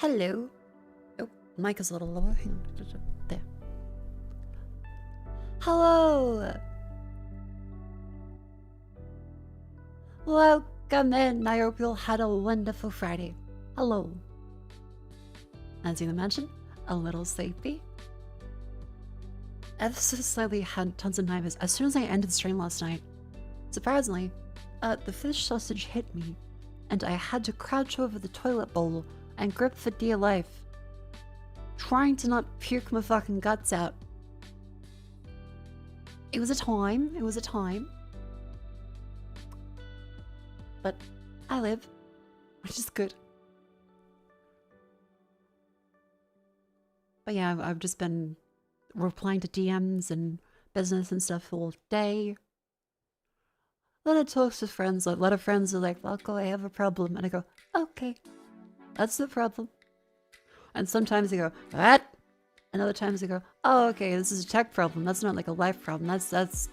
Hello. Oh, mic is a little lower. Hang on. There. Hello. Welcome in. I hope you all had a wonderful Friday. Hello. As you mentioned, a little sleepy. Ever so slightly had tons of nightmares. As soon as I ended the stream last night, surprisingly, the fish sausage hit me, and I had to crouch over the toilet bowl and grip for dear life, trying to not puke my fucking guts out. It was a time. It was a time. But I live, which is good. But yeah, I've just been replying to DMs and business and stuff all day. A lot of talks with friends. Like, a lot of friends are like, Mako, I have a problem. And I go, okay, that's the problem. And sometimes they go, what? And other times they go, oh, okay, this is a tech problem. That's not like a life problem. That's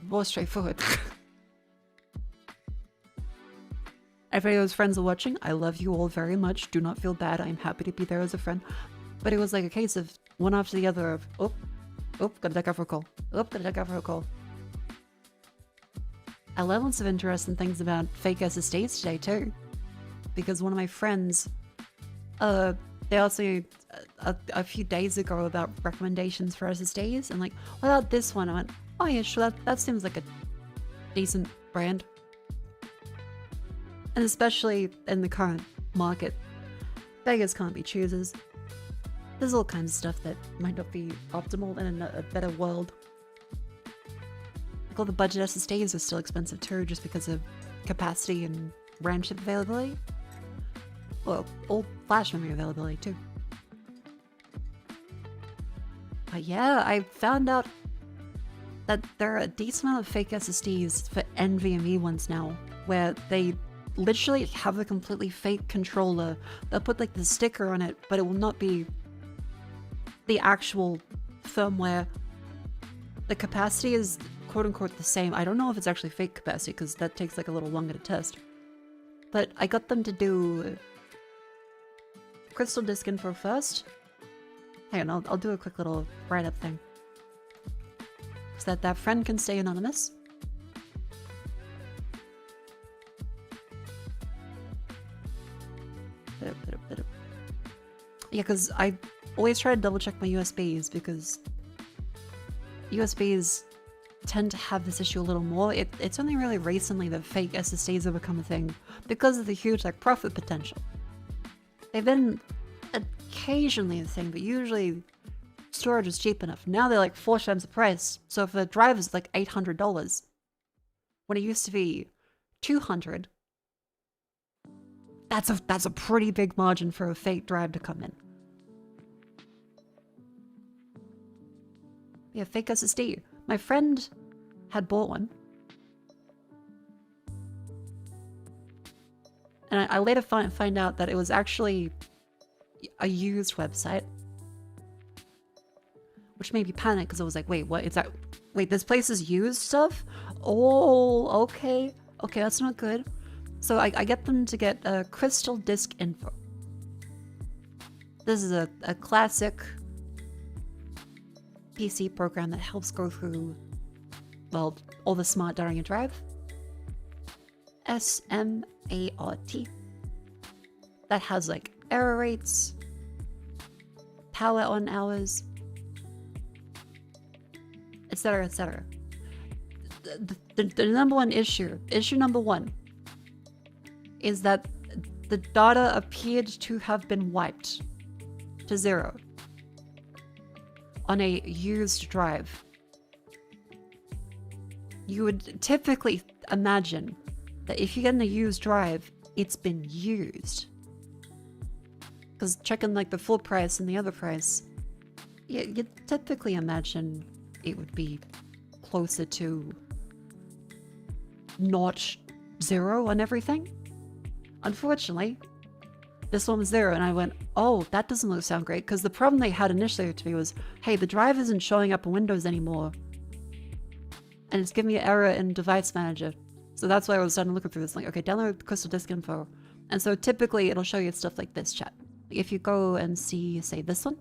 more straightforward. If any of those friends are watching, I love you all very much. Do not feel bad. I'm happy to be there as a friend. But it was like a case of one after the other of, oh, gotta duck out for a call. Oh, gotta duck out for a call. I learned lots of interesting things about fake SSDs today too. Because one of my friends, they asked me a few days ago about recommendations for SSDs. And like, what about this one? I went, oh yeah, sure, that seems like a decent brand. And especially in the current market, beggars can't be choosers. There's all kinds of stuff that might not be optimal in a better world. Like all the budget SSDs are still expensive too, just because of capacity and RAM chip availability. Well, all flash memory availability too. But yeah, I found out that there are a decent amount of fake SSDs for NVMe ones now, where they literally have a completely fake controller. They'll put like the sticker on it, but it will not be the actual firmware. The capacity is quote unquote the same. I don't know if it's actually fake capacity because that takes like a little longer to test. But I got them to do crystal disk info first. Hang on, I'll do a quick little write-up thing. So that friend can stay anonymous. Yeah, because I always try to double check my USBs because USBs tend to have this issue a little more. It's only really recently that fake SSDs have become a thing because of the huge like profit potential. They've been occasionally a thing, but usually storage is cheap enough. Now they're like 4 times the price. So if a drive is like $800, when it used to be $200, that's a pretty big margin for a fake drive to come in. Yeah, fake SSD. My friend had bought one. And I later find out that it was actually a used website. Which made me panic because I was like, wait, what? Is that? Wait, this place is used stuff? Oh, okay. Okay, that's not good. So I get them to get a crystal disk info. This is a classic PC program that helps go through, well, all the smart data on your drive. SMART. That has like error rates, power on hours, etc., etc. The number one issue number one, is that the data appeared to have been wiped to 0 on a used drive. You would typically imagine that if you get in a used drive, it's been used. Because checking like the full price and the other price, you typically imagine it would be closer to not 0 on everything. Unfortunately, this one was 0, and I went, oh, that doesn't sound great, because the problem they had initially to me was, hey, the drive isn't showing up in Windows anymore, and it's giving me an error in Device Manager. So that's why I was starting looking through this, like, okay, download Crystal Disk Info. And so typically it'll show you stuff like this, chat. If you go and see, say, this one,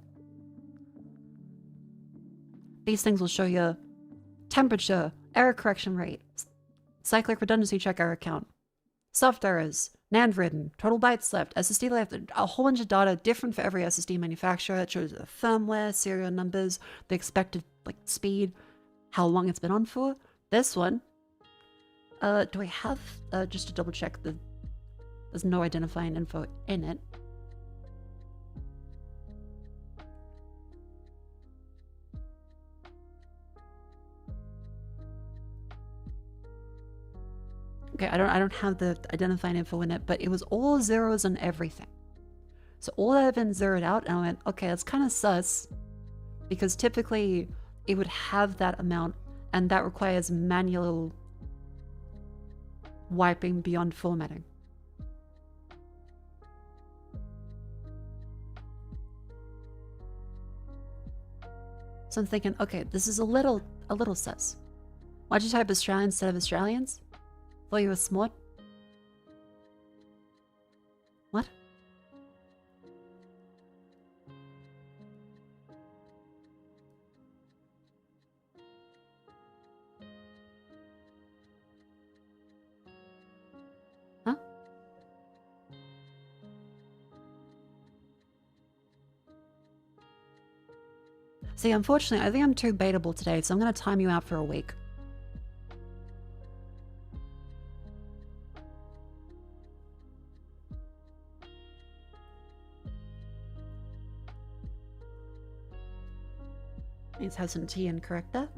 these things will show you temperature, error correction rate, cyclic redundancy check error count, soft errors, NAND written, total bytes left, SSD left, a whole bunch of data different for every SSD manufacturer. It shows the firmware, serial numbers, the expected like speed, how long it's been on for. This one, do I have, just to double check, there's no identifying info in it. Okay, I don't have the identifying info in it, but it was all zeros and everything. So all that had been zeroed out, and I went, okay, that's kind of sus, because typically it would have that amount, and that requires manual wiping beyond formatting. So I'm thinking, okay, this is a little sus. Why'd you type Australian instead of Australians? Thought you were smart? What? Huh? See, unfortunately, I think I'm too baitable today, so I'm gonna time you out for a week. Let's have some tea and correct that.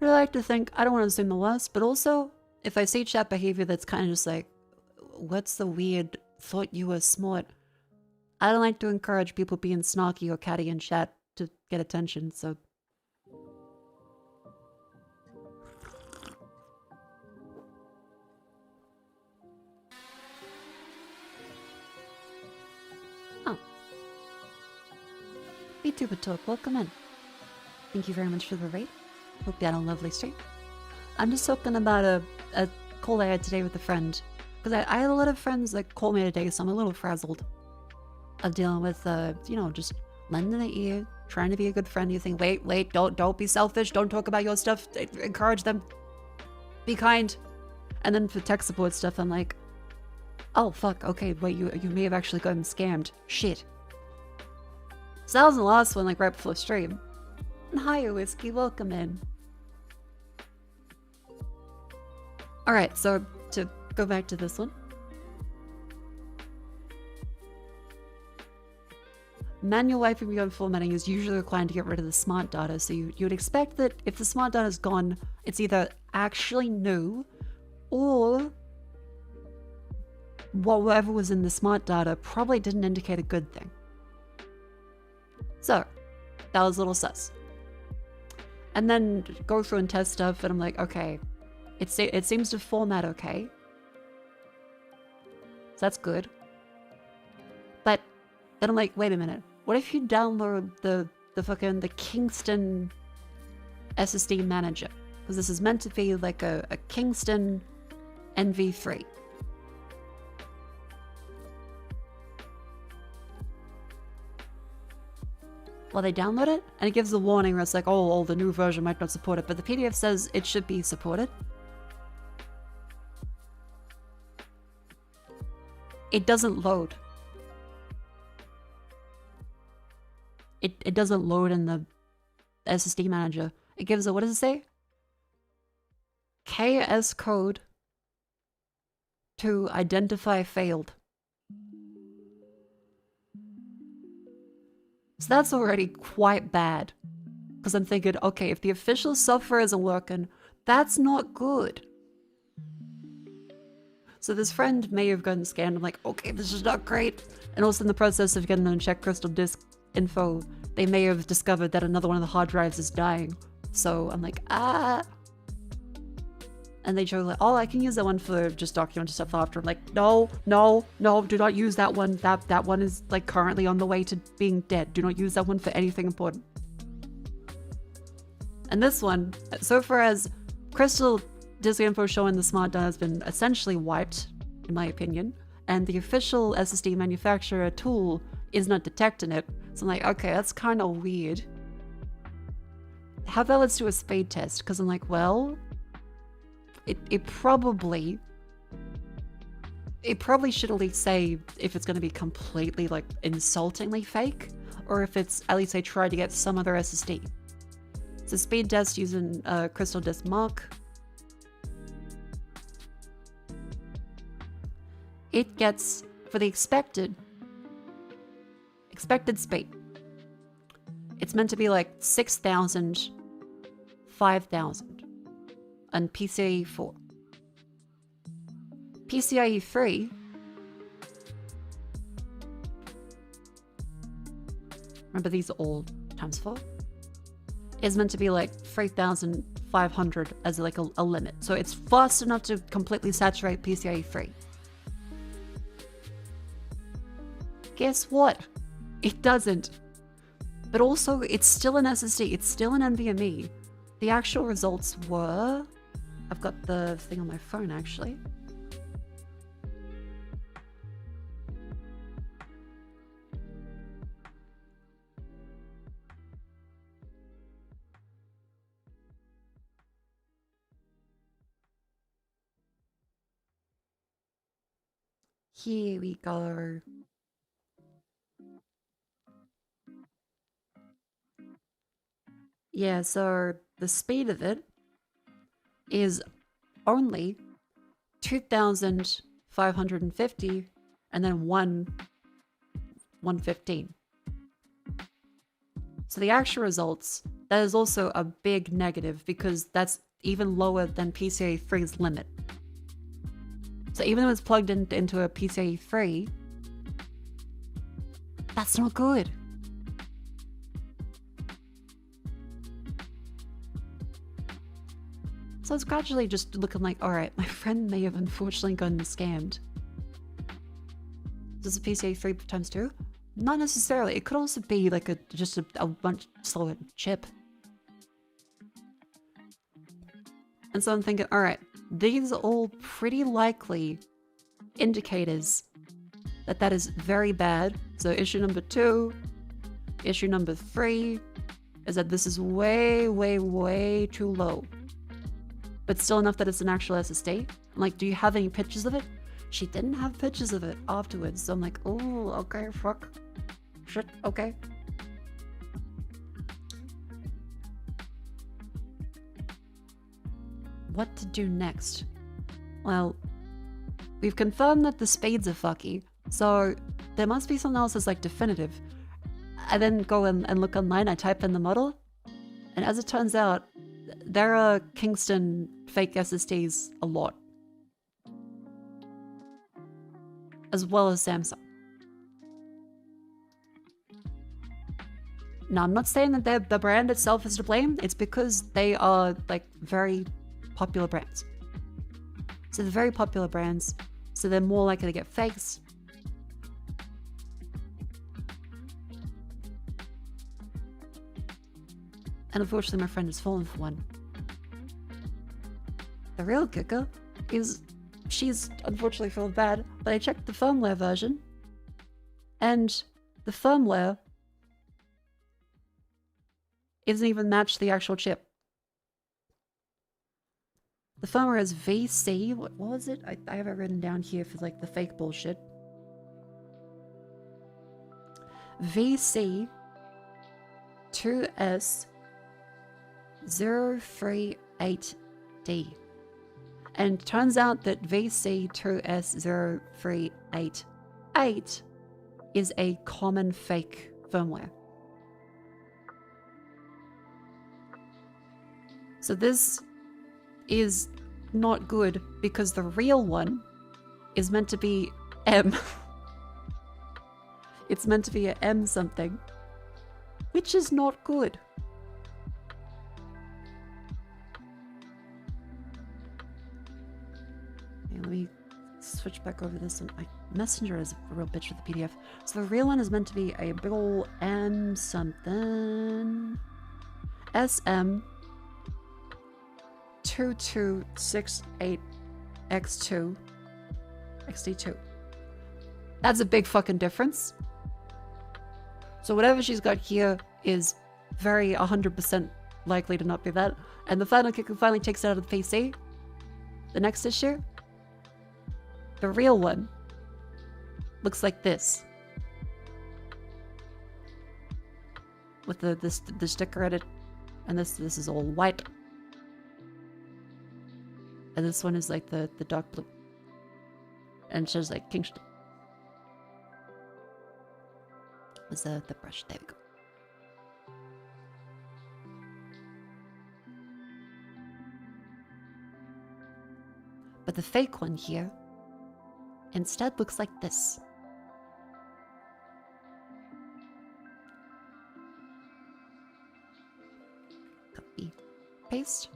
I like to think, I don't want to assume the worst, but also, if I see chat behavior that's kind of just like, what's the weird, thought you were smart? I don't like to encourage people being snarky or catty in chat to get attention, so... Oh. vtuber talk, welcome in. Thank you very much for the rate. Hope you had a lovely stream. I'm just talking about a call I had today with a friend. Because I had a lot of friends that called me today, so I'm a little frazzled. Of dealing with, you know, just lending an ear, trying to be a good friend. You think, wait, don't be selfish, don't talk about your stuff, encourage them, be kind. And then for tech support stuff, I'm like, oh fuck, okay, wait, you may have actually gotten scammed. Shit. So that was the last one, like right before stream. And hi, Whiskey, welcome in. Alright, so to go back to this one. Manual wiping beyond formatting is usually required to get rid of the smart data, so you would expect that if the smart data is gone, it's either actually new, or whatever was in the smart data probably didn't indicate a good thing. So, that was a little sus. And then go through and test stuff, and I'm like, okay, it seems to format okay. So that's good. But then I'm like, wait a minute. What if you download the Kingston SSD manager? Because this is meant to be like a Kingston NV3. Well, they download it, and it gives a warning where it's like, oh, the new version might not support it, but the PDF says it should be supported. It doesn't load. It doesn't load in the SSD manager. It gives a, what does it say? KS code to identify failed. So that's already quite bad. Because I'm thinking, okay, if the official software isn't working, that's not good. So this friend may have gotten scanned. I'm like, okay, this is not great. And also in the process of getting unchecked crystal disk info, they may have discovered that another one of the hard drives is dying. So I'm like, ah. And they show like, oh, I can use that one for just documenting stuff after. I'm like, no, do not use that one. That one is like currently on the way to being dead. Do not use that one for anything important. And this one, so far as Crystal disk info showing the smart data has been essentially wiped, in my opinion, and the official SSD manufacturer tool is not detecting it. So I'm like, okay, that's kind of weird. How about let's do a speed test? Because I'm like, well, it probably should at least say if it's going to be completely like insultingly fake, or if it's at least they tried to get some other SSD. So speed test using Crystal Disk Mark. It gets, for the expected speed, it's meant to be like 6,000, 5,000, and PCIe 4. PCIe 3, remember these are all times 4, is meant to be like 3,500 as like a limit. So it's fast enough to completely saturate PCIe 3. Guess what? It doesn't. But also, it's still an SSD. It's still an NVMe. The actual results were... I've got the thing on my phone, actually. Here we go. Yeah, so the speed of it is only 2,550 and then 115. So the actual results, that is also a big negative because that's even lower than PCIe 3's limit. So even though it's plugged into a PCIe 3, that's not good. So it's gradually just looking like, all right, my friend may have unfortunately gotten scammed. Does a PCIe 3 times 2? Not necessarily. It could also be like just a much slower chip. And so I'm thinking, all right, these are all pretty likely indicators that that is very bad. So issue number 2, issue number 3 is that this is way, way, way too low. But still enough that it's an actual SSD. I'm like, do you have any pictures of it? She didn't have pictures of it afterwards. So I'm like, oh, okay, fuck. Shit, okay. What to do next? Well, we've confirmed that the speeds are fucky. So there must be something else that's like definitive. I then go and look online, I type in the model. And as it turns out, there are Kingston fake SSDs a lot. As well as Samsung. Now, I'm not saying that the brand itself is to blame. It's because they are like very popular brands. So they're very popular brands. So they're more likely to get fakes. And unfortunately, my friend has fallen for one. The real kicker is she's unfortunately feeling bad, but I checked the firmware version, and the firmware isn't even matched the actual chip. The firmware is VC, what was it? I have it written down here for like the fake bullshit. VC 2S038D. And turns out that VC2S0388 is a common fake firmware. So this is not good because the real one is meant to be M. It's meant to be a M something, which is not good. Okay, let me switch back over this one. My Messenger is a real bitch with the PDF. So the real one is meant to be a big ol' M something. SM 2268x2 XD2. That's a big fucking difference. So whatever she's got here is very 100% likely to not be that. And the final kick finally takes it out of the PC. The next issue, the real one, looks like this. With the sticker at it. And this is all white. And this one is like the dark blue. And it shows like Kingston. There's the brush. There we go. But the fake one here instead looks like this. Copy, paste.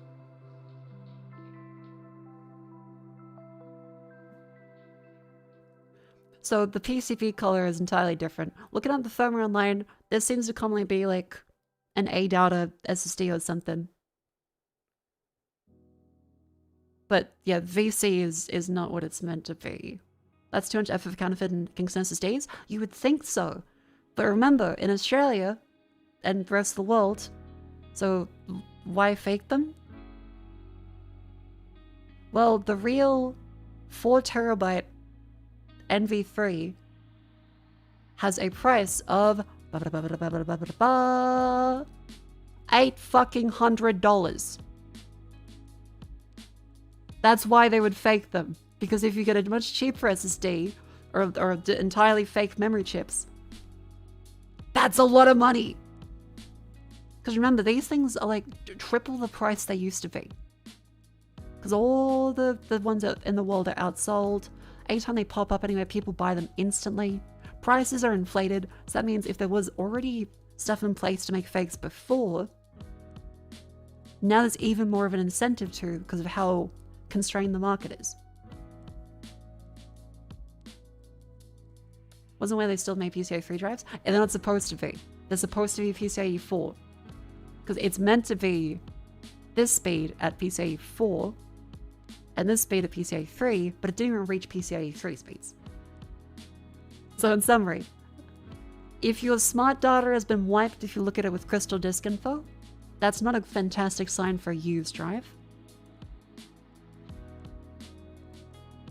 So the PCB color is entirely different. Looking at the firmware online, this seems to commonly be like an ADATA SSD or something. But yeah, VC is not what it's meant to be. That's too much effort for counterfeit and Kingston SSDs? You would think so. But remember, in Australia and the rest of the world, so why fake them? Well, the real 4 terabyte NV3 has a price of $800. That's why they would fake them. Because if you get a much cheaper SSD or entirely fake memory chips, that's a lot of money. Because remember, these things are like triple the price they used to be. Because all the ones in the world are outsold. Anytime they pop up anywhere, people buy them instantly. Prices are inflated, so that means if there was already stuff in place to make fakes before, now there's even more of an incentive to, because of how constrained the market is. Wasn't where they still made PCIe 3 drives? And they're not supposed to be. They're supposed to be PCIe 4. Because it's meant to be this speed at PCIe 4 and this speed at PCIe 3, but it didn't even reach PCIe 3 speeds. So in summary, if your smart data has been wiped, if you look at it with crystal disk info, that's not a fantastic sign for a used drive.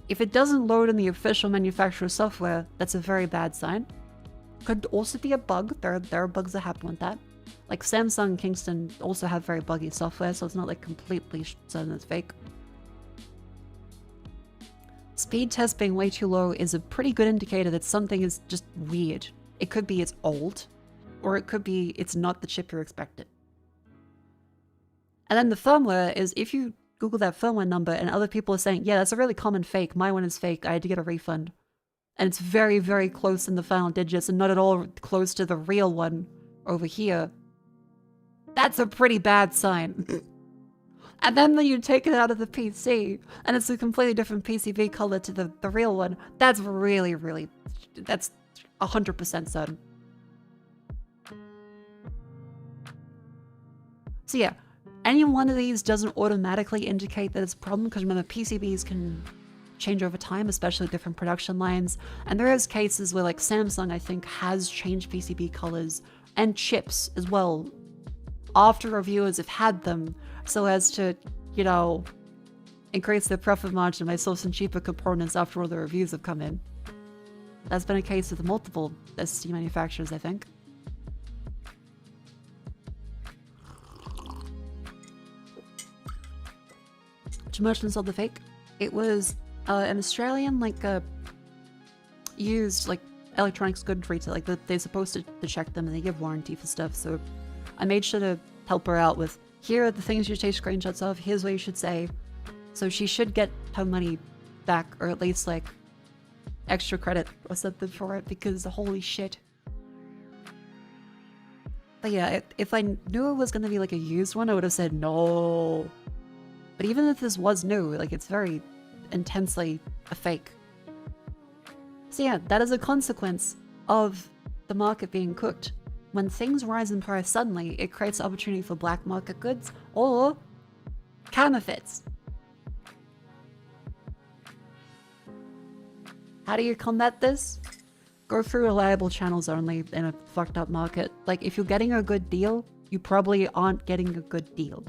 If it doesn't load in the official manufacturer's software, that's a very bad sign. Could also be a bug. There are bugs that happen with that. Like Samsung and Kingston also have very buggy software, so it's not like completely certain it's fake. Speed test being way too low is a pretty good indicator that something is just weird. It could be it's old, or it could be it's not the chip you're expecting. And then the firmware is, if you Google that firmware number and other people are saying, yeah, that's a really common fake, my one is fake, I had to get a refund. And it's very, very close in the final digits and not at all close to the real one over here. That's a pretty bad sign. And then when you take it out of the PC and it's a completely different PCB color to the real one, that's really, really, that's 100% certain. So yeah, any one of these doesn't automatically indicate that it's a problem, because remember, PCBs can change over time, especially different production lines. And there is cases where like Samsung, I think, has changed PCB colors and chips as well after reviewers have had them, so as to, you know, increase their profit margin by sourcing cheaper components after all the reviews have come in. That's been a case with multiple SSD manufacturers, I think. To merchants sold the fake. It was an Australian, like, used, like, electronics goods retail. Like, they're supposed to check them and they give warranty for stuff, so I made sure to help her out with, here are the things you take screenshots of, here's what you should say. So she should get her money back, or at least, like, extra credit or something for it, because holy shit. But yeah, if I knew it was going to be like a used one, I would have said no. But even if this was new, like, it's very intensely a fake. So yeah, that is a consequence of the market being cooked. When things rise in price suddenly, it creates opportunity for black market goods, or Counterfeits. How do you combat this? Go through reliable channels only in a fucked up market. Like, if you're getting a good deal, you probably aren't getting a good deal.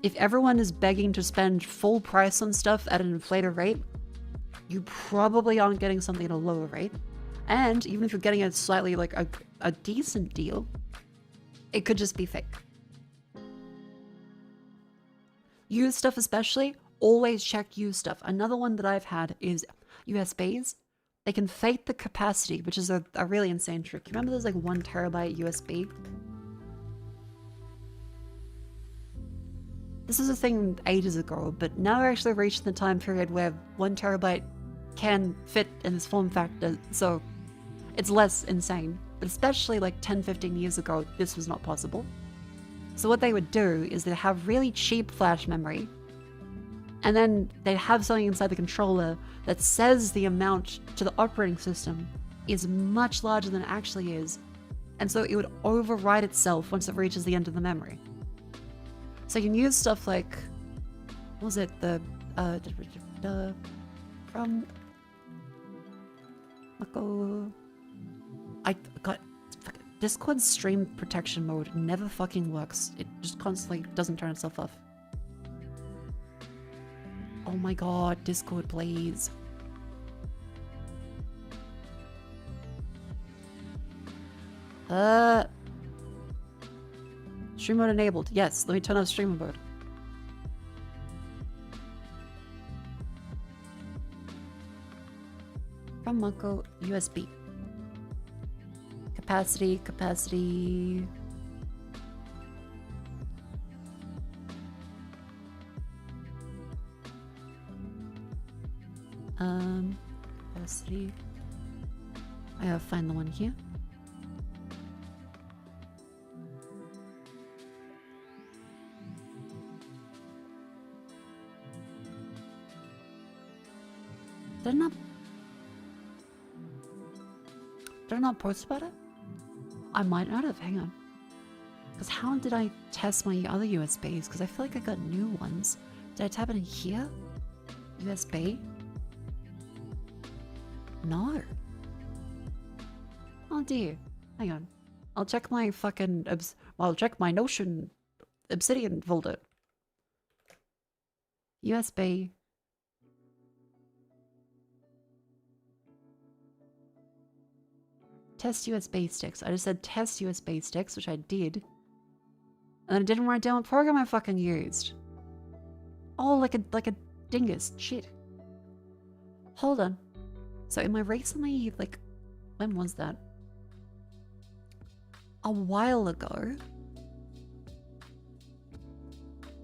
If everyone is begging to spend full price on stuff at an inflated rate, you probably aren't getting something at a lower rate. And even if you're getting a slightly, like, a decent deal, it could just be fake. Used stuff especially, always check used stuff. Another one that I've had is USBs. They can fake the capacity, which is a really insane trick. You remember there's like 1 terabyte USB? This is a thing ages ago, but now we're actually reaching the time period where 1 terabyte can fit in this form factor, so it's less insane. But especially like 10-15 years ago, this was not possible. So what they would do is they'd have really cheap flash memory, and then they'd have something inside the controller that says the amount to the operating system is much larger than it actually is, and so it would override itself once it reaches the end of the memory. So you can use stuff like, what was it, from Mako. I got Discord's stream protection mode never fucking works. It just constantly doesn't turn itself off. Oh my god, Discord, please. Stream mode enabled. Yes, let me turn off stream mode. From Mako, USB. Capacity. Capacity. I gotta find the one here. Did I not post about it? I might not have, hang on. Because how did I test my other USBs? Because I feel like I got new ones. Did I tap it in here? USB? No. Oh dear. Hang on. I'll check my fucking... I'll check my Notion Obsidian folder. USB... Test USB sticks. I just said test USB sticks, which I did. And then I didn't write down what program I fucking used. Oh, like a dingus. Shit. Hold on. So am I recently, like, when was that? A while ago.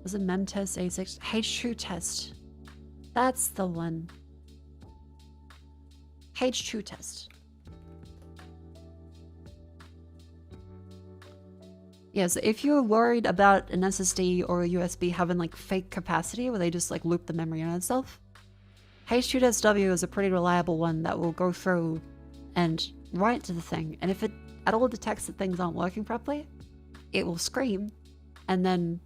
Was it memtest A6? H2 test. That's the one. H2 test. Yeah, so if you're worried about an SSD or a USB having like fake capacity where they just like loop the memory on itself, H2SW is a pretty reliable one that will go through and write to the thing, and if it at all detects that things aren't working properly, it will scream and then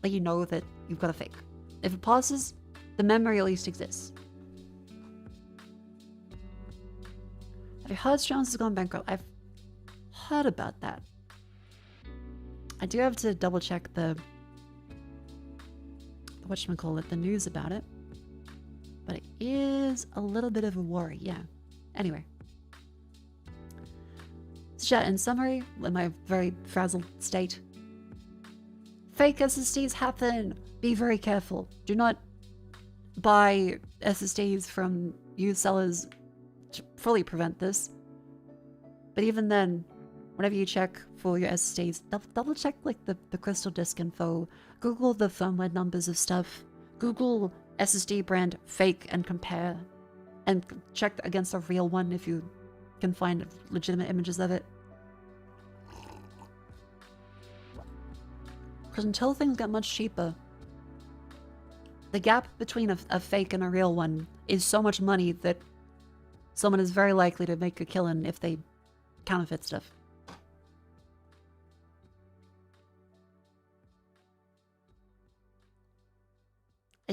let you know that you've got a fake. If it passes, the memory at least exists. Have you heard Jones has gone bankrupt? I've heard about that. I do have to double check the whatchamacallit, the news about it. But it is a little bit of a worry, yeah. Anyway. So chat, in summary, in my very frazzled state, fake SSDs happen. Be very careful. Do not buy SSDs from used sellers to fully prevent this. But even then, whenever you check for your SSDs, double check like the crystal disk info. Google the firmware numbers of stuff. Google SSD brand fake and compare. And check against a real one if you can find legitimate images of it. Because until things get much cheaper, the gap between a fake and a real one is so much money that someone is very likely to make a killing if they counterfeit stuff.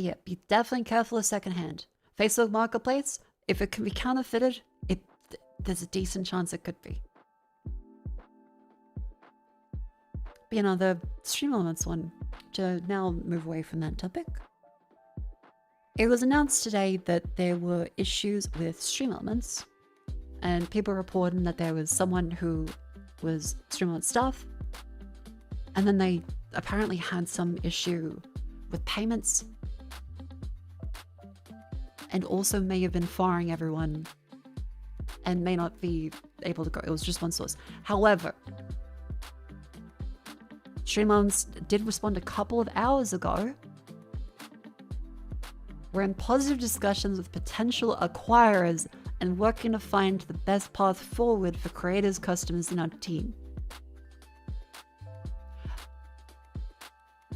Yeah, be definitely careful of secondhand. Facebook Marketplace, if it can be counterfeited, there's a decent chance it could be. Be another Stream Elements one to now move away from that topic. It was announced today that there were issues with Stream Elements, and people reporting that there was someone who was Stream Elements staff, and then they apparently had some issue with payments, and also may have been firing everyone and may not be able to go. It was just one source. However, Stream Elements did respond a couple of hours ago. We're in positive discussions with potential acquirers and working to find the best path forward for creators, customers, and our team.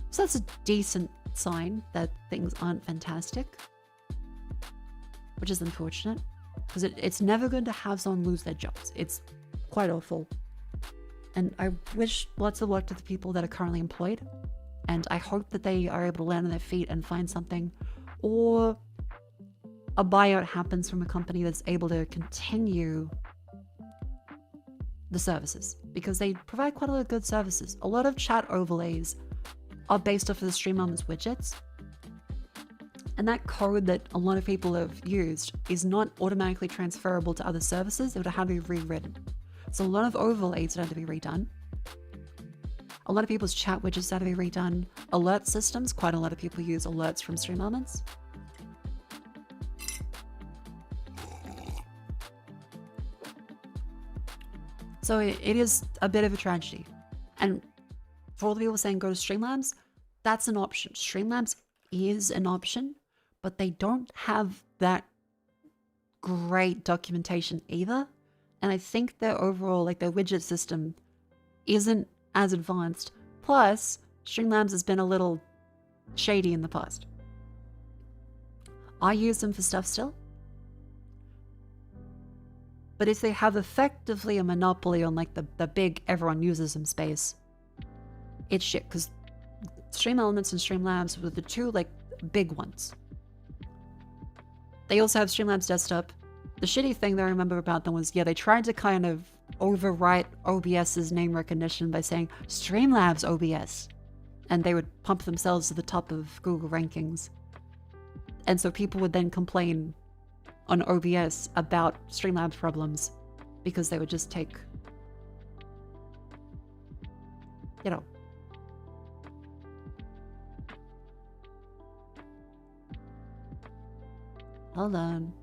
So that's a decent sign that things aren't fantastic, which is unfortunate, because it's never good to have someone lose their jobs. It's quite awful. And I wish lots of luck to the people that are currently employed, and I hope that they are able to land on their feet and find something, or a buyout happens from a company that's able to continue the services, because they provide quite a lot of good services. A lot of chat overlays are based off of the Stream Elements widgets, and that code that a lot of people have used is not automatically transferable to other services. It would have to be rewritten. So a lot of overlays would have to be redone. A lot of people's chat widgets have to be redone. Alert systems, quite a lot of people use alerts from Stream Elements. So it is a bit of a tragedy. And for all the people saying go to Streamlabs, that's an option. Streamlabs is an option, but they don't have that great documentation either. And I think their overall, like their widget system isn't as advanced. Plus, Streamlabs has been a little shady in the past. I use them for stuff still. But if they have effectively a monopoly on like the big everyone uses them space, it's shit, because Stream Elements and Streamlabs were the two like big ones. They also have Streamlabs Desktop. The shitty thing that I remember about them was, yeah, they tried to kind of overwrite OBS's name recognition by saying Streamlabs OBS, and they would pump themselves to the top of Google rankings. And so people would then complain on OBS about Streamlabs problems because they would just take, you know, hold on.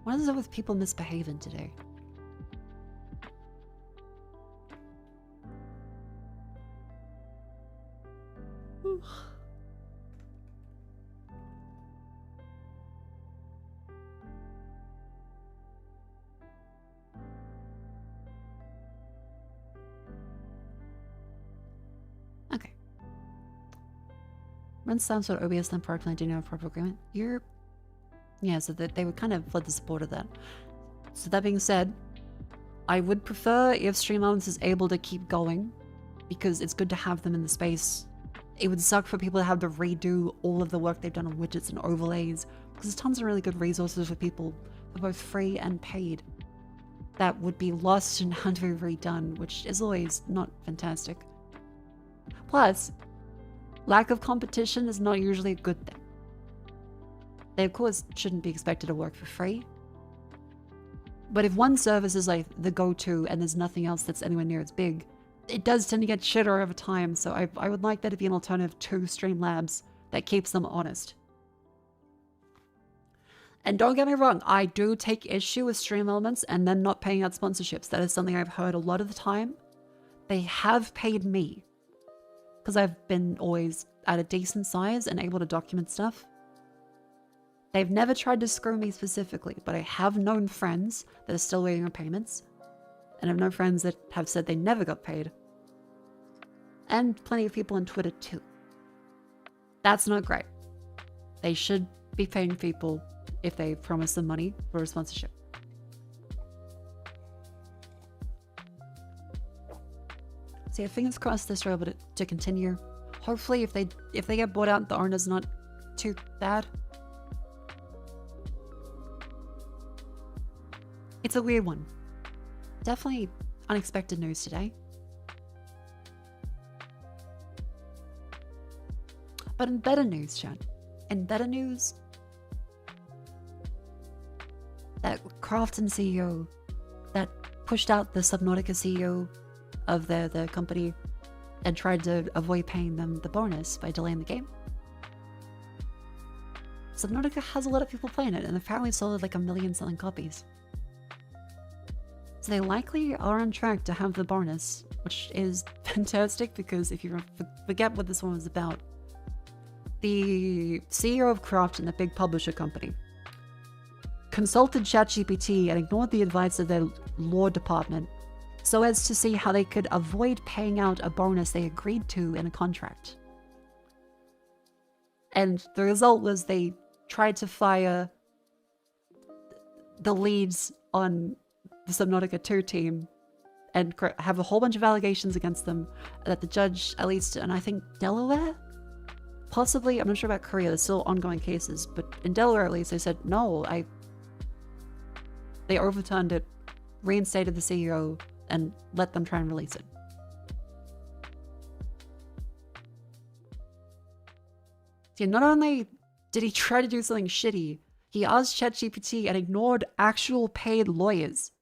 What is it with people misbehaving today? Okay. Run some sort of OBS then product and I didn't have a proper agreement. Yeah, so that they would kind of flood the support of that. So that being said, I would prefer if Stream Elements is able to keep going, because it's good to have them in the space. It would suck for people to have to redo all of the work they've done on widgets and overlays, because there's tons of really good resources for people for both free and paid that would be lost and had to be redone, which is always not fantastic. Plus, lack of competition is not usually a good thing. They, of course, shouldn't be expected to work for free. But if one service is like the go-to and there's nothing else that's anywhere near as big, it does tend to get shitter over time. So I would like that to be an alternative to Streamlabs that keeps them honest. And don't get me wrong, I do take issue with Stream Elements and then not paying out sponsorships. That is something I've heard a lot of the time. They have paid me because I've been always at a decent size and able to document stuff. They've never tried to screw me specifically, but I have known friends that are still waiting on payments. And I've known friends that have said they never got paid. And plenty of people on Twitter too. That's not great. They should be paying people if they promise them money for a sponsorship. So yeah, fingers crossed this are able to continue. hopefully if they get bought out, the owner's not too bad. It's a weird one. Definitely unexpected news today. But in better news, chat. In better news, that Crafton CEO that pushed out the Subnautica CEO of the company and tried to avoid paying them the bonus by delaying the game. Subnautica has a lot of people playing it and apparently sold like 1 million selling copies. So they likely are on track to have the bonus, which is fantastic because if you forget what this one was about, the CEO of Crafton, the big publisher company, consulted ChatGPT and ignored the advice of their law department so as to see how they could avoid paying out a bonus they agreed to in a contract. And the result was they tried to fire the leads on the Subnautica 2 team and have a whole bunch of allegations against them that the judge, at least in I think Delaware? Possibly, I'm not sure about Korea, there's still ongoing cases, but in Delaware at least they said, no, they overturned it, reinstated the CEO, and let them try and release it. See, not only did he try to do something shitty, he asked ChatGPT and ignored actual paid lawyers.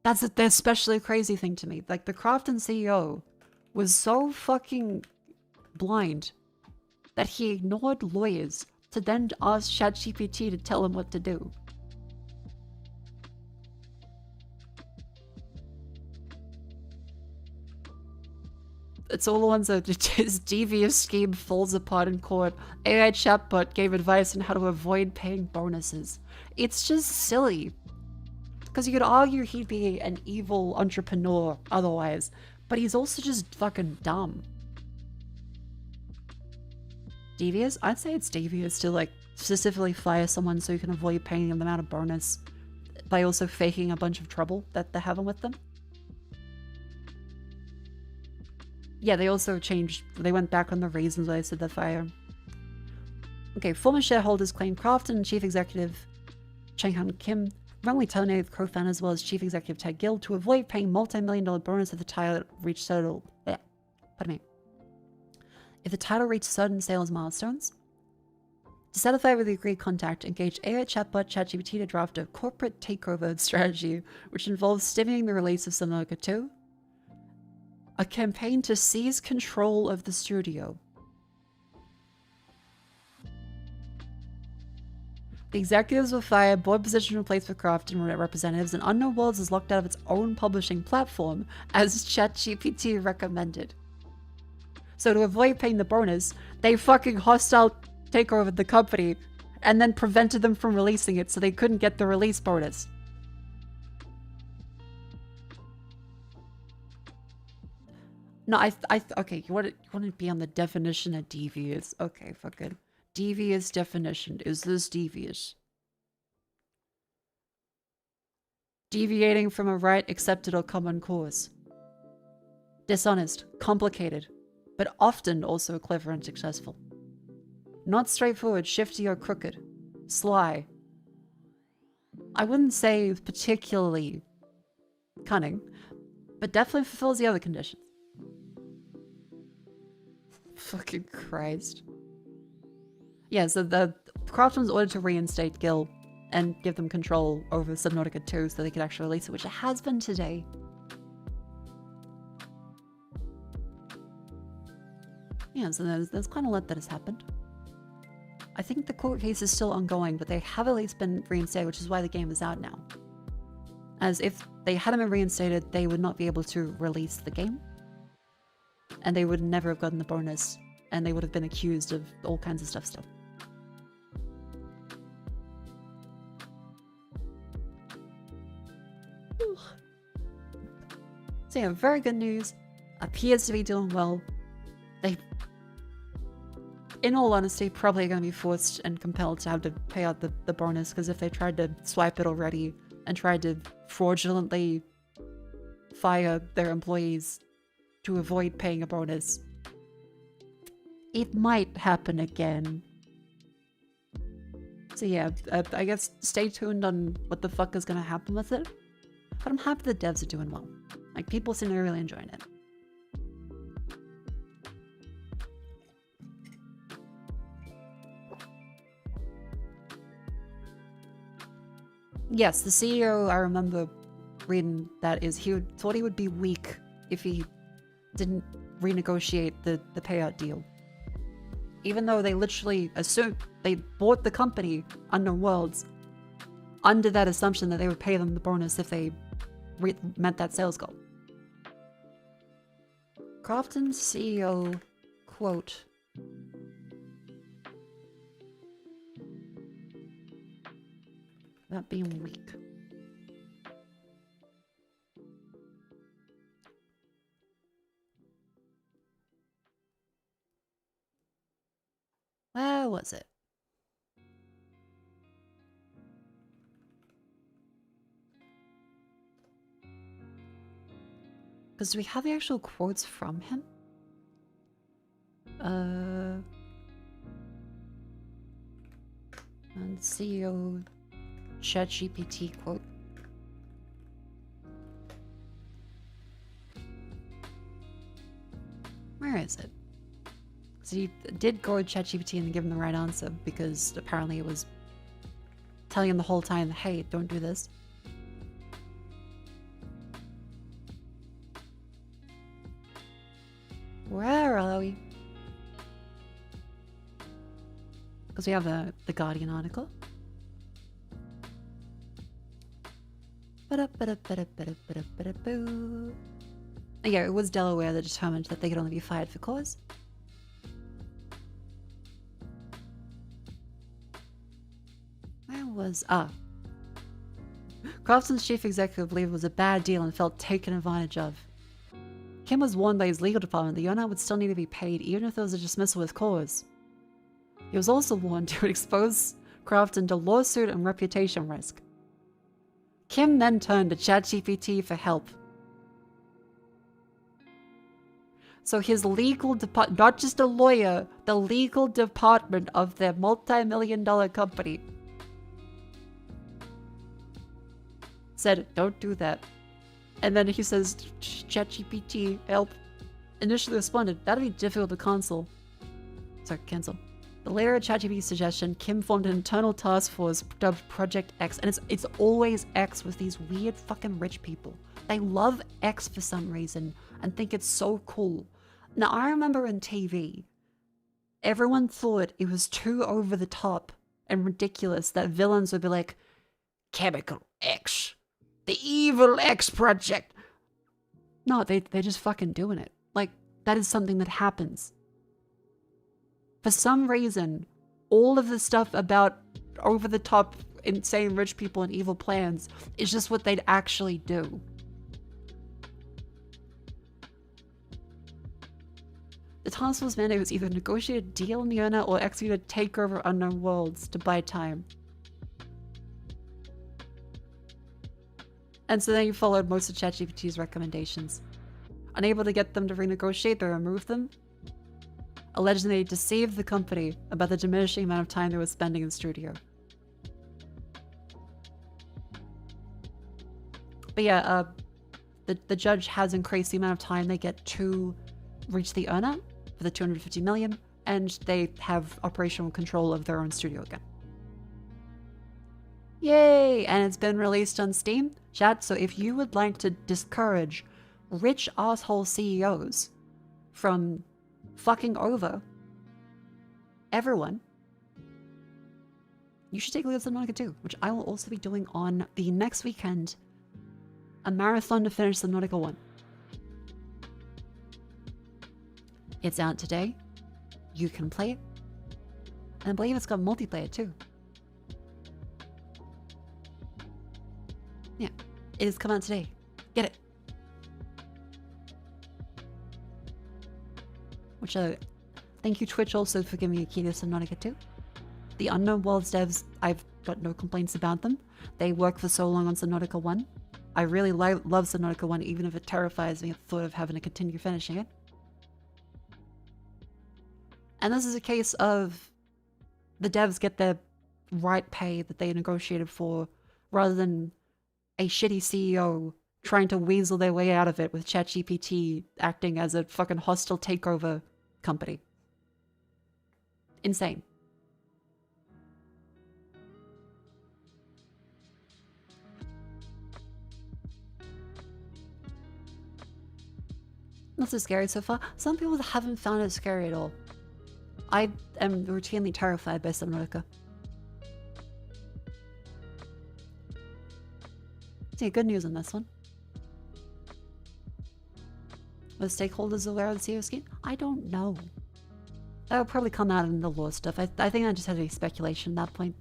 That's the especially crazy thing to me. Like, the Crafton CEO was so fucking blind that he ignored lawyers to then ask ChatGPT to tell him what to do. It's all the ones that his devious scheme falls apart in court. AI chatbot gave advice on how to avoid paying bonuses. It's just silly. Because you could argue he'd be an evil entrepreneur otherwise, but he's also just fucking dumb. Devious? I'd say it's devious to like specifically fire someone so you can avoid paying them out a bonus by also faking a bunch of trouble that they're having with them. Yeah, they also changed, they went back on the reasons why they said they fire. Okay, former shareholders claim Crafton Chief Executive Chang-Han Kim wrongly terminated co-founder as well as Chief Executive Ted Gill to avoid paying multi-million-dollar bonus if the title reached total. Pardon me. If the title reached certain sales milestones. Dissatisfied with the agreed contact, engaged AI chatbot ChatGPT to draft a corporate takeover strategy, which involves stemming the release of Subnautica 2, a campaign to seize control of the studio. The executives were fired, board position replaced with Crafton representatives, and Unknown Worlds is locked out of its own publishing platform, as ChatGPT recommended. So to avoid paying the bonus, they fucking hostile takeover the company, and then prevented them from releasing it so they couldn't get the release bonus. No, okay, you want to be on the definition of devious. Okay, fucking. Devious definition. Is this devious? Deviating from a right, accepted, or common course. Dishonest, complicated, but often also clever and successful. Not straightforward, shifty, or crooked. Sly. I wouldn't say particularly cunning, but definitely fulfills the other conditions. Fucking Christ. Yeah, so the Crafton was ordered to reinstate Gill and give them control over Subnautica 2 so they could actually release it, which it has been today. Yeah, so there's kind of a lot that has happened. I think the court case is still ongoing, but they have at least been reinstated, which is why the game is out now. As if they hadn't been reinstated, they would not be able to release the game. And they would never have gotten the bonus, and they would have been accused of all kinds of stuff still. So yeah, very good news. Appears to be doing well. They, in all honesty, probably are going to be forced and compelled to have to pay out the bonus, because if they tried to swipe it already and tried to fraudulently fire their employees to avoid paying a bonus. It might happen again. So yeah, I guess stay tuned on what the fuck is gonna happen with it. But I'm happy the devs are doing well. Like, people seem to be really enjoying it. Yes, the CEO, I remember reading that, is he thought he would be weak if he didn't renegotiate the payout deal. Even though they literally assumed they bought the company, Unknown Worlds, under that assumption that they would pay them the bonus if they met that sales goal. Crofton's CEO quote: "About being weak." Where was it? Because do we have the actual quotes from him? And CEO ChatGPT quote. Where is it? So he did go to ChatGPT and give him the right answer, because apparently it was telling him the whole time, hey, don't do this. Where are we? Because we have the Guardian article. Yeah, it was Delaware that determined that they could only be fired for cause. Where was... Crofton's chief executive believed it was a bad deal and felt taken advantage of. Kim was warned by his legal department the owner would still need to be paid even if there was a dismissal with cause. He was also warned it would expose Crofton to lawsuit and reputation risk. Kim then turned to ChatGPT for help. So his legal department, not just a lawyer, the legal department of their multi-million-dollar company, said, don't do that. And then he says, ChatGPT, help. Initially responded, that'd be difficult to cancel. The later ChatGPT's suggestion, Kim formed an internal task force dubbed Project X. And it's always X with these weird fucking rich people. They love X for some reason and think it's so cool. Now, I remember in TV, everyone thought it was too over the top and ridiculous that villains would be like, Chemical X. The evil X project. No, they're just fucking doing it. Like, that is something that happens. For some reason, all of the stuff about over-the-top, insane rich people and evil plans is just what they'd actually do. The task force mandate was either negotiate a deal in the owner or execute a takeover Unknown Worlds to buy time. And so then you followed most of ChatGPT's recommendations. Unable to get them to renegotiate, they removed them, alleging they deceived the company about the diminishing amount of time they were spending in the studio. But yeah, the judge has increased the amount of time they get to reach the earner for the $250 million, and they have operational control of their own studio again. Yay! And it's been released on Steam. Chat, so if you would like to discourage rich asshole CEOs from fucking over everyone, you should take a look at Subnautica 2, which I will also be doing on the next weekend. A marathon to finish Subnautica 1. It's out today. You can play it. And I believe it's got multiplayer too. Yeah, it has come out today. Get it. Which, thank you Twitch also for giving me a key to Subnautica 2. The Unknown Worlds devs, I've got no complaints about them. They worked for so long on Subnautica 1. I really love Subnautica 1, even if it terrifies me at the thought of having to continue finishing it. And this is a case of the devs get their right pay that they negotiated for, rather than a shitty CEO trying to weasel their way out of it with ChatGPT acting as a fucking hostile takeover company. Insane. Not so scary so far. Some people haven't found it scary at all. I am routinely terrified by Subnautica. See, good news on this one. Were stakeholders aware of the CEO scheme? I don't know. That would probably come out in the law stuff. I think that just had to be speculation at that point.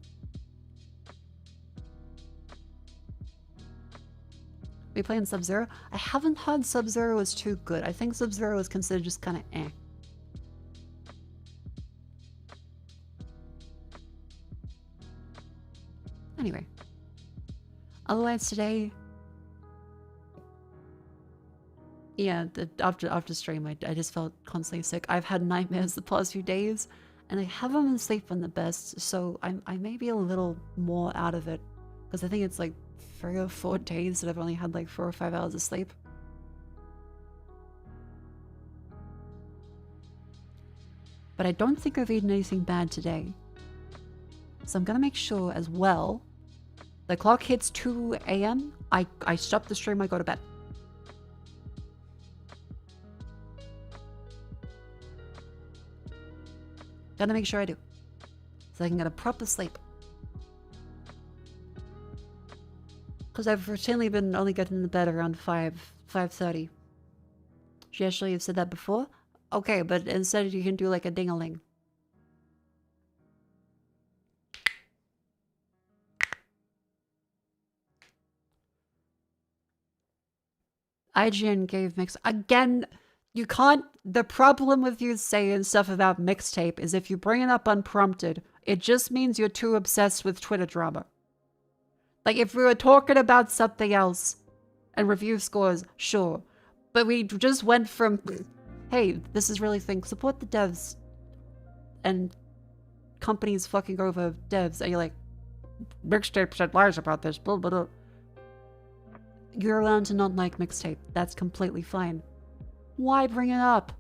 We playing Sub-Zero? I haven't heard Sub-Zero was too good. I think Sub-Zero is considered just kind of eh. Anyway. Otherwise today... Yeah, after stream, I just felt constantly sick. I've had nightmares the past few days, and I haven't been sleeping the best, so I may be a little more out of it. Because I think it's like 3 or 4 days that I've only had like 4 or 5 hours of sleep. But I don't think I've eaten anything bad today. So I'm gonna make sure as well, the clock hits 2 AM, I stop the stream, I go to bed. Gotta make sure I do. So I can get a proper sleep. Because I've routinely been only getting to bed around 5:30. She actually have said that before? Okay, but instead you can do like a ding-a-ling. IGN gave mix again. You can't. The problem with you saying stuff about mixtape is if you bring it up unprompted, it just means you're too obsessed with Twitter drama. Like if we were talking about something else and review scores, sure. But we just went from, hey, this is really thing. Support the devs and companies fucking over devs. And you're like, mixtape said lies about this, blah, blah, blah. You're allowed to not like mixtape. That's completely fine. Why bring it up?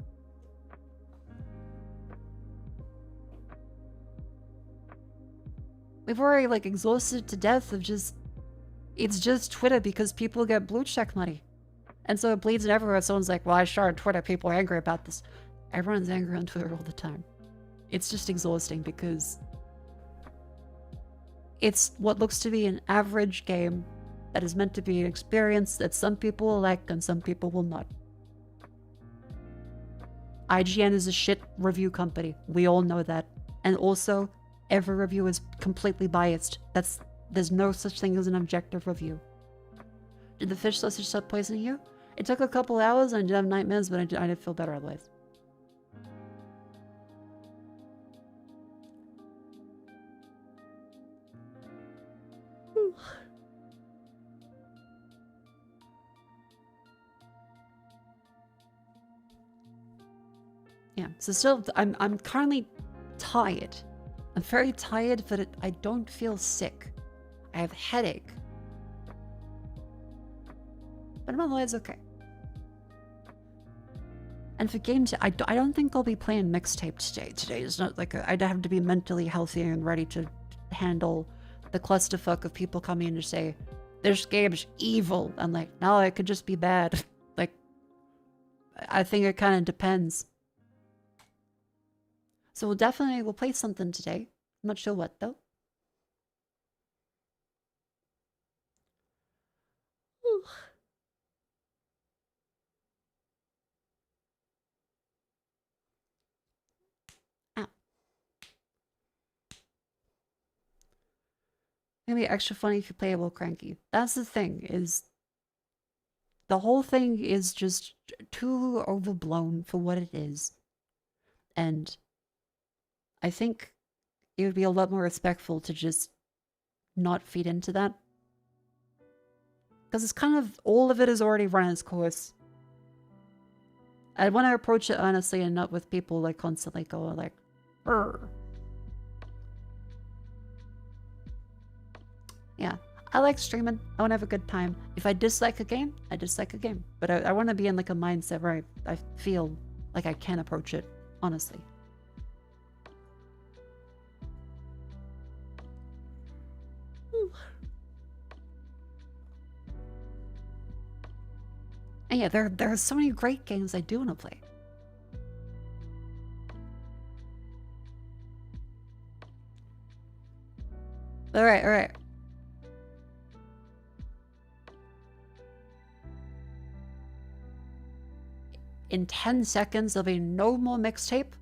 We've already like exhausted to death of just... It's just Twitter because people get blue check money. And so it bleeds in everywhere. Someone's like, well, I saw on Twitter people are angry about this. Everyone's angry on Twitter all the time. It's just exhausting because it's what looks to be an average game that is meant to be an experience that some people will like and some people will not. IGN is a shit review company. We all know that. And also, every review is completely biased. There's no such thing as an objective review. Did the fish sausage stop poisoning you? It took a couple hours and I did have nightmares, but I did feel better otherwise. Yeah, so still, I'm currently tired. I'm very tired, but I don't feel sick. I have a headache. But I'm otherwise okay. And for games, I don't think I'll be playing mixtape today. Today is not like I'd have to be mentally healthy and ready to handle the clusterfuck of people coming in to say, this game's evil. I'm like, no, it could just be bad. Like, I think it kind of depends. So we'll play something today. I'm not sure what though. Ooh. Ah. Maybe extra funny if you play a little cranky. That's the thing, is the whole thing is just too overblown for what it is. And I think it would be a lot more respectful to just not feed into that. Because it's kind of, all of it has already run its course. I want to approach it honestly and not with people like constantly go like, "Urgh." Yeah, I like streaming. I want to have a good time. If I dislike a game, I dislike a game. But I want to be in like a mindset where I feel like I can approach it honestly. And yeah, there are so many great games I do want to play. Alright, alright. In 10 seconds, there'll be no more mixtape.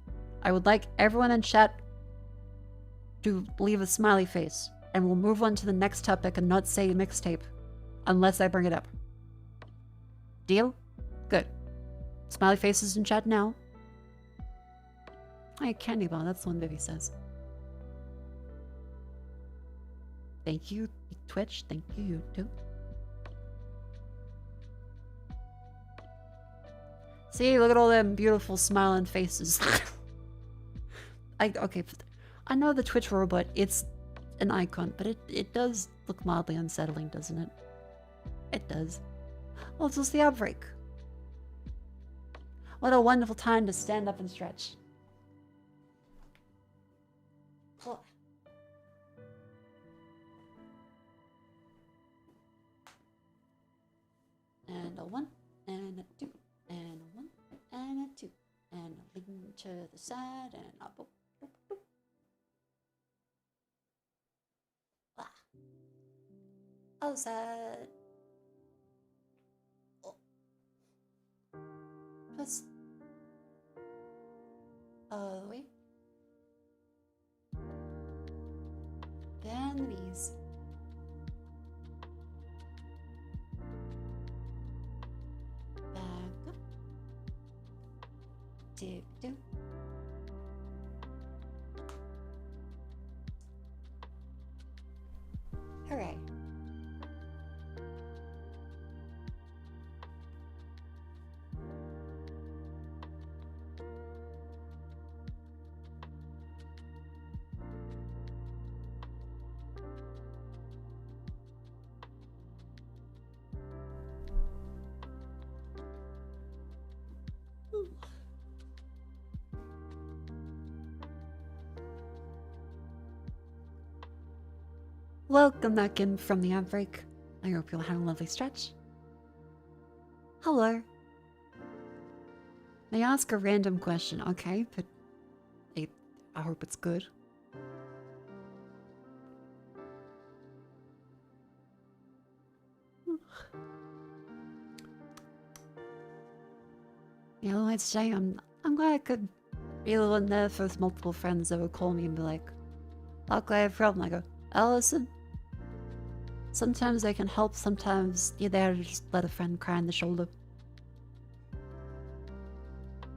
I would like everyone in chat to leave a smiley face, and we'll move on to the next topic and not say mixtape unless I bring it up. Deal? Good. Smiley faces in chat now. Hey, candy bar, that's the one Vivi says. Thank you, Twitch. Thank you, YouTube. See, look at all them beautiful smiling faces. Okay, I know the Twitch robot, it's an icon, but it does look mildly unsettling, doesn't it? It does. Well, it's just the outbreak. What a wonderful time to stand up and stretch. Oh. And a 1, and a 2, and a 1, and a 2, and a lean to the side, and a boop, boop, boop. Ah. Other side. Oh. Plus. Other way. Bend the knees. Back up. Dip, dip. Hooray. Welcome back in from the outbreak. I hope you'll have a lovely stretch. Hello. May I ask a random question? Okay, but I hope it's good. Yeah, I'd say I'm glad I could be the one there with multiple friends that would call me and be like, "Look, I have a problem." I go, "Oh, listen. Sometimes they can help, sometimes you're there to just let a friend cry on the shoulder.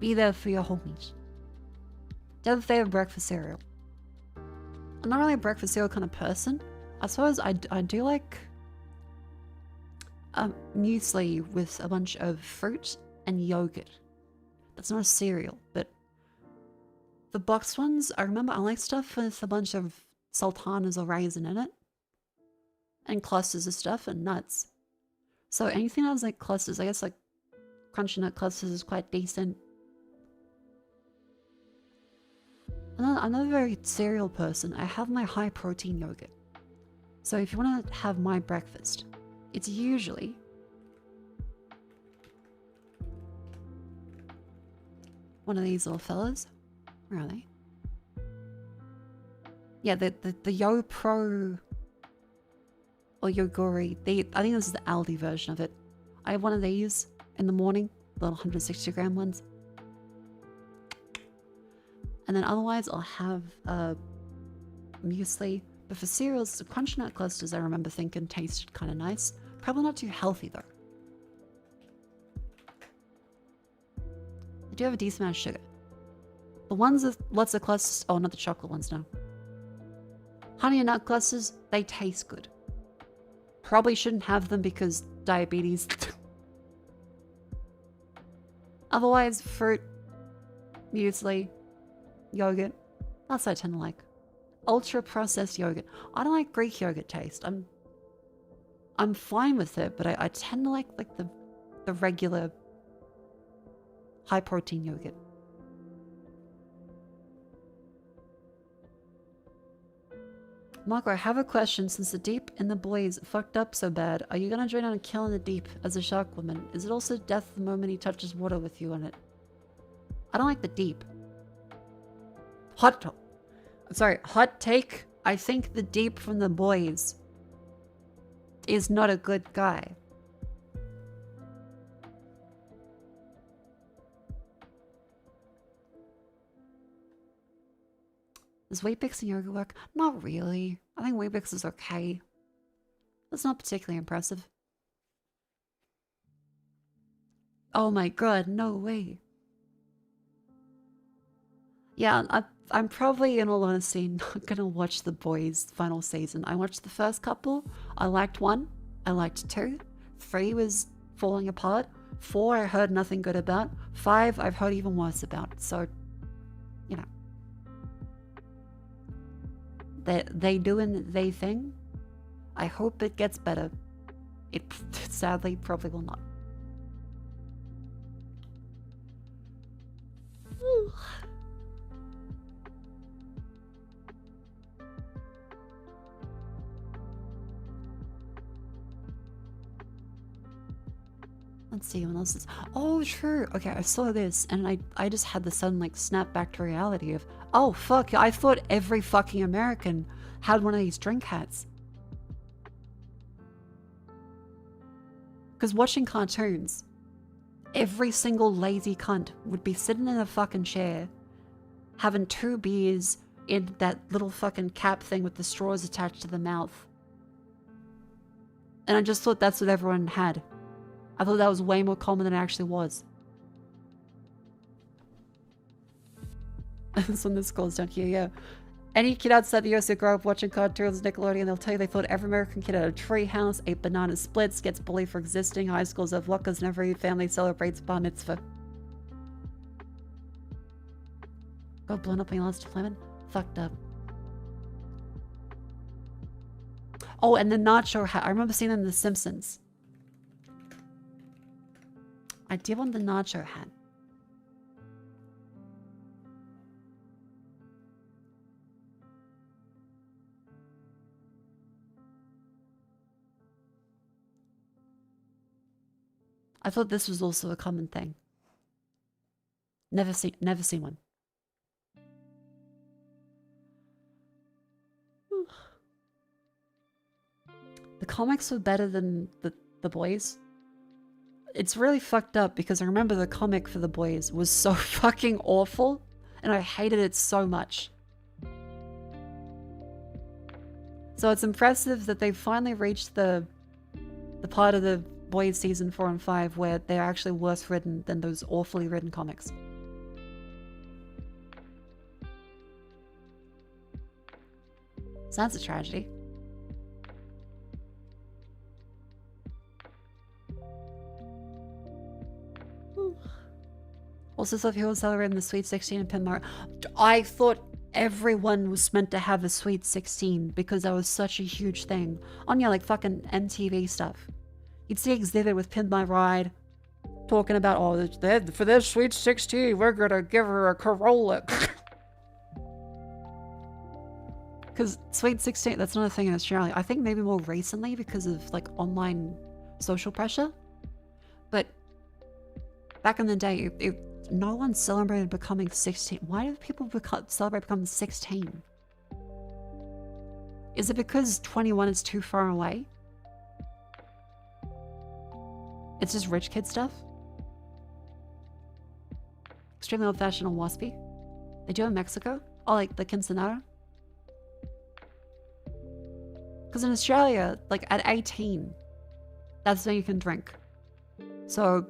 Be there for your homies." Do you have a favorite breakfast cereal? I'm not really a breakfast cereal kind of person. I suppose I do like muesli with a bunch of fruit and yogurt. That's not a cereal, but the boxed ones, I remember I like stuff with a bunch of sultanas or raisin in it. And clusters of stuff and nuts. So anything that has like clusters, I guess like crunchy nut clusters is quite decent. I'm not a very cereal person. I have my high protein yogurt. So if you want to have my breakfast, it's usually one of these little fellas. Where are they? Yeah, the YoPro or Yoguri. I think this is the Aldi version of it. I have one of these in the morning, the little 160 gram ones. And then otherwise I'll have muesli. But for cereals, the crunchy nut clusters I remember thinking tasted kind of nice. Probably not too healthy though. They do have a decent amount of sugar. The ones with lots of clusters, oh, not the chocolate ones, no. Honey and nut clusters, they taste good. Probably shouldn't have them because diabetes. Otherwise, fruit, muesli, yogurt. That's what I tend to like. Ultra processed yogurt. I don't like Greek yogurt taste. I'm fine with it, but I tend to like the regular high protein yogurt. Mako, I have a question. Since the deep in the boys fucked up so bad, are you gonna join on killing the deep as a shark woman? Is it also death the moment he touches water with you on it? I don't like the deep. Hot take. I think the deep from the boys is not a good guy. Does Weet-Bix and yoga work? Not really. I think Weet-Bix is okay. That's not particularly impressive. Oh my god, no way. Yeah, I'm probably, in all honesty, not gonna watch The Boys final season. I watched the first couple. I liked 1. I liked 2. 3 was falling apart. 4 I heard nothing good about. 5 I've heard even worse about. So, you know. They doing they thing. I hope it gets better. It sadly probably will not. Let's see what else is. Oh, true. Okay, I saw this and I just had the sudden like snap back to reality of, oh fuck, I thought every fucking American had one of these drink hats. Because watching cartoons, every single lazy cunt would be sitting in a fucking chair, having 2 beers in that little fucking cap thing with the straws attached to the mouth. And I just thought that's what everyone had. I thought that was way more common than it actually was. This one, this goes down here, yeah. Any kid outside the US who grew up watching cartoons, Nickelodeon, they'll tell you they thought every American kid had a tree house, ate banana splits, gets bullied for existing, high schools have lockers, and every family celebrates bar mitzvah. Got blown up in the last deployment? Fucked up. Oh, and the nacho hat. I remember seeing them in The Simpsons. I did want the nacho hat. I thought this was also a common thing. Never seen one. The comics were better than the boys. It's really fucked up because I remember the comic for The Boys was so fucking awful and I hated it so much. So it's impressive that they finally reached the part of The Boys season 4 and 5 where they're actually worse written than those awfully written comics. So that's a tragedy. Also, so if you were celebrating the Sweet 16 and Pin Mario, I thought everyone was meant to have a Sweet 16 because that was such a huge thing. On your like fucking MTV stuff. You'd see Exhibit with Pin My Ride talking about, oh, for this Sweet 16, we're gonna give her a Corolla. Because Sweet 16, that's not a thing in Australia. I think maybe more recently because of like online social pressure. But back in the day, no one celebrated becoming 16. Why do people celebrate becoming 16? Is it because 21 is too far away? It's just rich kid stuff? Extremely old-fashioned and waspy? They do in Mexico? Oh, like the quinceanera? Because in Australia, like at 18, that's when you can drink. So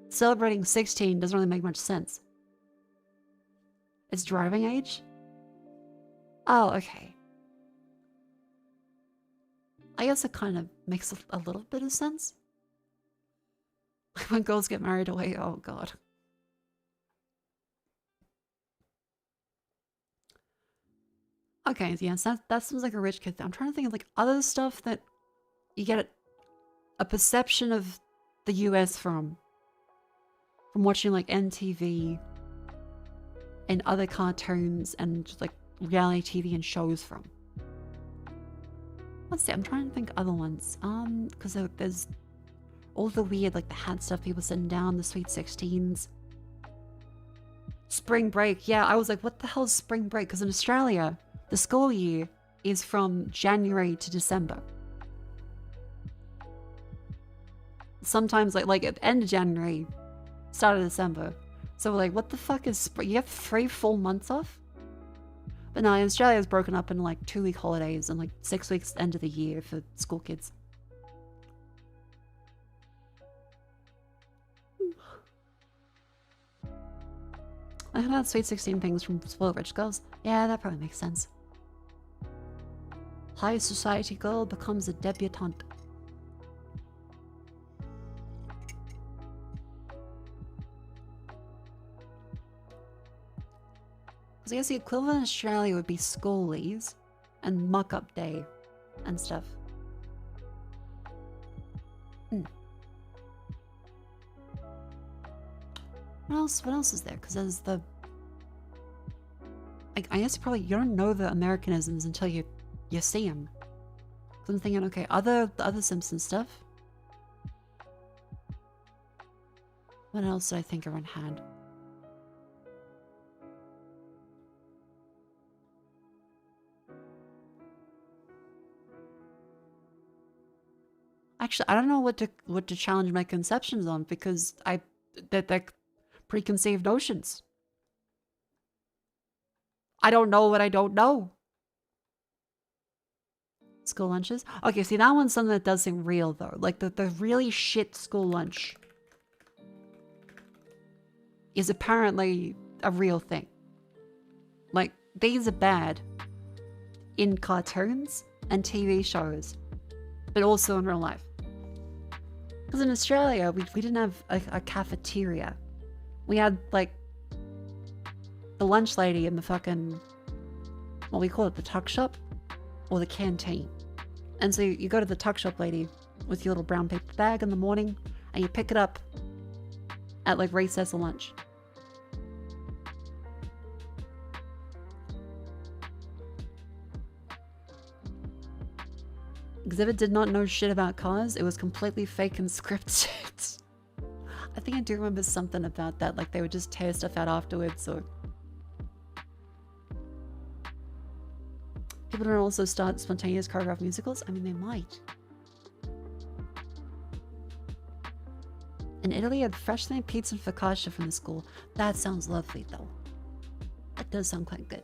celebrating 16 doesn't really make much sense. It's driving age? Oh, okay. I guess it kind of makes a little bit of sense. When girls get married away, oh god. Okay, yes, that seems like a rich kid thing. I'm trying to think of like other stuff that you get a perception of the US from watching like NTV and other cartoons and like reality TV and shows from. Let's see, I'm trying to think other ones. Because there's all the weird like the hat stuff, people sitting down, the Sweet 16s. Spring break, yeah, I was like, what the hell is spring break? Because in Australia, the school year is from January to December. Sometimes like at the end of January, start of December. So we're like, what the fuck is spring? You have 3 full months off? But no, Australia is broken up in like 2-week holidays and like 6 weeks end of the year for school kids. I heard about Sweet 16 things from spoiled rich girls. Yeah, that probably makes sense. High society girl becomes a debutante. Because I guess the equivalent in Australia would be schoolies and muck-up day and stuff. What else is there? Because there's the... I guess you don't know the Americanisms until you see them. So I'm thinking, okay, the other Simpsons stuff. What else did I think everyone had? Actually, I don't know what to challenge my conceptions on because they're preconceived notions. I don't know what I don't know. School lunches? Okay, see, that one's something that does seem real, though. Like, the really shit school lunch is apparently a real thing. Like, these are bad in cartoons and TV shows, but also in real life. Because in Australia, we didn't have a cafeteria. We had, like, the lunch lady in the fucking, what we call it, the tuck shop? Or the canteen. And so you go to the tuck shop lady with your little brown paper bag in the morning, and you pick it up at, like, recess or lunch. Exhibit did not know shit about cars. It was completely fake and scripted. I think I do remember something about that, like they would just tear stuff out afterwards, or... People don't also start spontaneous choreographed musicals? I mean, they might. In Italy, I had freshly made pizza and focaccia from the school. That sounds lovely, though. That does sound quite good.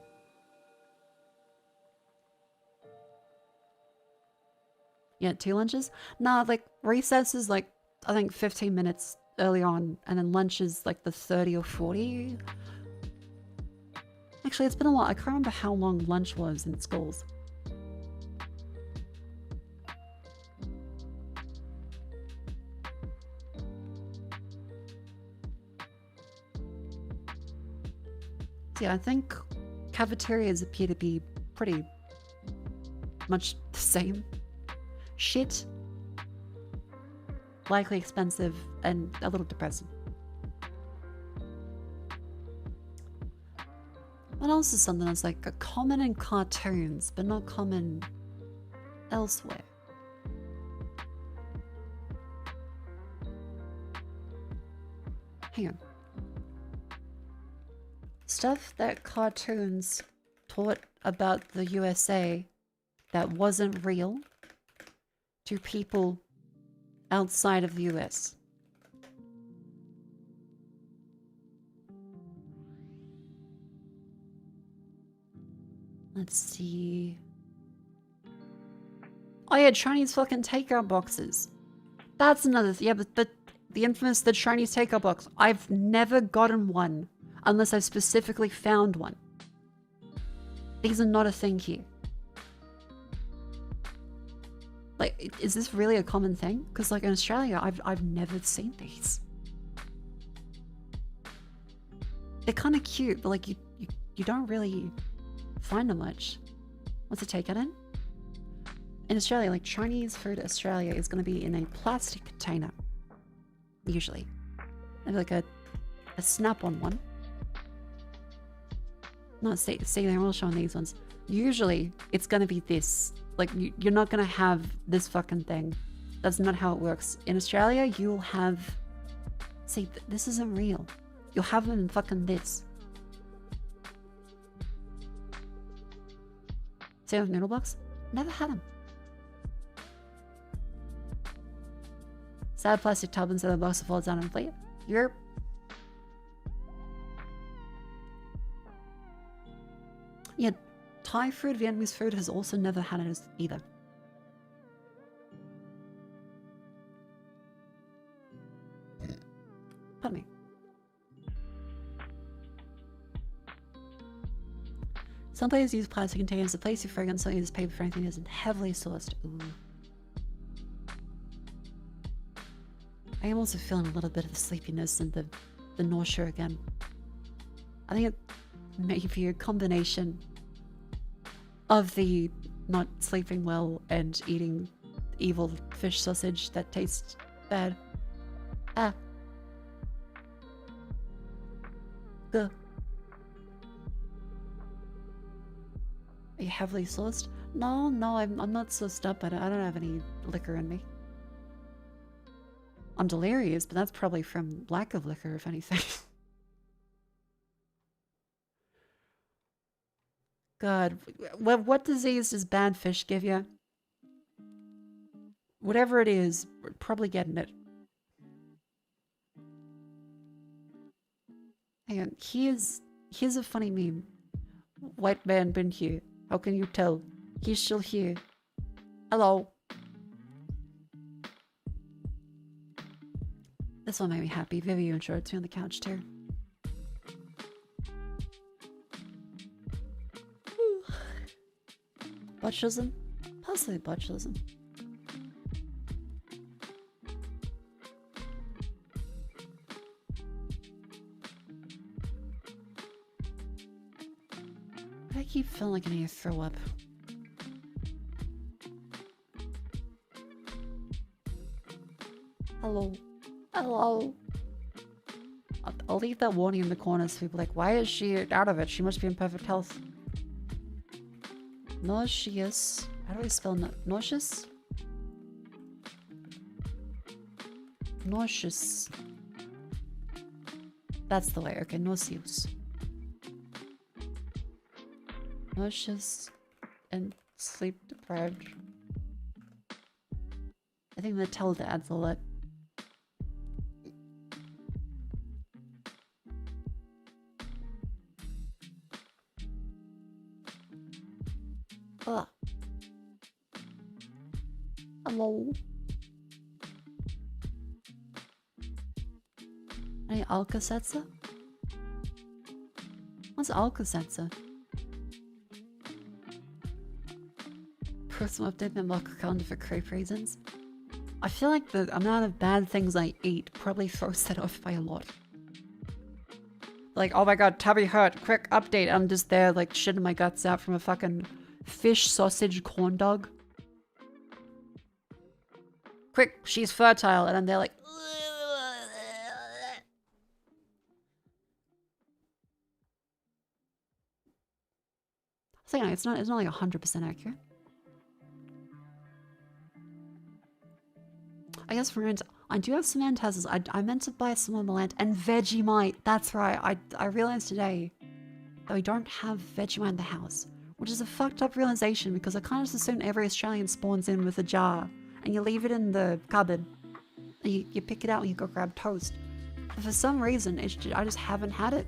Yeah, 2 lunches? Nah, like, recess is like, I think 15 minutes early on, and then lunch is like the 30 or 40. Actually, it's been a while. I can't remember how long lunch was in schools. Yeah, I think cafeterias appear to be pretty much the same. Shit. Likely expensive and a little depressing. What else is something that's like common in cartoons, but not common elsewhere? Hang on. Stuff that cartoons taught about the USA that wasn't real to people outside of the US. Let's see. Oh yeah, Chinese fucking takeout boxes. That's another thing. Yeah, but the infamous the Chinese takeout box. I've never gotten one unless I've specifically found one. These are not a thing here. Like, is this really a common thing? Because like in Australia, I've never seen these. They're kind of cute, but like you don't really find them much. What's the take on it? In Australia, like Chinese food, Australia is going to be in a plastic container, usually, and like a snap-on one. No, see, they're all showing these ones. Usually, it's going to be this. Like, you're not going to have this fucking thing. That's not how it works. In Australia, you'll have... See, this isn't real. You'll have them in fucking this. See with noodle blocks? Never had them. Sad plastic tub instead of the box that folds down and plate. You're... Yeah, Thai food, Vietnamese food has also never had it either. Pardon me. Some places use plastic containers to place your fragrance, some use paper for anything that isn't heavily sourced. Ooh. I am also feeling a little bit of the sleepiness and the nausea again. I think it may be a combination of the not sleeping well and eating evil fish sausage that tastes bad. Ah. Gah. Are you heavily sourced? No, I'm not sourced up. I don't have any liquor in me. I'm delirious, but that's probably from lack of liquor, if anything. God, what disease does bad fish give you? Whatever it is, we're probably getting it. Hang on, here's a funny meme. White man been here. How can you tell? He's still here. Hello. This one made me happy. Vivian shorts me on the couch too. Botulism? Possibly botulism. I keep feeling like I need to throw up. Hello. Hello. I'll leave that warning in the corner so people are like, why is she out of it? She must be in perfect health. Nauseous. How do I spell nauseous? Nauseous. That's the way. Okay, nauseous. Nauseous and sleep deprived. I think the tilde adds a lot. Ugh. Hello. Any Alka-Seltzer? What's Alka-Seltzer? Personal update my Mako calendar for crepe reasons. I feel like the amount of bad things I eat probably throws that off by a lot. Like, oh my god, tummy hurt, quick update. I'm just there like shitting my guts out from a fucking fish sausage corn dog. Quick, she's fertile, and I'm there like... So yeah, it's not like 100% accurate. I guess for rent, I do have some antacids. I meant to buy some on the land and Vegemite. That's right. I realized today that we don't have Vegemite in the house, which is a fucked up realization because I kind of just assume every Australian spawns in with a jar and you leave it in the cupboard. And you pick it out and you go grab toast. But for some reason, I just haven't had it.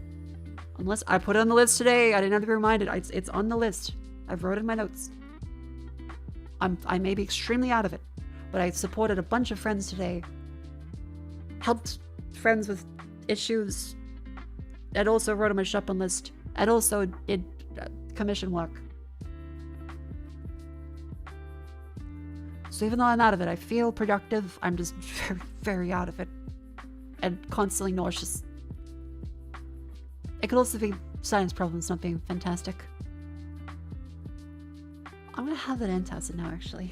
Unless I put it on the list today. I didn't have to be reminded. It's on the list. I wrote it in my notes. I may be extremely out of it. But I supported a bunch of friends today. Helped friends with issues. And also wrote on my shopping list. And also did commission work. So even though I'm out of it, I feel productive. I'm just very, very out of it. And constantly nauseous. It could also be sinus problems not being fantastic. I'm gonna have that antacid now, actually.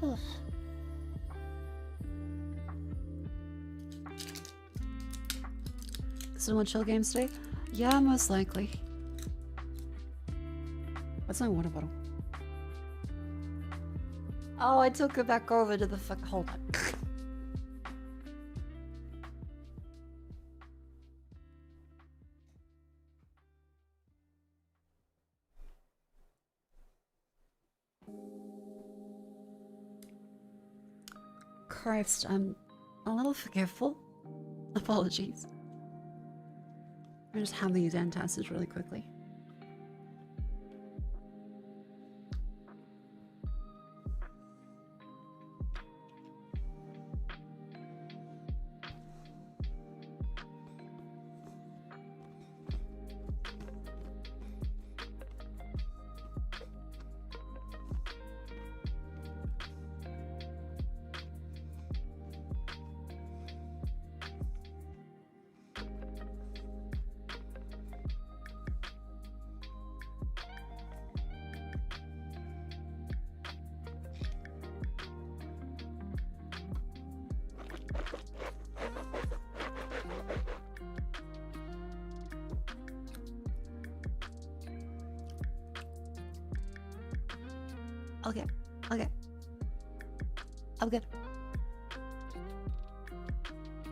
Ugh. So want chill games today? Yeah, most likely. What's my water bottle? Oh, I took it back over to the fuck. Hold on. Christ, I'm a little forgetful. Apologies. I'm just having these antacids really quickly. Okay, okay. I'm good.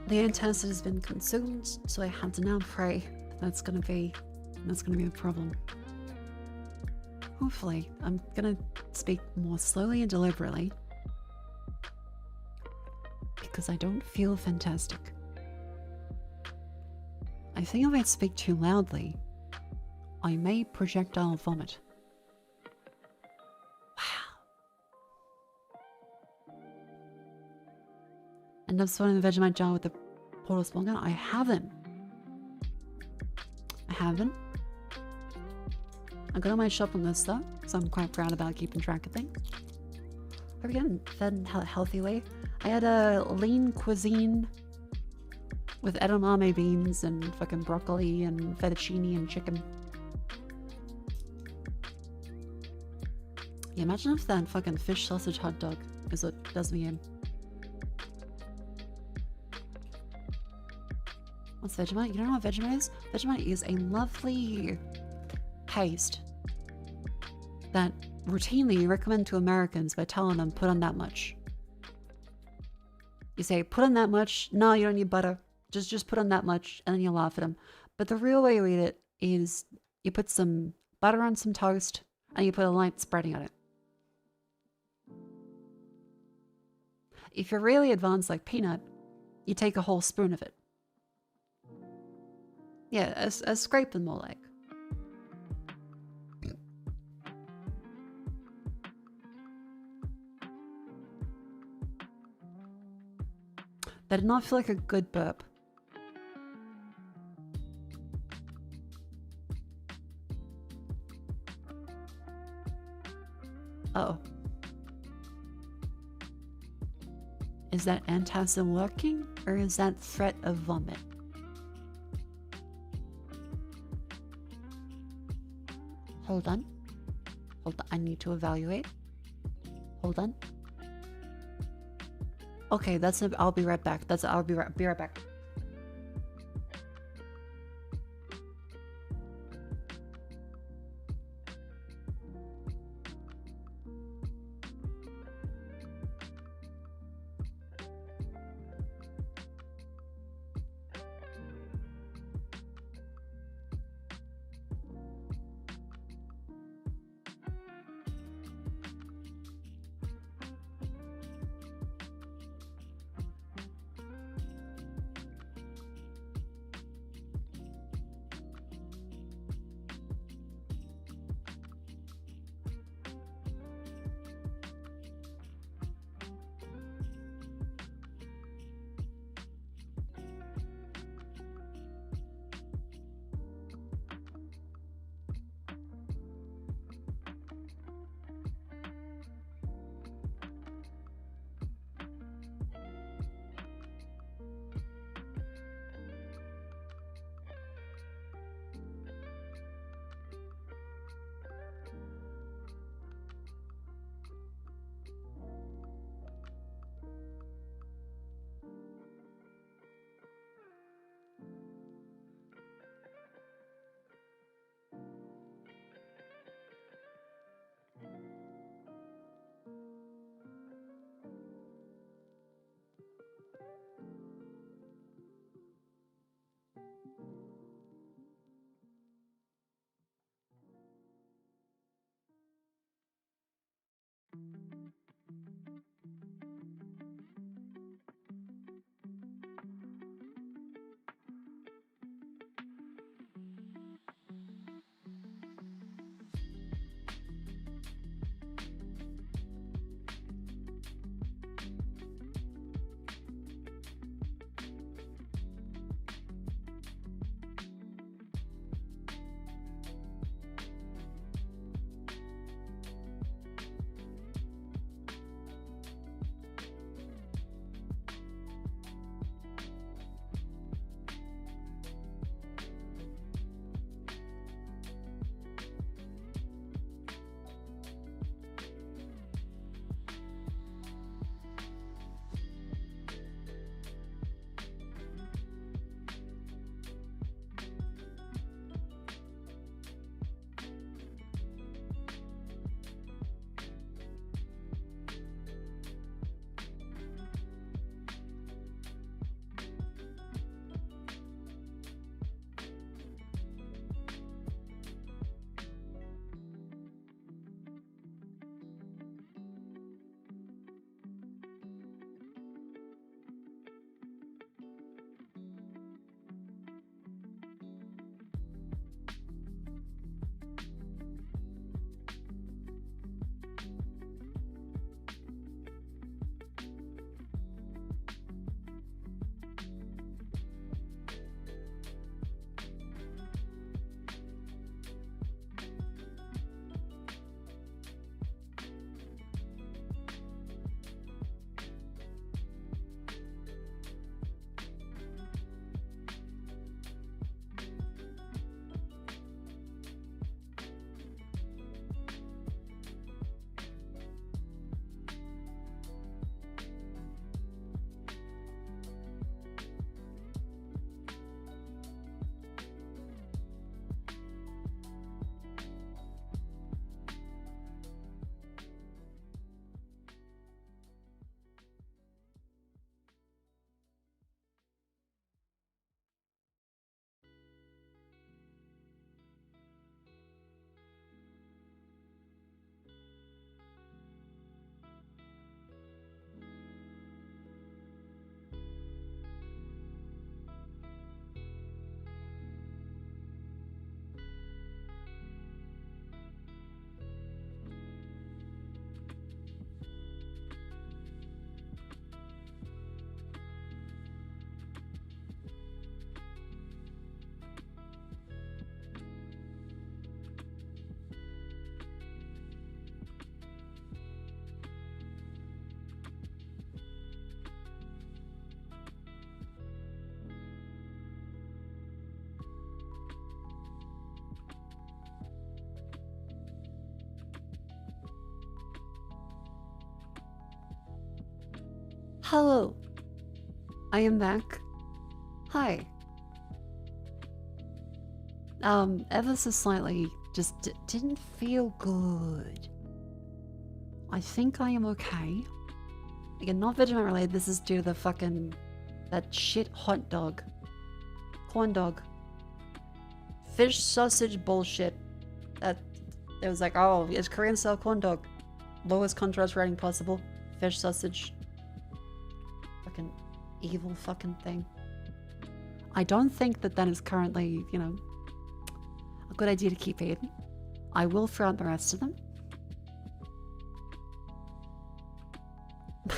The antacid has been consumed, so I have to now pray. That's gonna be a problem. Hopefully, I'm gonna speak more slowly and deliberately because I don't feel fantastic. I think if I speak too loudly, I may projectile vomit. End up spawning the Vegemite jar with the portal spawn gun? I haven't. I got on my shop on this though, so I'm quite proud about keeping track of things. Are we getting fed healthily? I had a lean cuisine with edamame beans and fucking broccoli and fettuccine and chicken. Yeah, imagine if that fucking fish sausage hot dog is what does me in. What's Vegemite? You don't know what Vegemite is? Vegemite is a lovely paste that routinely you recommend to Americans by telling them put on that much. You say put on that much. No, you don't need butter. Just put on that much, and then you laugh at them. But the real way you eat it is you put some butter on some toast and you put a light spreading on it. If you're really advanced like peanut, you take a whole spoon of it. Yeah, a scraping more like. That did not feel like a good burp. Uh-oh. Is that antacid working, or is that threat of vomit? Hold on. Hold on. I need to evaluate. Hold on. Okay, that's it. I'll be right back. I'll be right back. Hello. I am back. Hi. Ever so slightly, just didn't feel good. I think I am okay. Again, not Vegemite related, this is due to the fucking... that shit hot dog. Corn dog. Fish sausage bullshit. That... it was like, oh, it's Korean style corn dog. Lowest contrast rating possible. Fish sausage. Fucking evil fucking thing. I don't think that that is currently, you know, a good idea to keep eating. I will throw out the rest of them.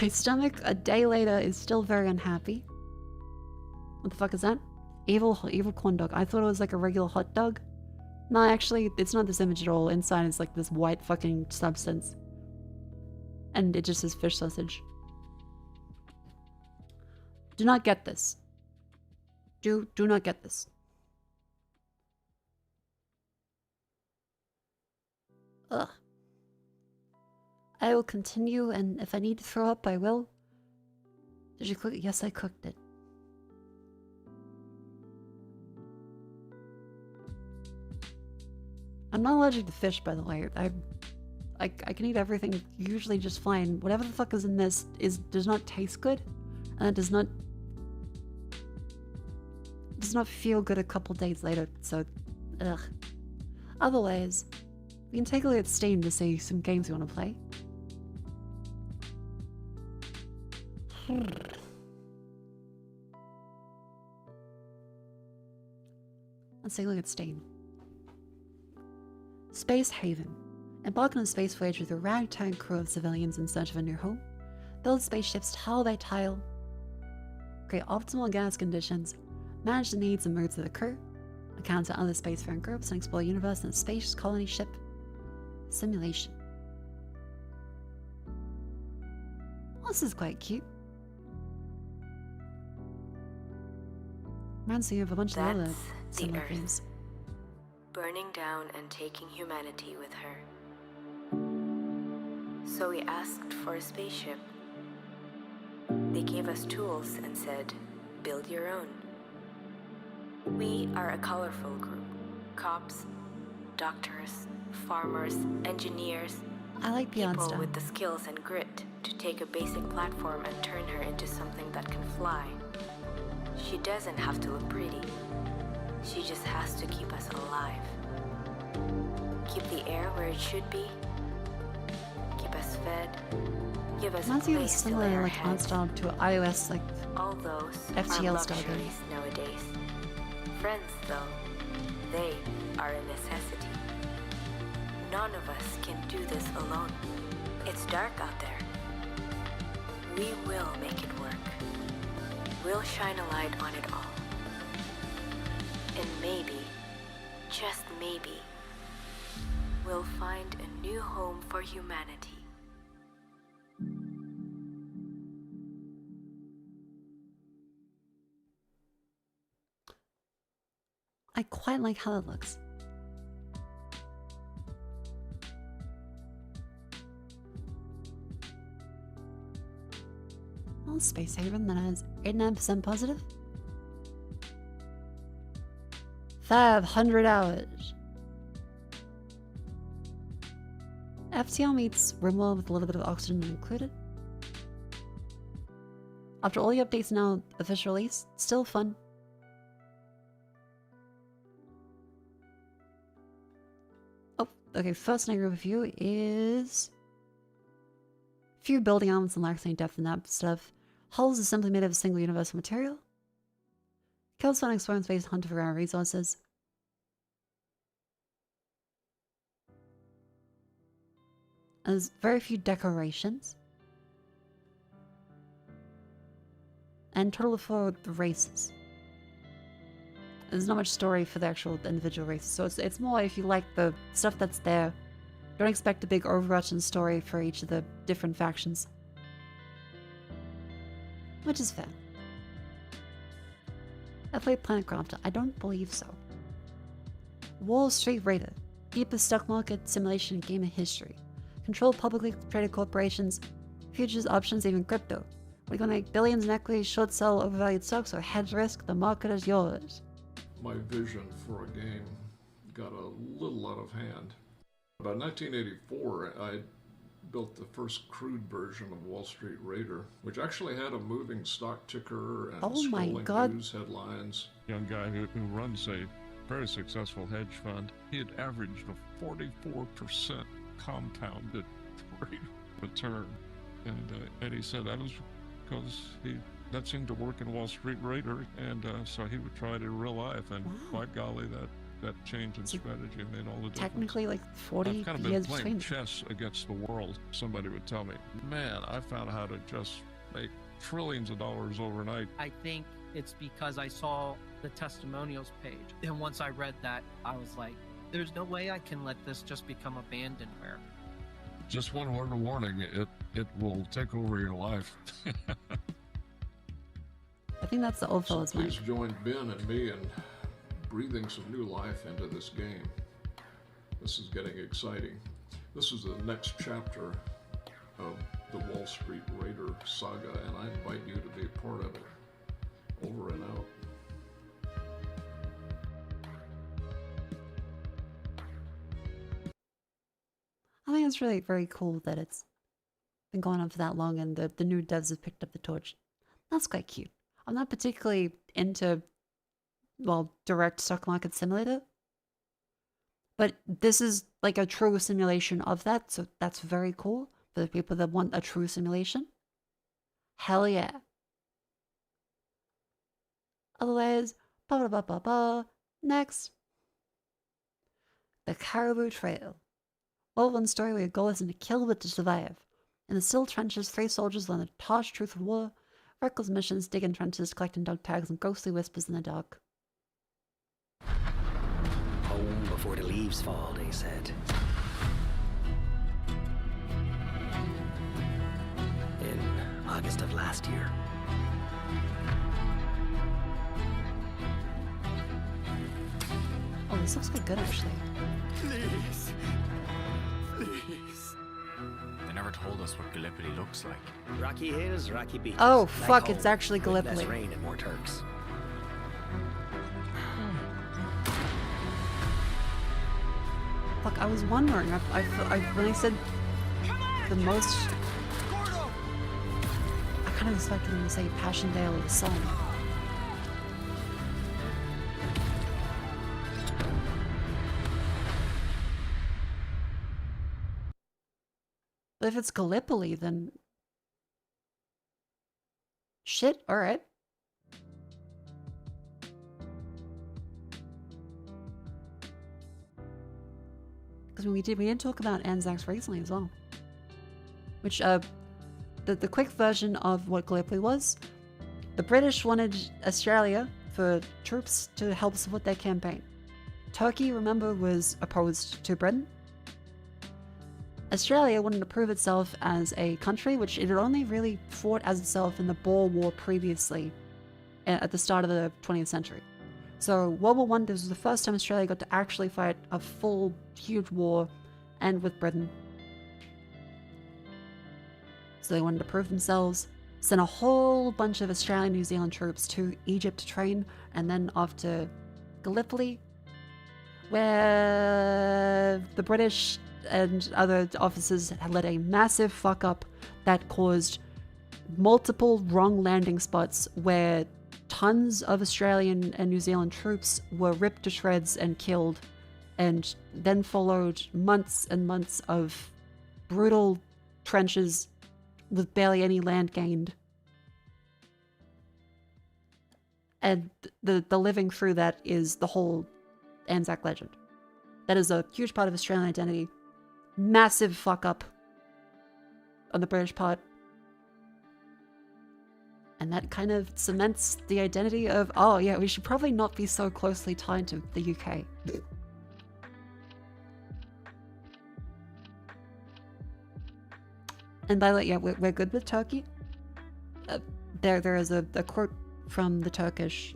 My stomach, a day later, is still very unhappy. What the fuck is that? Evil corn dog. I thought it was like a regular hot dog. No, actually, it's not this image at all. Inside is like this white fucking substance. And it just says fish sausage. Do not get this. Do not get this. Ugh. I will continue, and if I need to throw up, I will. Did you cook it? Yes, I cooked it. I'm not allergic to fish, by the way. I can eat everything usually just fine. Whatever the fuck is in this does not taste good, and it does not feel good a couple days later. So, ugh. Otherwise, we can take a look at Steam to see some games we want to play. Let's take a look at Steam. Space Haven. Embark on a space voyage with a ragtag crew of civilians in search of a new home. Build spaceships tile by tile. Create optimal gas conditions. Manage the needs and moods of the crew. Encounter other spacefaring groups and explore the universe in a space colony ship. Simulation. Well, this is quite cute. Reminds me of a bunch of other similar games. Burning down and taking humanity with her. So we asked for a spaceship. They gave us tools and said, build your own. We are a colorful group. Cops, doctors, farmers, engineers. I like Beyond people stuff. with the skills and grit to take a basic platform and turn her into something that can fly. She doesn't have to look pretty. She just has to keep us alive. Keep the air where it should be. Keep us fed. Give us a place to lay our heads. Style to iOS like all those FTL are style luxuries nowadays. Friends, though, they are a necessity. None of us can do this alone. It's dark out there. We will make it work. We'll shine a light on it all. And maybe, just maybe, we'll find a new home for humanity. I quite like how it looks. Well, Space Haven that has 89% positive. 500 hours. FTL meets RimWorld with a little bit of oxygen included. After all the updates now official release, still fun. Oh, okay, first negative review is... few building elements and lacks any depth in that stuff. Hulls is simply made of a single universal material. Kills fun exploring space, hunt for rare resources. There's very few decorations. And total of 4 races. There's not much story for the actual individual races, so it's more if you like the stuff that's there. Don't expect a big overarching story for each of the different factions. Which is fair. I played Planet Crafter. I don't believe so. Wall Street Raider. Deepest stock market simulation game in history. Control publicly traded corporations, futures, options, even crypto. We're gonna make billions in equity, short sell overvalued stocks, or hedge risk. The market is yours. My vision for a game got a little out of hand. By 1984, I built the first crude version of Wall Street Raider, which actually had a moving stock ticker and Oh my scrolling God. news headlines. Young guy who runs a very successful hedge fund. He had averaged a 44% compounded rate of return. And he said that was because that seemed to work in Wall Street Raider, and so he would try it in real life, and by golly, that change in strategy made all the difference. Technically, like 40 I've kind of been years playing between. chess against the world. Somebody would tell me, man, I found how to just make trillions of dollars overnight. I think it's because I saw the testimonials page. And once I read that, I was like, there's no way I can let this just become abandonware. Just one word of warning, it will take over your life. I think that's the old So fellow's mic. please join Ben and me in breathing some new life into this game. This is getting exciting. This is the next chapter of the Wall Street Raider saga, and I invite you to be a part of it. Over and out. I think it's really very cool that it's been going on for that long and the new devs have picked up the torch. That's quite cute. I'm not particularly into, well, direct stock market simulator, but this is like a true simulation of that, so that's very cool for the people that want a true simulation. Hell yeah. Otherwise, next. The Caribou Trail. Well, one story where your goal isn't to kill but to survive. In the still trenches, 3 soldiers learn the harsh truth of war. Reckless missions, dig in trenches, collecting dog tags, and ghostly whispers in the dark. Home before the leaves fall, they said. In August of last year. Oh, this looks quite good, actually. Please. Please. They never told us what Gallipoli looks like. Rocky hills, rocky beaches. Oh, like fuck, it's home, actually with less Gallipoli. rain and more Turks. Fuck, I was wondering. When I said the most... I kind of expected them to say Passchendaele or the Sun. But if it's Gallipoli, then... Shit, alright. Because we did talk about Anzacs recently as well. Which, the quick version of what Gallipoli was, the British wanted Australia for troops to help support their campaign. Turkey, remember, was opposed to Britain. Australia wanted to prove itself as a country which it had only really fought as itself in the Boer War previously, at the start of the 20th century. So World War I, this was the first time Australia got to actually fight a full, huge war, and with Britain. So they wanted to prove themselves, sent a whole bunch of Australian New Zealand troops to Egypt to train, and then off to Gallipoli, where the British and other officers had led a massive fuck up that caused multiple wrong landing spots where tons of Australian and New Zealand troops were ripped to shreds and killed, and then followed months and months of brutal trenches with barely any land gained. And the living through that is the whole Anzac legend. That is a huge part of Australian identity. Massive fuck up on the British part. And that kind of cements the identity of, oh yeah, we should probably not be so closely tied to the UK. And by the way, yeah, we're good with Turkey. There is a quote from the Turkish.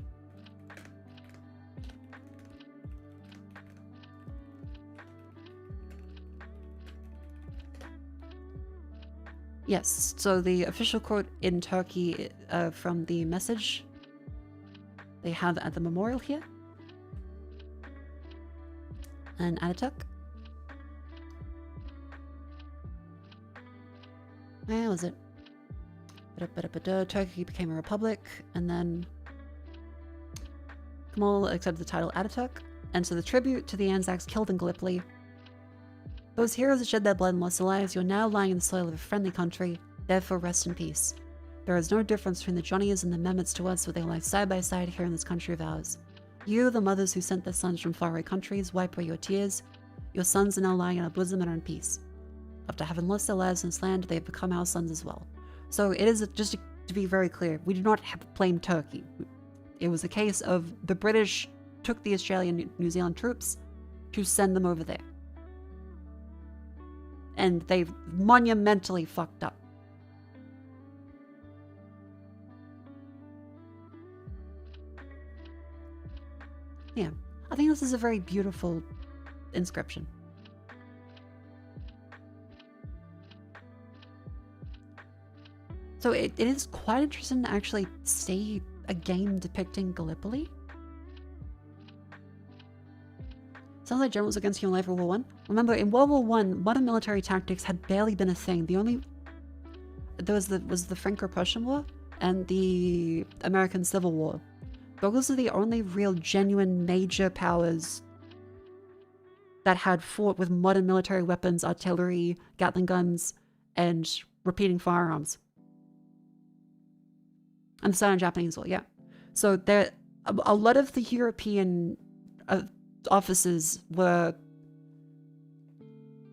Yes, so the official quote in Turkey from the message they have at the memorial here. And Ataturk. Where was it? Turkey became a republic, and then Kemal accepted the title Ataturk. And so the tribute to the Anzacs killed in Gallipoli. Those heroes that shed their blood and lost their lives, you're now lying in the soil of a friendly country, therefore rest in peace. There is no difference between the Johnnies and the Mehmets to us, with their lives side by side here in this country of ours. You, the mothers who sent their sons from faraway countries, wipe away your tears. Your sons are now lying in our bosom and are in peace. After having lost their lives in this land, they have become our sons as well. So it is, just to be very clear, we do not blame Turkey. It was a case of the British took the Australian and New Zealand troops to send them over there. And they monumentally fucked up. Yeah, I think this is a very beautiful inscription. So it is quite interesting to actually see a game depicting Gallipoli. Sounds like generals against human life in World War I. Remember, in World War I, modern military tactics had barely been a thing. The only... There was the Franco-Prussian War and the American Civil War. Those are the only real, genuine, major powers that had fought with modern military weapons, artillery, Gatling guns, and repeating firearms. And the Sino-Japanese War, yeah. So there, a lot of the European officers were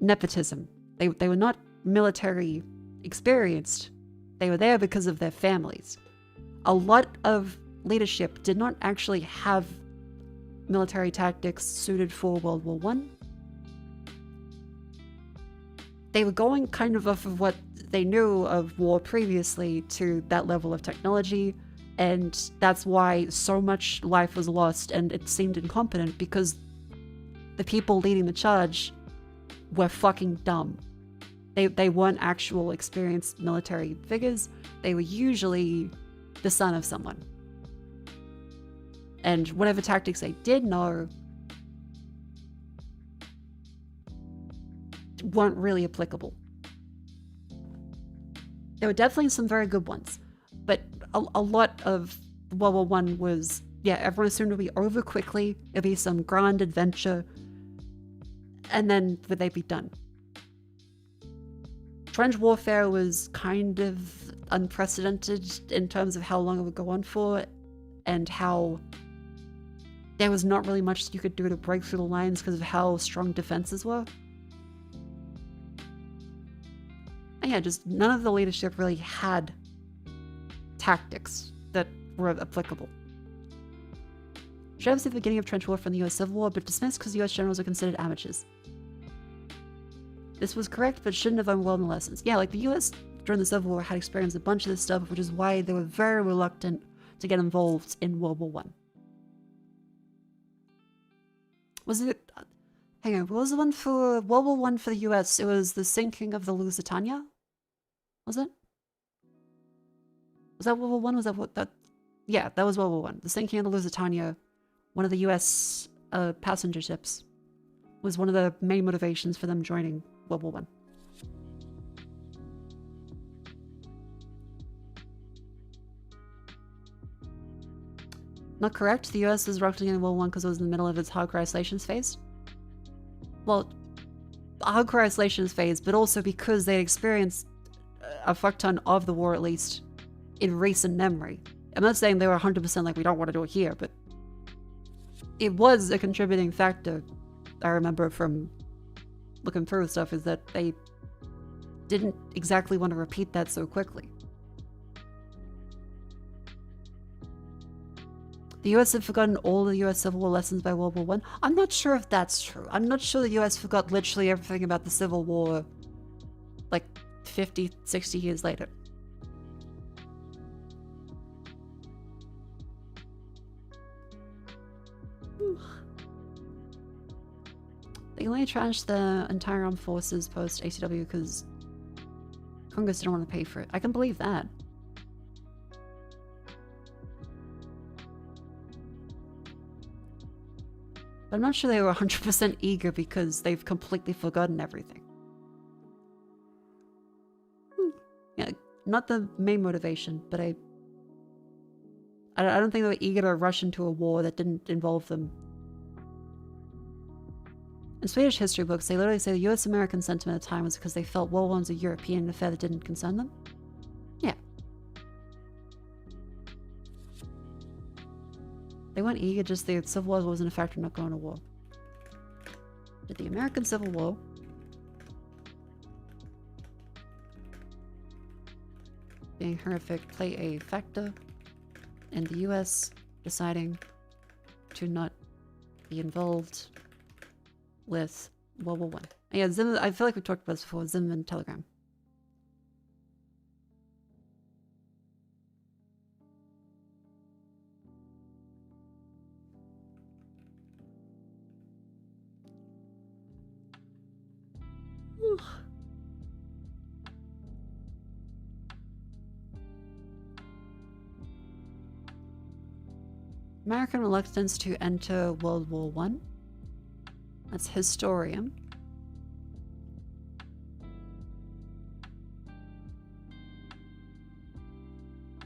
nepotism. They were not military experienced. They were there because of their families. A lot of leadership did not actually have military tactics suited for World War I. They were going kind of off of what they knew of war previously to that level of technology, and that's why so much life was lost and it seemed incompetent, because the people leading the charge were fucking dumb. They weren't actual experienced military figures. They were usually the son of someone. And whatever tactics they did know weren't really applicable. There were definitely some very good ones, but a lot of World War I was, yeah, everyone assumed it would be over quickly, it'd be some grand adventure, and then would they be done. Trench warfare was kind of unprecedented in terms of how long it would go on for, and how there was not really much you could do to break through the lines because of how strong defenses were. And yeah, just none of the leadership really had tactics that were applicable. Should have seen the beginning of trench warfare in the US Civil War, but dismissed because US generals are considered amateurs. This was correct, but shouldn't have overwhelmed the lessons. Yeah, like the US during the Civil War had experienced a bunch of this stuff, which is why they were very reluctant to get involved in World War I. Was it... Hang on, what was the one for World War I for the US? It was the sinking of the Lusitania? Was it? Was that World War I? Was that what that... Yeah, that was World War I. The sinking of the Lusitania, one of the US passenger ships, was one of the main motivations for them joining World War I. Not correct. The US was roughly in World War I because it was in the middle of its hardcore isolations phase. Well, hardcore isolations phase, but also because they experienced a fuck ton of the war, at least in recent memory. I'm not saying they were 100% like, we don't want to do it here, but it was a contributing factor. I remember from looking through stuff is that they didn't exactly want to repeat that so quickly. The US had forgotten all the US Civil War lessons by World War I. I'm not sure if that's true. I'm not sure the US forgot literally everything about the Civil War like 50, 60 years later. They only trashed the entire armed forces post ACW because Congress didn't want to pay for it. I can believe that. But I'm not sure they were 100% eager because they've completely forgotten everything. Yeah, not the main motivation, but I don't think they were eager to rush into a war that didn't involve them. In Swedish history books, they literally say the US-American sentiment at the time was because they felt World War I was a European affair that didn't concern them. Yeah. They weren't eager, just the Civil War wasn't a factor in not going to war. Did the American Civil War being horrific play a factor in the US deciding to not be involved with World War I? Yeah, Zim, I feel like we talked about this before, Zim and Telegram. American reluctance to enter World War I. That's historian.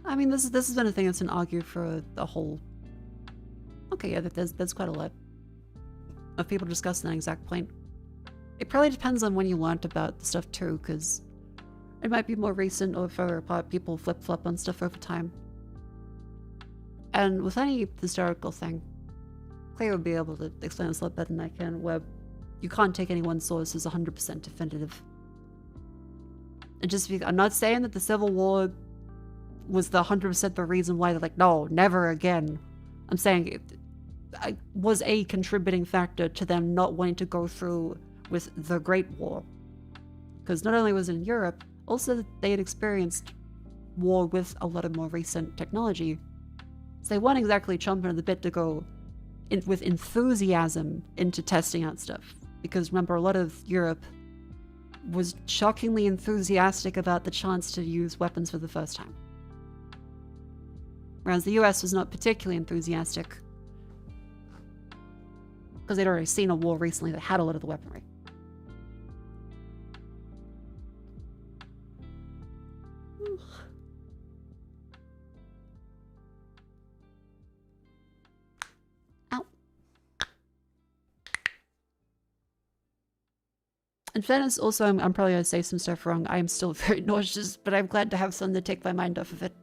I mean, this has been a thing that's been argued for a whole. Okay, yeah, there's quite a lot of people discussing that exact point. It probably depends on when you learned about the stuff too, because it might be more recent or further apart. People flip-flop on stuff over time. And with any historical thing, Clay would be able to explain this a lot better than I can, where you can't take any one source as 100% definitive. And just I'm not saying that the Civil War was the 100% the reason why they're like, no, never again. I'm saying it was a contributing factor to them not wanting to go through with the Great War. Because not only was it in Europe, also they had experienced war with a lot of more recent technology. So they weren't exactly chomping at the bit to go with enthusiasm into testing out stuff. Because remember, a lot of Europe was shockingly enthusiastic about the chance to use weapons for the first time. Whereas the US was not particularly enthusiastic, because they'd already seen a war recently that had a lot of the weaponry. Ow. In fairness, also, I'm probably going to say some stuff wrong. I am still very nauseous, but I'm glad to have something to take my mind off of it.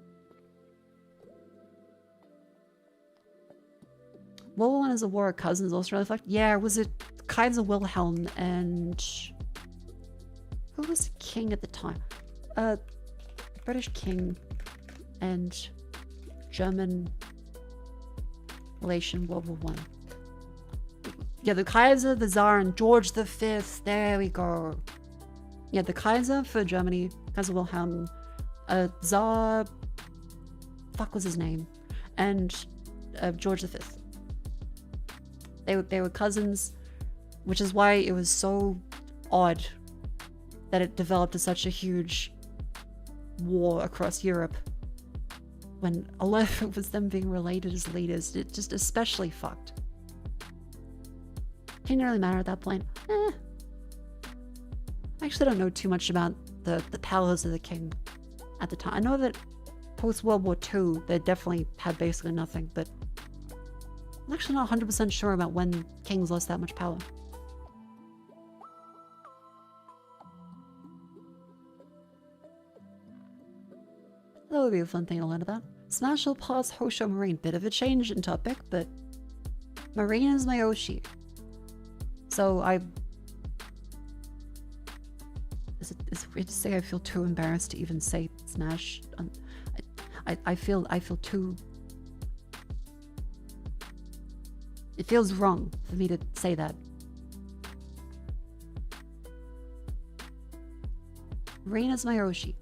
World War I is a war of cousins, also really fucked. Yeah, was it Kaiser Wilhelm and... who was the king at the time? British king and German relation, World War I. Yeah, the Kaiser, the Tsar, and George V. There we go. Yeah, the Kaiser for Germany, Kaiser Wilhelm, Tsar... fuck was his name? And George V. They were cousins, which is why it was so odd that it developed as such a huge war across Europe when a lot of it was them being related as leaders. It just especially fucked. Didn't really matter at that point. I actually don't know too much about the powers of the king at the time. I know that post World War II they definitely had basically nothing, but I'm actually not 100% sure about when kings lost that much power. That would be a fun thing to learn about. Smashel Paws Hosho Marine. Bit of a change in topic, but Marine is my Oshi. So is it weird to say I feel too embarrassed to even say Smash? I feel too... It feels wrong for me to say that. Rain is my Oshi.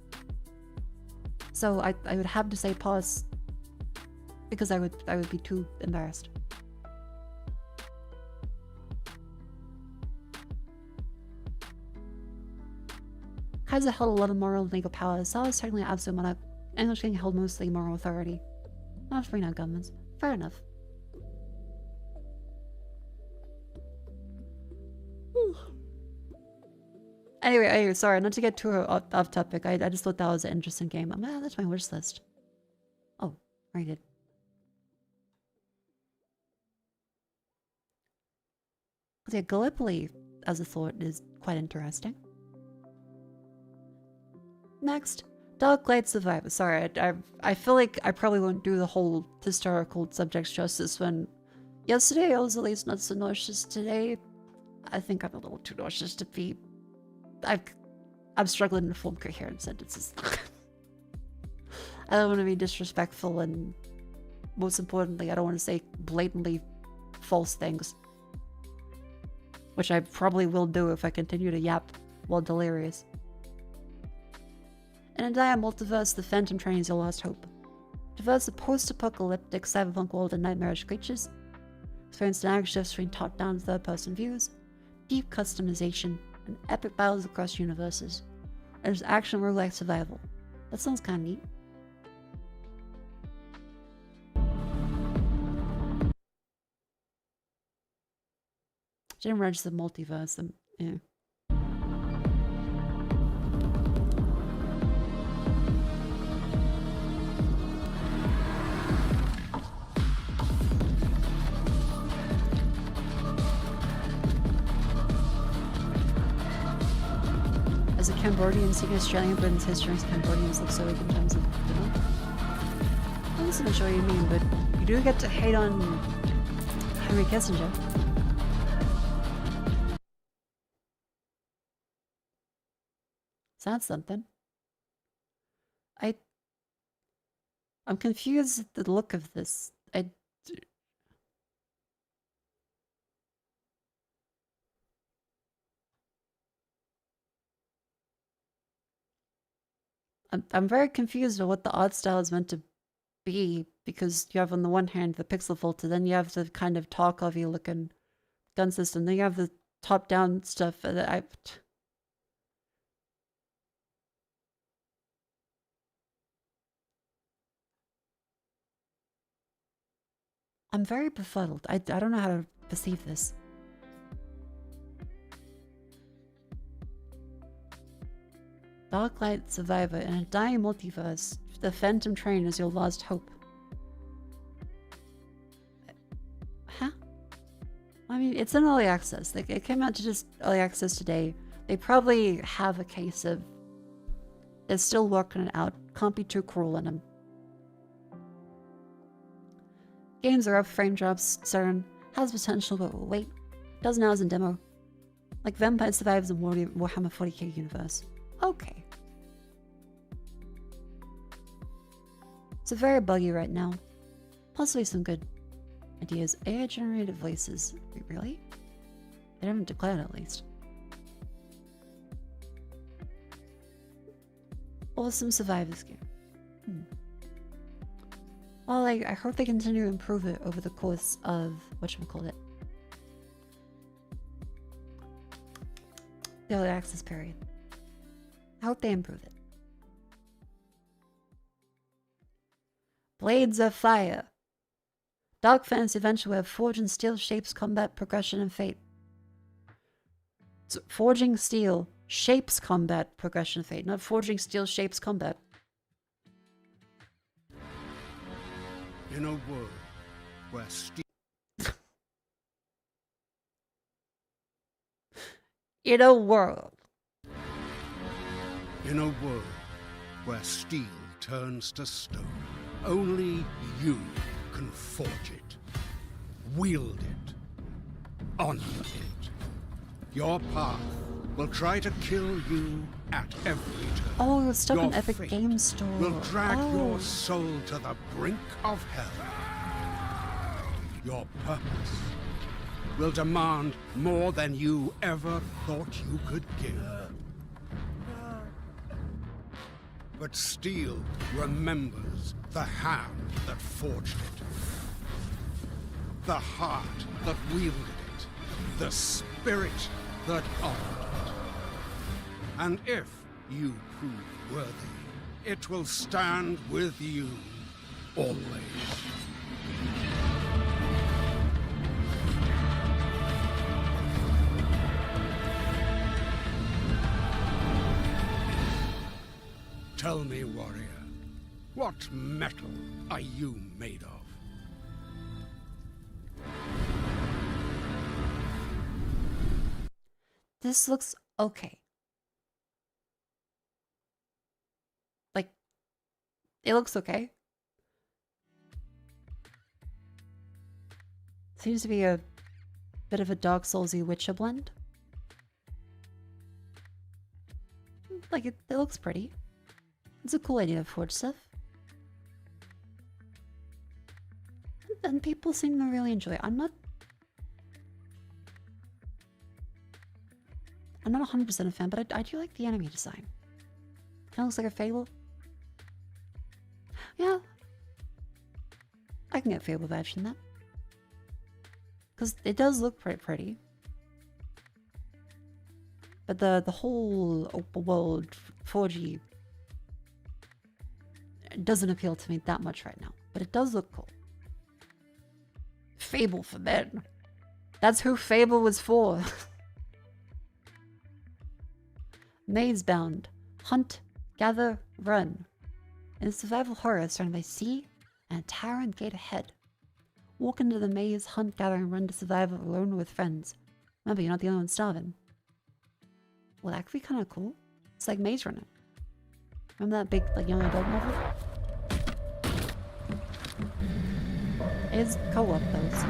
So I would have to say pause because I would be too embarrassed. Kaiser held a lot of moral and legal powers, so I was technically absolute monarch. English king held mostly moral authority. Not free no governments. Fair enough. Anyway, sorry, not to get too off topic. I just thought that was an interesting game. That's my wish list. Oh, very good. Yeah, Gallipoli, as a thought, is quite interesting. Next, Dark Light Survivor. Sorry, I feel like I probably won't do the whole historical subjects justice when yesterday I was at least not so nauseous. Today, I think I'm a little too nauseous to be... I'm struggling to form coherent sentences. I don't want to be disrespectful, and most importantly, I don't want to say blatantly false things. Which I probably will do if I continue to yap while delirious. In a dire multiverse, the Phantom Train is your last hope. Traverse a post-apocalyptic cyberpunk world of nightmarish creatures. Experience dynamic shifts between top-down and third-person views, deep customization, and epic battles across universes. There's action roguelike survival. That sounds kinda neat. Didn't register the multiverse, yeah. As a Cambodian, seeing Australian Britain's history as Cambodians look so weak in terms of, you know? I'm not sure what you mean, but you do get to hate on Henry Kissinger. That's something. I'm confused at the look of this. I'm very confused at what the art style is meant to be, because you have on the one hand the pixel filter, then you have the kind of Tarkov-y looking gun system, then you have the top-down stuff that I'm very befuddled. I don't know how to perceive this. Dark Light Survivor. In a dying multiverse, the Phantom Train is your last hope. Huh? I mean, it's in early access. Like, it came out to just early access today. They probably have a case of they're still working it out. Can't be too cruel in them. Games are up, frame drops, CERN, has potential, but we'll wait. Dozen hours in demo. Like Vampire Survivors in Warhammer 40k universe. Okay. It's very buggy right now. Possibly some good ideas. AI-generated voices. Wait, really? They haven't declared at least. Awesome Survivors game. Well, I hope they continue to improve it over the course of whatchamacallit. The early access period. I hope they improve it. Blades of Fire. Dark fantasy adventure where forge and steel shapes combat, progression, and fate. So, forging steel shapes combat, progression, and fate. Not forging steel shapes combat. In a world where steel... In a world. In a world where steel turns to stone, only you can forge it, wield it, honor it. Your path will try to kill you at every turn. Oh, it's stuck Your in Epic fate Games Store. will drag your soul to the brink of hell. Your purpose will demand more than you ever thought you could give. But steel remembers the hand that forged it, the heart that wielded it, the spirit that honored it. And if you prove worthy, it will stand with you always. Tell me, warrior, what metal are you made of? This looks okay. Like, it looks okay. Seems to be a bit of a Dark Soulsy Witcher blend. Like, it looks pretty. It's a cool idea to forge stuff. And people seem to really enjoy it. I'm not 100% a fan, but I do like the enemy design. Kind of looks like a Fable. Yeah. I can get Fable badge in that. Because it does look pretty. But the whole open world 4G doesn't appeal to me that much right now. But it does look cool. Fable for men. That's who Fable was for. Maze bound. Hunt, gather, run. In a survival horror surrounded by sea and a tower and gate ahead. Walk into the maze, hunt, gather, and run to survive alone or with friends. Remember, you're not the only one starving. Well, that could be kind of cool. It's like Maze Runner. Remember that big, like, young adult novel? It is co-op, though, so.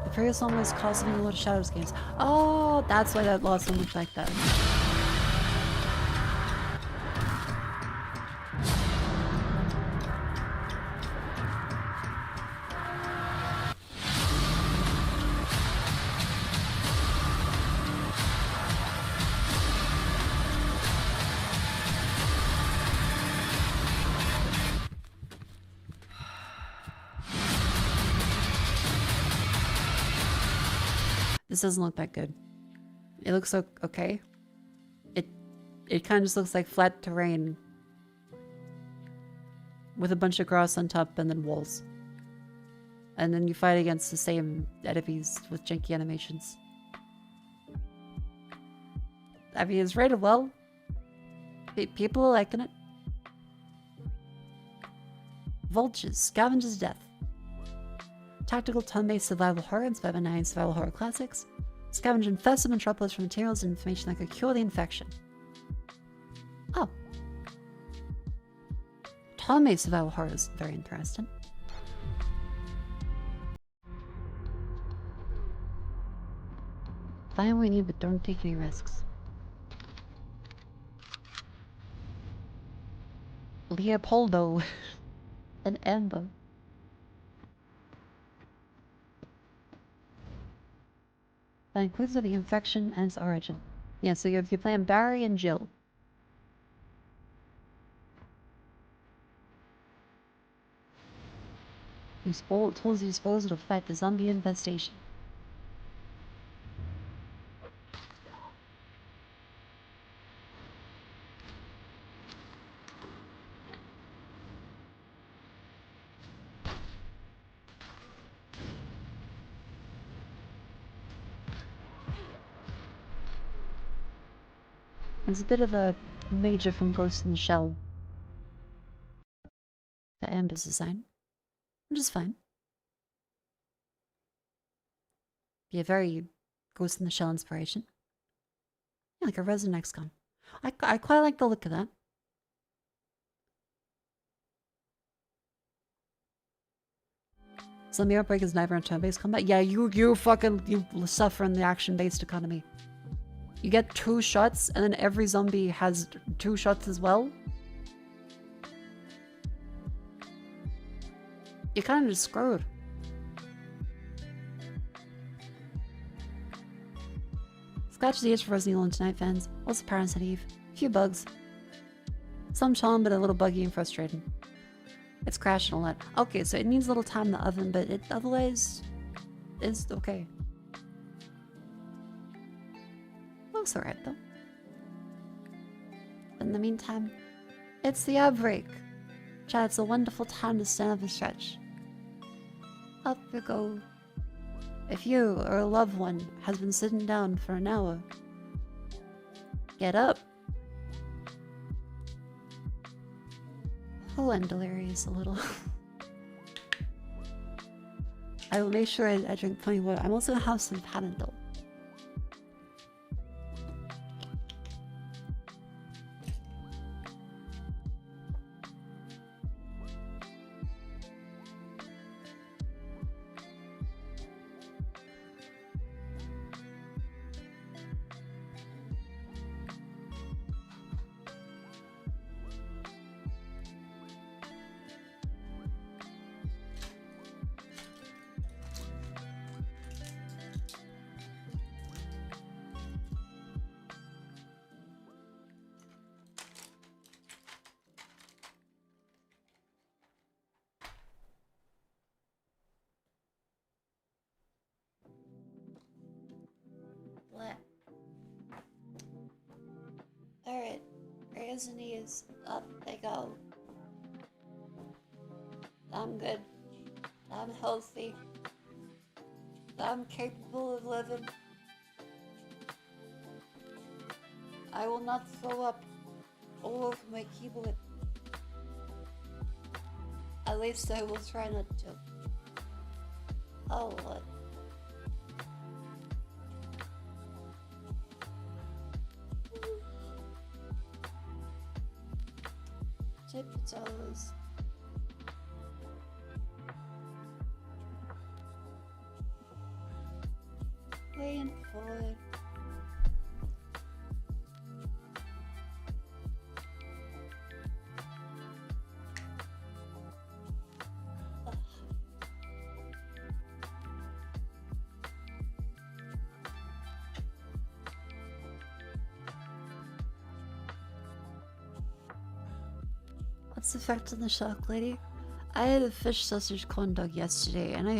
The previous one was causing a lot of Shadows games. Oh, that's why that lost so much like that. This doesn't look that good. It looks okay. It kind of just looks like flat terrain with a bunch of grass on top and then walls. And then you fight against the same enemies with janky animations. I mean, it's rated well. People are liking it. Vultures, Scavenger's Death. Tactical turn-based survival horror inspired by 9 survival horror classics. Scavenge infested metropolis for materials and information that could cure the infection. Oh. Turn-based survival horror is very interesting. Find what you need, but don't take any risks. Leopoldo. An Amber. That includes the infection and its origin. Yeah, so you're playing Barry and Jill. Whose tools you disposal to fight the zombie infestation. It's a bit of a major from Ghost in the Shell. The Amber's design. Which is fine. Be a very Ghost in the Shell inspiration. Yeah, like a Resident XCOM. I quite like the look of that. Zombie Outbreak is never in turn-based combat. Yeah, you suffer in the action-based economy. You get 2 shots, and then every zombie has 2 shots as well. You're kind of just screwed. Scratch the itch for Resident Evil Tonight fans. What's the Parents at Eve? A few bugs. Some charm, but a little buggy and frustrating. It's crashing a lot. Okay, so it needs a little time in the oven, but it otherwise is okay. Looks alright though. In the meantime, it's the ad break. Chad, it's a wonderful time to stand up and stretch. Up you go. If you or a loved one has been sitting down for an hour, get up. Oh, I'm delirious a little. I will make sure I drink plenty of water. I'm also gonna have some PATRON though. What? Alright, raise the knees, up they go. I'm good. I'm healthy. I'm capable of living. I will not throw up all over my keyboard. At least I will try not to. Oh, what? Tip your toes. Lean forward. What's the effect on the shock lady? I had a fish sausage corn dog yesterday and I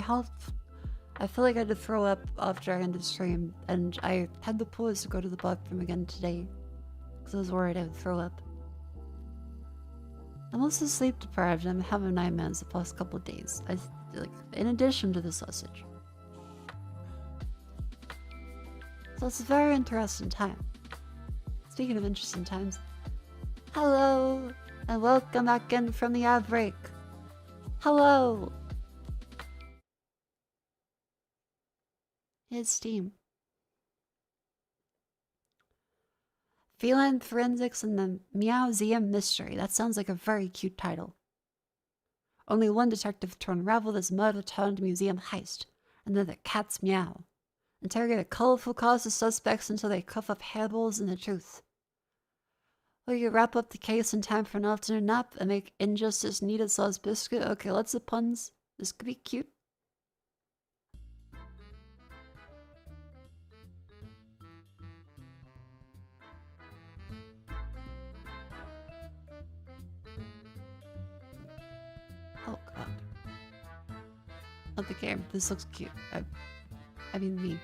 feel like I had to throw up after I ended the stream, and I had the pause to go to the bathroom again today because I was worried I would throw up. I'm also sleep deprived and I'm having nightmares the past couple of days. In addition to the sausage. So it's a very interesting time. Speaking of interesting times, hello and welcome back in from the ad break. Hello. Here's Steam. Feline Forensics and the Meowseum Mystery. That sounds like a very cute title. Only one detective to unravel this murder-turned-museum heist, and then the cat's meow. Interrogate a colorful cast of suspects until they cough up hairballs and the truth. Will you wrap up the case in time for an afternoon nap and make injustice needed sauce biscuit? Okay, lots of puns. This could be cute. Oh god. Not the game. This looks cute. I mean me.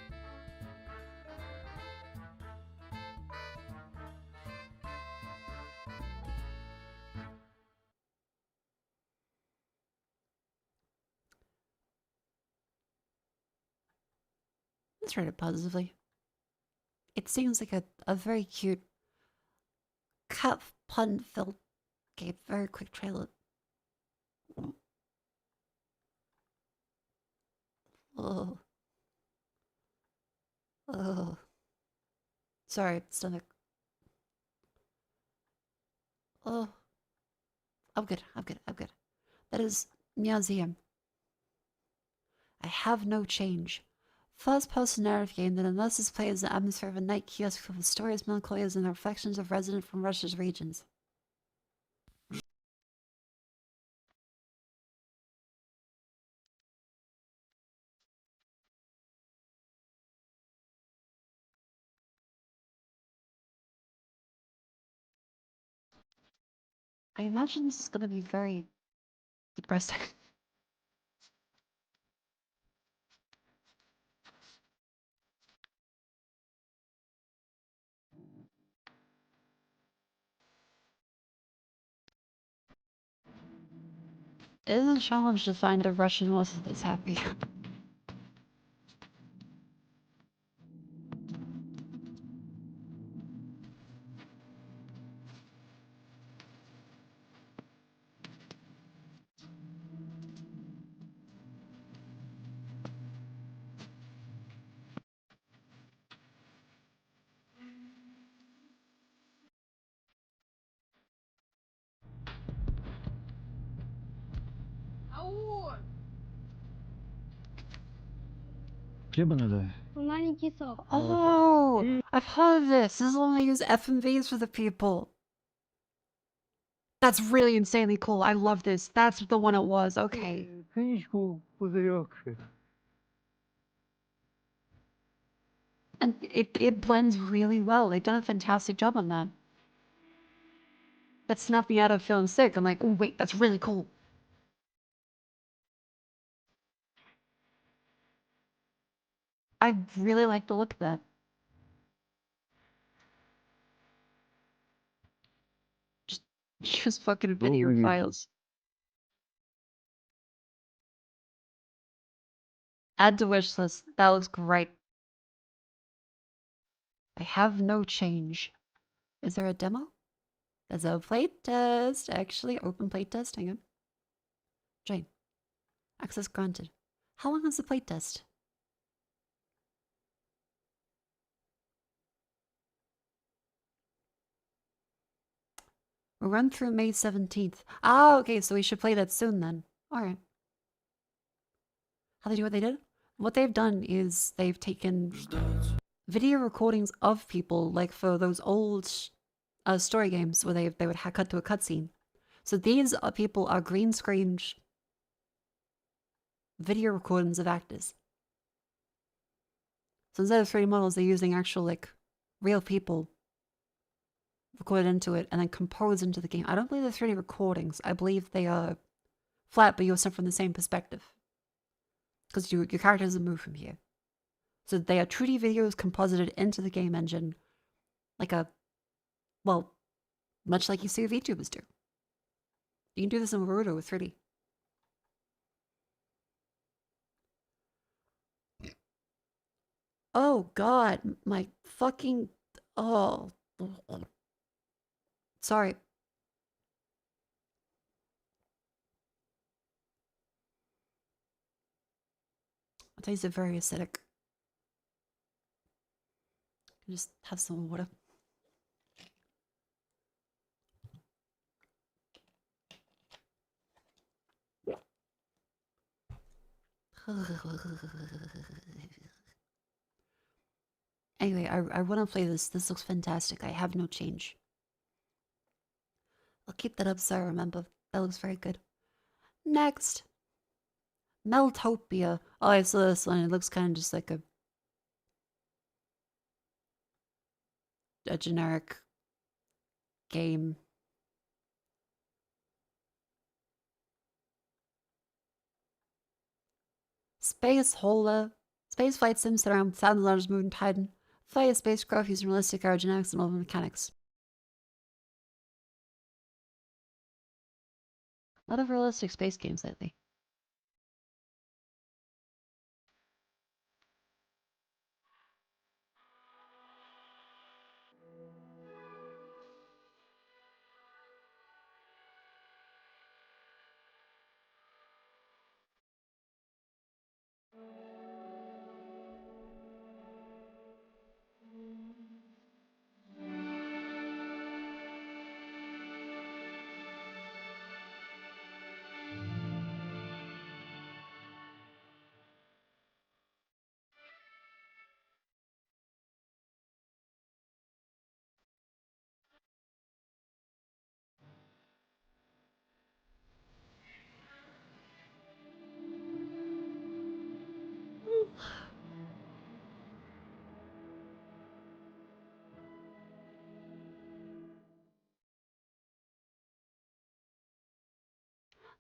Let's rate it positively. It seems like a very cute cat pun-filled game. Very quick trailer. Oh. Oh. Sorry, stomach. Oh. I'm good. That is Meowseum. I have no change. First-person narrative game that immerses players in the atmosphere of a night kiosk full of stories, melancholias, and the reflections of residents from Russia's regions. I imagine this is going to be very Depressing. It is a challenge to find a Russian list that's happy. Oh, I've heard of this. This is when they use FMVs for the people. That's really insanely cool. I love this. That's the one it was. Okay. And it blends really well. They've done a fantastic job on that. That snapped me out of feeling sick. I'm like, oh wait, that's really cool. I really like the look of that. Just fucking video files. Add to wish list. That looks great. I have no change. Is there a demo? There's a plate test. Actually, open plate test. Hang on. Jane. Access granted. How long is the plate test? We'll run through May 17th. Ah, okay, so we should play that soon then. Alright. How they do what they did? What they've done is they've taken video recordings of people, like for those old story games where they would cut to a cutscene. So these people are green screened video recordings of actors. So instead of 3D models, they're using actual, like, real people recorded into it and then composed into the game. I don't believe they're 3D recordings. I believe they are flat, but you're sent from the same perspective. Because your character doesn't move from here. So they are 2D videos composited into the game engine. Like well, much like you see VTubers do. You can do this in Naruto with 3D. Oh god, my fucking... Oh. Sorry. I'll taste it very acidic. Just have some water. Anyway, I want to play this. This looks fantastic. I have no change. I'll keep that up so I remember. That looks very good. Next. Meltopia. Oh, I saw this one. It looks kind of just like a generic game. Space Hola. Space flight sims that around thousands of large moon Titan. Fly a spacecraft using realistic aerodynamics and all mechanics. A lot of realistic space games lately.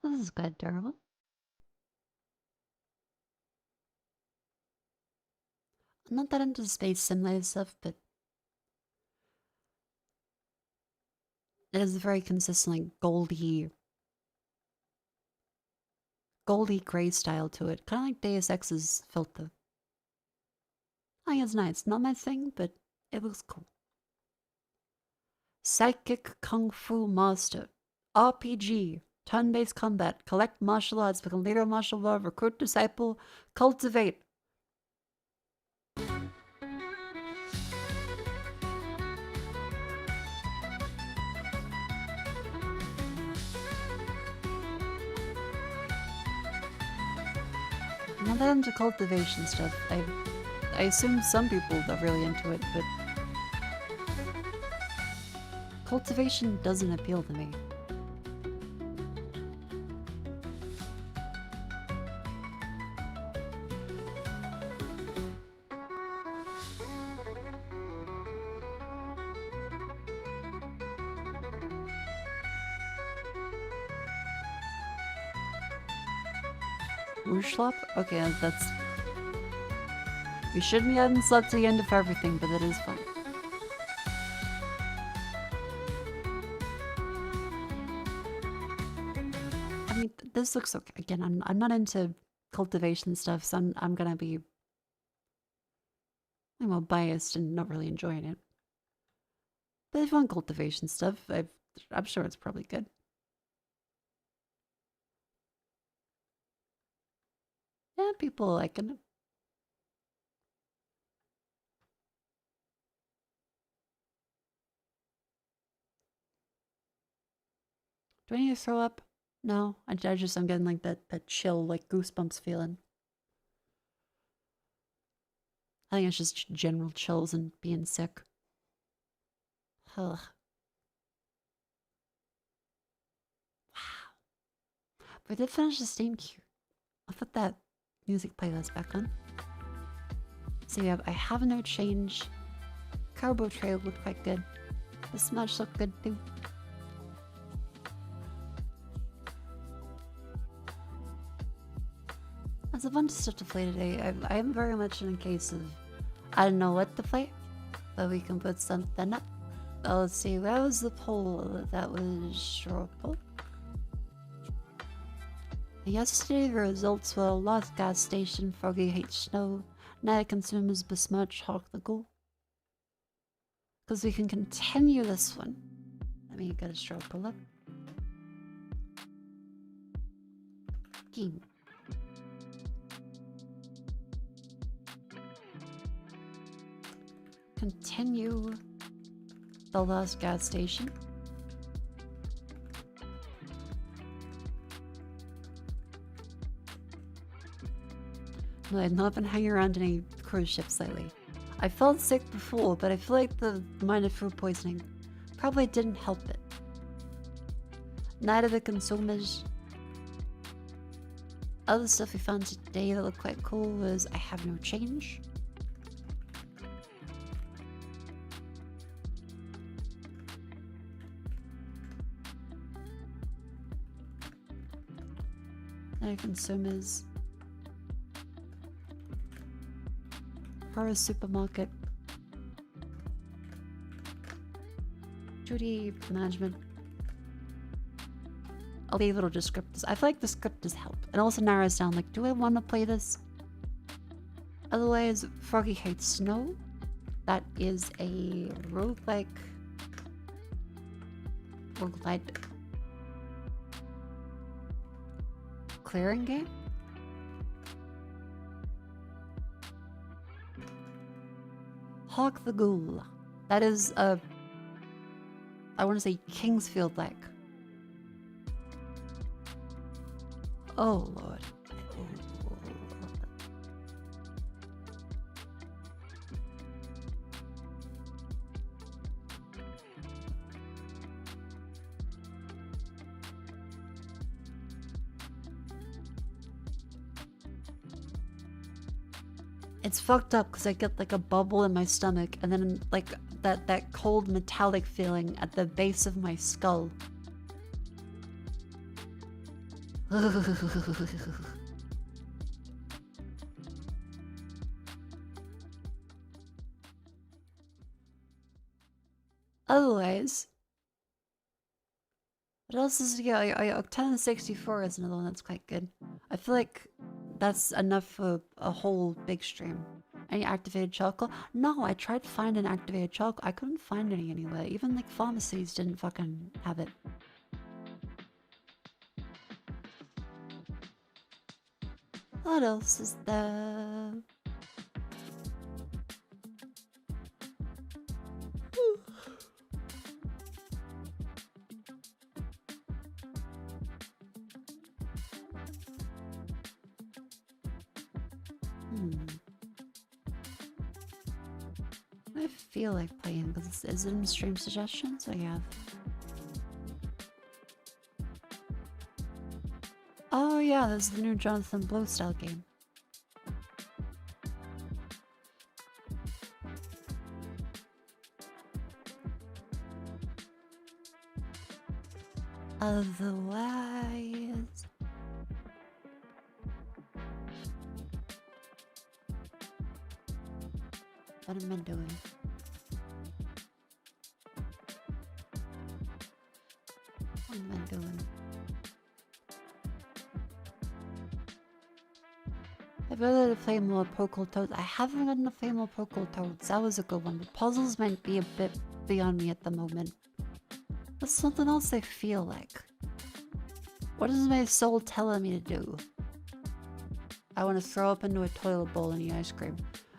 This is good, durable. I'm not that into space simulator stuff, but it has a very consistently goldy gray style to it. Kind of like Deus Ex's filter. I think it's nice. Not my thing, but it looks cool. Psychic Kung Fu Master. RPG. Turn-based combat. Collect martial arts. Become leader of martial law. Recruit disciple. Cultivate. I'm not that into cultivation stuff. I assume some people are really into it, but cultivation doesn't appeal to me. Schlop? Okay, that's... We shouldn't be adding slop to the end of everything, but it is fun. I mean, this looks okay. Again, I'm not into cultivation stuff, so I'm gonna be... I'm more biased and not really enjoying it. But if you want cultivation stuff, I'm sure it's probably good. Yeah, people like it. Do I need to throw up? No, I'm getting like that chill, like goosebumps feeling. I think it's just general chills and being sick. Ugh. Wow. But I did finish the Steam queue. I'll put that music playlist back on. So yeah, I have no change. Carbo Trail looked quite good. The Smash looked good too. There's a bunch of stuff to play today. I am very much in a case of I don't know what to play, but we can put something up. Oh, let's see, where was the poll? That was short poll. Yesterday, the results were Lost Gas Station, Froggy Hates Snow, Night Consumers Besmirch, Hawk the Ghoul. Because we can continue this one. Let me get a straw pull up. Game. Continue the Lost Gas Station. No, I've not been hanging around any cruise ships lately. I felt sick before, but I feel like the minor food poisoning probably didn't help it. Night of the Consumers. Other stuff we found today that looked quite cool was I Have No Change. Night of Consumers. Horror Supermarket. Duty Management. I'll leave little descriptors. I feel like the descriptors help. It also narrows down, like, do I want to play this? Otherwise, Froggy Hates Snow. That is a roguelike clearing game. Hawk the Ghoul. That is a... I want to say Kingsfield-like. Oh, Lord. It's fucked up because I get like a bubble in my stomach and then like that cold metallic feeling at the base of my skull. Otherwise, what else is Octane 64 is another one that's quite good. I feel like that's enough for a whole big stream. Any activated charcoal? No, I tried to find an activated charcoal. I couldn't find any anywhere. Even like pharmacies didn't fucking have it. What else is there? I feel like playing, because is it in stream suggestions? I have. Oh yeah, this is the new Jonathan Blow style game. Otherwise... What am I doing? What am I doing? I'd rather play more Pokel Toads. I haven't gotten to play more Pokel Toads. That was a good one. The puzzles might be a bit beyond me at the moment. That's something else I feel like. What is my soul telling me to do? I want to throw up into a toilet bowl and eat ice cream.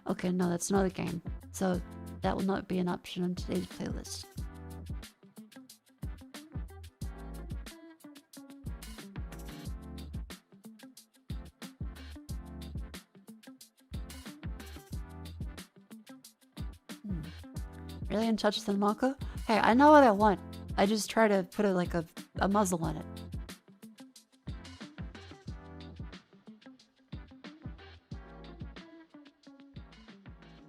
Okay, no, that's not a game. So that will not be an option on today's playlist. Really in touch with the Mako? Hey, I know what I want. I just try to put it like a muzzle on it.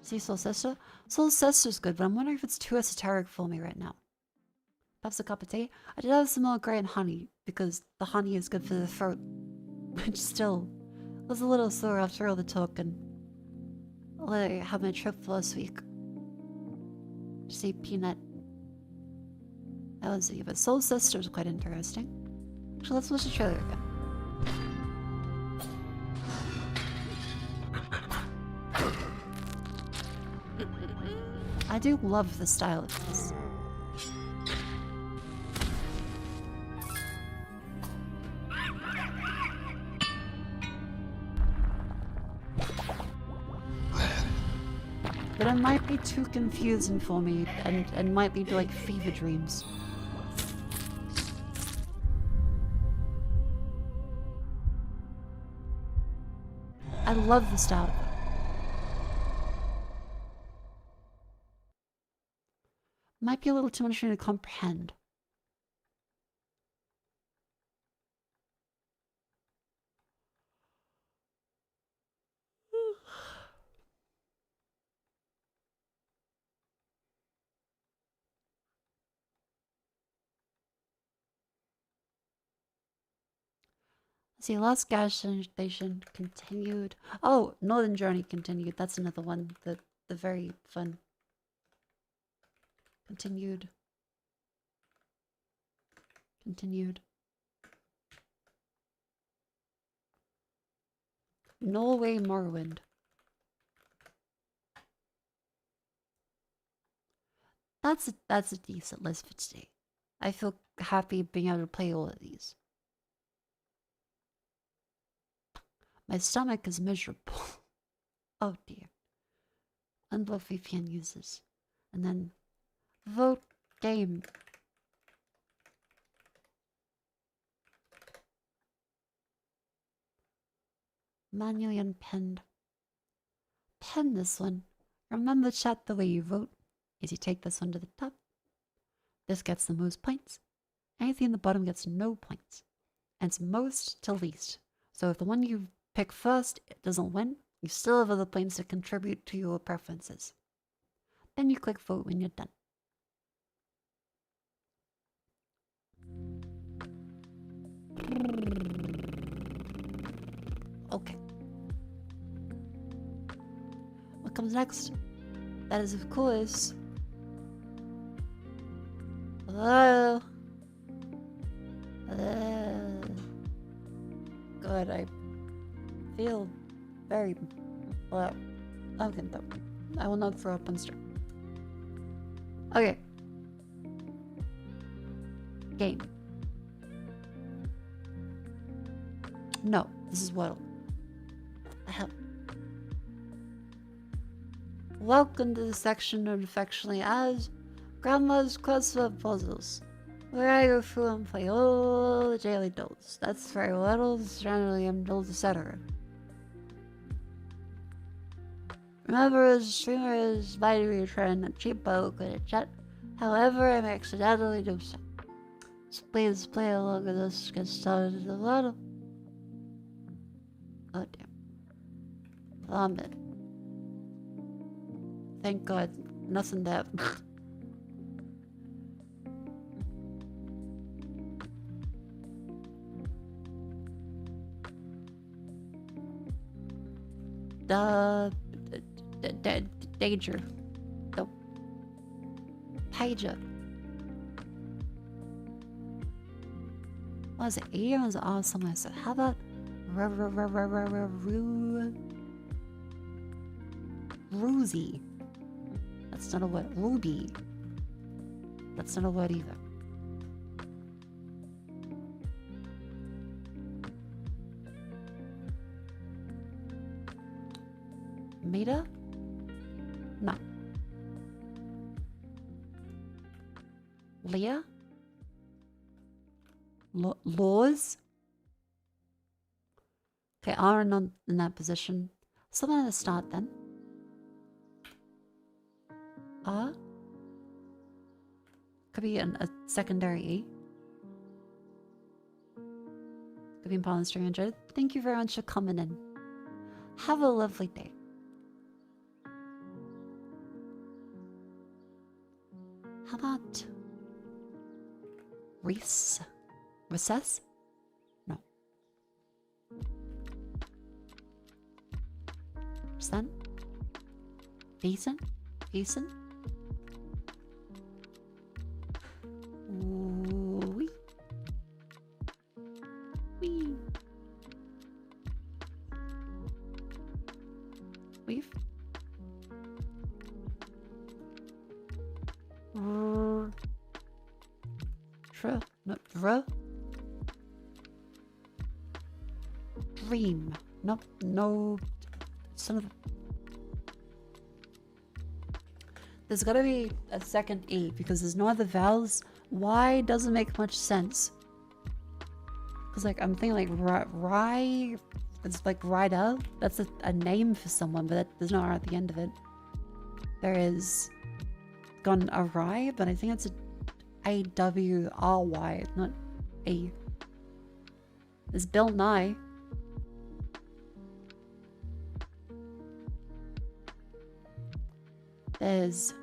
See Soul Sister? Soul Sister's good, but I'm wondering if it's too esoteric for me right now. Perhaps a cup of tea? I did have some Earl Grey and honey, because the honey is good for the throat. Which still was a little sore after all the talk and I had my trip last week. Just ate peanut. That was it, but Soul Sister's quite interesting. So let's watch the trailer again. I do love the style of this. But it might be too confusing for me and might lead to like fever dreams. I love the style of it. Might be a little too much for me to comprehend. See, Lost Gas Station continued. Oh, Northern Journey continued. That's another one. The very fun. Continued. Continued. Norway Morrowind. That's a decent list for today. I feel happy being able to play all of these. My stomach is miserable. Oh dear. Unblock VPN users. And then vote game. Manually unpinned. Pen this one. Remember, chat, the way you vote is you take this one to the top. This gets the most points. Anything in the bottom gets no points. And it's most to least. So if the one you pick first it doesn't win, you still have other points to contribute to your preferences. Then you click vote when you're done. Okay. What comes next? That is, of course... Hello? Hello? God, I feel very... Well, okay, though. I will not throw up on stream. Okay. Game. No, this is what the hell. Welcome to the section known affectionately as Grandma's Crossword Puzzles, where I go through and play all the daily dolls. That's very riddles, generally dolls, etc. Remember, as a streamer is might be trying to cheapo good at chat. However, I may accidentally do so. So please play along with us to get started in the battle. Oh damn. Vomit. Thank God. Nothing that. Danger. The pager. Was it E or was it R somewhere? So how about Roozy? That's not a word. Ruby. That's not a word either. Meter? No. Leah? Laws? Okay, are not in that position. Someone to start then. Could be a secondary E. Could be in polystyrene enjoyed. Thank you very much for coming in. Have a lovely day. How about recess? No. Sun? Decent? Wee. Wee. Weave. Dream. No. Son of. There's gotta be a second E because there's no other vowels. Y doesn't make much sense. Cause like I'm thinking like rye. It's like rider. That's a name for someone, but there's no R at the end of it. There is gone awry, but I think it's A-W-R-Y, not A. There's Bill Nye. There's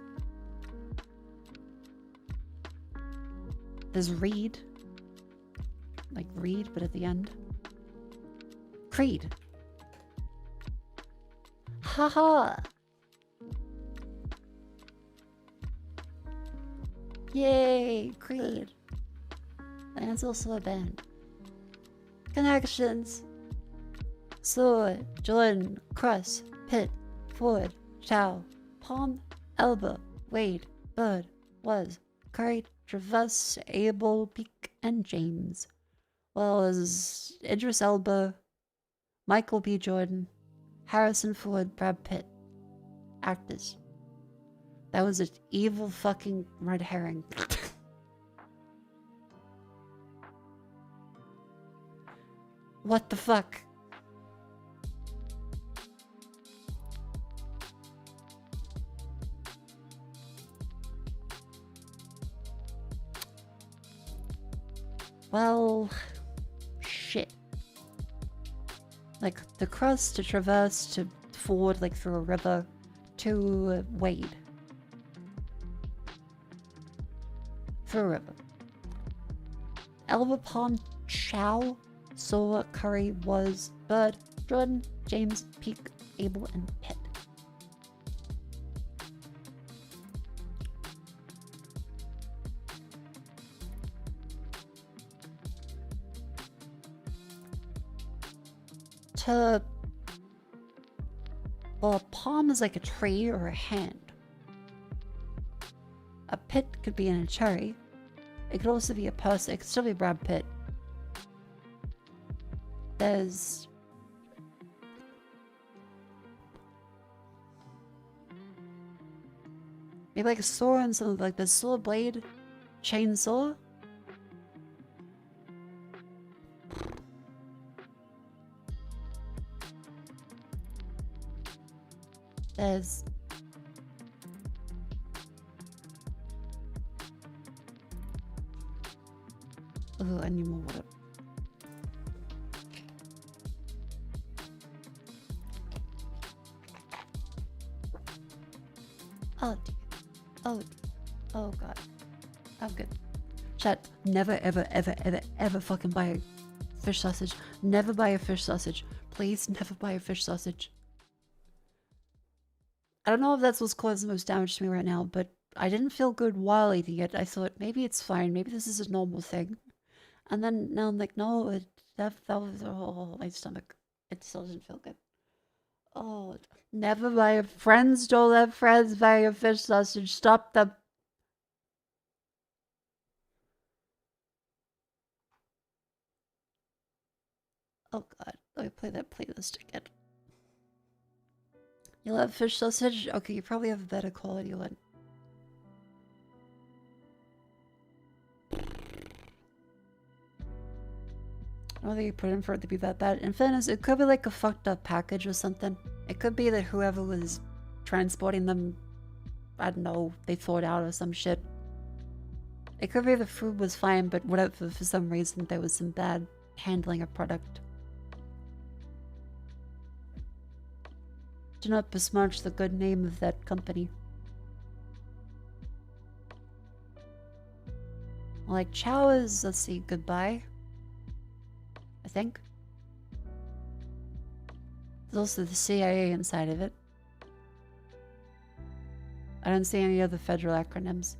read. Like read, but at the end. Creed. Haha. Yay, Creed. And it's also a band. Connections. Sword, Jordan, Cross, Pitt, Ford, Chow, Palm, Elba, Wade, Bird, Was, Curry, Traverse, Abel, Peak, and James. Well, there's Idris Elba, Michael B. Jordan, Harrison Ford, Brad Pitt. Actors. That was an evil fucking red herring. What the fuck? Well, shit. Like the cross to traverse to ford like through a river to wade. Through a river. Elba Palm Chow, Saw, Curry, Was, Bird, Jordan, James, Peak, Abel, and Pitt. Well, a palm is like a tree or a hand. A pit could be in a cherry. It could also be a person. It could still be Brad Pitt. There's... maybe like a saw and something like the saw blade, chainsaw. There's... oh, I need more water. Oh, dear. Oh, dear. Oh god. I'm good. Chat, never, ever, ever, ever, ever fucking buy a fish sausage. Never buy a fish sausage. Please, never buy a fish sausage. I don't know if that's what's causing the most damage to me right now, but I didn't feel good while eating it. I thought maybe it's fine. Maybe this is a normal thing. And then now I'm like, no, that was, oh, my stomach. It still doesn't feel good. Oh, never buy a friends. Don't let friends buy a fish sausage. Stop them. Oh god, let me play that playlist again. You love fish sausage? Okay, you probably have a better quality one. I don't think you put in for it to be that bad. In fairness, it could be like a fucked up package or something. It could be that whoever was transporting them, I don't know, they thawed out or some shit. It could be the food was fine, but whatever, for some reason there was some bad handling of product. Do not besmirch the good name of that company. Like, Chow is, let's see, goodbye. I think. There's also the CIA inside of it. I don't see any other federal acronyms.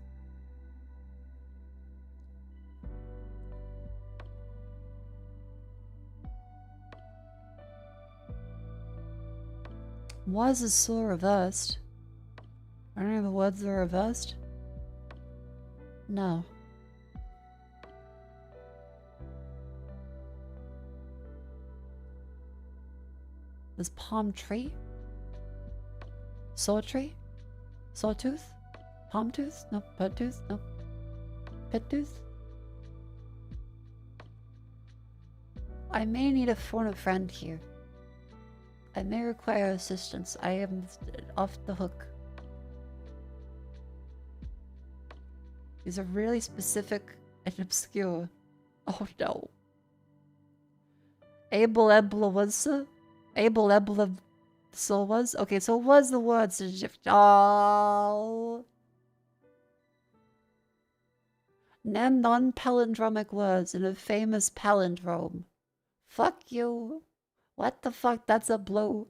Was is so reversed? Are any of the words are reversed? No. This palm tree? Saw tree? Sawtooth? Palm tooth? No. Bird tooth? No. Pit tooth? I may need to phone a friend here. I may require assistance. I am off the hook. These are really specific and obscure. Oh no. Abel Ebla was Abel Ebla so was? Okay, so it was the words. Oh. Name non-palindromic words in a famous palindrome. Fuck you. What the fuck? That's a blow.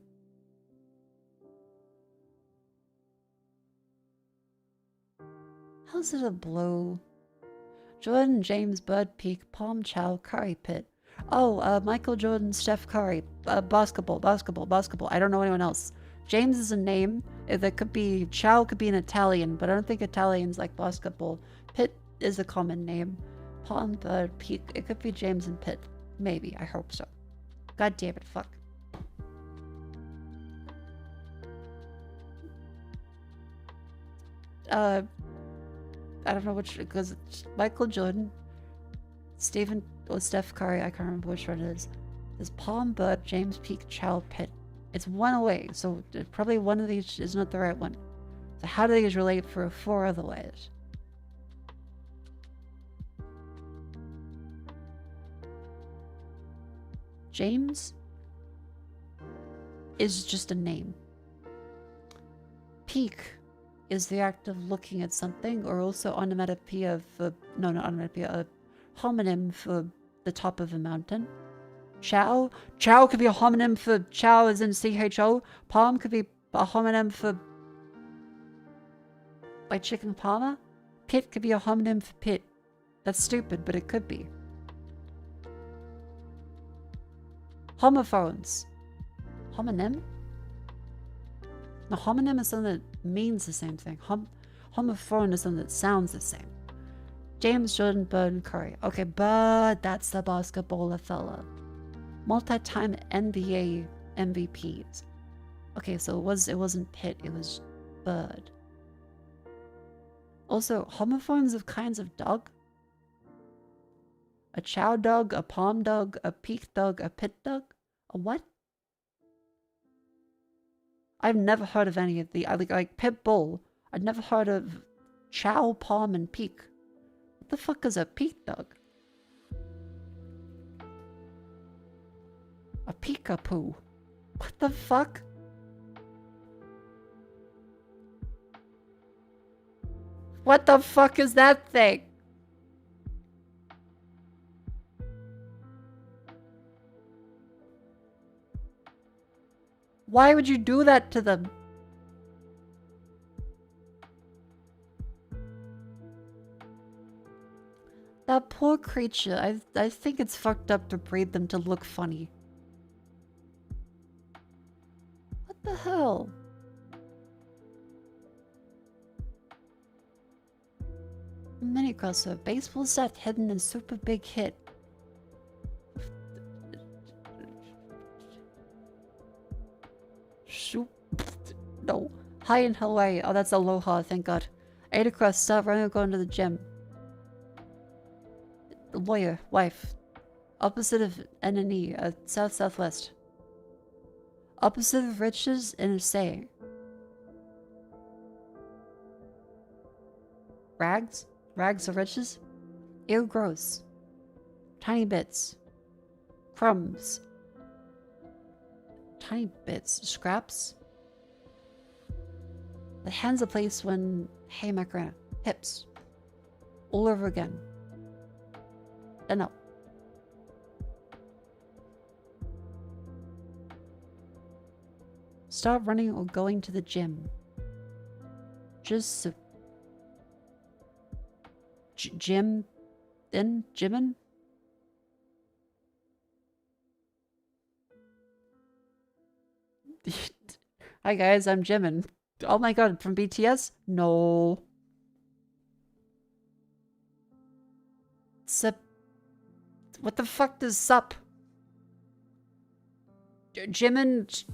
How's it a blow? Jordan, James, Bird Peak, Palm Chow, Curry Pit. Oh, Michael Jordan, Steph Curry. Basketball. I don't know anyone else. James is a name. That could be... Chow could be an Italian, but I don't think Italians like basketball. Pitt is a common name. Palm, Bird, Peak. It could be James and Pitt. Maybe. I hope so. God damn it, fuck. I don't know which, because it's Michael Jordan, Stephen, or Steph Curry, I can't remember which one it is. There's Palm, Bird, James, Peak, Chow, Pitt. It's one away, so probably one of these is not the right one. So how do these relate for 4 other ways? James is just a name. Peak is the act of looking at something, or also onomatopoeia for... No, not onomatopoeia. A homonym for the top of a mountain. Chow? Chow could be a homonym for chow as in CHO. Palm could be a homonym for like chicken parma. Pit could be a homonym for pit. That's stupid, but it could be. Homophones. Homonym? No, homonym is something that means the same thing. Homophone is something that sounds the same. James Jordan Burton Curry. Okay, but that's the basketballer fella. Multi-time NBA MVPs. Okay, so it wasn't Pitt, it was Bird. Also, homophones of kinds of dog. A chow dog, a palm dog, a peak dog, a pit dog? A what? I've never heard of any of the like pit bull. I've never heard of chow, palm, and peak. What the fuck is a peak dog? A peekapoo. What the fuck? What the fuck is that thing? Why would you do that to them? That poor creature. I think it's fucked up to breed them to look funny. What the hell? Mini crossover. Baseball set hidden in super big hit. Shoot. No. Hi in Hawaii. Oh, that's aloha, thank God. 8 across, stop running, going to the gym. Lawyer, wife. Opposite of NNE, south-southwest. Opposite of riches in a saying. Rags? Rags of riches? Ew, gross. Tiny bits. Crumbs. Tiny bits. Scraps? The hand's a place when... Hey, Macarena. Hips. All over again. And up. Stop running or going to the gym. Just... Gym? In? Gymmin'? Hi guys, I'm Jimin. Oh my god, from BTS? No. Sup. What the fuck does sup? Jimin.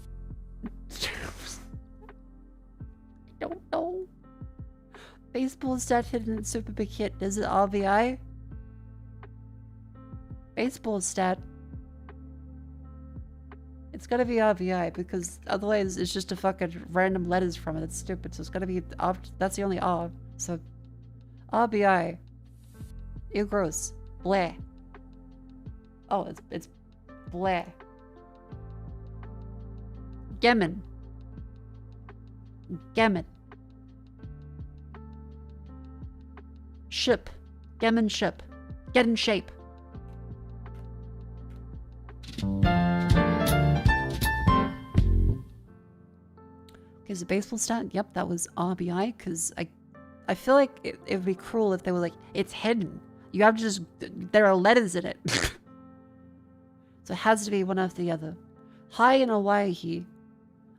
I don't know. Baseball stat hidden in super big hit. Is it RBI? Baseball stat. It's gotta be RBI because otherwise it's just a fucking random letters from it. It's stupid. So it's gotta be R. That's the only R. So RBI. Ew, gross. Bleh. Oh, it's bleh. Gemin. Gemin. Ship. Gemin ship. Get in shape. Okay, is the baseball stat? Yep, that was RBI, because I feel like it would be cruel if they were like, it's hidden. You have to just, there are letters in it. So it has to be one after the other. Hi in Hawaii.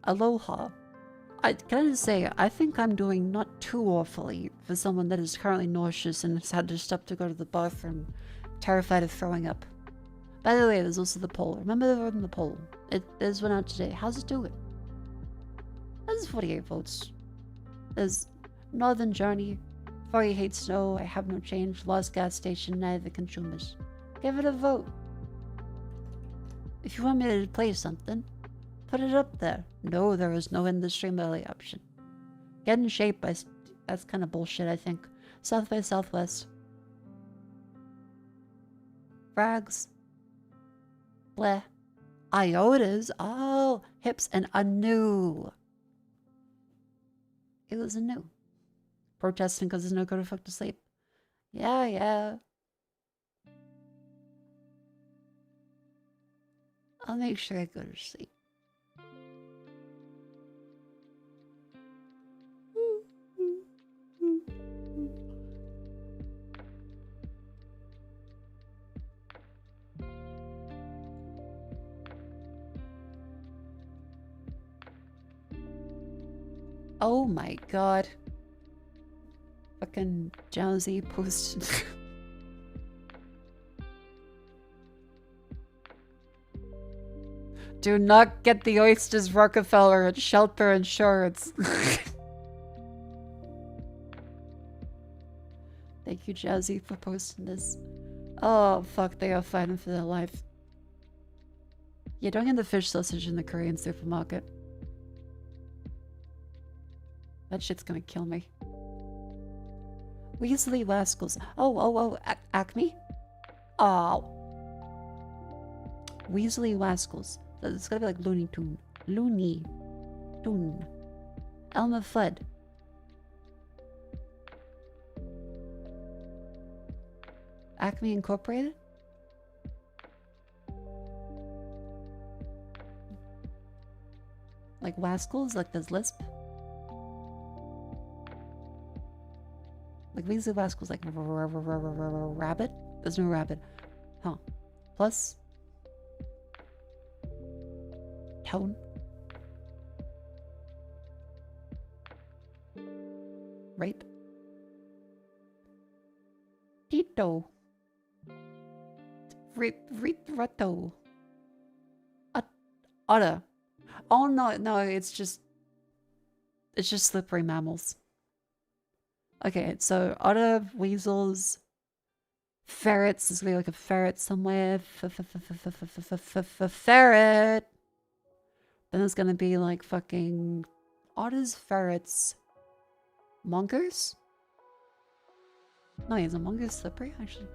Aloha. Can I just say, I think I'm doing not too awfully for someone that is currently nauseous and has had to stop to go to the bathroom, terrified of throwing up. By the way, there's also the poll. Remember the vote in the poll. There's one out today. How's it doing? There's 48 votes. There's Northern Journey. 40 hate snow. I have no change. Lost gas station. Neither consumers. Give it a vote. If you want me to play something, put it up there. No, there is no in the stream early option. Get in shape. That's kind of bullshit, I think. South by Southwest. Frags. Bleh. Iotas. Oh, hips and anew. It was anew. Protesting because there's no go to fuck to sleep. Yeah. I'll make sure I go to sleep. Oh my god. Fucking Jonesy posted. Do not get the oysters, Rockefeller, and shelter insurance. Thank you, Jazzy, for posting this. Oh, fuck, they are fighting for their life. Yeah, don't get the fish sausage in the Korean supermarket. That shit's gonna kill me. Weasley Rascals. Oh, Acme? Oh. Weasley Rascals. It's gotta be like Looney Tune. Looney Tune. Elmer Fudd. Acme Incorporated? Like Wascals? Like there's Lisp? Like Weasley Wascals, like rabbit? There's no rabbit. Huh. Plus? Tone? Rape? Tito? Ritto? Otter? Oh no, it's just slippery mammals. Okay, so otter, weasels, ferrets. There's gonna be like a ferret somewhere. Ferret. Then there's gonna be like fucking otters, ferrets, mongoose. No, is a mongoose slippery actually?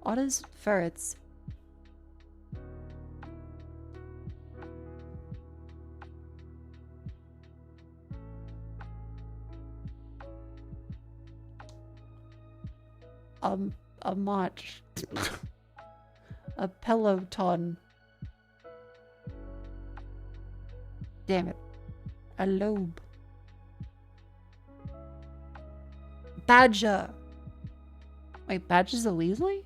Otters, ferrets. A march. A peloton. Damn it. A lobe. Badger. Wait, Badger's a Weasley?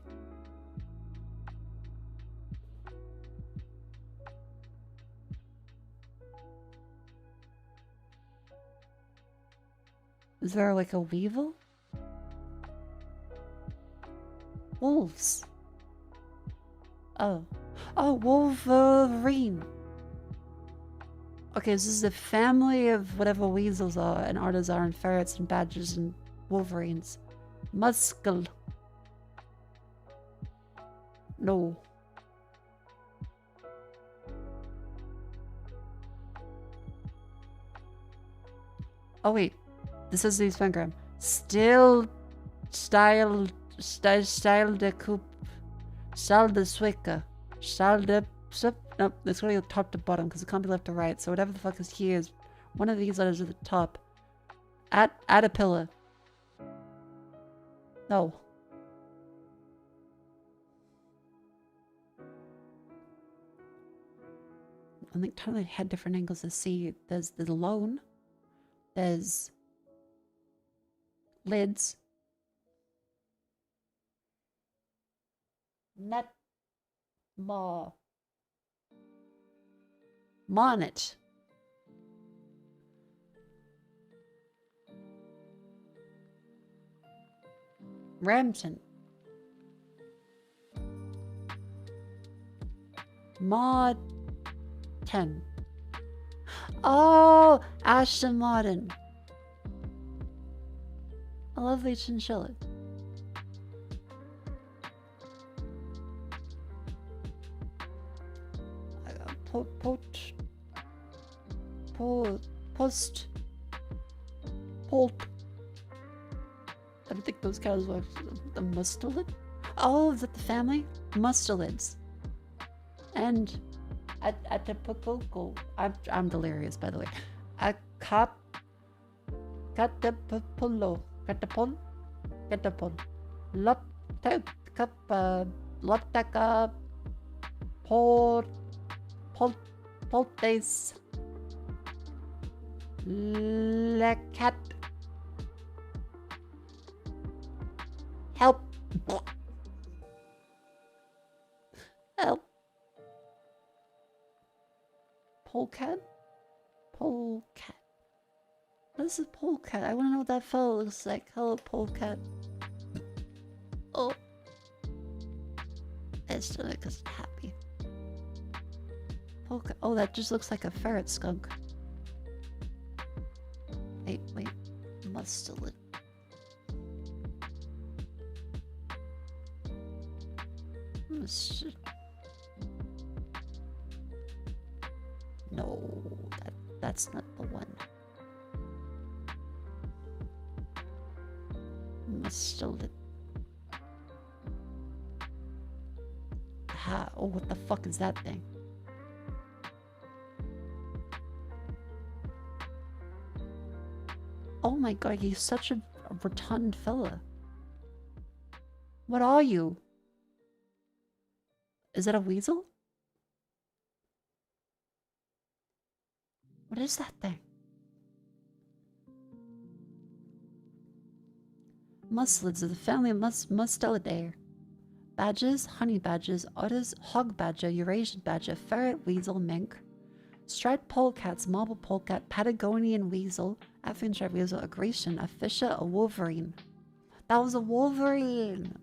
Is there like a Weevil? Wolves. Oh, Wolverine. Okay, this is the family of whatever weasels are, and otters are, and ferrets, and badgers, and wolverines. Muscle. No. Oh wait, this is the Spengram. Still style de coupe, style de swicker, style de nope, it's going to go top to bottom because it can't be left to right. So whatever the fuck is here is one of these letters at the top. At a pillar. No. I think totally had different angles to see. There's the loan. There's lids. Net more. Monnet. Ramton. Mod 10. Oh, Ashton Martin. A lovely chinchilla. Polt. I don't think those cows were the mustelid. Oh, is that the family? Mustelids. And at the pococo. I'm delirious, by the way. A cop. Catapolo. Loptaka. Pole face. Cat. Help. Help. Polecat? Polecat. What is a polecat? I want to know what that fellow looks like. Hello, polecat. Oh. It's doing it because I'm happy. Polecat. Oh, that just looks like a ferret skunk. Wait. Mustard. No, that's not the one. Mustard. Ah, oh, what the fuck is that thing? Oh my god, he's such a rotund fella. What are you? Is that a weasel? What is that thing? Mustelids of the family of Mustelidae. Badgers, honey badgers, otters, hog badger, Eurasian badger, ferret, weasel, mink, striped polecats, marble polecat, Patagonian weasel, African striped weasel, a Grecian, a fisher, a wolverine. That was a wolverine!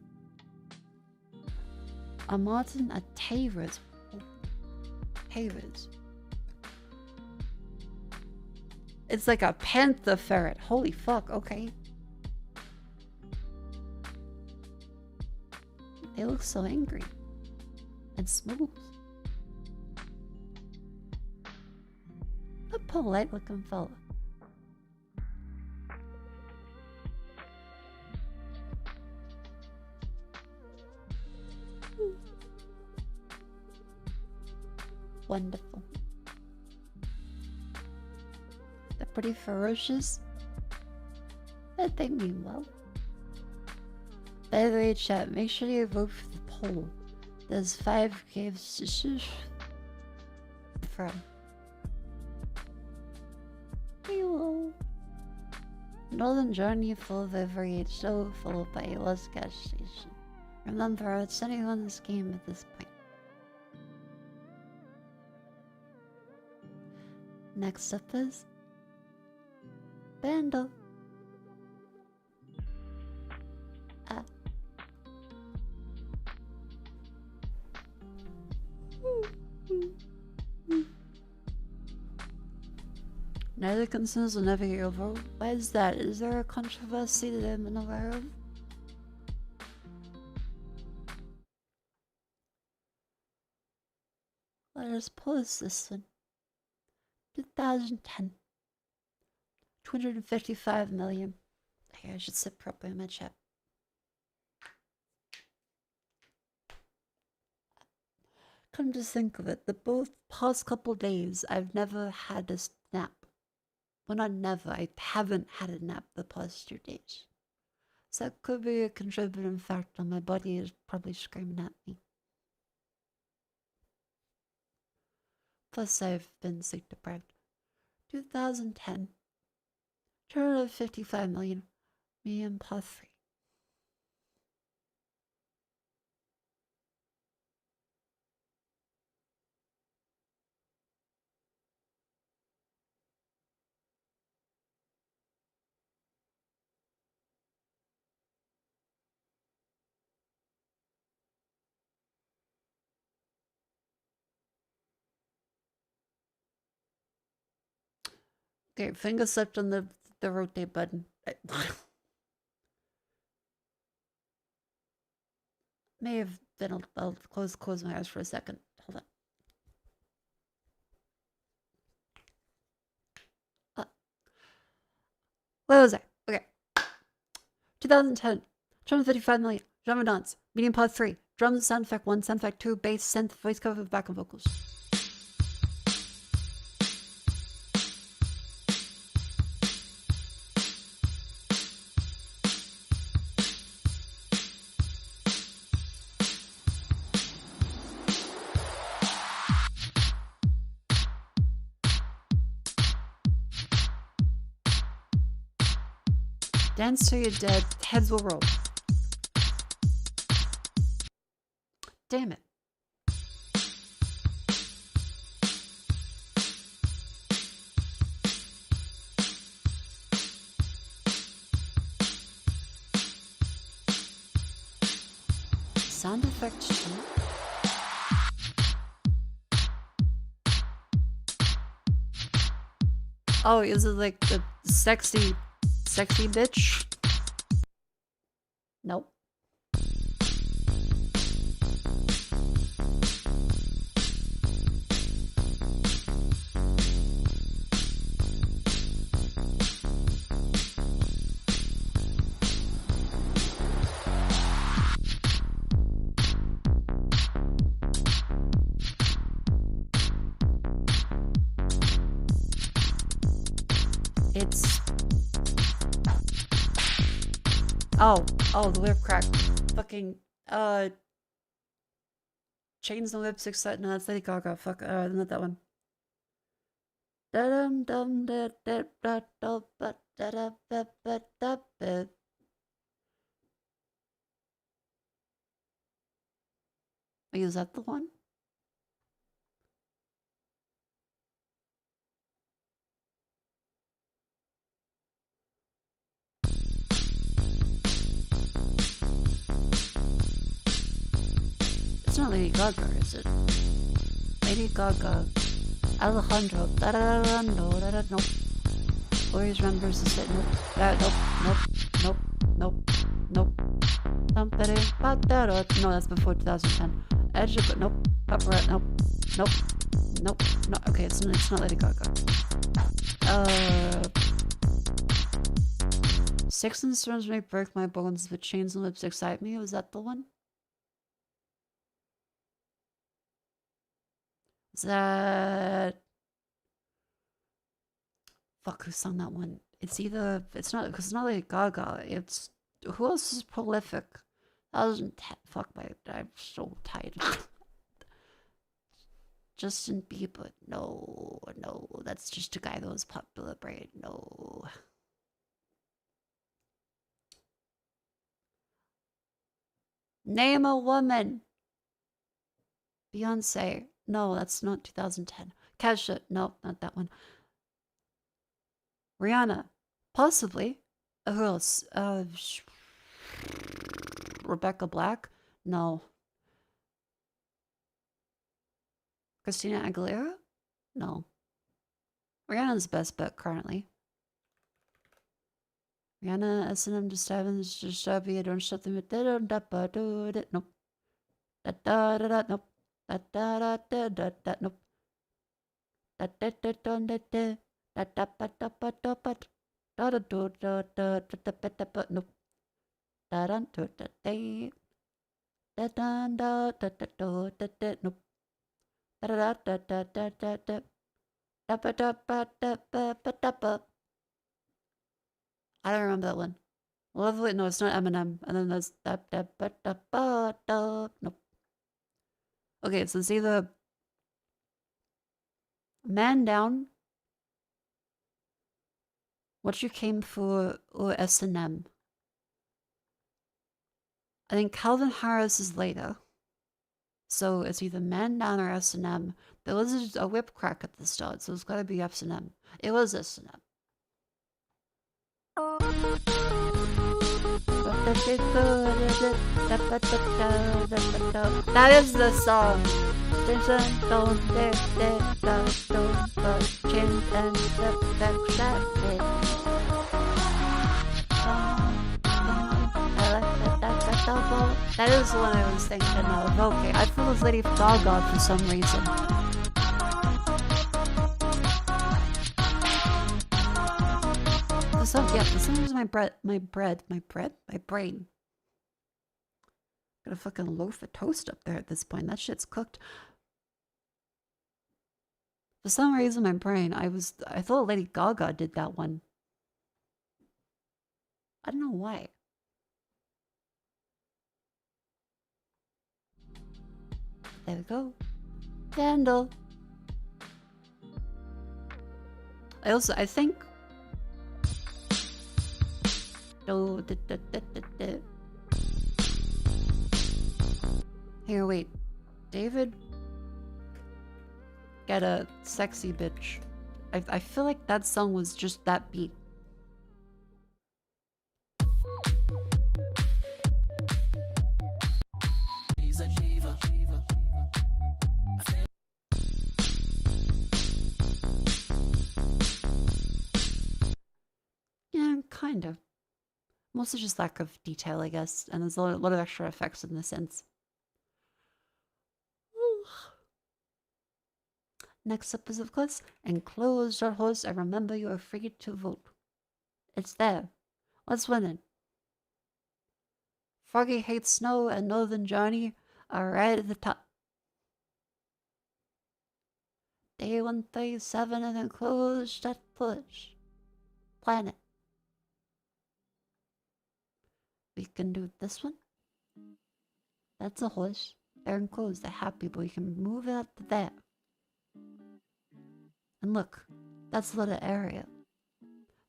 A marten, a tavis. Tavis. It's like a panther ferret. Holy fuck, okay. They look so angry. And smooth. A polite looking fella. Wonderful. They're pretty ferocious. But they mean well. By the way, chat, make sure you vote for the poll. There's 5 games to choose from. Hello. Northern journey full of every age, so followed by a lost gas station. Remember, it's anyone's game at this point. Next up is Bando. Neither concerns will never get over. Why is that? Is there a controversy that I'm unaware of? Let us pause this one. 2010. 255 million. Hey, I should sit properly in my chat. Come to think of it, the both past couple days, I've never had a nap. Well, not never, I haven't had a nap the past 2 days. So that could be a contributing factor. My body is probably screaming at me. Plus, I've been sleep deprived. 2010. 255 million. Me and part 3. Okay, finger slipped on the rotate button. May have been. I'll close my eyes for a second. Hold on. What was I? Okay. 2010. 255 million. Drum and dance. Medium part 3. Drums, sound effect 1, sound effect 2, bass, synth, voice cover, backup vocals. Dance till you're dead. Heads will roll. Damn it. Sound effects too. Oh, is it like the sexy bitch? Nope. It's... Oh, the whip crack. Fucking, Chains and Whips, excited. No, that's Lady Gaga. Fuck, not that one. Wait, is that the one? It's not Lady Gaga, is it? Lady Gaga. Alejandro. Nope. Always remembers to say nope. Nope. No, that's before 2010. Edge of, nope. Paparazzi, nope. No. Okay, it's not Lady Gaga. Sticks and stones may break my bones, but chains and lips excite me. Was that the one? Is that... Fuck, who sung that one? It's either... It's not... Because it's not Lady Gaga. It's... Who else is prolific? 2010. Fuck, I'm so tired. Justin Bieber. No. That's just a guy that was popular, right? No. Name a woman. Beyonce. No, that's not 2010. Kesha. No, not that one. Rihanna. Possibly. Who else? Rebecca Black? No. Christina Aguilera? No. Rihanna's best bet currently. Rihanna, S&M, just having this, just be, I don't shut them, nope. Nope. Nope. I don't remember that one. Lovely. No, it's not Eminem. And then there's nope. Okay, so it's either Man Down, What You Came For, or S&M. I think Calvin Harris is later. So it's either Man Down or S&M. There was a whip crack at the start, so it's gotta be S&M. It was S&M. That is the song. That is the one I was thinking of. Okay, I thought it was Lady Gaga for some reason. For some reason my brain. Got a fucking loaf of toast up there at this point. That shit's cooked. For some reason my brain, I thought Lady Gaga did that one. I don't know why. There we go. Candle. I think Here, wait. David? Get a sexy bitch. I feel like that song was just that beat. Yeah, kind of. Mostly just lack of detail, I guess, and there's a lot of extra effects in this sense. Next up is, of course, enclose your horse and remember you are free to vote. It's there. What's winning? Froggy Hates Snow and Northern Johnny are right at the top. Day 137 and enclosed that push. Planet. We can do this one. That's a horse. They're enclosed, they're happy, but we can move it up to there. And look, that's a lot of area.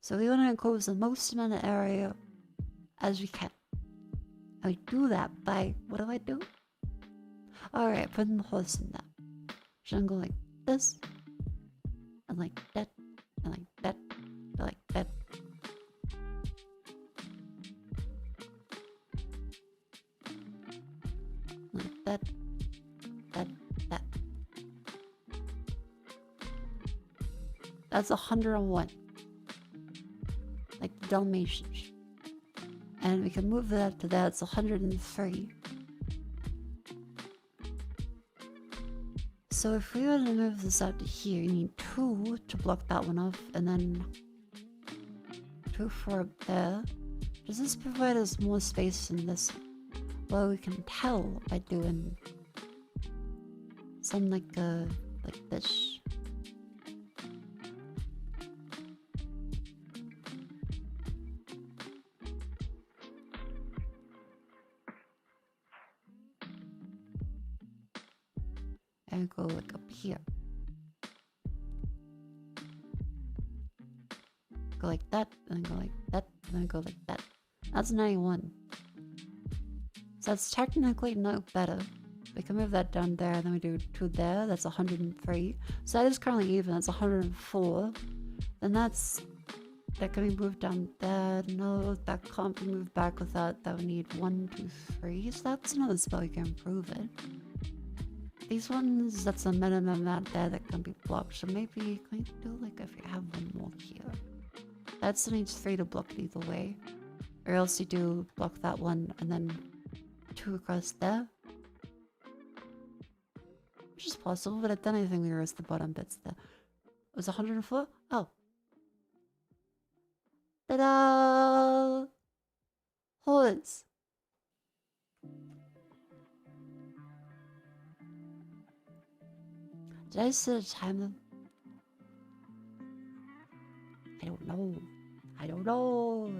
So we want to enclose the most amount of area as we can. And we do that by, what do? Alright, putting the horse in that. So I'm going like this, and like that, and like that, and like that. Like that, that. That's 101. Like the Dalmatians. And we can move that to that, it's 103. So if we were to move this out to here, you need 2 to block that one off, and then 2 for up there. Does this provide us more space than this? Well, we can tell by doing something like this. And go like up here. Go like that, and then go like that, and then go like that. That's 91. So that's technically not better. We can move that down there, and then we do 2 there, that's 103. So that is currently even, that's 104. Then that can be moved down there. No, that can't be moved back with that. That would need 1, 2, 3. So that's another spell we can improve it. These ones, that's a minimum amount there that can be blocked. So maybe, can we do like if you have one more here? That still needs 3 to block it either way. Or else you do block that one and then 2 across there. Which is possible, but then I think we erase the bottom bits there. It was 104? Oh. Ta-da! Horse. Did I set a timer? I don't know.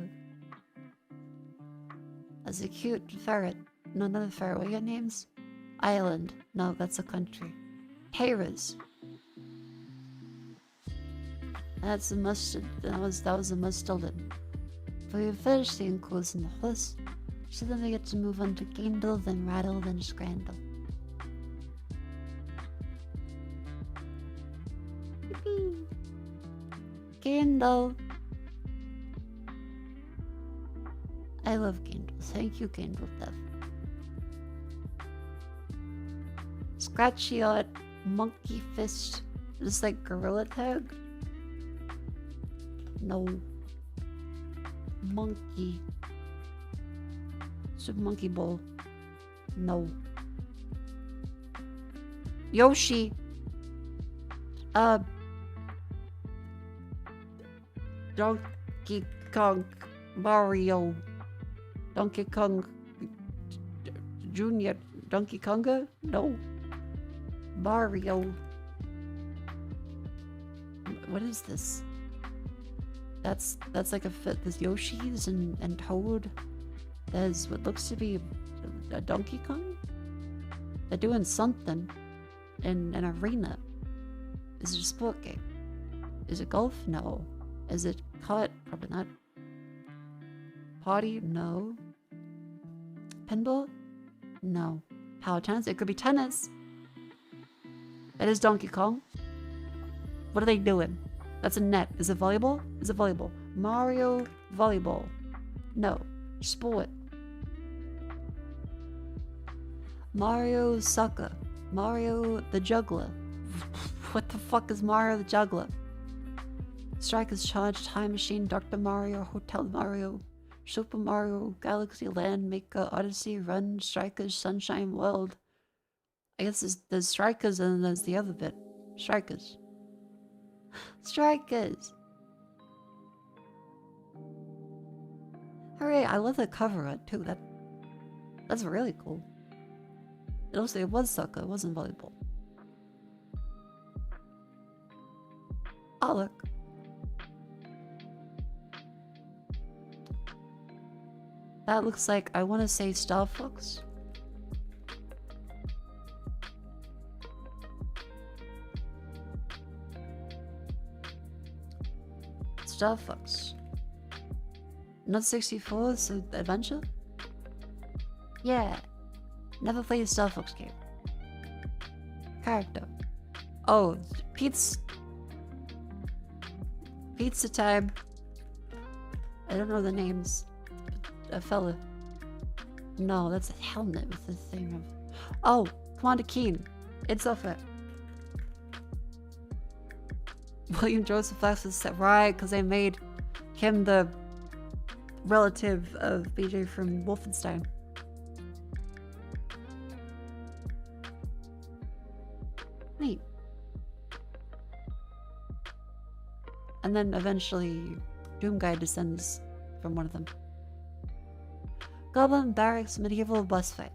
That's a cute ferret. No, not a ferret. What are your names? Island. No, that's a country. Harris. That's a mustard. That was a mustardin. But we finished the enclosing the horse. So then we get to move on to Gaindle, then Rattle, then Scrandle. Gaindle. I love Gaindle. Thank you, Gaindle Death. Scratchy Odd, Monkey Fist. Just like Gorilla Tag? No. Monkey. Super Monkey Bowl. No. Yoshi. Donkey Kong. Mario. Donkey Kong. Junior. Donkey Konga? No. Mario. What is this? That's like a fit. There's Yoshi's and Toad. There's what looks to be a Donkey Kong. They're doing something in an arena. Is it a sport game? Is it golf? No. Is it kart? Probably not. Party? No. Pinball? No. Power tennis? It could be tennis. That is Donkey Kong. What are they doing? That's a net. Is it volleyball? Is it volleyball? Mario volleyball. No. Sport. Mario soccer. Mario the juggler. What the fuck is Mario the juggler? Strikers Charge, Time Machine, Dr. Mario, Hotel Mario, Super Mario, Galaxy Land, Mako, Odyssey, Run, Strikers, Sunshine World. I guess there's Strikers and then there's the other bit. Strikers. Strikers! Hooray, I love the cover art too. That's really cool. It was soccer, it wasn't volleyball. Oh look. That looks like, I want to say Star Fox. Star Fox. Not 64, so Adventure? Yeah. Never played a Star Fox game. Character. Oh, pizza time. I don't know the names. A fella. No, that's a helmet with the thing of... Oh, Commander Keen. It's off it. William Joseph Fox was set right because they made him the relative of BJ from Wolfenstein. Neat. And then eventually Doom Guy descends from one of them. Goblin Barracks Medieval Bus Fight.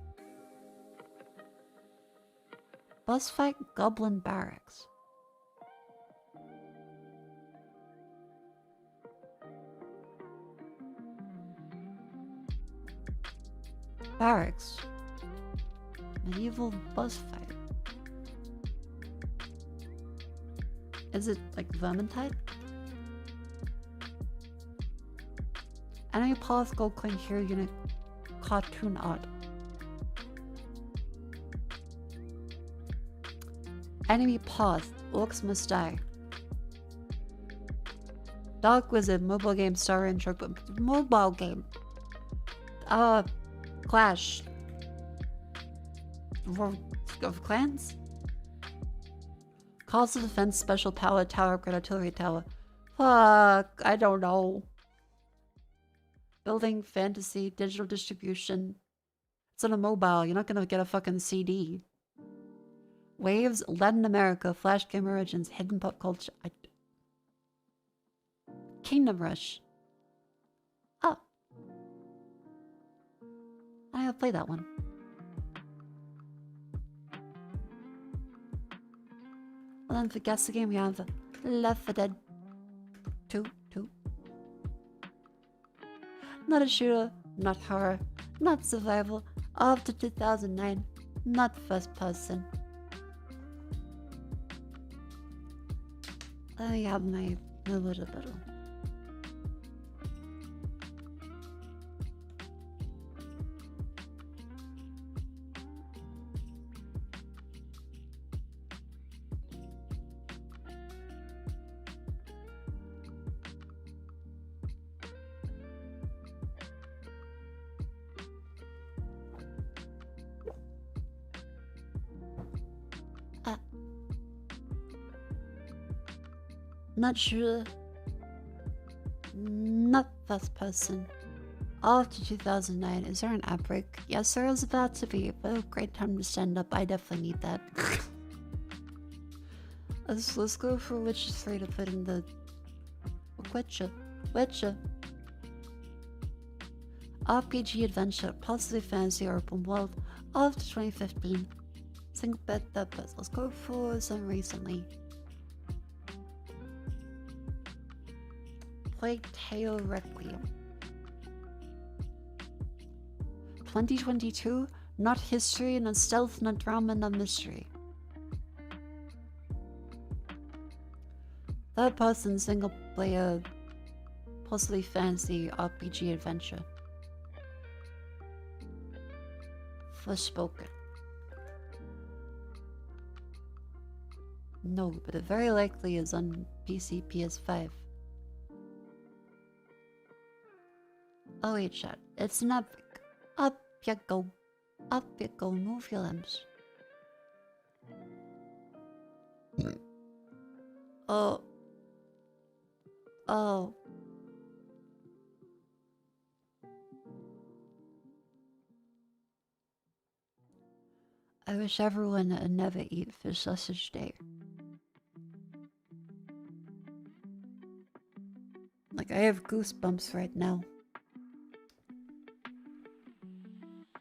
Bus Fight Goblin Barracks. Barracks. Medieval Bus Fight. Is it like Vermintide? Enemy path gold coin hero unit cartoon art. Enemy path orcs must die. Dark Wizard mobile game star and truck mobile game. Clash of Clans. Calls to defense special power tower upgrade artillery tower. Fuck, I don't know. Building, fantasy, digital distribution. It's on a mobile, you're not gonna get a fucking CD. Waves, Latin America, Flash Game Origins, Hidden Pop Culture. Kingdom Rush. Oh. I gotta play that one. And then for guess the game, we have Left 4 Dead 2. Not a shooter, not horror, not survival, after 2009, not first person. I have my little bit. Not sure. Not first person. After 2009, is there an outbreak? Yes, there is about to be, but a great time to stand up. I definitely need that. Let's go for Witcher 3 to put in the... Witcher. RPG adventure, possibly fantasy or open world, after 2015. Single bed purpose. Let's go for some recently. Plague Tale Requiem. 2022, not history, not stealth, not drama, not mystery. Third person single player, possibly fantasy RPG adventure. Forspoken. No, but it very likely is on PC, PS5. Oh wait, chat. It's an epic. Up you go. Up you go. Move your limbs. Oh. Oh. I wish everyone would never eat fish sausage day. Like, I have goosebumps right now.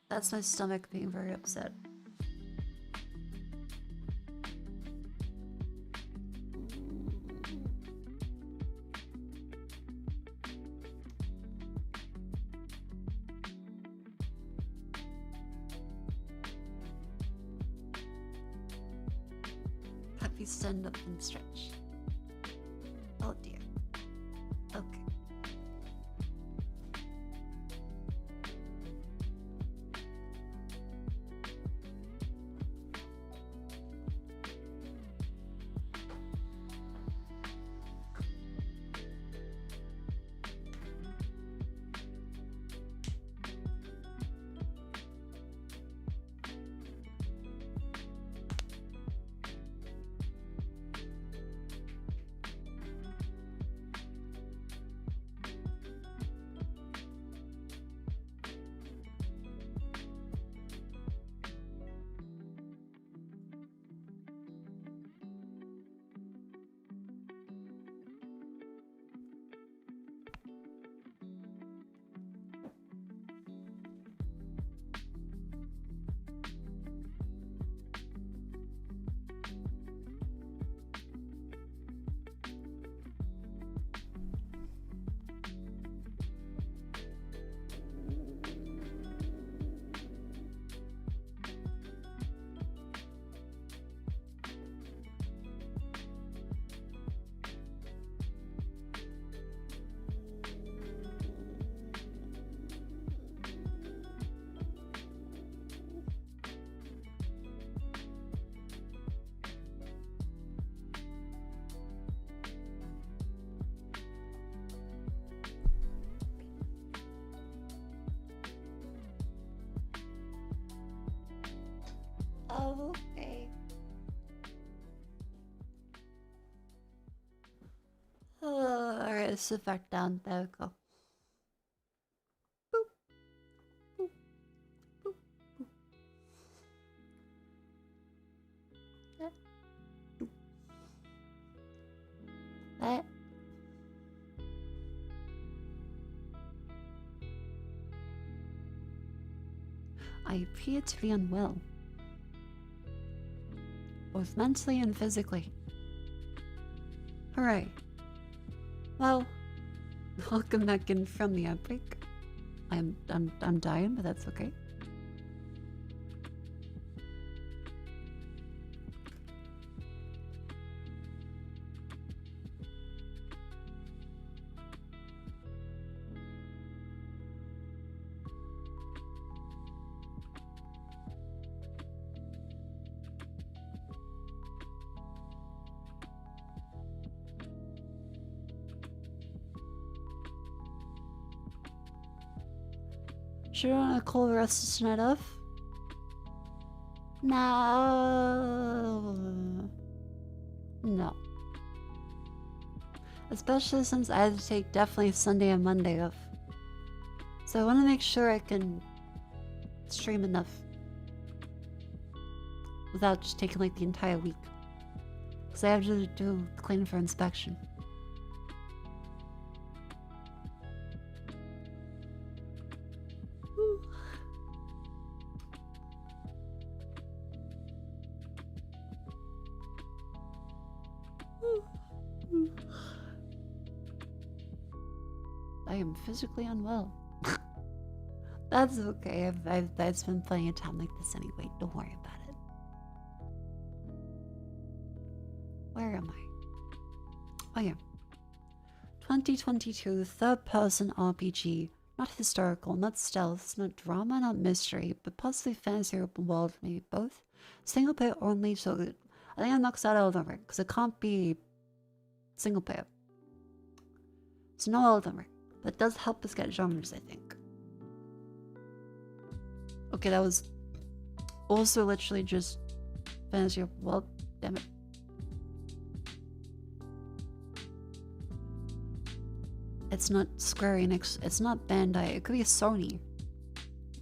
That's my stomach being very upset. Happy stand up and stretch. Oh dear. Okay. Oh, okay. Alright, let's sit back down. There we go. Boop. Boop. Boop. Boop. Boop. That. I appear to be unwell, both mentally and physically. Hooray. Well, welcome back in from the outbreak. I'm dying, but that's okay. Should I want to call the rest of tonight off? No. No. Especially since I had to take definitely Sunday and Monday off. So I want to make sure I can stream enough without just taking like the entire week. Because I have to do clean for inspection. I am physically unwell. That's okay. I've spent plenty of time like this anyway. Don't worry about it. Where am I? Oh yeah. 2022 third-person RPG Not historical, not stealth, not drama, not mystery, but possibly fantasy or open world, maybe both. Single player only, so I think it knocks out Elden Ring, because it can't be single player. It's no Elden Ring. That does help us get genres, I think. Okay, that was also literally just fantasy open world. Damn it. It's not Square Enix, it's not Bandai, it could be a Sony. It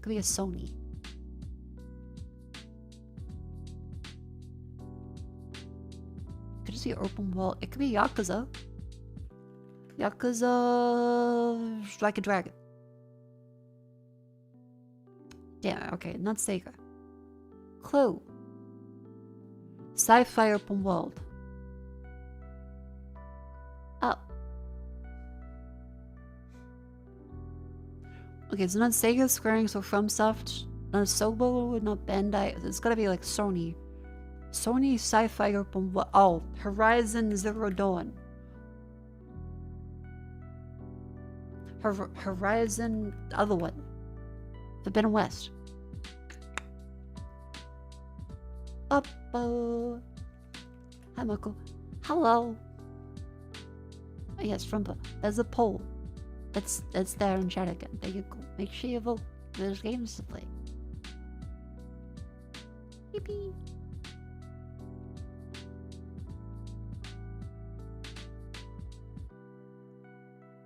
could be a Sony. It could just be open world, it could be Yakuza. Yakuza like a dragon. Damn, okay, not Sega. Clue. Sci-fi open world. Oh. Okay, it's not Sega, Square Enix, or FromSoft. Not Sobo, not Bandai. It's gotta be like Sony. Sony sci-fi open world. Oh, Horizon Zero Dawn. Horizon, the other one. Forbidden West. Uppo. Hi, Mako. Hello. Oh, yes, there's a poll. It's there in chat again. There you go. Make sure you vote. There's games to play. Yippee.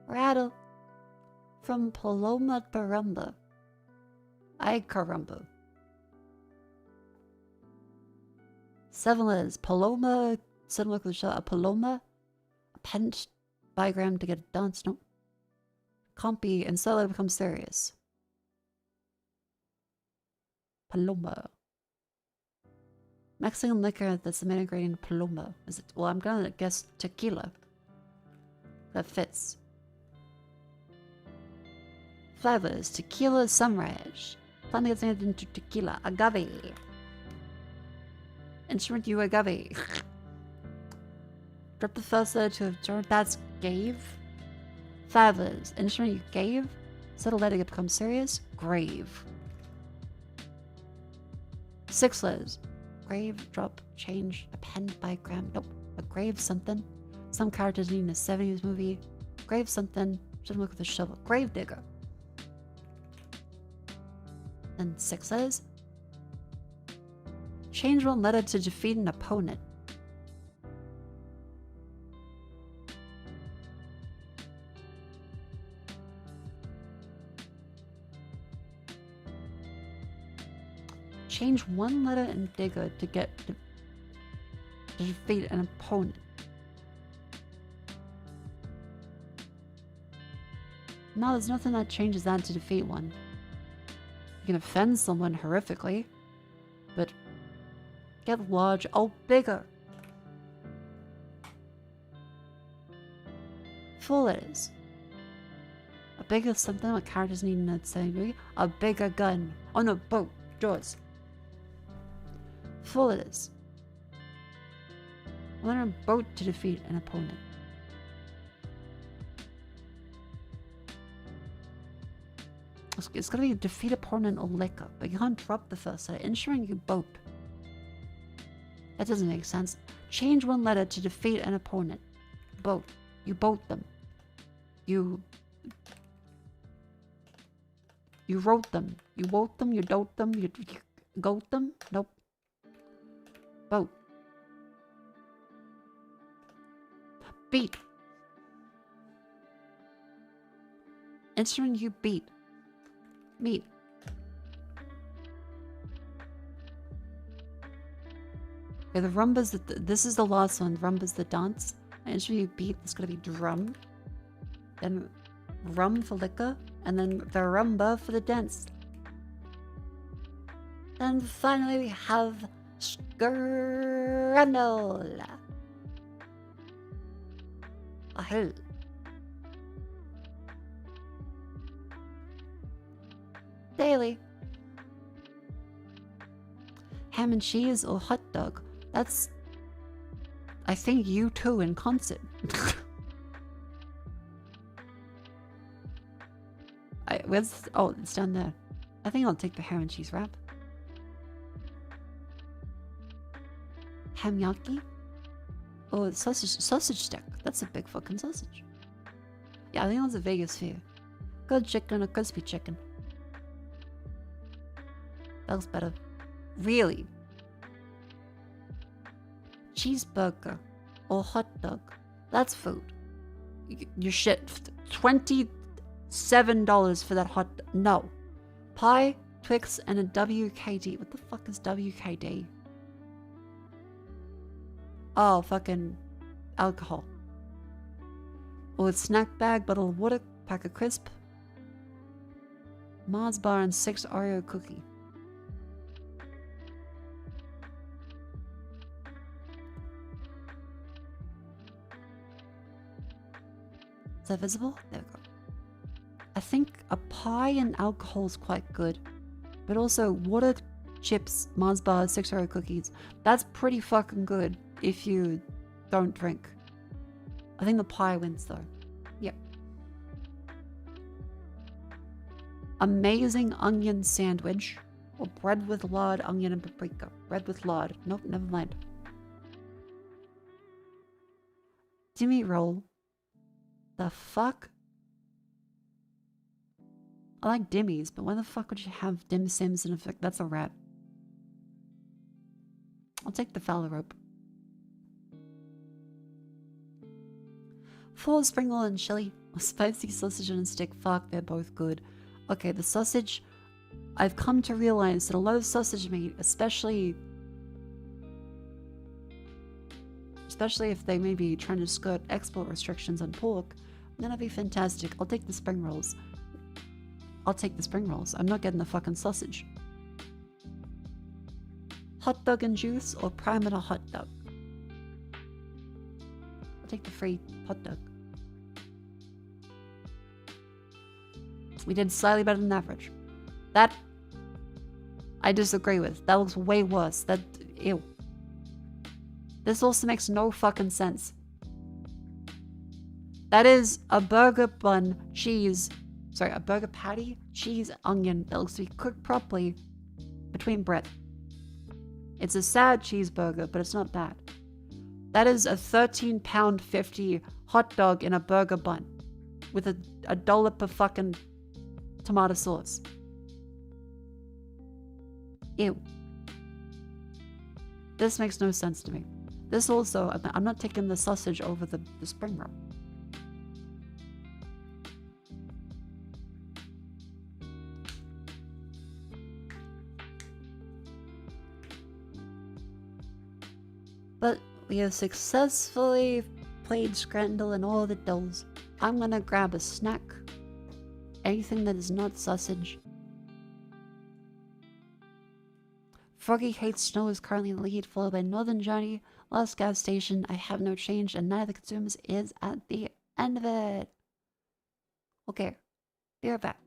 Rattle. From Paloma Barumba. Ay caramba. 7 letters. Paloma. Suddenly look at the shot. A Paloma. A pent diagram to get a dance. Nope. Can't be. And so it becomes serious. Paloma. Mexican liquor that's the main ingredient. Paloma. Is it? Well, I'm gonna guess tequila. That fits. Flavors. Tequila sunrise. Plant gets made into tequila. Agave. Instrument you agave. Drop the first letter to absorb. That's gave. Flavors. Instrument you gave. Settle letting it become serious. Grave. 6 letters. Grave, drop, change, append, diagram. Nope. A grave something. Some characters need in a 70s movie. Grave something. Shouldn't look with a shovel. Grave digger. And 6 letters. Change 1 letter to defeat an opponent. Change 1 letter in digger to defeat an opponent. No, there's nothing that changes that to defeat one. You can offend someone horrifically, but get large. Oh, bigger. Full letters. A bigger something what characters need in that same movie. A bigger gun. On a boat. Doors. Full letters. On a boat to defeat an opponent. It's gonna be defeat opponent or liquor, but you can't drop the first letter. Ensuring you boat. That doesn't make sense. Change 1 letter to defeat an opponent. Boat. You boat them. You wrote them. You wote them. You dote them. You goat them. Nope. Boat. Beat. Instrument you beat. Meat. Okay, the rumbas, this is the last one. Rumbas the dance. The instrument you beat is going to be drum. Then rum for liquor. And then the rumba for the dance. And finally we have Scrandle. Oh. Daily. Ham and cheese or hot dog. That's, I think, you two in concert. where's... Oh, it's down there. I think I'll take the ham and cheese wrap. Hamyaki? Oh, it's sausage stick. That's a big fucking sausage. Yeah, I think that's a Vegas fear. Good chicken, a crispy chicken. That looks better. Really? Cheeseburger or hot dog. That's food. Your shit. $27 for that hot... No. Pie, Twix, and a WKD. What the fuck is WKD? Oh, fucking alcohol. Oh, it's snack bag, bottle of water, pack of crisp, Mars bar, and 6 Oreo cookie. Is that visible? There we go. I think a pie and alcohol is quite good, but also water, chips, Mars bar, 6 Oreo cookies. That's pretty fucking good if you don't drink. I think the pie wins though. Yep. Amazing onion sandwich or bread with lard, onion, and paprika. Bread with lard. Nope, never mind. Dimmy roll. The fuck? I like dimmies, but why the fuck would you have dim sims in effect? That's a rat. I'll take the Fowler rope. 4 spring roll and chili, or spicy sausage on a stick. Fuck, they're both good. Okay, the sausage. I've come to realize that a lot of sausage meat, especially if they may be trying to skirt export restrictions on pork, gonna be fantastic. I'll take the spring rolls. I'll take the spring rolls. I'm not getting the fucking sausage. Hot dog and juice or prime and a hot dog. I'll take the free hot dog. We did slightly better than average. That I disagree with. That looks way worse. That ew. This also makes no fucking sense. That is a burger bun, cheese. Sorry, a burger patty, cheese, onion that looks to be cooked properly between bread. It's a sad cheeseburger, but it's not bad. That is a £13.50 hot dog in a burger bun with a dollop of fucking tomato sauce. Ew. This makes no sense to me. This also, I'm not taking the sausage over the spring roll. But we have successfully played Scrandle and all the dolls. I'm gonna grab a snack. Anything that is not sausage. Froggy Hates Snow is currently in the lead, followed by Northern Johnny. Last gas station, I have no change, and neither consumers is at the end of it. Okay, be right back.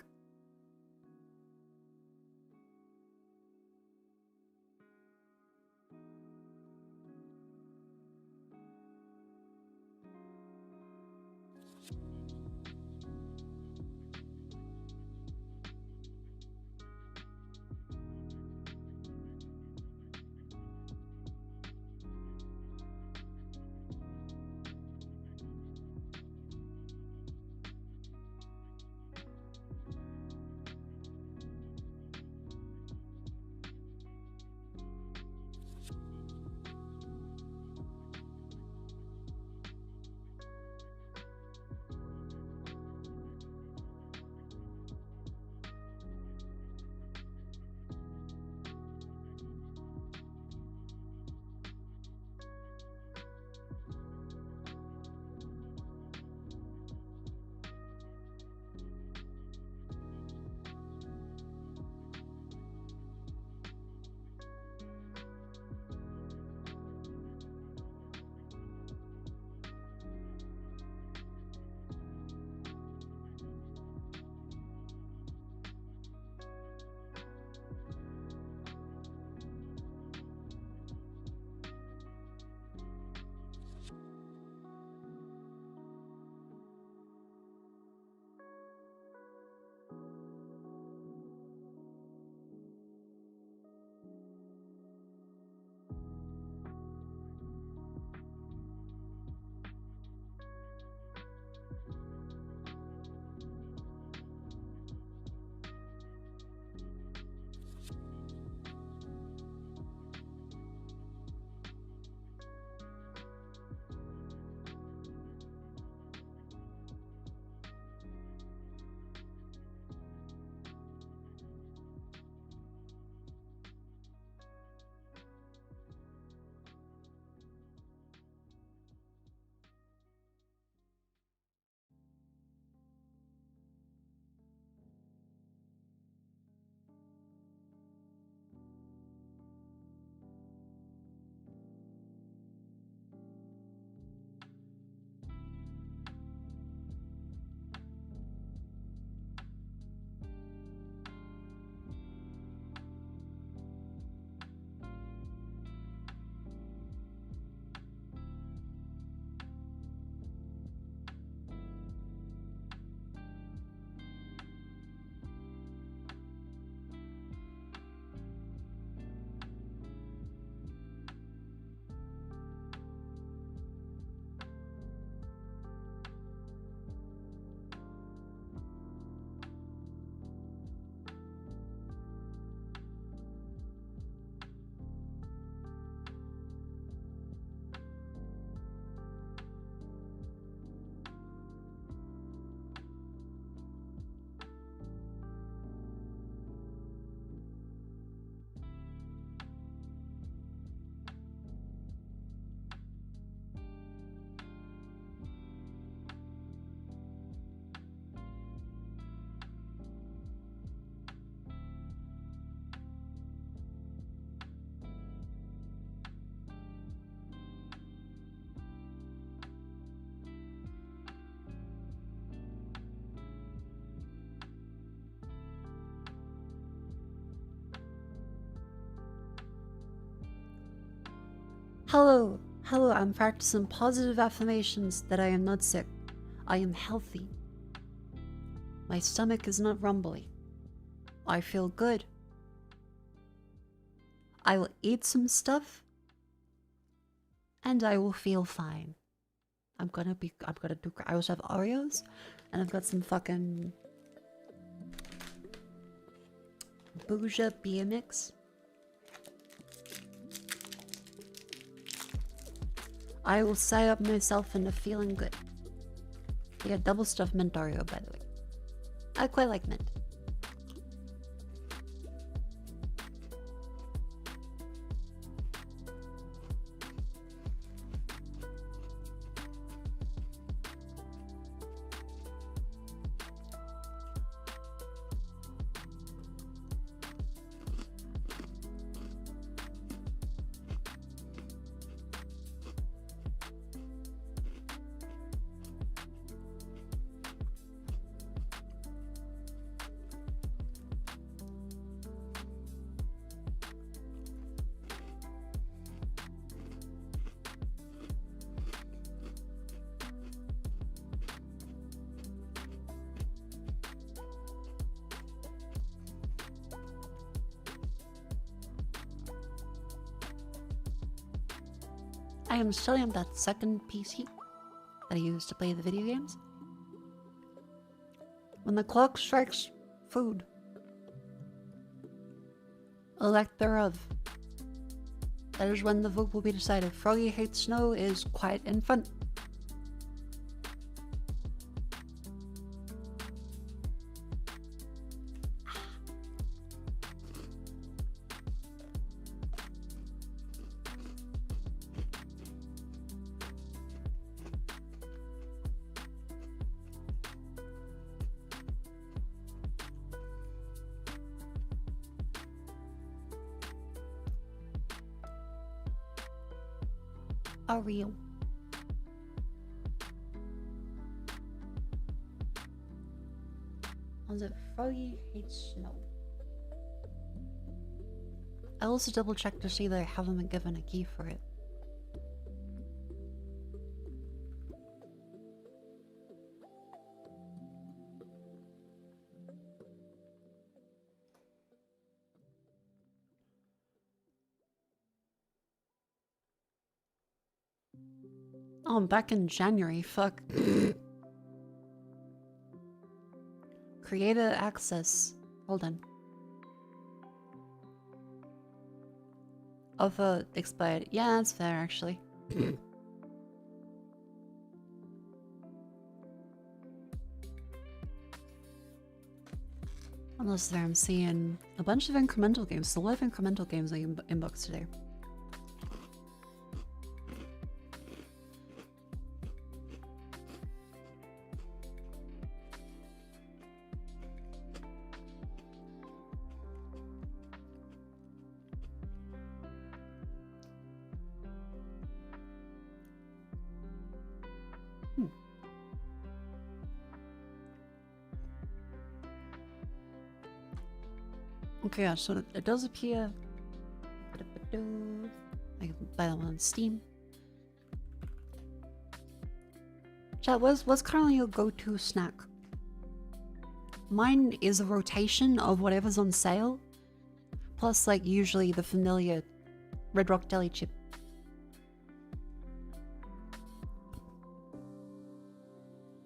Hello, hello, I'm practicing positive affirmations that I am not sick. I am healthy. My stomach is not rumbly. I feel good. I will eat some stuff and I will feel fine. I also have Oreos and I've got some fucking Bouja beer mix. I will psy up myself into feeling good. I got double stuffed mint Oreo, by the way. I quite like mint. I am setting up that second PC that I use to play the video games. When the clock strikes food, elect thereof. That is when the vote will be decided. Froggy Hates Snow is quiet in front. Are real. On the Froggy Hates Snow. I also double checked to see that I haven't been given a key for it. Oh, I'm back in January, fuck. Creator access. Hold on. Offer expired. Yeah, that's fair, actually. Unless there I'm seeing a bunch of incremental games. So a lot of incremental games are in books today. Okay, yeah, so it does appear. I can buy that one on Steam. Chat, what's currently your go-to snack? Mine is a rotation of whatever's on sale, plus like usually the familiar Red Rock Deli chip.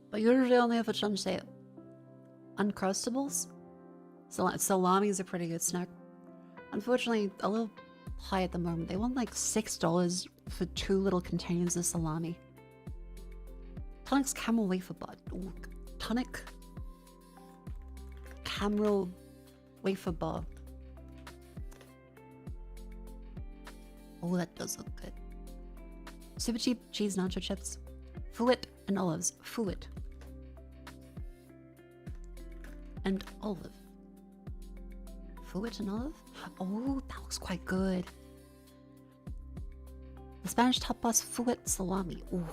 But usually only if it's on sale. Uncrustables? Salami is a pretty good snack. Unfortunately, a little high at the moment. They want like $6 for 2 little containers of salami. Tonic's Camel Wafer Bar. Ooh, Tonic Camel Wafer Bar. Oh, that does look good. Super cheap cheese nacho chips. Fouet and olives. Fouet. And olive. Fouet and olive? Oh, that looks quite good. The Spanish tapas fouet salami. Ooh.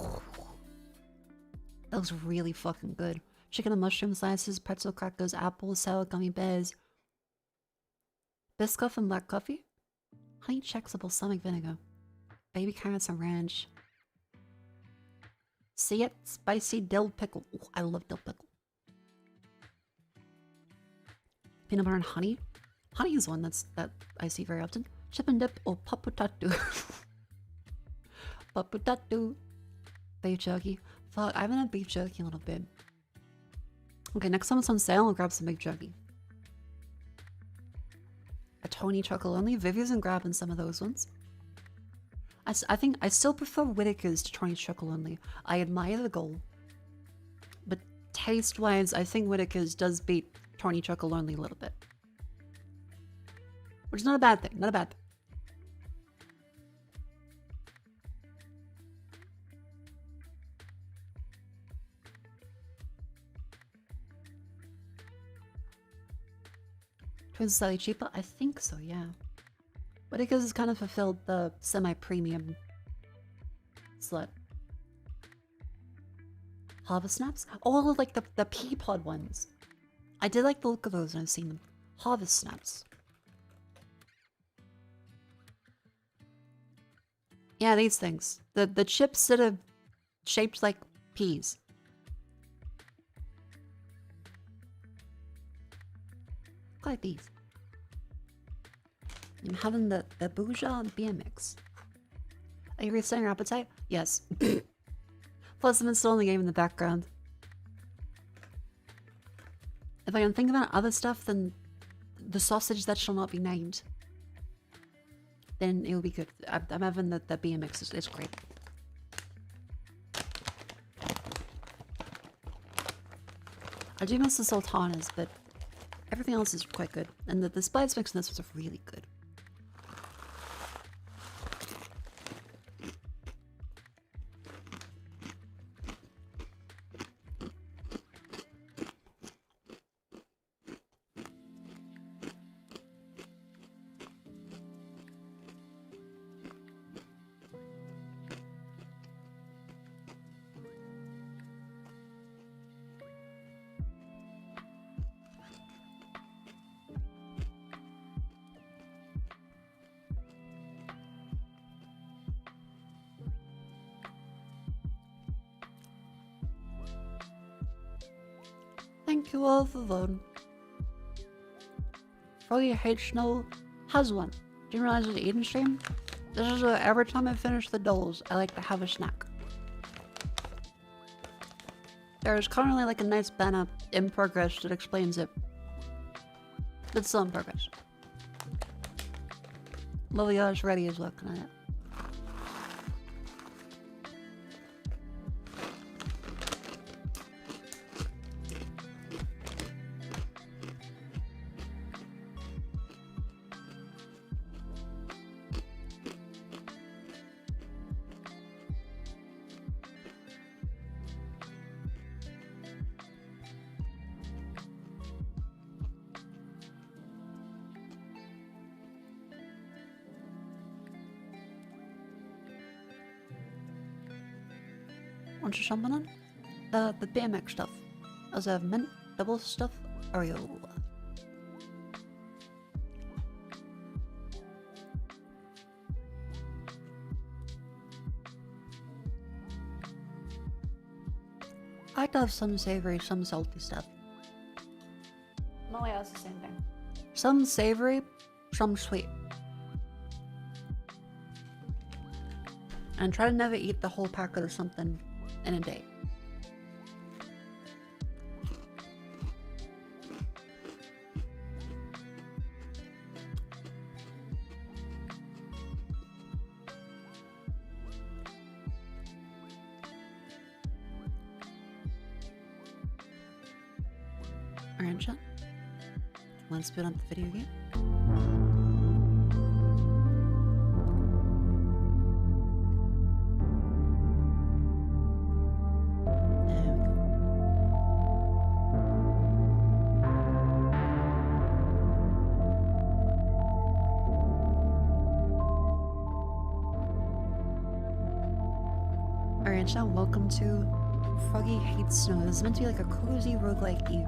That looks really fucking good. Chicken and mushroom slices, pretzel crackers, apples, sour gummy bears. Biscoff and black coffee? Honey check's balsamic vinegar. baby carrots and ranch. See it? Spicy dill pickle. Ooh, I love dill pickle. Peanut butter and honey. Honey is one that I see very often. Chip and dip or paputatu. Paputatu. Beef jerky. Fuck, I haven't had beef jerky in a little bit. Okay, next time it's on sale, I'll grab some beef jerky. A Tony chocolate only. Viv isn't grabbing some of those ones. I think I still prefer Whittaker's to Tony's chocolate only. I admire the goal, but taste-wise, I think Whittaker's does beat Tony chocolate only a little bit, which is not a bad thing. Not a bad thing. Twins are slightly cheaper? I think so, yeah. Whittaker's has kind of fulfilled the semi-premium slut. Harvest snaps? Oh, like the pea pod ones. I did like the look of those when I've seen them. Harvest snaps. Yeah, these things. The chips that are shaped like peas. Look like these. I'm having the Bourgeois beer mix. Are you resetting your appetite? Yes. Plus, I'm installing the game in the background. If I can think about other stuff than the sausage that shall not be named, then it'll be good. I'm having the beer mix. It's great. I do miss the sultanas, but everything else is quite good. And the spice mix in this was really good. Thank you all for voting. Froggy hates snow has one. Didn't realize it was an eating stream. This is every time I finish the dolls, I like to have a snack. There is currently like a nice banner in progress that explains it. It's still in progress. Livia's ready as well, can I? Want you something on? The BMX stuff. Also have mint, double stuff, Oreo. I like to have some savory, some salty stuff. Molly has the same thing. Some savory, some sweet. And try to never eat the whole packet or something in a day. Arantxa, let's put on the video game. Arantxa, welcome to Froggy Hates Snow. This is meant to be like a cozy roguelike game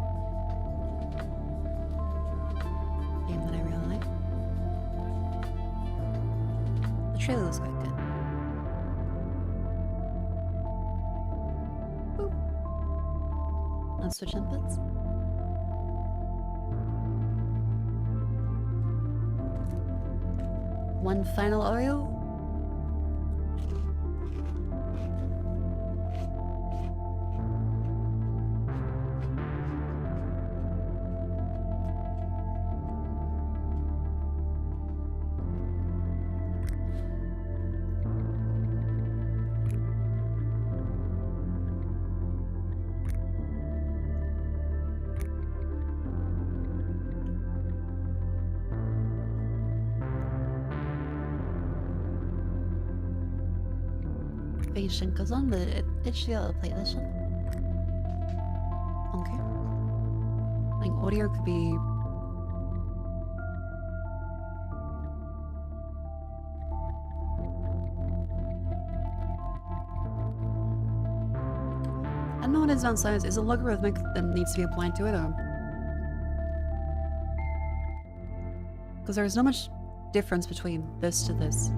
that I really like. The trailer looks quite good. Let's switch inputs. One final Oreo. Patient goes on, but it should be able to play this one. Okay. Like audio could be I don't know what is on sinus. Is a logarithmic that needs to be applied to it, or because there's not much difference between this to this.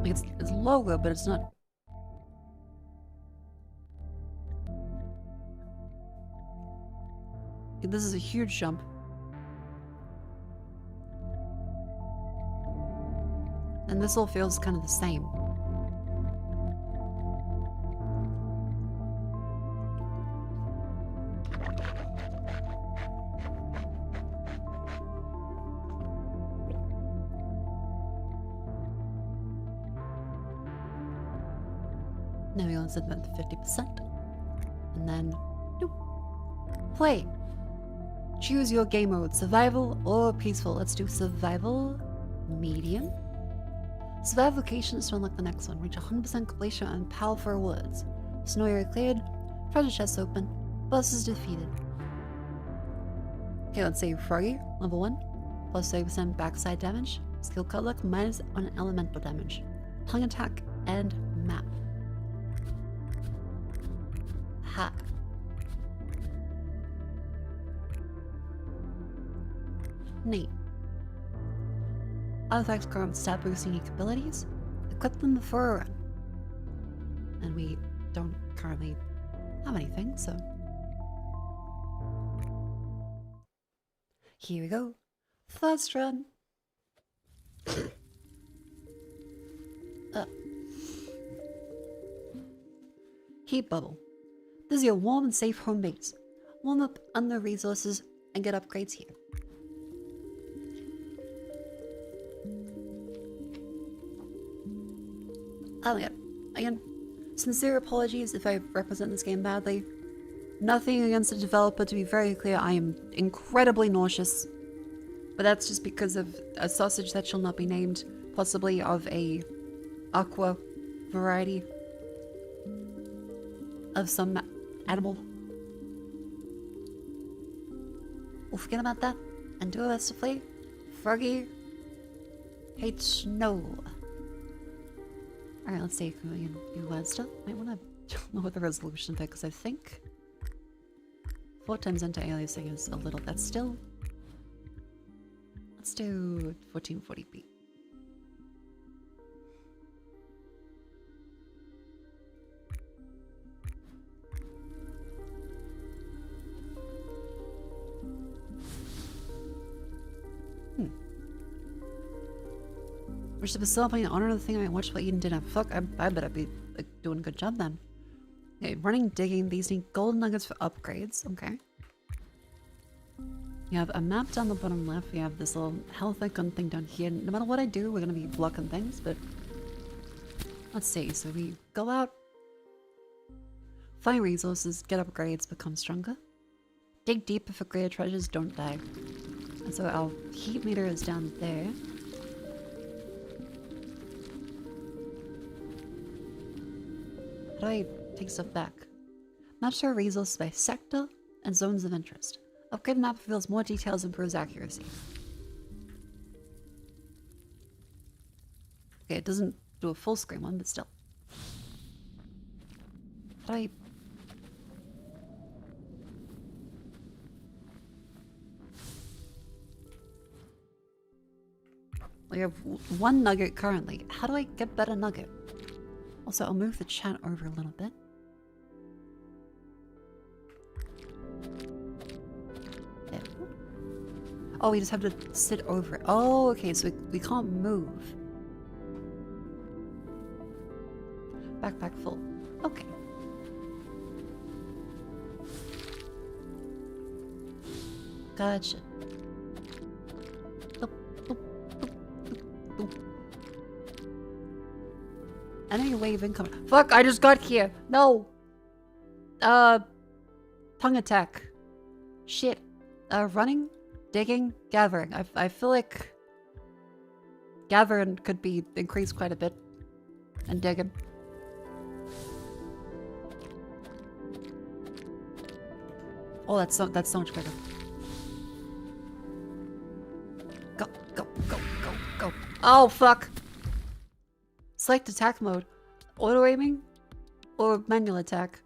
Like it's logo, but it's not. This is a huge jump. And this all feels kind of the same. Now we want to set that to 50%. And then, nope. Play. Choose your game mode, survival or peaceful. Let's do survival, medium. Survival locations to unlock the next one. Reach 100% completion and powerful rewards. Snow area cleared, treasure chests open, bosses defeated. Okay, let's say Froggy, level 1, plus 30% backside damage, skill card luck, minus 1 elemental damage, tongue attack, and map. Ha. Neat. Artifacts grant stat boosting unique abilities. Equip them before a run. And we don't currently have anything, so. Here we go. First run. Heat bubble. This is your warm and safe home base. Warm up under resources and get upgrades here. Oh yeah, again, sincere apologies if I represent this game badly. Nothing against the developer, to be very clear. I am incredibly nauseous. But that's just because of a sausage that shall not be named, possibly of a aqua variety of some animal. We'll forget about that and do a to play. Froggy hates snow. Alright, let's see if we can do that stuff. Might want to know what the resolution is, because I think 4 times anti-aliasing is a little. That's still. Let's do 1440p. We're supposed to be honor the thing I watched what Eden did. Fuck, I better be like, doing a good job then. Okay, running, digging. These need gold nuggets for upgrades. Okay. You have a map down the bottom left. We have this little health icon thing down here. No matter what I do, we're gonna be blocking things, but let's see. So we go out, find resources, get upgrades, become stronger. Dig deeper for greater treasures, don't die. And so our heat meter is down there. How do I take stuff back? Maps show resources by sector and zones of interest. Upgrade map reveals more details and improves accuracy. Okay, it doesn't do a full screen one, but still. How do I... We have 1 nugget currently. How do I get better nugget? Also, I'll move the chat over a little bit. Oh, we just have to sit over it. Oh, okay, so we can't move. Backpack full. Okay. Gotcha. Boop, boop, boop, boop, boop. Enemy wave incoming. Fuck, I just got here. No. Tongue attack. Shit. Running, digging, gathering. I feel like gathering could be increased quite a bit. And digging. Oh, that's so much quicker. Go, go, go, go, go. Oh, fuck. Select attack mode. Auto aiming or manual attack.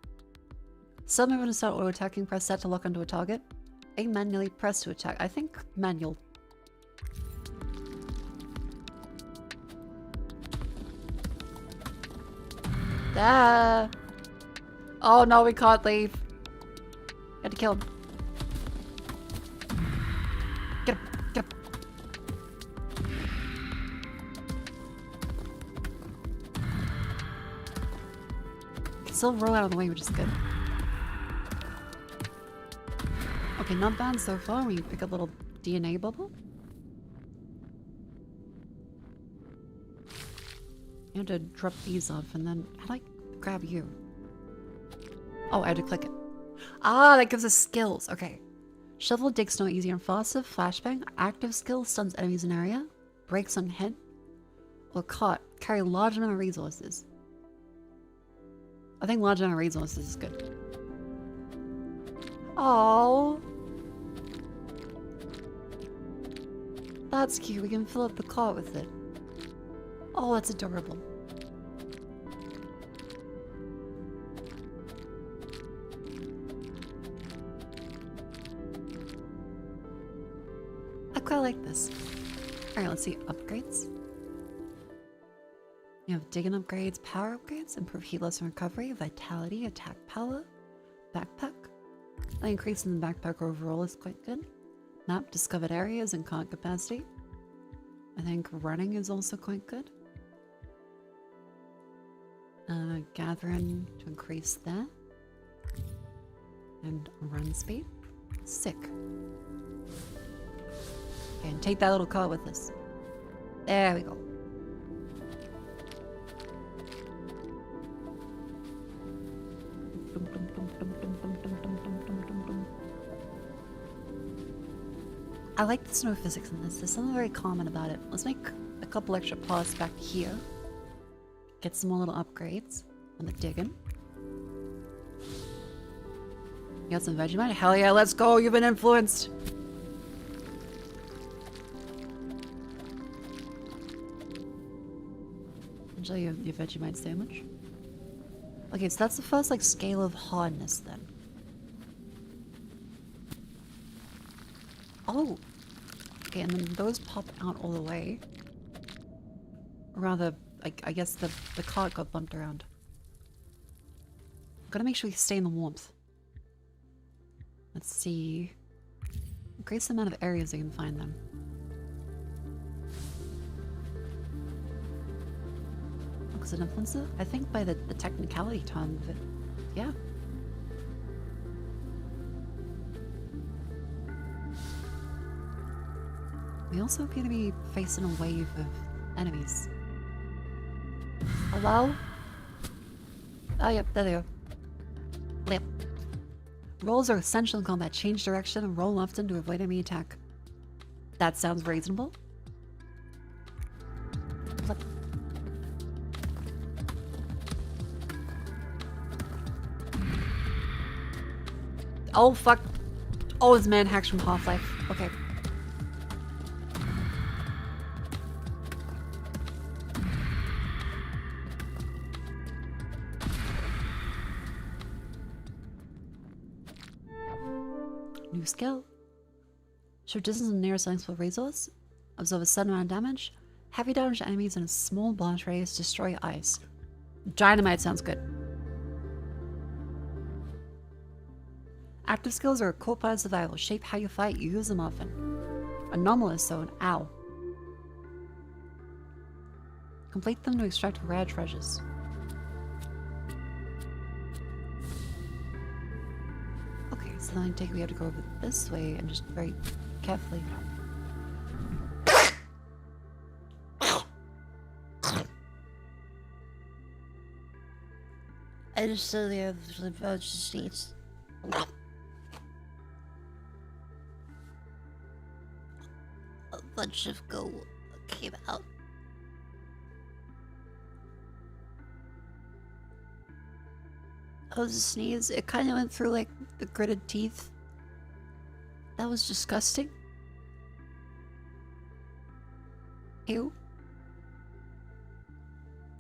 Suddenly when to start auto attacking, press set to lock onto a target. Aim manually, press to attack. I think manual. Ah. Oh no, we can't leave. Had to kill him. Get him, get him. Can still roll out of the way, which is good. Okay, not bad so far. We pick up a little DNA bubble. You have to drop these off and then how do I grab you? Oh, I had to click it. Ah, that gives us skills. Okay. Shovel digs snow easier and faster. Flashbang. Active skill stuns enemies in area. Breaks on hit. Or caught. Carry large amount of resources. I think large amount of resources is good. Oh. That's cute. We can fill up the cart with it. Oh, that's adorable. I quite like this. Alright, let's see. Upgrades. You have digging upgrades, power upgrades, improve heat loss and recovery, vitality, attack power, backpack. The increase in the backpack overall is quite good. Map discovered areas and cart capacity. I think running is also quite good. Gathering to increase that. And run speed. Sick. Okay, and take that little cart with us. There we go. I like the snow physics in this. There's something very common about it. Let's make a couple extra paws back here. Get some more little upgrades on the digging. You got some Vegemite? Hell yeah, let's go! You've been influenced! Enjoy your Vegemite sandwich. Okay, so that's the first like scale of hardness then. Oh! Okay, and then those pop out all the way. Or rather, I guess the cart got bumped around. Gotta make sure we stay in the warmth. Let's see. Increase the amount of areas you can find them. Looks an influencer? I think by the technicality term of it. Yeah. We also appear to be facing a wave of enemies. Hello? Oh, yep, there they go. Blip. Rolls are essential in combat. Change direction and roll often to avoid enemy attack. That sounds reasonable. Flip. Oh, fuck. Oh, it's man hacks from Half-Life. Okay. New skill. Show distance and nearest unexploded resource. Absorb a sudden amount of damage. Heavy damage to enemies in a small blast radius. Destroy ice. Dynamite sounds good. Active skills are a core part of survival. Shape how you fight. You use them often. Anomalous zone. Ow. Complete them to extract rare treasures. Okay, so then I take we have to go over this way and just very carefully. I just said the other states. A bunch of gold came out. That was a sneeze. It kind of went through like the gritted teeth. That was disgusting. Ew.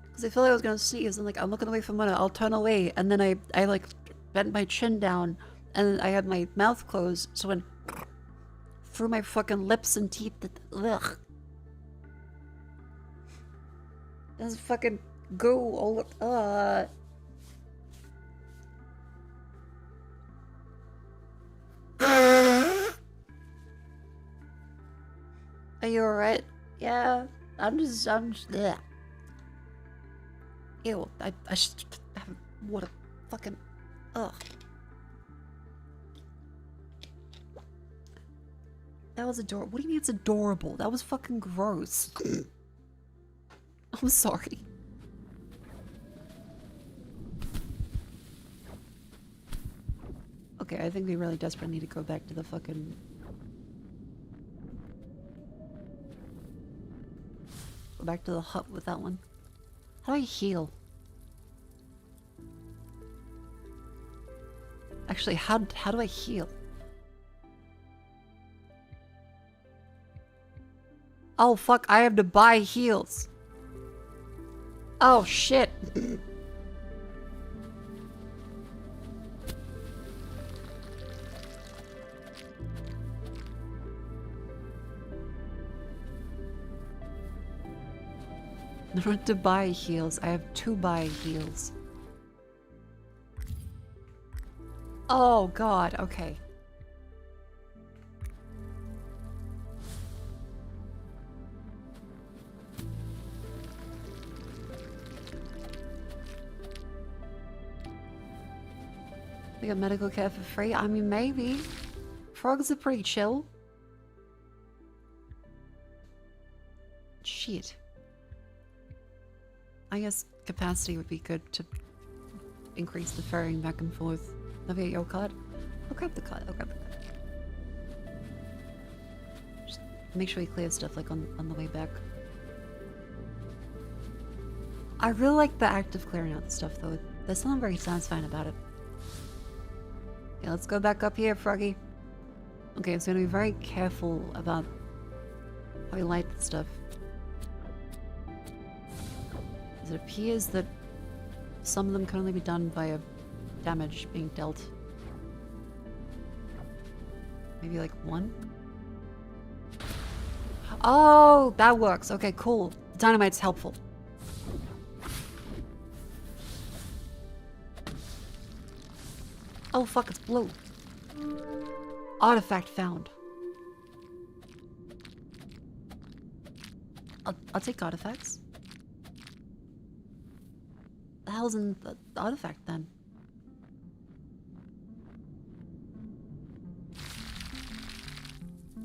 Because I feel like I was gonna sneeze, and like I'm looking away from one, I'll turn away, and then I like bent my chin down, and I had my mouth closed, so when through my fucking lips and teeth, ugh. There's fucking goo all over. Are you alright? Yeah, I'm just yeah. Ew, I should have water. Fucking, ugh. That was adorable. What do you mean it's adorable? That was fucking gross. I'm sorry. Okay, I think we really desperately need to go back to the fucking... Go back to the hut with that one. How do I heal? Actually, how do I heal? Oh fuck, I have to buy heals. Oh shit. I don't have to buy heals. I have to buy heals. Oh god, okay. We got medical care for free? I mean, maybe. Frogs are pretty chill. Shit. I guess capacity would be good to increase the ferrying back and forth. Have you got your card? I'll grab the card. Just make sure we clear stuff like on the way back. I really like the act of clearing out the stuff though. There's something very satisfying about it. Okay, let's go back up here, Froggy. Okay, so I'm gonna be very careful about how we light the stuff. It appears that some of them can only be done via damage being dealt. Maybe like one? Oh, that works. Okay, cool. Dynamite's helpful. Oh fuck, it's blue. Artifact found. I'll take artifacts. The hell's in the artifact then?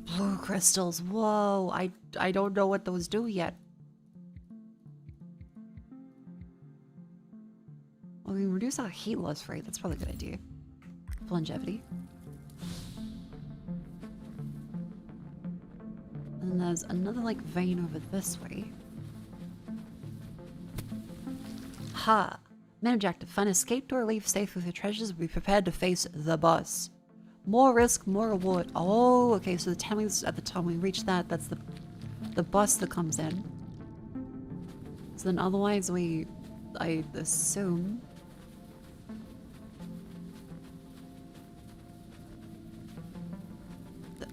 Blue crystals. Whoa, I don't know what those do yet. Well, we can reduce our heat loss rate. That's probably a good idea. Longevity. And then there's another like vein over this way. Ha! Main objective. Find escape door, leave safe with your treasures, be prepared to face the boss. More risk, more reward. Oh, okay, so the timings at the time we reach that, that's the boss that comes in. So then otherwise I assume...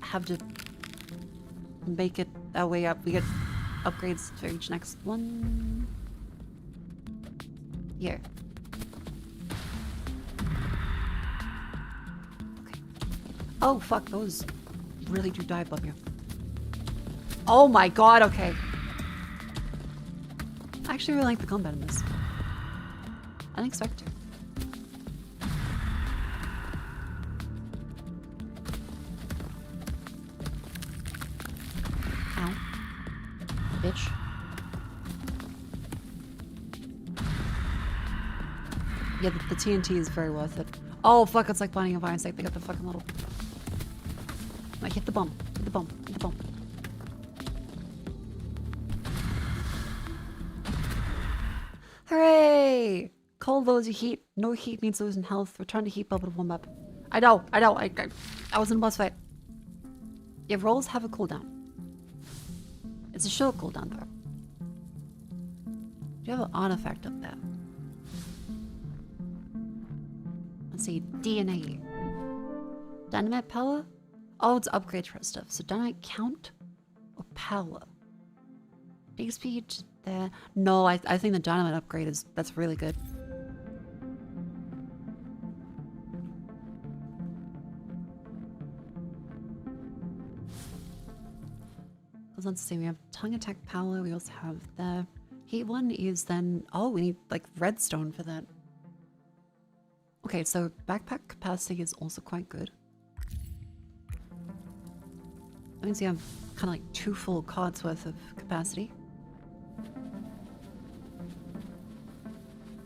have to make it that way up. We get upgrades for each next one. Here. Okay. Oh fuck, those really do die above you. Oh my god, okay. I actually really like the combat in this. I didn't expect to. Ow. Bitch. Yeah, the TNT is very worth it. Oh fuck, it's like Binding of Isaac. They got the fucking little... Like, hit the bump. Hit the bump. Hit the bump. Hooray! Cold loses heat. No heat means losing health. Return to heat bubble to warm up. I know. I was in a boss fight. Yeah, rolls have a cooldown. It's a short cooldown though. Do you have an artifact up there? Let's see, DNA. Dynamite power? Oh, it's upgrade for stuff. So dynamite count or power? Big speed there. No, I think the dynamite upgrade that's really good. Let's see, we have tongue attack power, we also have the heat one is then, oh, we need like redstone for that. Okay, so backpack capacity is also quite good. That means you have kind of like 2 full cards worth of capacity.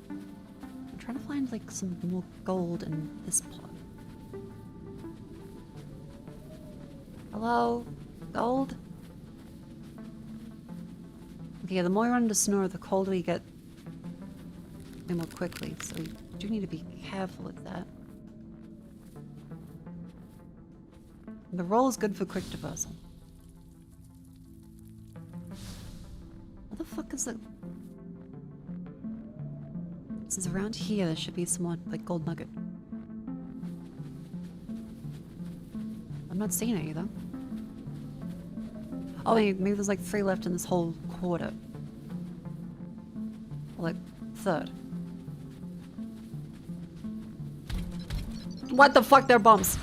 I'm trying to find like some more gold in this plot. Hello? Gold? Okay, the more you run into snow, the colder we get more quickly, so you do need to be careful with that. The roll is good for quick traversal. What the fuck is it? This is around here. There should be some more, like, gold nugget. I'm not seeing any though. Oh, maybe there's like 3 left in this whole quarter. Or like, third. What the fuck? They're bombs.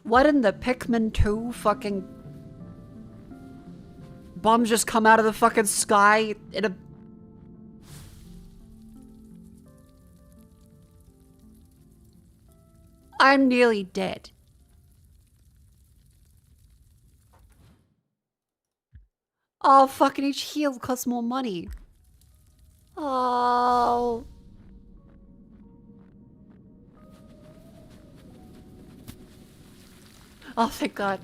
What in the Pikmin 2 fucking... Bombs just come out of the fucking sky in a... I'm nearly dead. Oh, fucking each heal costs more money. Oh. Oh, thank God.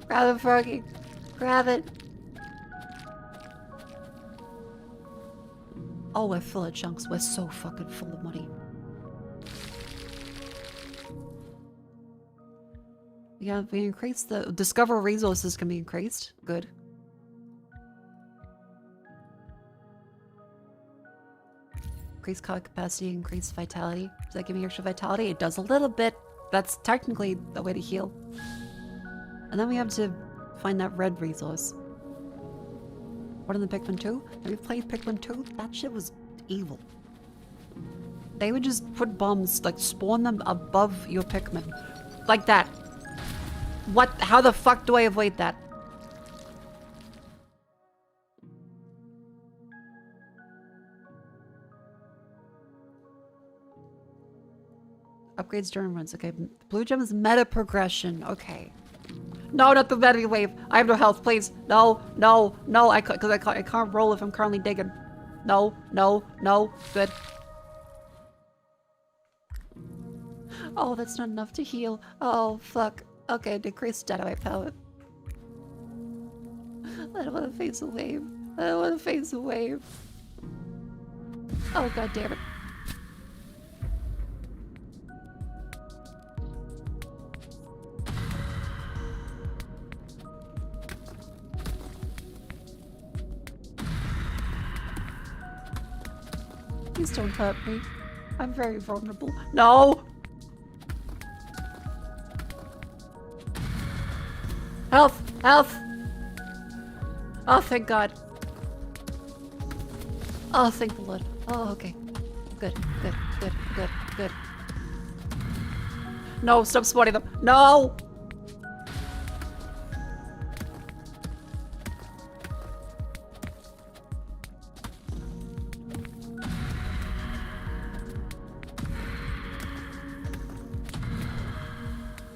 Grab it, Froggy. Grab it. Oh, we're full of chunks. We're so fucking full of money. Yeah, we increased the... Discover resources can be increased. Good. Increase card capacity, increase vitality. Does that give me extra vitality? It does a little bit. That's technically the way to heal. And then we have to find that red resource. What in the Pikmin 2? Have you played Pikmin 2? That shit was evil. They would just put bombs, like spawn them above your Pikmin. Like that. What? How the fuck do I avoid that? Upgrades during runs. Okay, blue gem is meta progression. Okay. No, not the meta wave. I have no health, please. No, no, no. I can't roll if I'm currently digging. No, no, no. Good. Oh, that's not enough to heal. Oh, fuck. Okay, decrease dynamite power. I don't want to face a wave. I don't want to face a wave. Oh, god damn it. Please don't hurt me. I'm very vulnerable. No! Health! Health! Oh, thank God. Oh, thank the Lord. Oh, okay. Good, good, good, good, good. No, stop spotting them. No!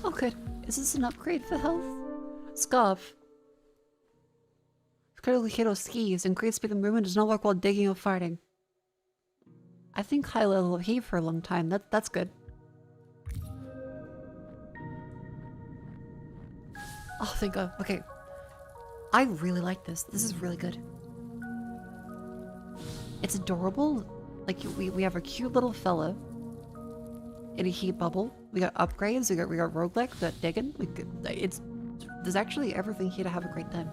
Oh, good. Is this an upgrade for health? Scarf. Critical hit or skis. Increased speed of movement does not work while digging or fighting. I think high level of heat for a long time. That's good. Oh, thank God. Okay. I really like this. This is really good. It's adorable. Like, we have a cute little fella in a heat bubble. We got upgrades. We got roguelike. We got digging. There's actually everything here to have a great time.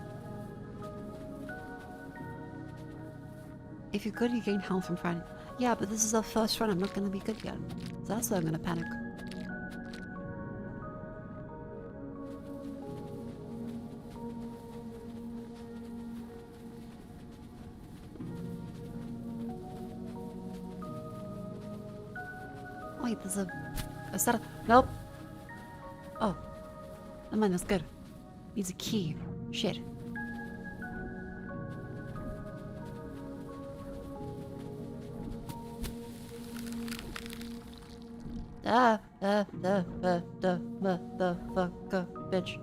If you're good, you gain health from fighting. Yeah, but this is our first run. I'm not going to be good yet. So that's why I'm going to panic. Wait, there's a set of... Nope. Oh. Never mind, that's good. Needs a key. Shit. Motherfucker, bitch.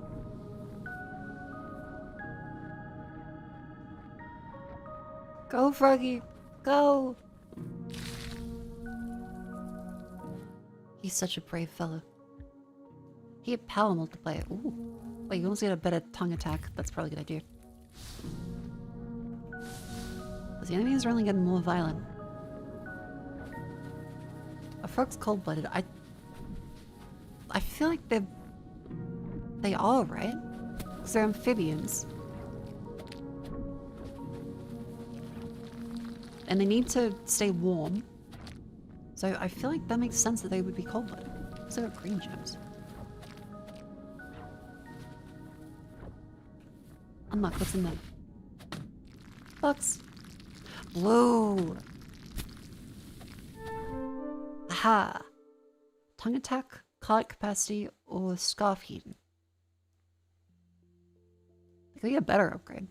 Go, Froggy. Go. He's such a brave fellow. He had power multiplier. Ooh. Wait, you almost get a better tongue attack. That's probably a good idea. The enemies are only getting more violent. A frog's cold-blooded. I feel like they are, right? Because they're amphibians. And they need to stay warm. So I feel like that makes sense that they would be cold-blooded. Because they got green gems. Unlock, what's in there? Box. Blue. Aha. Tongue attack, card capacity, or scarf heating. Could be a better upgrade.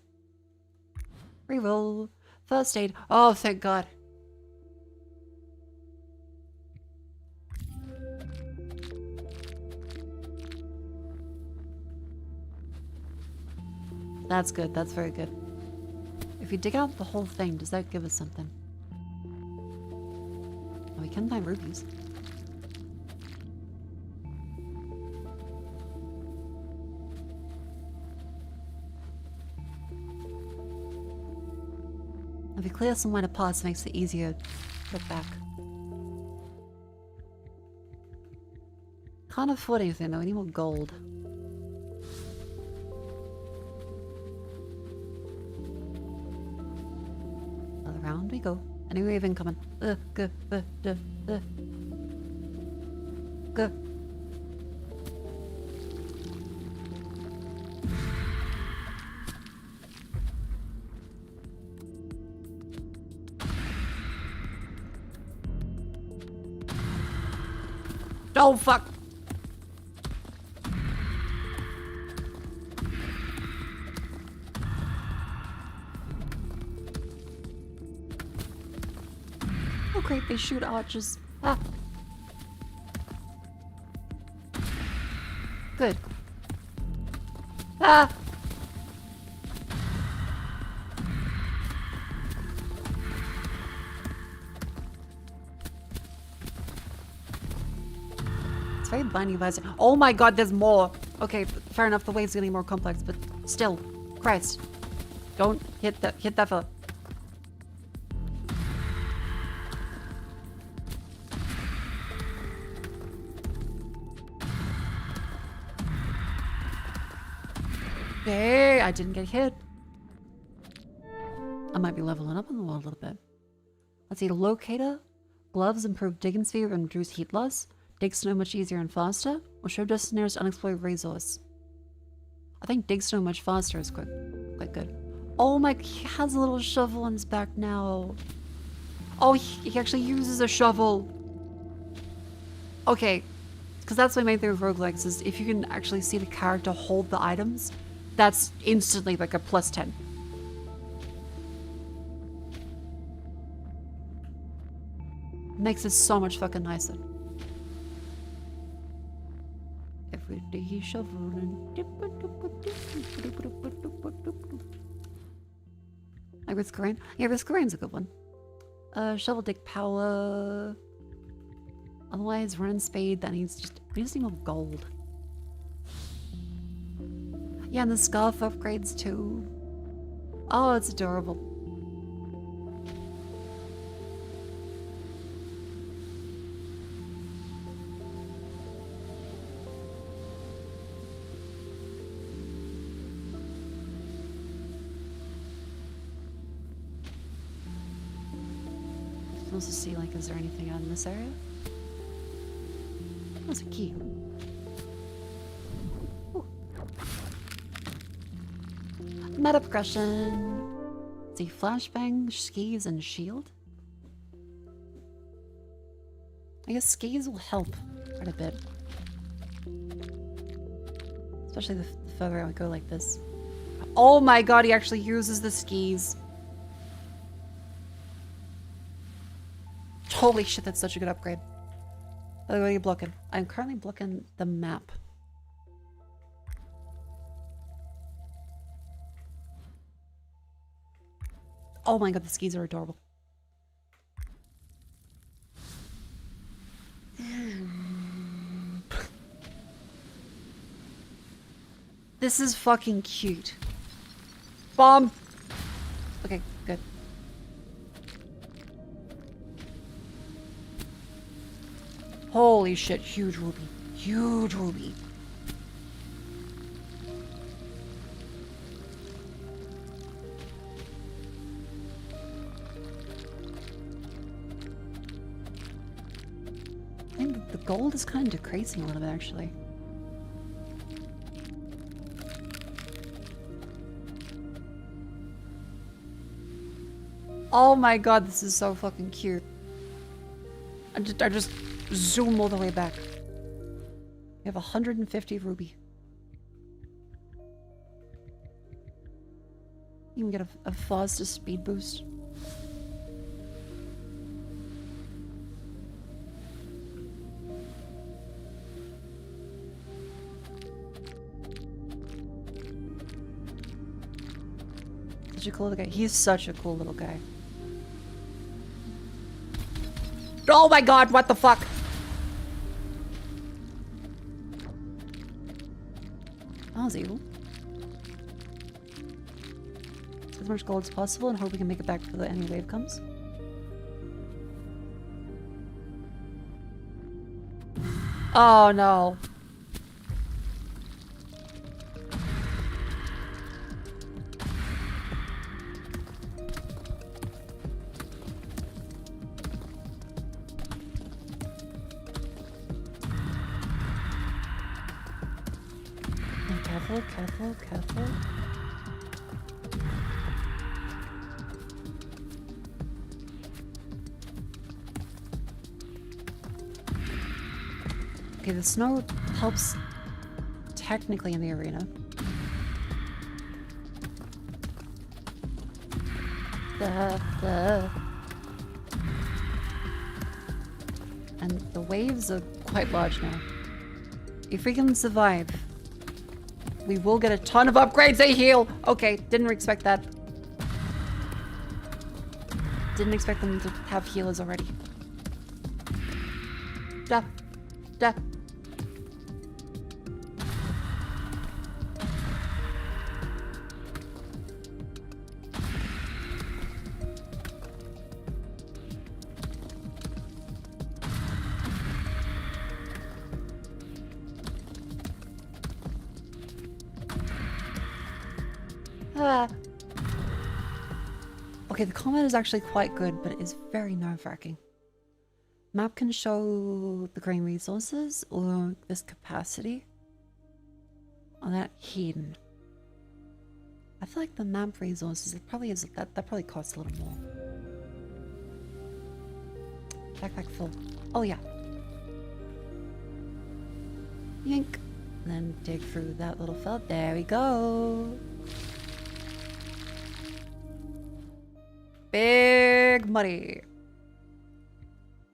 Reroll. First aid. Oh, thank God. That's good. That's very good. If you dig out the whole thing, does that give us something? Oh, we can find rubies. If we clear some minor parts, it makes it easier to look back. Can't afford anything though, we need more gold. Another round we go. Any wave incoming. Go. Oh, fuck! Oh great, they shoot archers. Ah! Good. Ah! It's very binding vibes. Oh my God, there's more. Okay, fair enough. The wave's getting more complex, but still, Christ, don't hit that fella. Hey, I didn't get hit. I might be leveling up in the world a little bit. Let's see, locator. Gloves improve digging speed and reduce heat loss. Dig snow much easier and faster, or show just the nearest unexplored resource. I think dig snow much faster is quite good. Oh my, he has a little shovel on his back now. Oh, he actually uses a shovel. Okay, because that's my main thing with roguelikes is if you can actually see the character hold the items, that's instantly like a plus 10. Makes it so much fucking nicer. Every day he's shoveling. Like with grain? Yeah, with grain's a good one. Shovel dig power. Otherwise, run spade. That needs just. We just need more gold. Yeah, and the scarf upgrades too. Oh, it's adorable. Also see, like, is there anything out in this area? That's a key. Ooh. Meta progression. See, flashbang, skis, and shield. I guess skis will help quite a bit. Especially the further I would go like this. Oh my god, he actually uses the skis. Holy shit, that's such a good upgrade. What are you blocking? I'm currently blocking the map. Oh my god, the skis are adorable. This is fucking cute. Bomb! Okay, good. Holy shit, huge ruby. Huge ruby. I think the gold is kind of decreasing a little bit, actually. Oh my god, this is so fucking cute. I just zoom all the way back. We have 150 ruby. You can get a faster speed boost. Such a cool little guy. He's such a cool little guy. Oh my god, what the fuck? That was evil. As much gold as possible and hope we can make it back before the enemy wave comes. Oh no. Careful. Okay, the snow helps technically in the arena. And the waves are quite large now. If we can survive, we will get a ton of upgrades. They heal. Okay, didn't expect that. Didn't expect them to have healers already. Duh. Okay, the combat is actually quite good, but it is very nerve-wracking. Map can show the green resources or this capacity. Oh, that hidden. I feel like the map resources, it probably is that probably costs a little more. Backpack full. Oh yeah. Yank. And then dig through that little felt. There we go. Big money.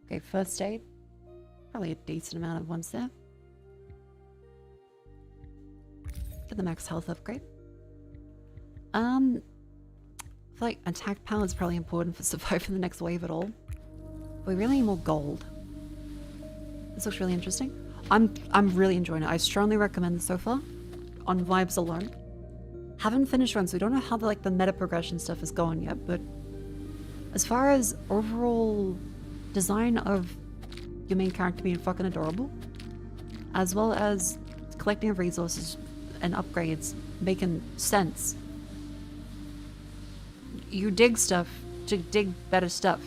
Okay, first aid. Probably a decent amount of ones there. Get the max health upgrade. I feel like attack power is probably important for surviving the next wave at all. But we really need more gold. This looks really interesting. I'm really enjoying it. I strongly recommend this so far. On vibes alone. Haven't finished one, so we don't know how the meta progression stuff is going yet, but as far as overall design of your main character being fucking adorable, as well as collecting of resources and upgrades making sense. You dig stuff to dig better stuff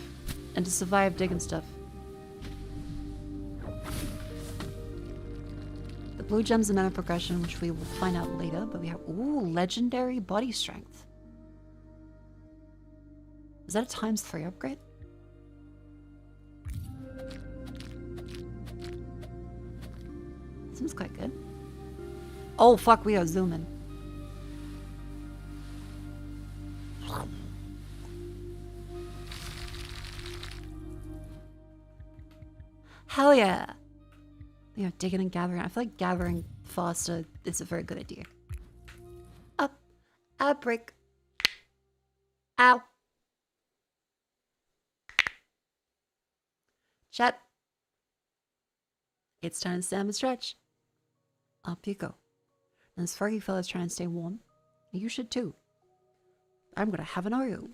and to survive digging stuff. The blue gems and meta progression, which we will find out later, but we have, ooh, legendary body strength. Is that a ×3 upgrade? Seems quite good. Oh fuck, we are zooming. Hell yeah! You know, digging and gathering. I feel like gathering faster is a very good idea. Up. A brick. Ow. Chat. It's time to stand and stretch. Up you go. And this furry fella's trying to stay warm. You should too. I'm gonna have an Oreo.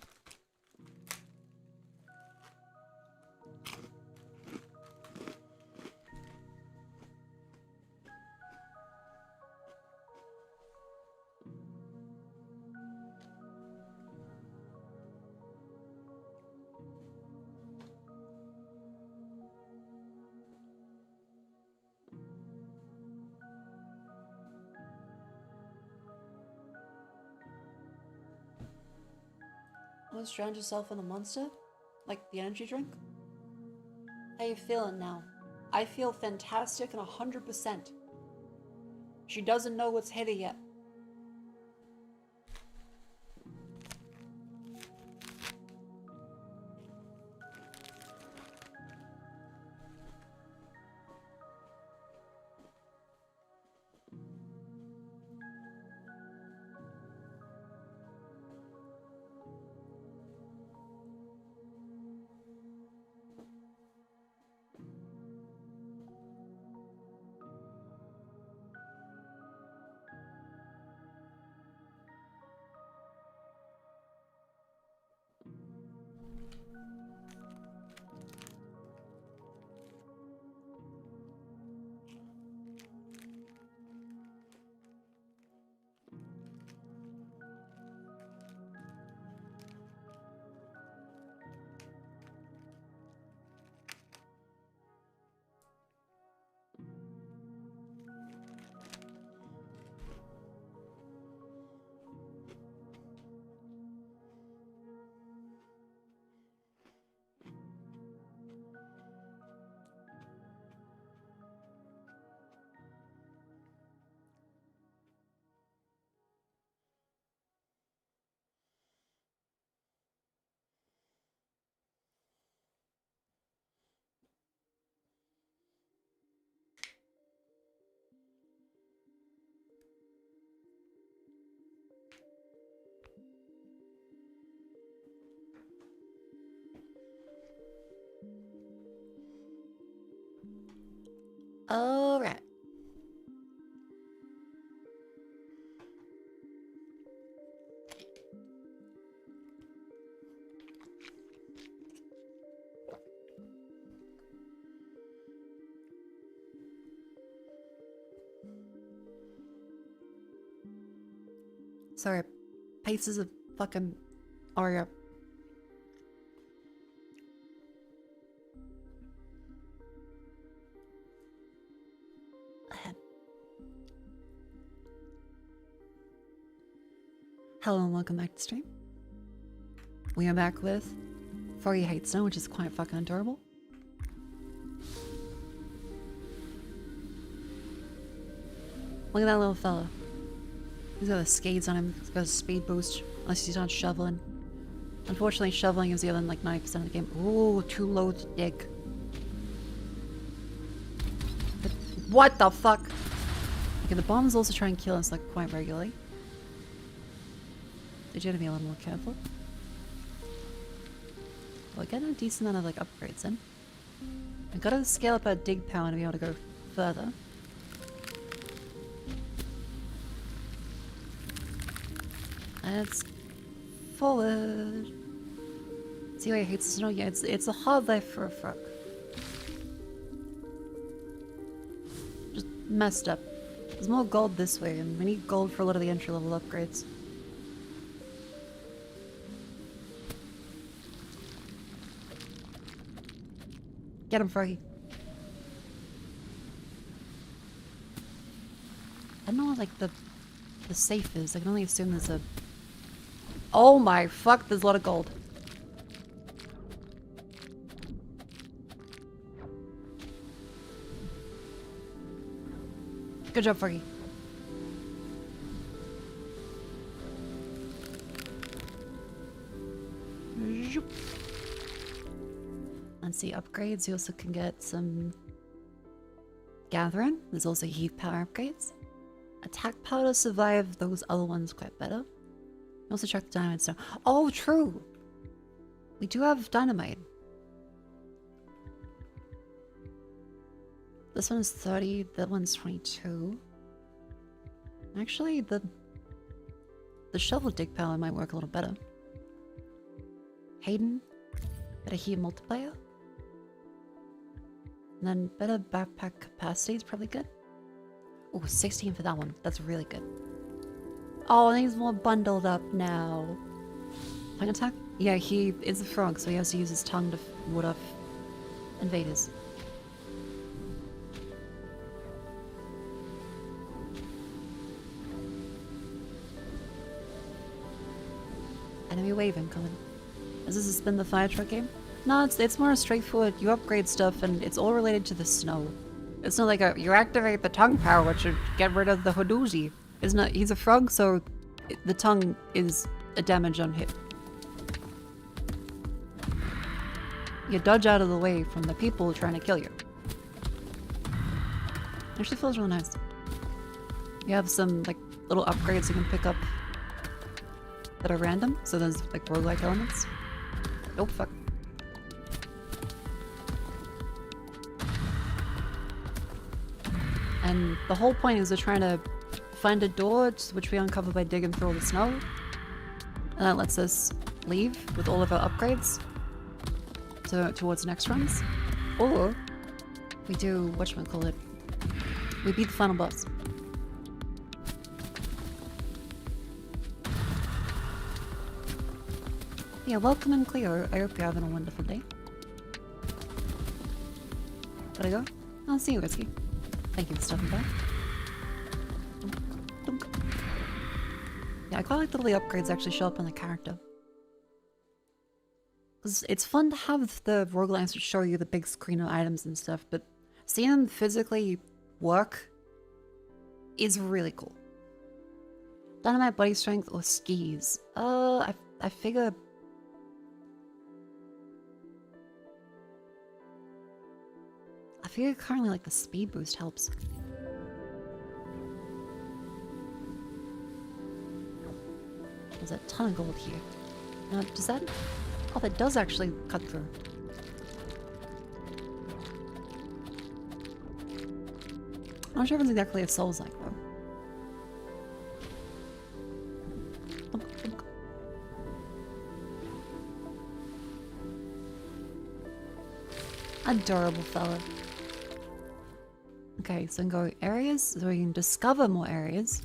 Almost drowned yourself in a monster? Like the energy drink? How you feeling now? I feel fantastic and 100%. She doesn't know what's hit her yet. All right. Sorry, pieces of fucking Oreo. Hello and welcome back to stream. We are back with Furry Hate Snow, which is quite fucking adorable. Look at that little fella. He's got the skates on him. He's got a speed boost. Unless he's not shoveling. Unfortunately, shoveling is the other than like 90% of the game. Ooh, too low to dig. But what the fuck? Okay, the bombs also try and kill us like quite regularly. Did you have to be a little more careful? Well, getting a decent amount of like upgrades in. I gotta scale up our dig power to be able to go further. Let's forward. See why he hates snow? Yeah, it's a hard life for a frog. Just messed up. There's more gold this way, and we need gold for a lot of the entry level upgrades. Get him, Froggy. I don't know what like the safe is. I can only assume there's a... Oh my fuck, there's a lot of gold. Good job, Froggy. Zoop. Let's see, upgrades. You also can get some gathering. There's also heat power upgrades. Attack power to survive those other ones quite better. Also check the dynamite stone. Oh, true! We do have dynamite. This one is 30, that one's 22. Actually, the shovel dig power might work a little better. Hayden, better heat multiplier. And then better backpack capacity is probably good. Oh, 16 for that one. That's really good. Oh, and he's more bundled up now. Tongue attack? Yeah, he is a frog, so he has to use his tongue to ward off invaders. Enemy wave incoming. Is this a spin the fire truck game? No, it's more straightforward. You upgrade stuff and it's all related to the snow. It's not like you activate the tongue power, which should get rid of the Hodoozy. It's not. He's a frog, so the tongue is a damage on hit. You dodge out of the way from the people trying to kill you. Actually feels really nice. You have some like little upgrades you can pick up that are random, so there's like roguelike elements. Oh fuck. And the whole point is they're trying to find a door, which we uncover by digging through all the snow. And that lets us leave with all of our upgrades towards next runs. Or we do, whatchamacallit, we beat the final boss. Yeah, welcome and clear. I hope you're having a wonderful day. Gotta go? I'll see you, Whiskey. Thank you for stopping by. Dunk. Yeah, I quite like the way the upgrades actually show up on the character. Because it's fun to have the roguelikes show you the big screen of items and stuff, but seeing them physically work is really cool. Dynamite, body strength, or skis? I figure... I feel currently like the speed boost helps. There's a ton of gold here. Does that... Oh, that does actually cut through. I'm not sure if it's exactly a Souls like though. Adorable fella. Okay, so we can go areas, so we can discover more areas.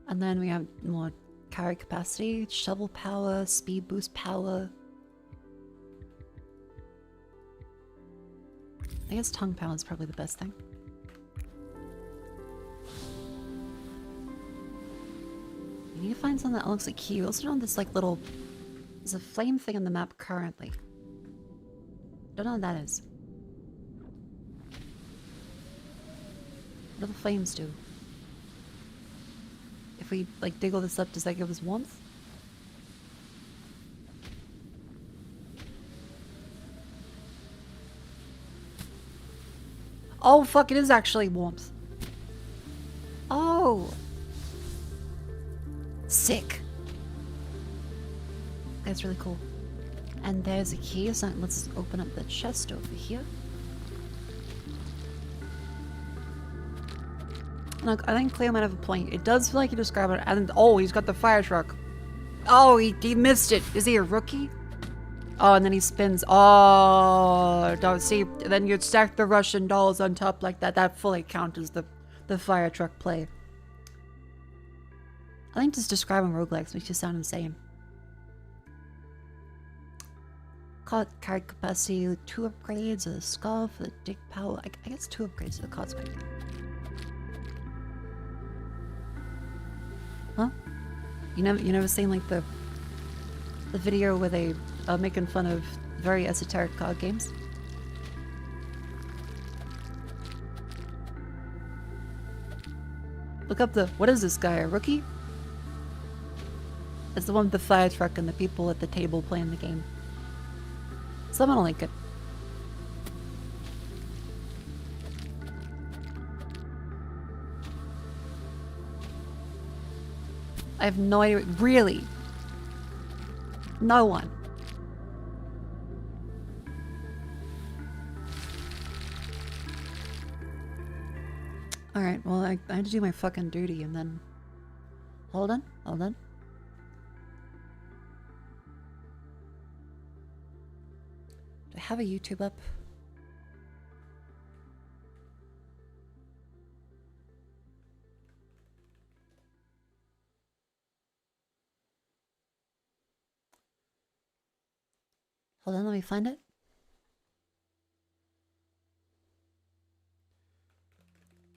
And then we have more carry capacity, shovel power, speed boost power. I guess tongue power is probably the best thing. You need to find something that looks like key. We also know this like little... There's a flame thing on the map currently. Don't know what that is. What do the flames do? we like dig all this up, does that give us warmth? Oh fuck, it is actually warmth. Oh. Sick. That's really cool. And there's a key, so let's open up the chest over here. Look, I think Cleo might have a point. It does feel like you describe it, and oh, he's got the fire truck. Oh, he missed it. Is he a rookie? Oh, and then he spins. Oh, don't see. Then you'd stack the Russian dolls on top like that. That fully counts as the fire truck play. I think just describing roguelikes makes you sound insane. Card capacity, 2 upgrades, a scarf, a dig power. I guess 2 upgrades to the card spec. Huh? You never seen like the video where they are making fun of very esoteric card games? Look up what is this guy, a rookie? It's the one with the fire truck and the people at the table playing the game. Someone will link it. I have no idea. Really? No one. Alright, well, I had to do my fucking duty and then... Hold on. Do I have a YouTube up? Hold on, let me find it.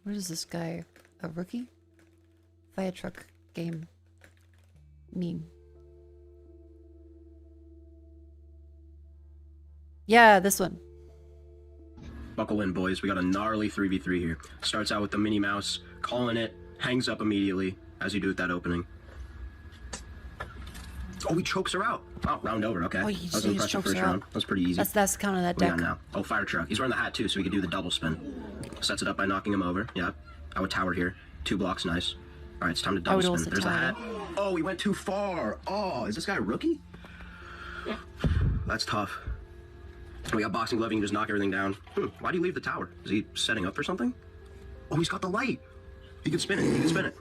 What is this guy? A rookie? Fire truck game meme. Yeah, this one. Buckle in, boys. We got a gnarly 3v3 here. Starts out with the Minnie Mouse, calling it, hangs up immediately, as you do at that opening. Oh, he chokes her out. Oh, round over, okay. Oh, that was an impressive first round. That was pretty easy. That's kind of that deck. Yeah, now. Oh, fire truck. He's wearing the hat, too, so he can do the double spin. Sets it up by knocking him over. Yeah. I would tower here. 2 blocks, nice. All right, it's time to double spin. There's a hat. Oh, he went too far. Oh, is this guy a rookie? Yeah. That's tough. We got boxing glove, you can just knock everything down. Why do you leave the tower? Is he setting up for something? Oh, he's got the light. He can spin it.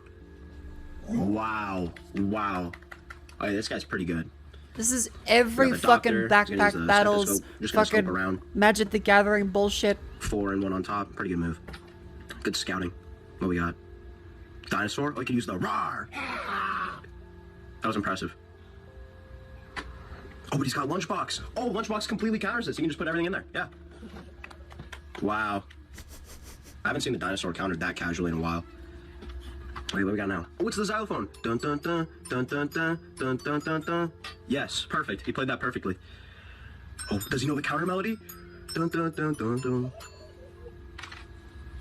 Wow. Oh, yeah, this guy's pretty good. This is every fucking backpack battles, fucking Magic the Gathering bullshit. 4 and 1 on top. Pretty good move. Good scouting. What we got? Dinosaur? Oh, he can use the roar. That was impressive. Oh, but he's got Lunchbox. Oh, Lunchbox completely counters this. You can just put everything in there. Yeah. Wow. I haven't seen the dinosaur countered that casually in a while. Wait, what we got now? Oh, it's the xylophone. Dun dun dun dun dun dun dun dun dun dun. Yes, perfect. He played that perfectly. Oh, does he know the counter melody? Dun dun dun dun dun.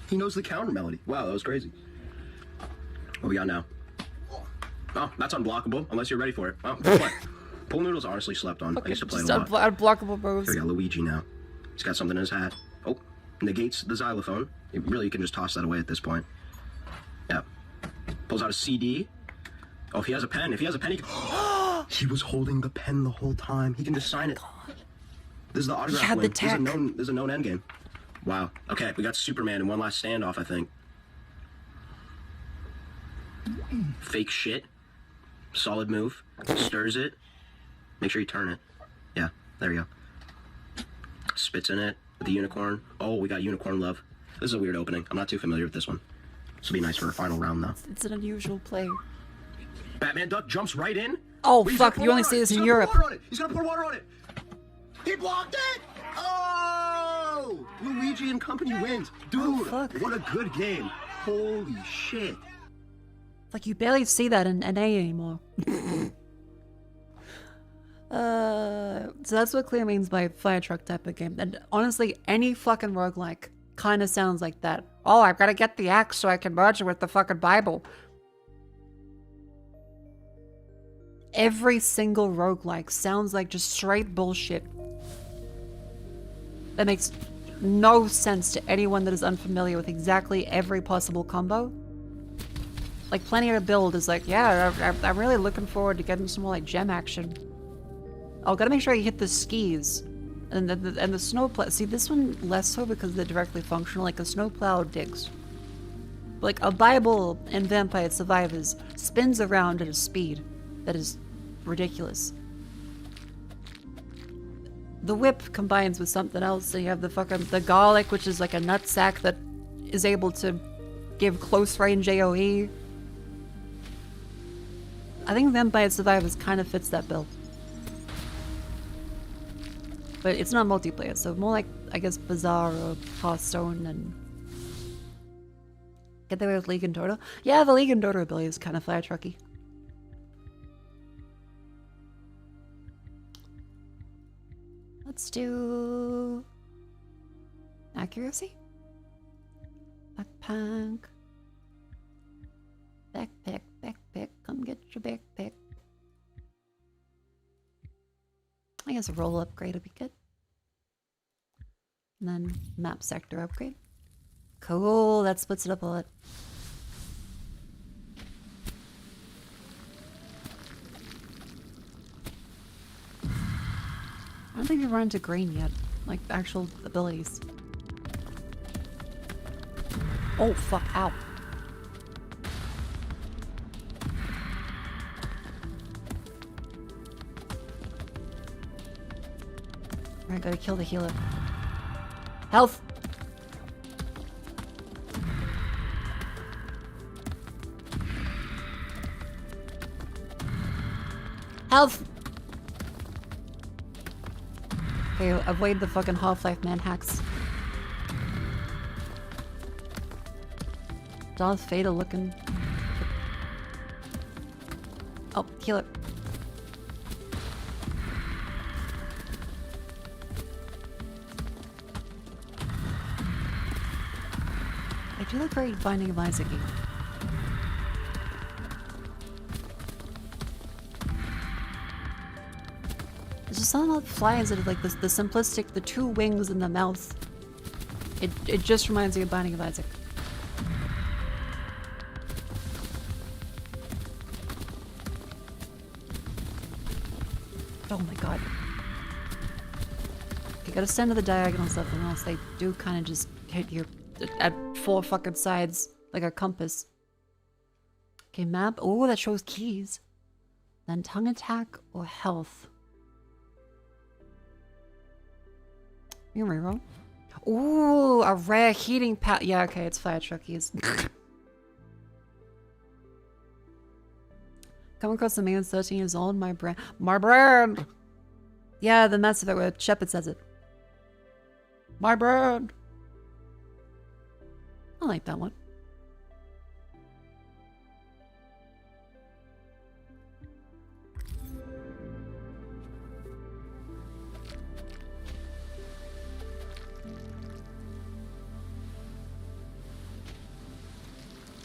He knows the counter melody. Wow, that was crazy. What we got now? Oh, that's unblockable, unless you're ready for it. Oh, play. Pool Noodles honestly slept on. I used to play it a lot. Unblockable moves. Here we got Luigi now. He's got something in his hat. Oh, negates the xylophone. Really, you can just toss that away at this point. Yeah. Pulls out a CD. Oh, if he has a pen. He can... He was holding the pen the whole time. He can just sign it. This is the autograph win. This is a known endgame. Wow. Okay, we got Superman in one last standoff, I think. Fake shit. Solid move. Stirs it. Make sure you turn it. Yeah, there we go. Spits in it with the unicorn. Oh, we got unicorn love. This is a weird opening. I'm not too familiar with this one. This will be nice for a final round, though. It's an unusual play. Batman Duck jumps right in. Oh, fuck. You only see this in Europe. He's gonna pour water on it. He blocked it. Oh! Luigi and company wins. Dude, what a good game. Holy shit. Like, you barely see that in NA anymore. So that's what Clear means by fire truck type of game. And honestly, any fucking roguelike kind of sounds like that. Oh, I've got to get the axe so I can merge it with the fucking Bible. Every single roguelike sounds like just straight bullshit. That makes no sense to anyone that is unfamiliar with exactly every possible combo. Like, Plenty to Build is like, yeah, I'm really looking forward to getting some more, like, gem action. Oh, gotta make sure you hit the skis. And the snowplow. See, this one less so because they're directly functional, like a snowplow digs. Like, a Bible in Vampire Survivors spins around at a speed that is ridiculous. The whip combines with something else, so you have the garlic, which is like a nutsack that is able to give close range AoE. I think Vampire Survivors kind of fits that bill. But it's not multiplayer, so more like, I guess, Bazaar or Hearthstone and... Get there with League and Dodo? Yeah, the League and Dodo ability is kind of fire trucky. Let's do... accuracy? Backpack. Backpack, backpack, come get your backpack. I guess a roll upgrade would be good. And then map sector upgrade. Cool, that splits it up a lot. I don't think we've run into green yet. Like, actual abilities. Oh, fuck, ow. Alright, gotta kill the healer. Health! Health! Okay, avoid the fucking Half-Life man hacks. Darth Vader looking. Oh, healer. I do look very Binding of Isaac-y. There's just something about flies that are like this, the simplistic, the two wings and the mouth. It just reminds me of Binding of Isaac. Oh my god. You gotta stand to the diagonal stuff, or else they do kind of just hit you at 4 fucking sides, like a compass. Okay, map. Oh, that shows keys. Then tongue attack or health. You reroll. Ooh, a rare heating pad. Yeah, okay, it's fire truckies. Come across the man that's 13 years old. My brand. My brand! Yeah, the Mass Effect where Shepard says it. My brand! I like that one.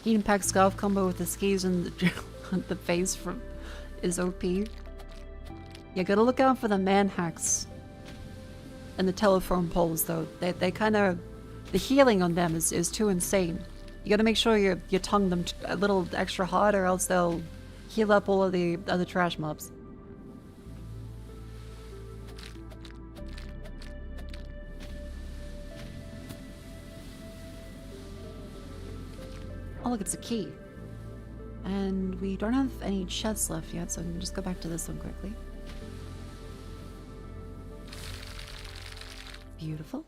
Heat pack scarf combo with the skis and the face from is OP. You gotta look out for the man hacks and the telephone poles though. They kind of, the healing on them is too insane. You gotta make sure you tongue them a little extra hard, or else they'll heal up all of the other trash mobs. Oh look, it's a key. And we don't have any chests left yet, so I can just go back to this one quickly. Beautiful.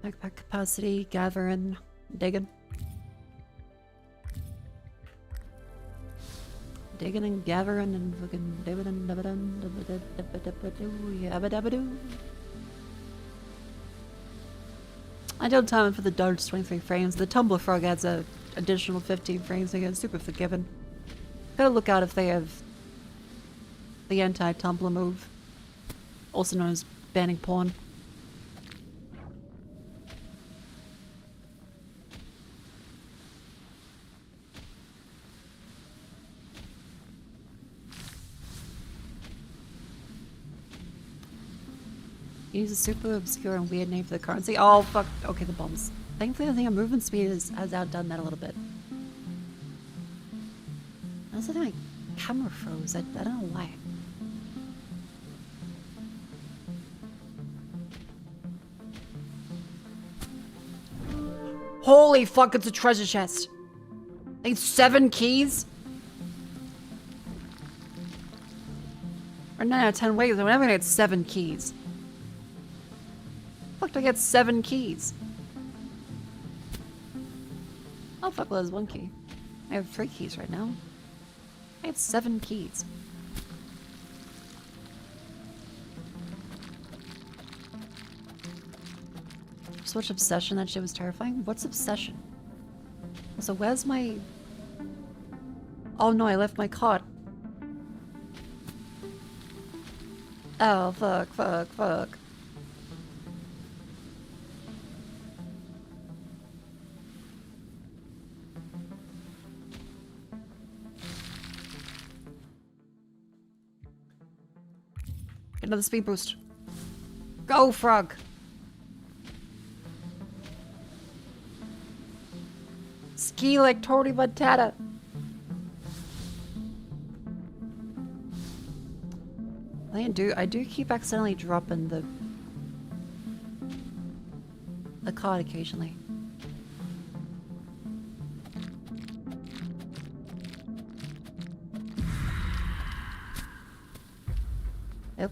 Backpack capacity, gathering, digging. Digging and gathering and fucking yabba-dabba-doo. Ideal timing for the dodge 23 frames. The Tumbler Frog adds an additional 15 frames, again, super forgiving. Gotta look out if they have the anti-tumbler move, also known as banning porn. Use a super obscure and weird name for the currency. Oh, fuck. Okay, the bombs. Thankfully, I think our movement speed has outdone that a little bit. I also think my camera froze. I don't know why. Holy fuck, it's a treasure chest. I need 7 keys? Or 9 out of 10 ways. I'm never gonna get 7 keys. Fuck, do I get 7 keys? Oh fuck, well, there's 1 key. I have 3 keys right now. I have 7 keys. Just watch Obsession, that shit was terrifying. What's Obsession? So where's my... Oh no, I left my cot. Oh, fuck, fuck, fuck. Get another speed boost. Go, frog! Ski like Tony Montana. I do keep accidentally dropping the card occasionally. Yep.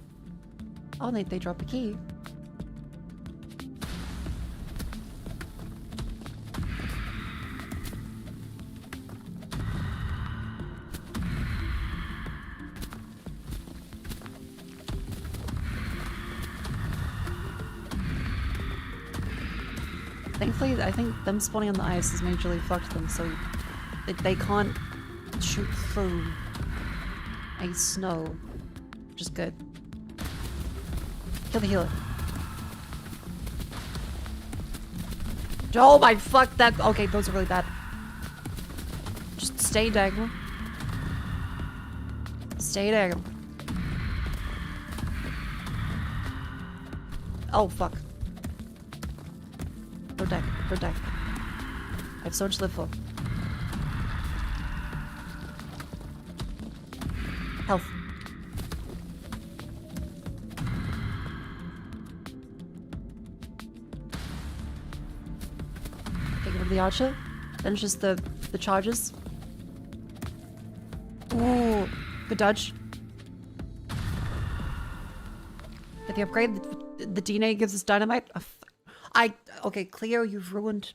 Oh, they drop a key. Thankfully, I think them spawning on the ice has majorly fucked them, so they can't shoot through ice snow, which is good. Kill the healer. Oh my fuck, that- okay, those are really bad. Just stay diagonal. Stay diagonal. Oh fuck. Protect, protect. I have so much to live for. Health. Okay, go to the archer. Then it's just the charges. Ooh, good dodge. Get the upgrade. The DNA gives us dynamite. Okay, Cleo, you've ruined.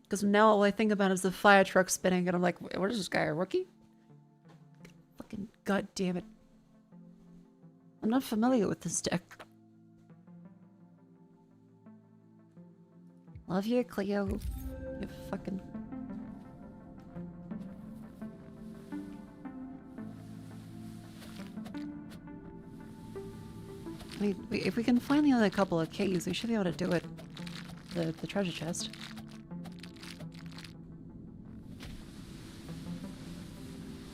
Because now all I think about is the fire truck spinning, and I'm like, what is this guy, a rookie? Fucking god damn it. I'm not familiar with this deck. Love you, Cleo. You fucking... I mean, if we can find the other couple of keys, we should be able to do it. The treasure chest.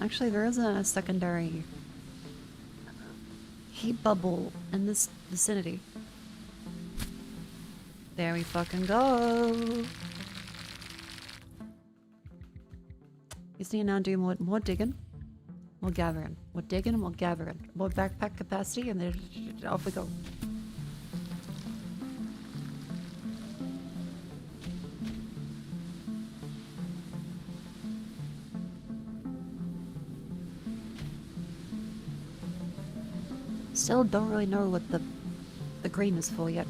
Actually, there is a secondary heat bubble in this vicinity. There we fucking go. Just need to now do more digging. More gathering. More digging and more gathering. More backpack capacity, and then off we go. Still don't really know what the green is for yet.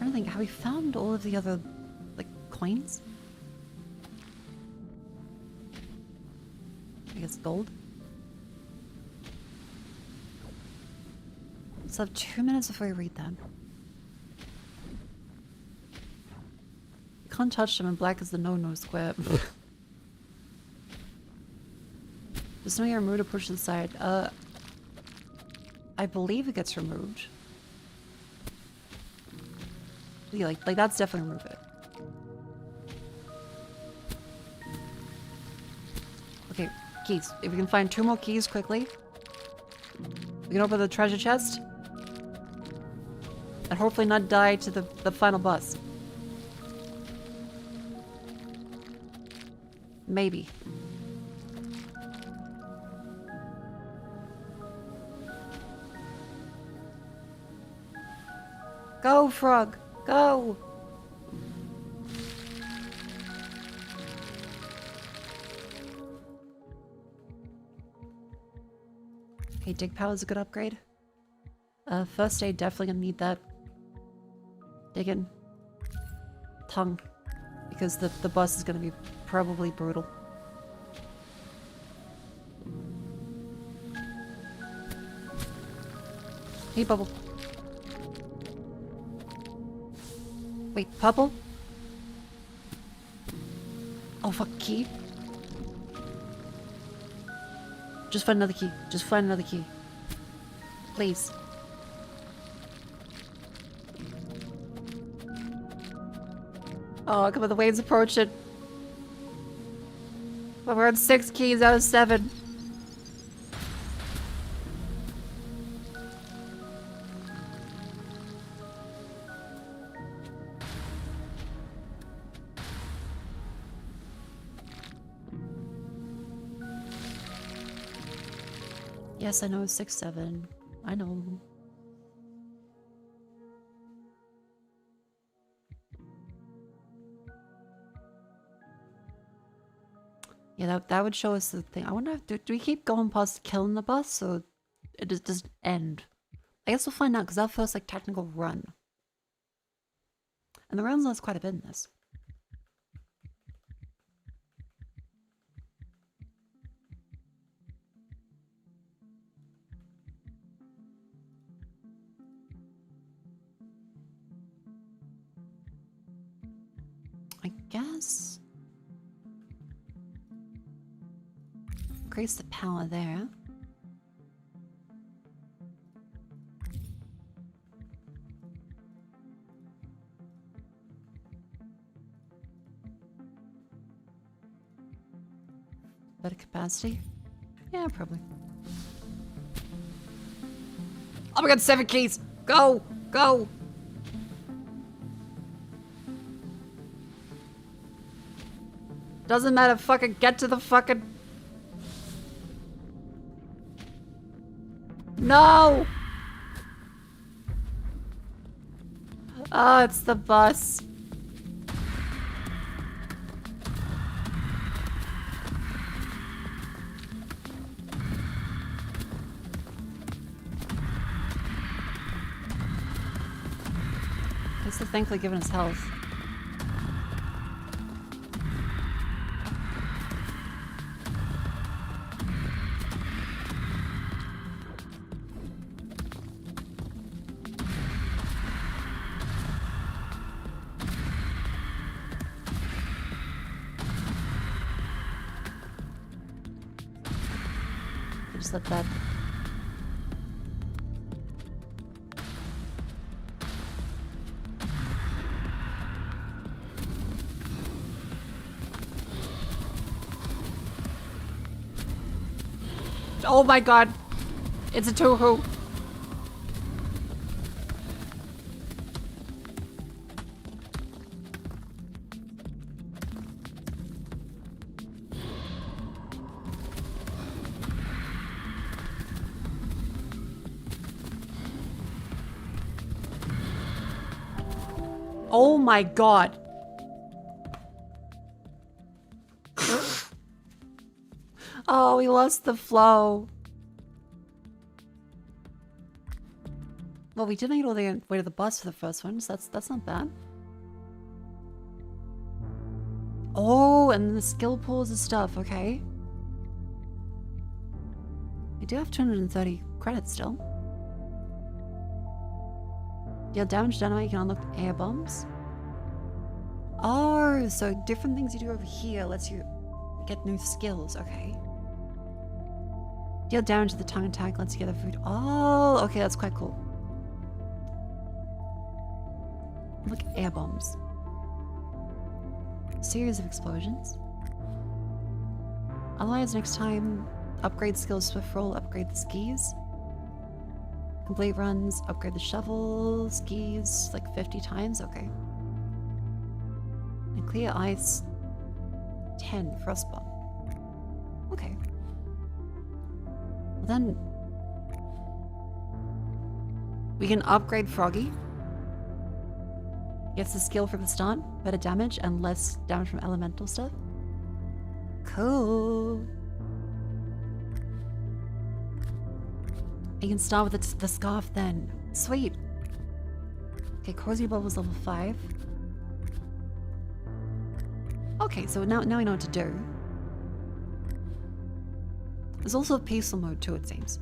I don't think, have we found all of the other, like, coins? I guess gold? Let's have 2 minutes before we read them. You can't touch them, and black is the no-no square. Just know you're removed or pushed to the side. I believe it gets removed. Yeah, like that's definitely remove it. Okay, keys. If we can find 2 more keys quickly, we can open the treasure chest. And hopefully not die to the final boss. Maybe. Go, frog! Go! Okay, dig power is a good upgrade. First aid, definitely gonna need that. Digging. Tongue. Because the boss is gonna be probably brutal. Hey, Bubble. Wait, Bubble? Oh, fuck, key? Just find another key. Just find another key. Please. Oh, come on, the waves approach it. But we're at 6 keys out of 7. Yes, I know it's 6, 7. I know. Yeah, that would show us the thing. I wonder if do we keep going past killing the boss, or it just end? I guess we'll find out, because that first like technical run, and the runs last quite a bit in this. I guess. Increase the power there. Better capacity? Yeah, probably. Oh my god, 7 keys! Go! Go! Doesn't matter, fucking get to the fucking... No! Oh, it's the bus. He's thankfully given us health. Just let that... Oh my god! It's a Toho! Oh my god! Oh, we lost the flow. Well, we did make it all the way to the bus for the first one, so that's not bad. Oh, and the skill pools and stuff, okay. We do have 230 credits still. Deal damage dynamite, you can unlock air bombs. Oh, so different things you do over here lets you get new skills, okay. Deal damage to the tongue attack, lets you get the food. Oh, okay, that's quite cool. Look, air bombs. Series of explosions. Otherwise, next time, upgrade skills swift roll, upgrade the skis. Complete runs, upgrade the shovel, skis, like 50 times, okay. And clear ice, 10 frostbomb. Okay. Well then, we can upgrade Froggy. Gets the skill from the start, better damage and less damage from elemental stuff. Cool. You can start with the scarf then. Sweet. Okay, Cozy Bubble's level 5. Okay, so now we know what to do. There's also a peaceful mode too, it seems.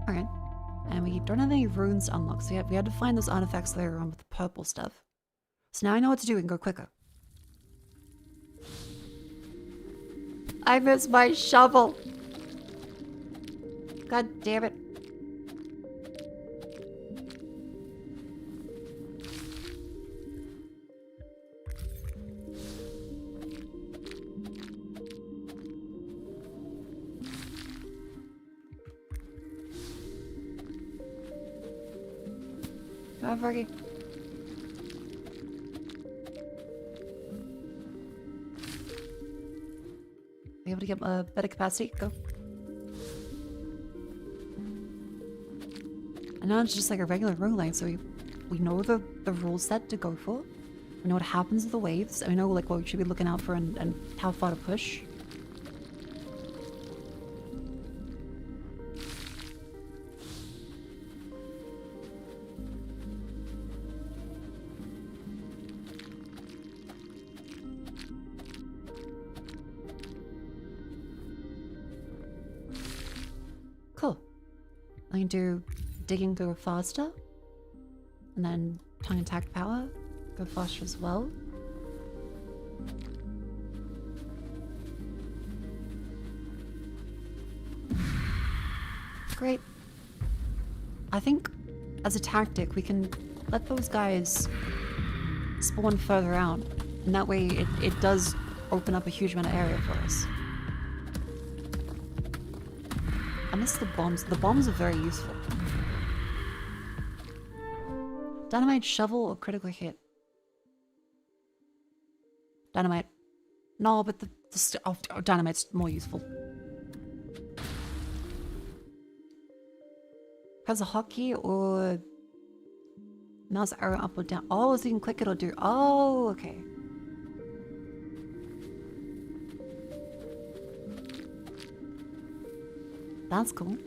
Alright. And we don't have any runes to unlock, so we had to find those artifacts later on with the purple stuff. So now I know what to do, we can go quicker. I missed my shovel! God damn it. Come on, Fergie. Be able to get a better capacity? Go. And now it's just like a regular rogue line, so we know the rule set to go for. We know what happens with the waves, and we know like what we should be looking out for and how far to push. Cool. I can do digging go faster, and then tongue attack power go faster as well. Great. I think as a tactic we can let those guys spawn further out, and that way it does open up a huge amount of area for us. I miss the bombs. The bombs are very useful. Dynamite, shovel, or critical hit? Dynamite. No, but dynamite's more useful. Press a hotkey or mouse arrow up or down. Oh, so you can click it or do. Oh, okay. That's cool.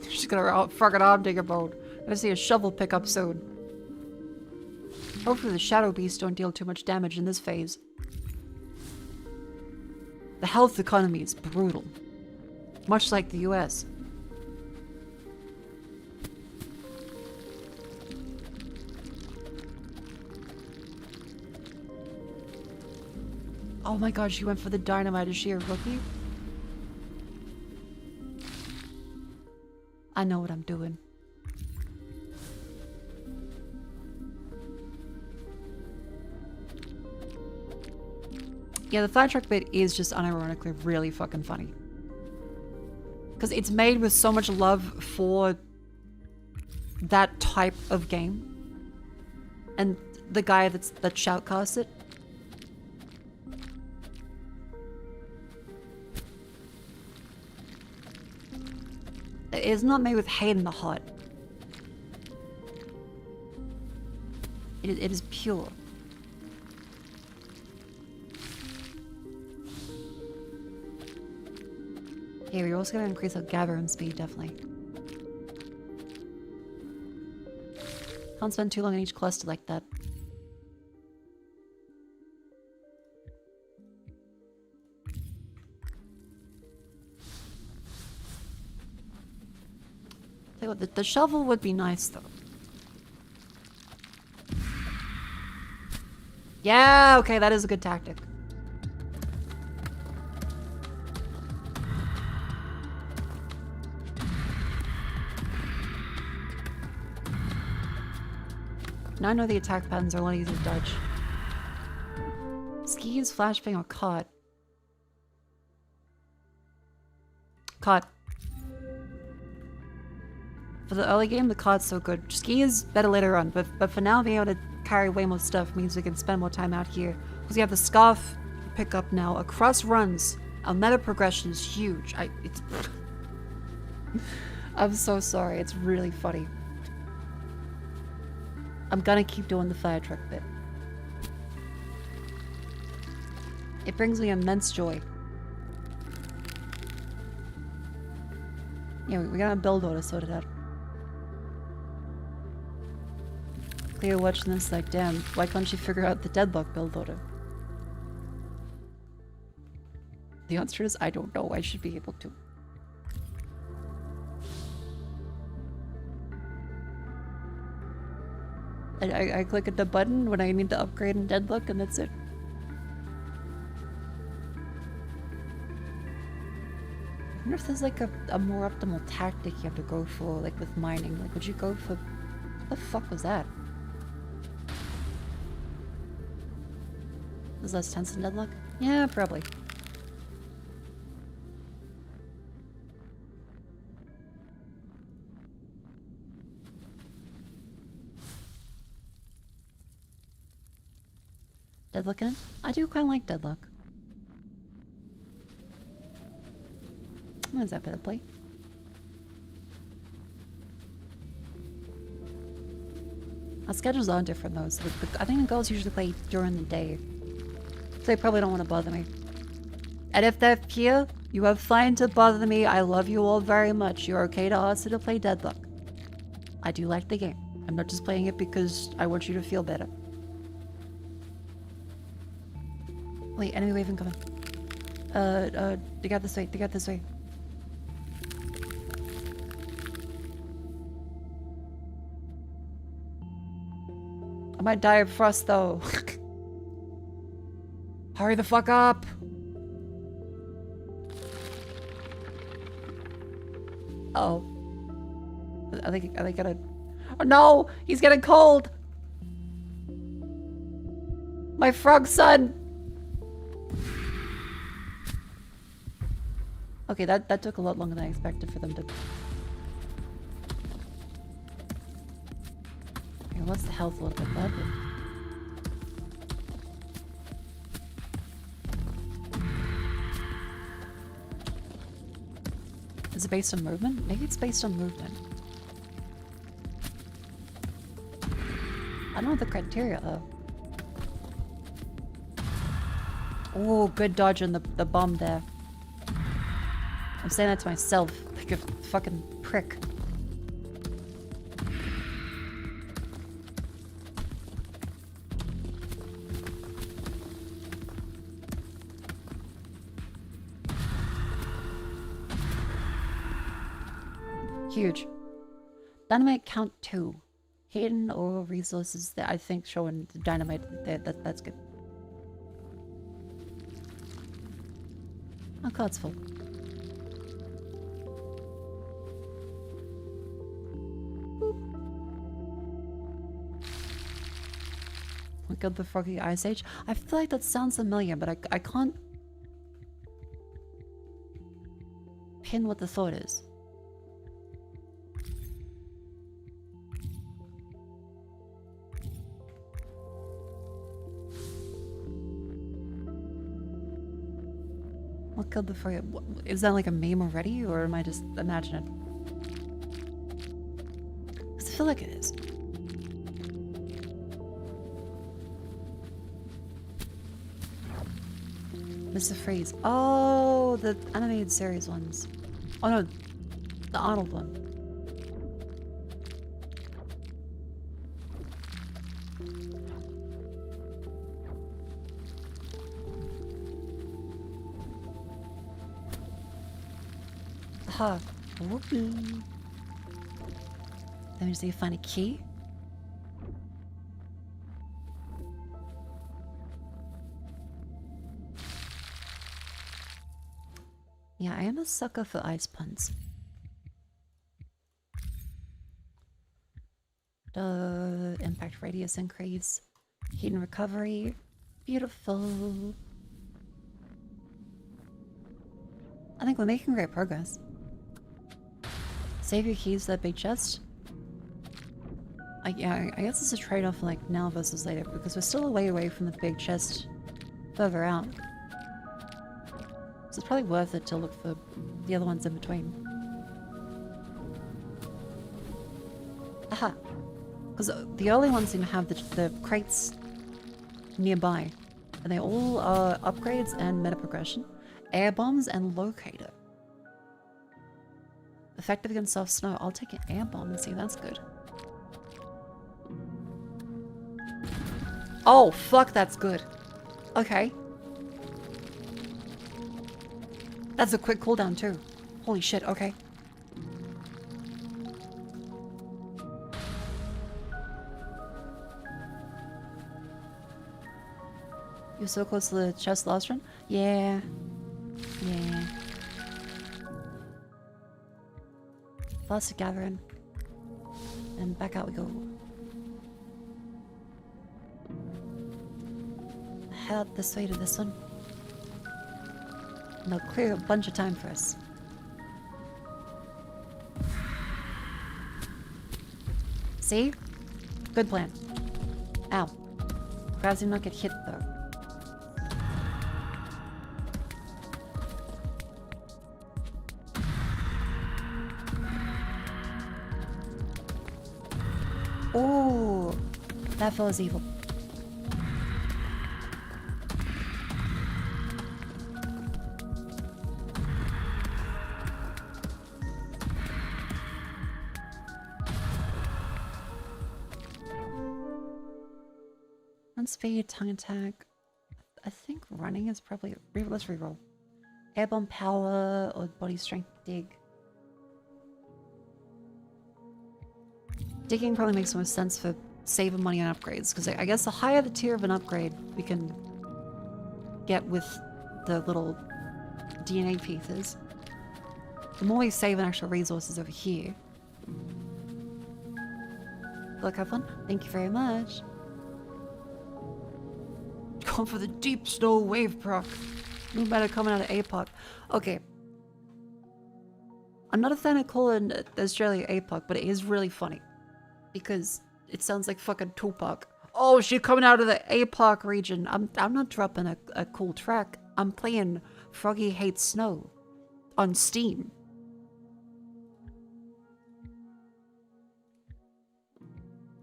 She's gonna fucking arm digger mode. Gonna see a shovel pick up soon. Hopefully the shadow beasts don't deal too much damage in this phase. The health economy is brutal. Much like the US. Oh my god, she went for the dynamite. Is she a rookie? I know what I'm doing. Yeah, the fire truck bit is just unironically really fucking funny. Because it's made with so much love for that type of game. And the guy that shoutcasts it. It is not made with hate in the heart. It is pure. Yeah, we're also going to increase our gathering speed, definitely. Can't spend too long in each cluster like that. Tell you what, the shovel would be nice, though. Yeah, okay, that is a good tactic. Now I know the attack patterns are a lot easier to dodge. Skis, flashbang, or caught? Caught. For the early game, the card's so good. Ski is better later on, but for now, being able to carry way more stuff means we can spend more time out here. Because we have the scarf to pick up now. Across runs, our meta progression is huge. I'm so sorry, it's really funny. I'm gonna keep doing the fire truck bit. It brings me immense joy. Yeah, we got a build order sorted out. Clear watching this like, damn, why can't you figure out the deadlock build order? The answer is, I don't know, I should be able to. I click at the button when I need to upgrade in deadlock and that's it. I wonder if there's like a more optimal tactic you have to go for, like with mining. Like, would you go for... What the fuck was that? Was less tense in deadlock? Yeah, probably. Deadlock in? I do quite like deadlock. What's that bit of play? Our schedules are different though, so I think the girls usually play during the day. So they probably don't want to bother me. And if they're here, you are fine to bother me. I love you all very much. You're okay to ask to play deadlock. I do like the game. I'm not just playing it because I want you to feel better. Wait, enemy wave incoming. Dig out this way, dig out this way. I might die of frost though. Hurry the fuck up! Oh. Are they gonna... Oh no! He's getting cold! My frog son! Okay, that took a lot longer than I expected for them to... Okay, what's the health a little bit better? Is it based on movement? Maybe it's based on movement. I don't know what the criteria though. Oh, good dodge on the bomb there. I'm saying that to myself, like a fucking prick. Huge. Dynamite count 2. Hidden or resources that I think showing the dynamite there, that's good. Oh, card's full. We got the Froggy Ice Age. I feel like that sounds familiar, but I can't pin what the thought is. What killed the Froggy? Is that like a meme already, or am I just imagining it? Because I feel like it is. Mr. Freeze. Oh, the animated series ones. Oh no, the Arnold one. Aha. Whoopee. Let me see if I find a key. Yeah, I am a sucker for ice puns. Impact radius increase. Heat and recovery. Beautiful. I think we're making great progress. Save your keys to that big chest. Yeah, I guess it's a trade-off like now versus later because we're still a way away from the big chest further out. So it's probably worth it to look for the other ones in between. Aha! Because the early ones seem to have the crates nearby. And they all are upgrades and meta progression. Air bombs and locator. Effective against soft snow. I'll take an air bomb and see if that's good. Oh, fuck, that's good. Okay. That's a quick cooldown too. Holy shit, okay. You're so close to the chest last run? Yeah. Yeah. Faster gathering. And back out we go. Head this way to this one. And they'll clear a bunch of time for us. See? Good plan. Ow. Glad you not get hit though. Oh, that fella's evil. Speed, tongue attack. I think running is probably... Let's reroll. Airbomb power or body strength dig. Digging probably makes more sense for saving money on upgrades, because I guess the higher the tier of an upgrade we can get with the little DNA pieces, the more we save on actual resources over here. Look, have fun. Thank you very much. Going for the deep snow wave proc. No matter coming out of APOC. Okay. I'm not a fan of calling Australia APOC, but it is really funny. Because it sounds like fucking Tupac. Oh, she coming out of the APOC region. I'm not dropping a cool track. I'm playing Froggy Hates Snow on Steam.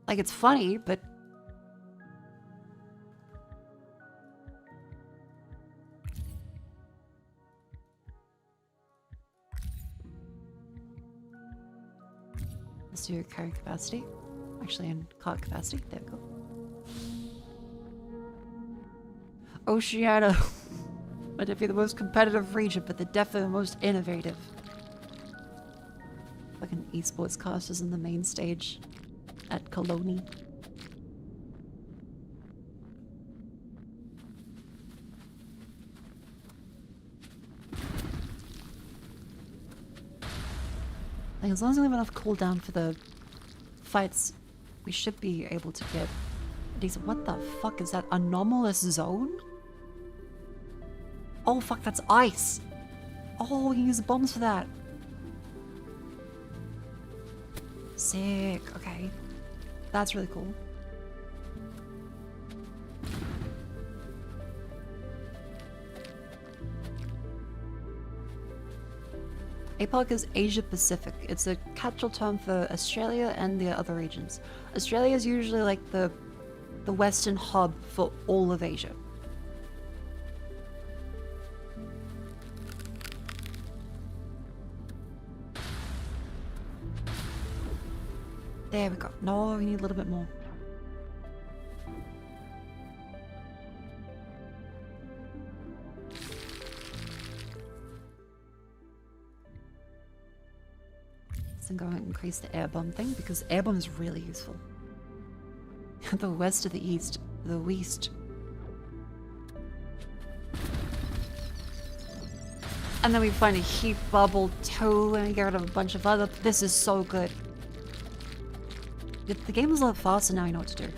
Like, it's funny, but... Let's do carry capacity. Actually, in cart capacity. There we go. Oceania might not be the most competitive region, but they're definitely the most innovative. Fucking esports casters in the main stage at Coloni. Like, as long as we have enough cooldown for the fights, we should be able to get a decent... What the fuck is that? Anomalous zone? Oh fuck, that's ice! Oh, we can use the bombs for that. Sick, okay. That's really cool. APOC is Asia Pacific. It's a catch-all term for Australia and the other regions. Australia is usually like the western hub for all of Asia. There we go. No, we need a little bit more. I'm going to increase the air bomb thing because air bomb is really useful. The west of the east, the west. And then we find a heat bubble too, and we get rid of a bunch of other. This is so good. The game is a lot faster now, you know what to do.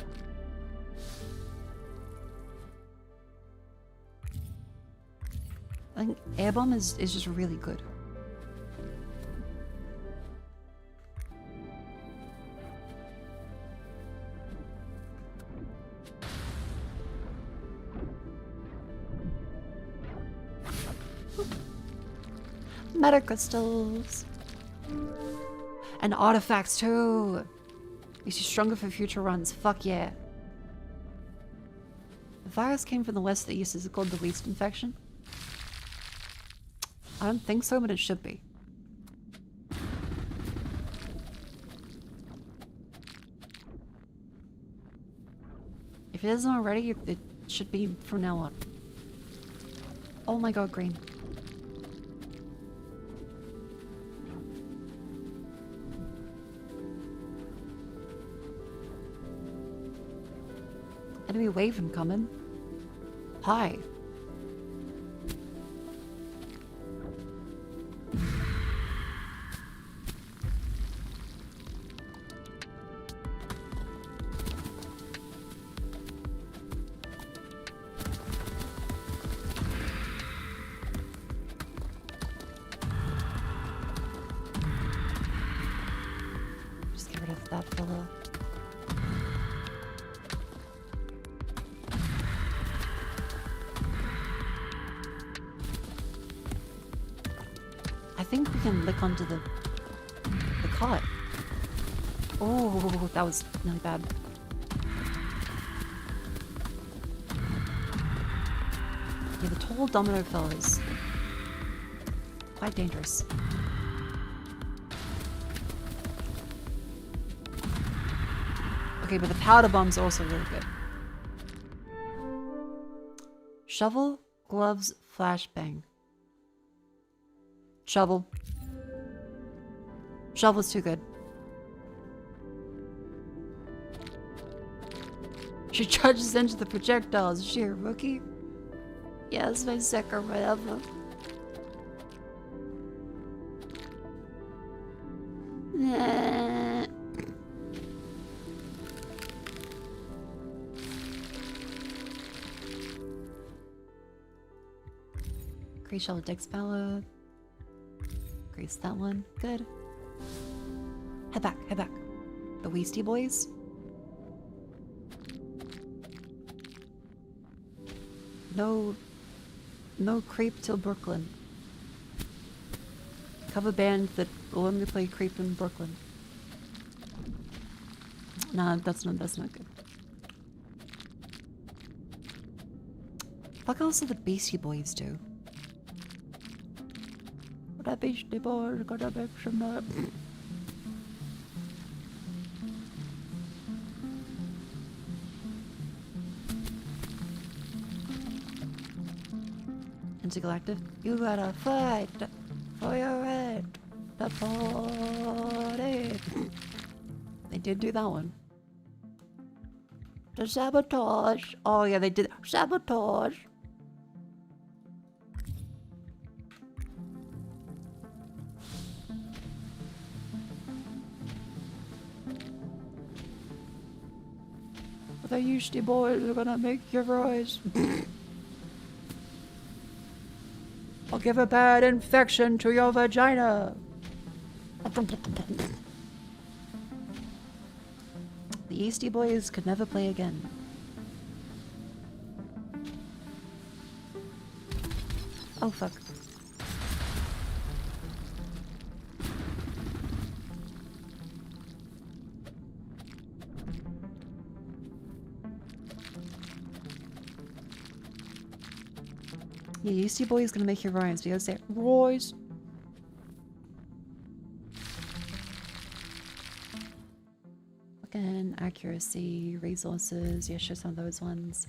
I think Air Bomb is just really good. Meta crystals. And artifacts too. Makes you stronger for future runs. Fuck yeah. The virus came from the west to the east. Is it called the least infection? I don't think so, but it should be. If it isn't already, it should be from now on. Oh my god, green. Enemy wave incoming. Hi. Just get rid of that fella. I think we can lick onto the cot. Oh, that was really bad. Yeah, the tall domino fella is quite dangerous. Okay, but the powder bomb's also really good. Shovel, gloves, flashbang. Shovel. Shovel's too good. She charges into the projectiles. Is she a rookie? Yes, my sick or whatever. Nah. Great shell Dex Ballad. Grease that one. Good. Head back, head back. The Weasty Boys. No creep till Brooklyn. Cover band that will only play creep in Brooklyn. Nah, that's not good. Fuck else do the Beastie Boys do? That Beastie Boys gotta make some noise. Intergalactic, you gotta fight for your right to party. They did do that one. The sabotage. Oh yeah, they did sabotage. The Yeasty Boys are gonna make your rise. I'll give a bad infection to your vagina. The Yeasty Boys could never play again. Oh fuck. Yeah, Yeasty Boy is gonna make your rhymes. You gotta say, Royce. Fucking accuracy, resources. Yeah, show some of those ones.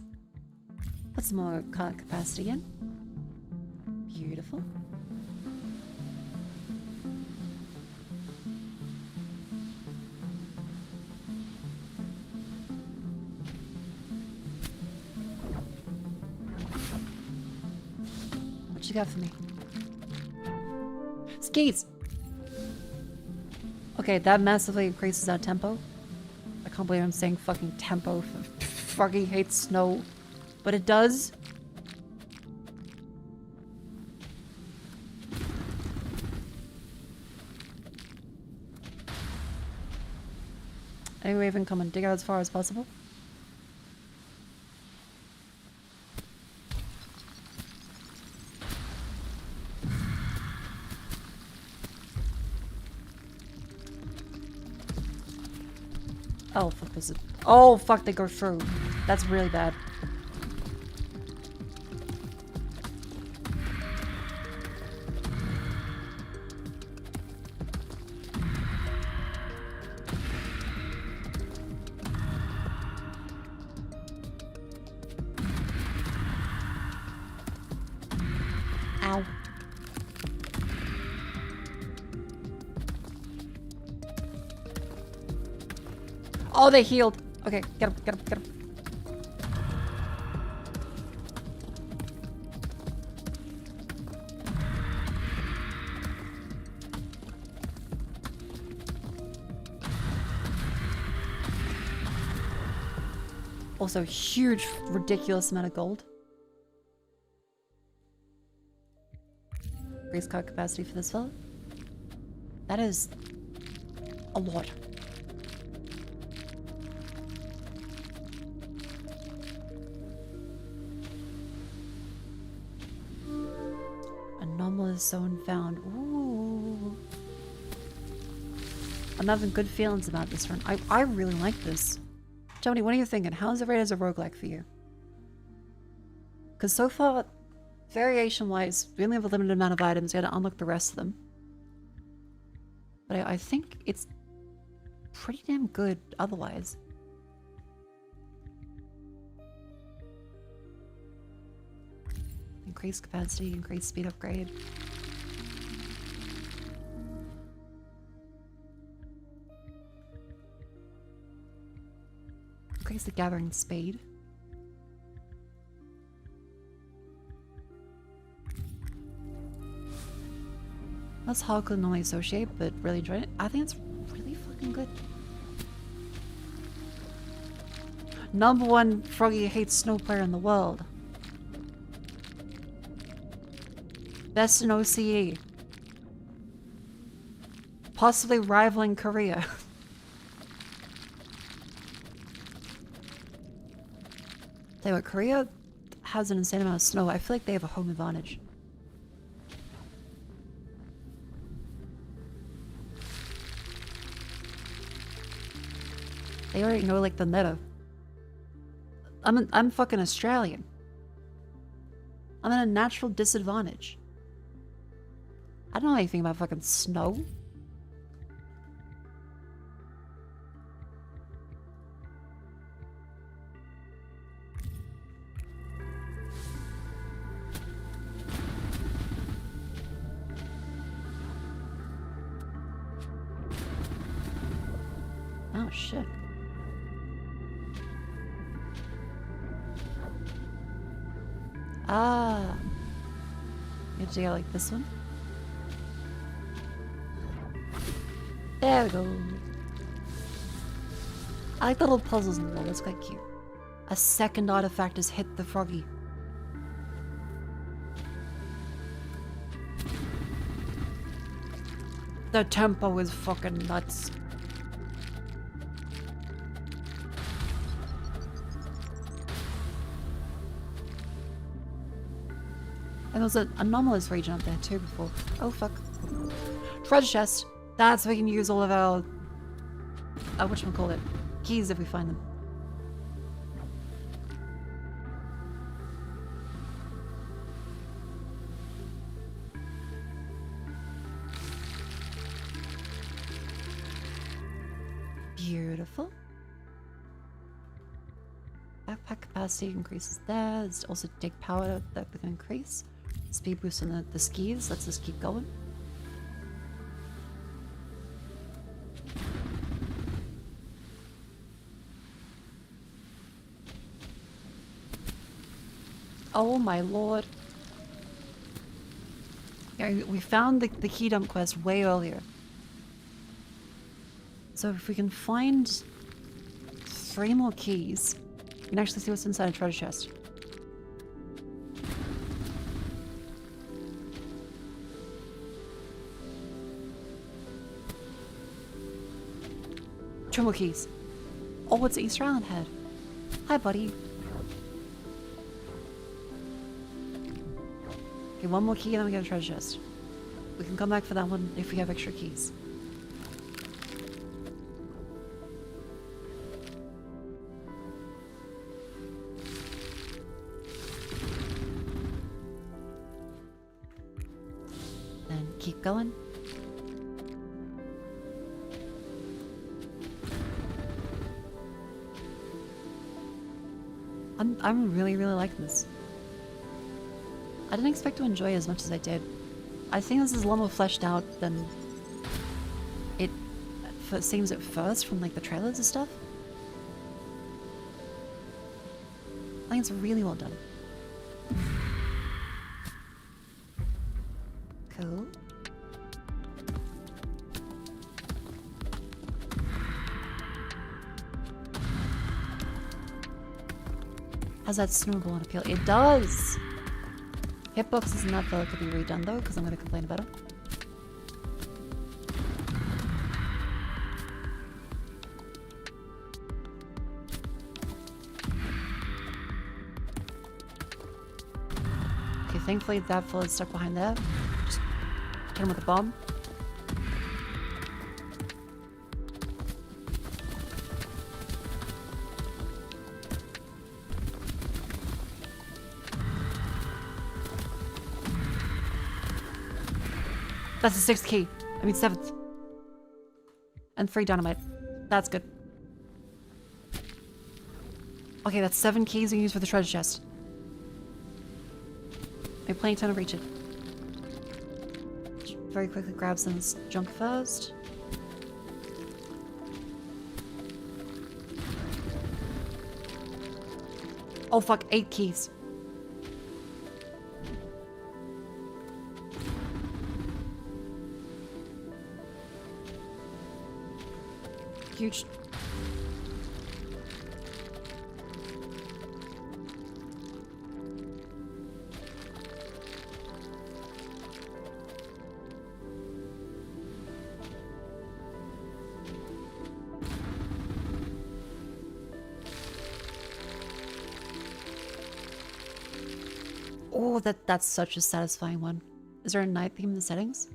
Put some more cart capacity in. Beautiful. What you got for me? Skis! Okay, that massively increases our tempo. I can't believe I'm saying fucking tempo for Froggy hates snow. But it does. Any raven, come and dig out as far as possible. Oh fuck, this is— oh fuck, they go through. That's really bad. Ow. Oh, they healed. Okay, get him, get him, get him. Also, huge, ridiculous amount of gold. Race car capacity for this fella. That is a lot. Anomalous zone found. Ooh. I'm having good feelings about this run. I really like this. Tony, what are you thinking? How is it rated as a roguelike for you? Because so far, variation-wise, we only have a limited amount of items. You gotta unlock the rest of them. But I think it's pretty damn good otherwise. Increased capacity, increased speed upgrade. Increase the gathering speed. That's how I could normally associate, but really enjoyed it. I think it's really fucking good. #1 Froggy hates snow player in the world. Best in OCE. Possibly rivaling Korea. Tell you what, Korea has an insane amount of snow. I feel like they have a home advantage. They already know like the meta. I'm fucking Australian. I'm at a natural disadvantage. I don't know anything about fucking snow. Oh shit. Ah. You have to go like this one. There we go. I like the little puzzles in the wall, that's quite cute. A second artifact has hit the Froggy. The tempo is fucking nuts. And there was an anomalous region up there too before. Oh fuck. Treasure chest. That's where we can use all of our whatchamacallit, keys if we find them. Beautiful. Backpack capacity increases there. There's also take power that we can increase. Speed boost on the skis. Let's just keep going. Oh my lord. Yeah, we found the key dump quest way earlier. So if we can find 3 more keys. You can actually see what's inside a treasure chest. Two more keys. Oh, it's the Easter Island head. Hi, buddy. Okay, one more key and then we get a treasure chest. We can come back for that one if we have extra keys. Then keep going. I'm really liking this. I didn't expect to enjoy it as much as I did. I think this is a lot more fleshed out than it seems at first from like the trailers and stuff. I think it's really well done. Cool. Has that snowball on appeal? It does! Hitboxes in that fella could be redone though, because I'm going to complain about it. Okay, thankfully that fella's stuck behind there. Just hit him with a bomb. That's the 6th key. I mean 7th. And 3 dynamite. That's good. Okay, that's 7 keys we can use for the treasure chest. We have plenty of time to reach it. Just very quickly grab some of this junk first. Oh fuck, 8 keys. Huge. Oh, that's such a satisfying one. Is there a night theme in the settings?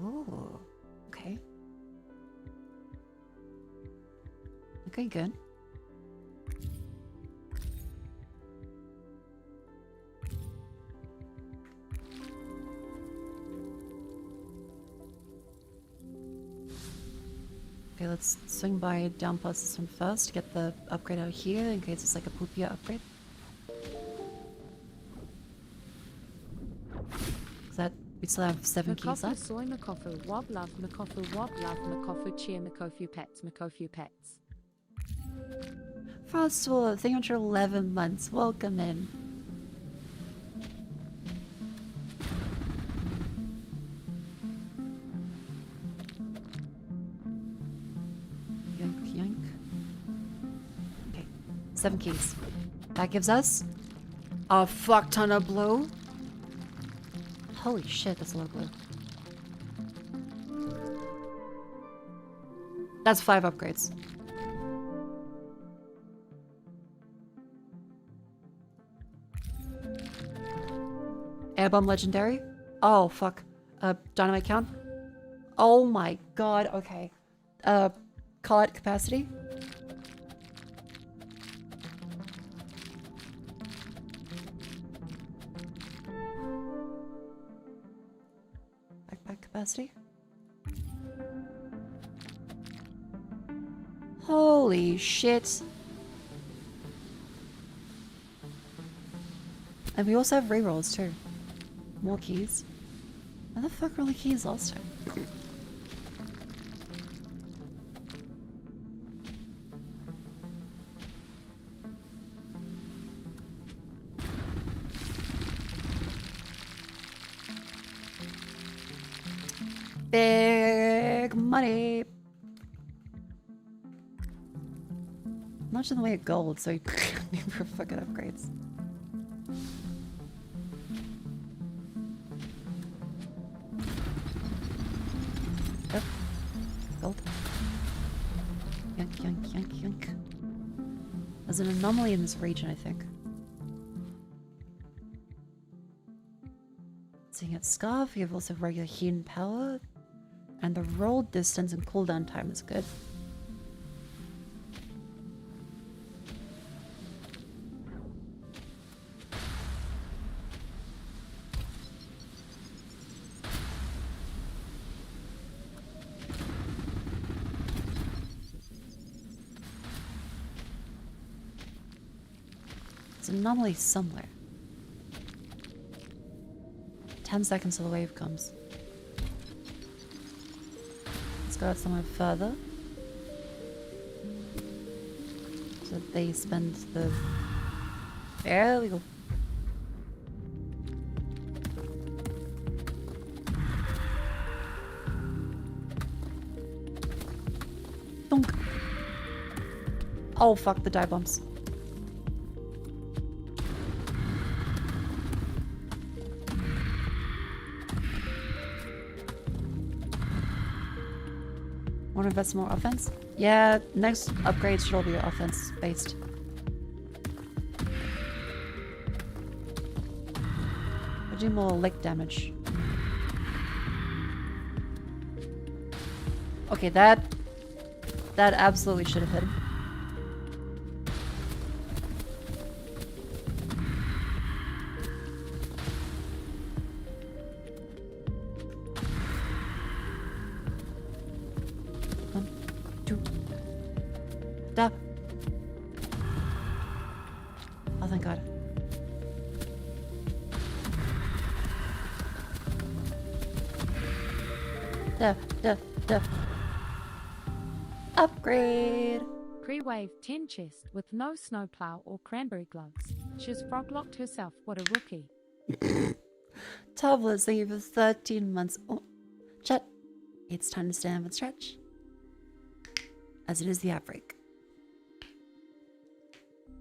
Oh, okay. Okay, good. Okay, let's swing by down past this one first to get the upgrade out here in case it's like a poopier upgrade. Is that we still have 7 keys left? Soy Makofu, Wob Love, Cheer, Makofu Pets. Frostwolf, thank you for 11 months. Welcome in. Yoink, yoink. Okay, 7 keys. That gives us a fuck ton of blue. Holy shit, that's a lot of blue. That's 5 upgrades. Airbomb legendary? Oh fuck. Dynamite count? Oh my god, okay. Call it capacity? Backpack capacity? Holy shit. And we also have rerolls too. More keys. Where the fuck were all the keys last time? Big money. much in the way of gold, so you need for fucking upgrades. Yep. Gold. Yank, yank, yank, yank. There's an anomaly in this region, I think. So you get Scarf, you have also regular heat and power, and the roll distance and cooldown time is good. It's an anomaly somewhere. 10 seconds till the wave comes. Let's go out somewhere further. So that they spend the... There we go. Dunk. Oh fuck, the dive bombs. Want to invest more offense? Yeah, next upgrades should all be offense based. We'll do more lick damage. Okay, that absolutely should have hit him. Stop. Oh, thank God. Duh. Upgrade. Pre-wave 10 chest with no snowplow or cranberry gloves. She's frog-locked herself. What a rookie. Tablet, thank you for 13 months. Oh, chat. It's time to stand up and stretch. As it is the outbreak.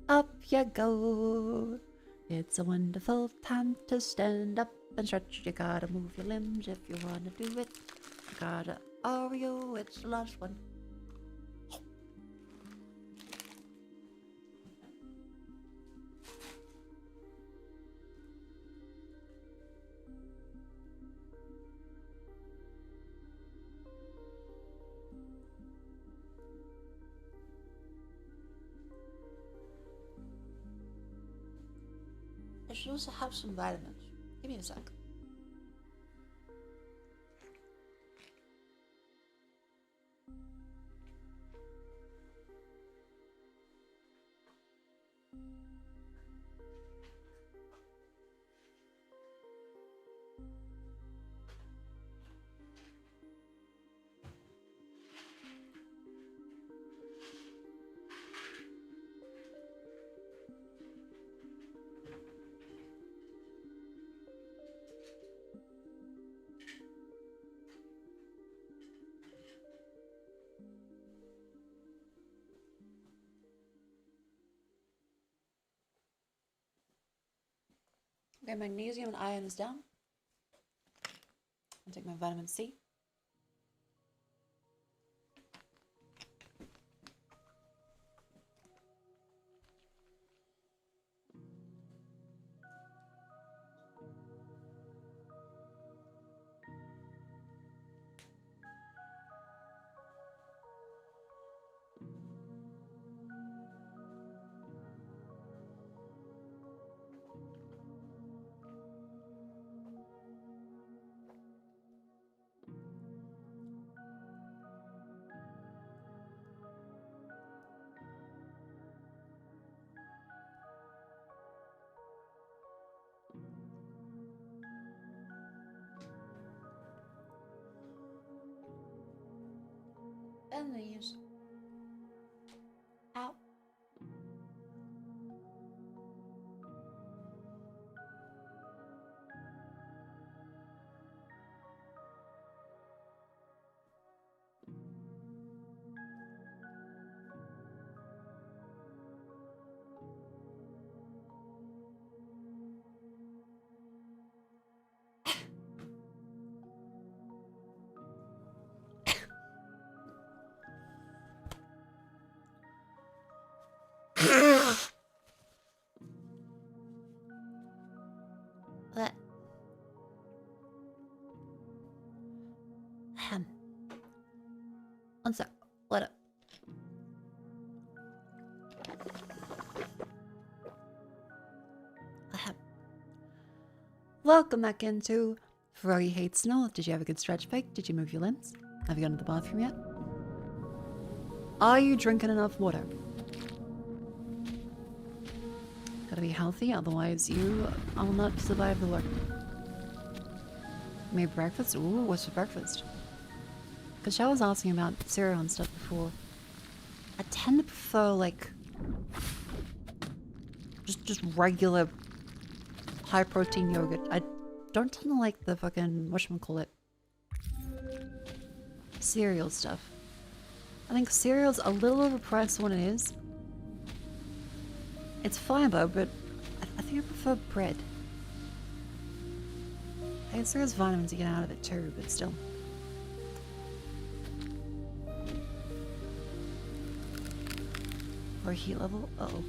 Up you go. It's a wonderful time to stand up and stretch. You gotta move your limbs if you wanna do it. You gotta Oreo, it's the last one. I should also have some vitamins. Give me a sec. Okay, magnesium and iron is down. I'll take my vitamin C. And these. Out. Ahem. One sec. Let up. Ahem. Welcome back into Froggy Hates Snow. Did you have a good stretch pick? Did you move your limbs? Have you gone to the bathroom yet? Are you drinking enough water? Gotta be healthy, otherwise you will not survive the work. Made breakfast? Ooh, what's for breakfast? Because I was asking about cereal and stuff before. I tend to prefer, like, just regular high-protein yogurt. I don't tend to like the fucking, whatchamacallit, cereal stuff. I think cereal's a little overpriced for what it is. It's fiber, but I think I prefer bread. I guess there's vitamins you get out of it too, but still. Or heat level? Uh-oh.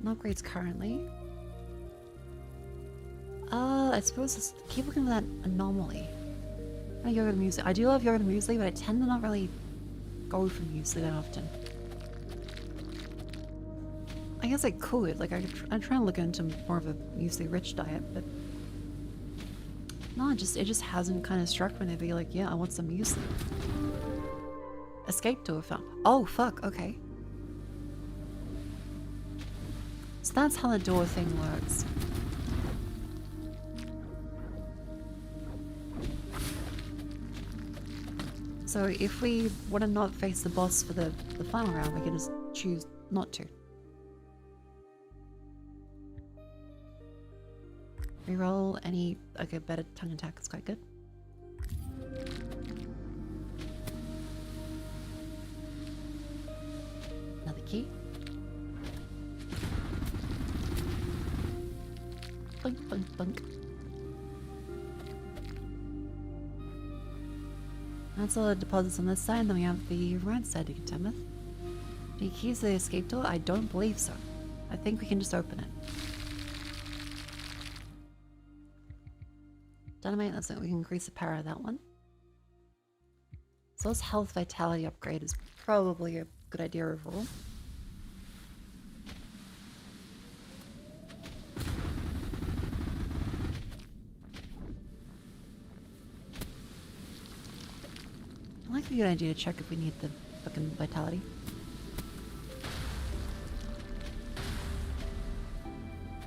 No upgrades currently. I suppose just keep looking for that anomaly. Yogurt muesli. I do love yogurt muesli, but I tend to not really go for muesli that often. I guess I could. Like, I'm trying to look into more of a muesli-rich diet, but no, it just hasn't kind of struck me to be like, yeah, I want some muesli. Escape door found. Oh, fuck. Okay. So that's how the door thing works. So if we want to not face the boss for the final round, we can just choose not to. Reroll any... Okay, better tongue attack is quite good. Another key. Blink, blink, blink. That's all the deposits on this side, and then we have the right side to contend with. The keys to the escape door? I don't believe so. I think we can just open it. Dynamite, that's it. We can increase the power of that one. So this health vitality upgrade is probably a good idea overall. I like a good idea to check if we need the fucking vitality.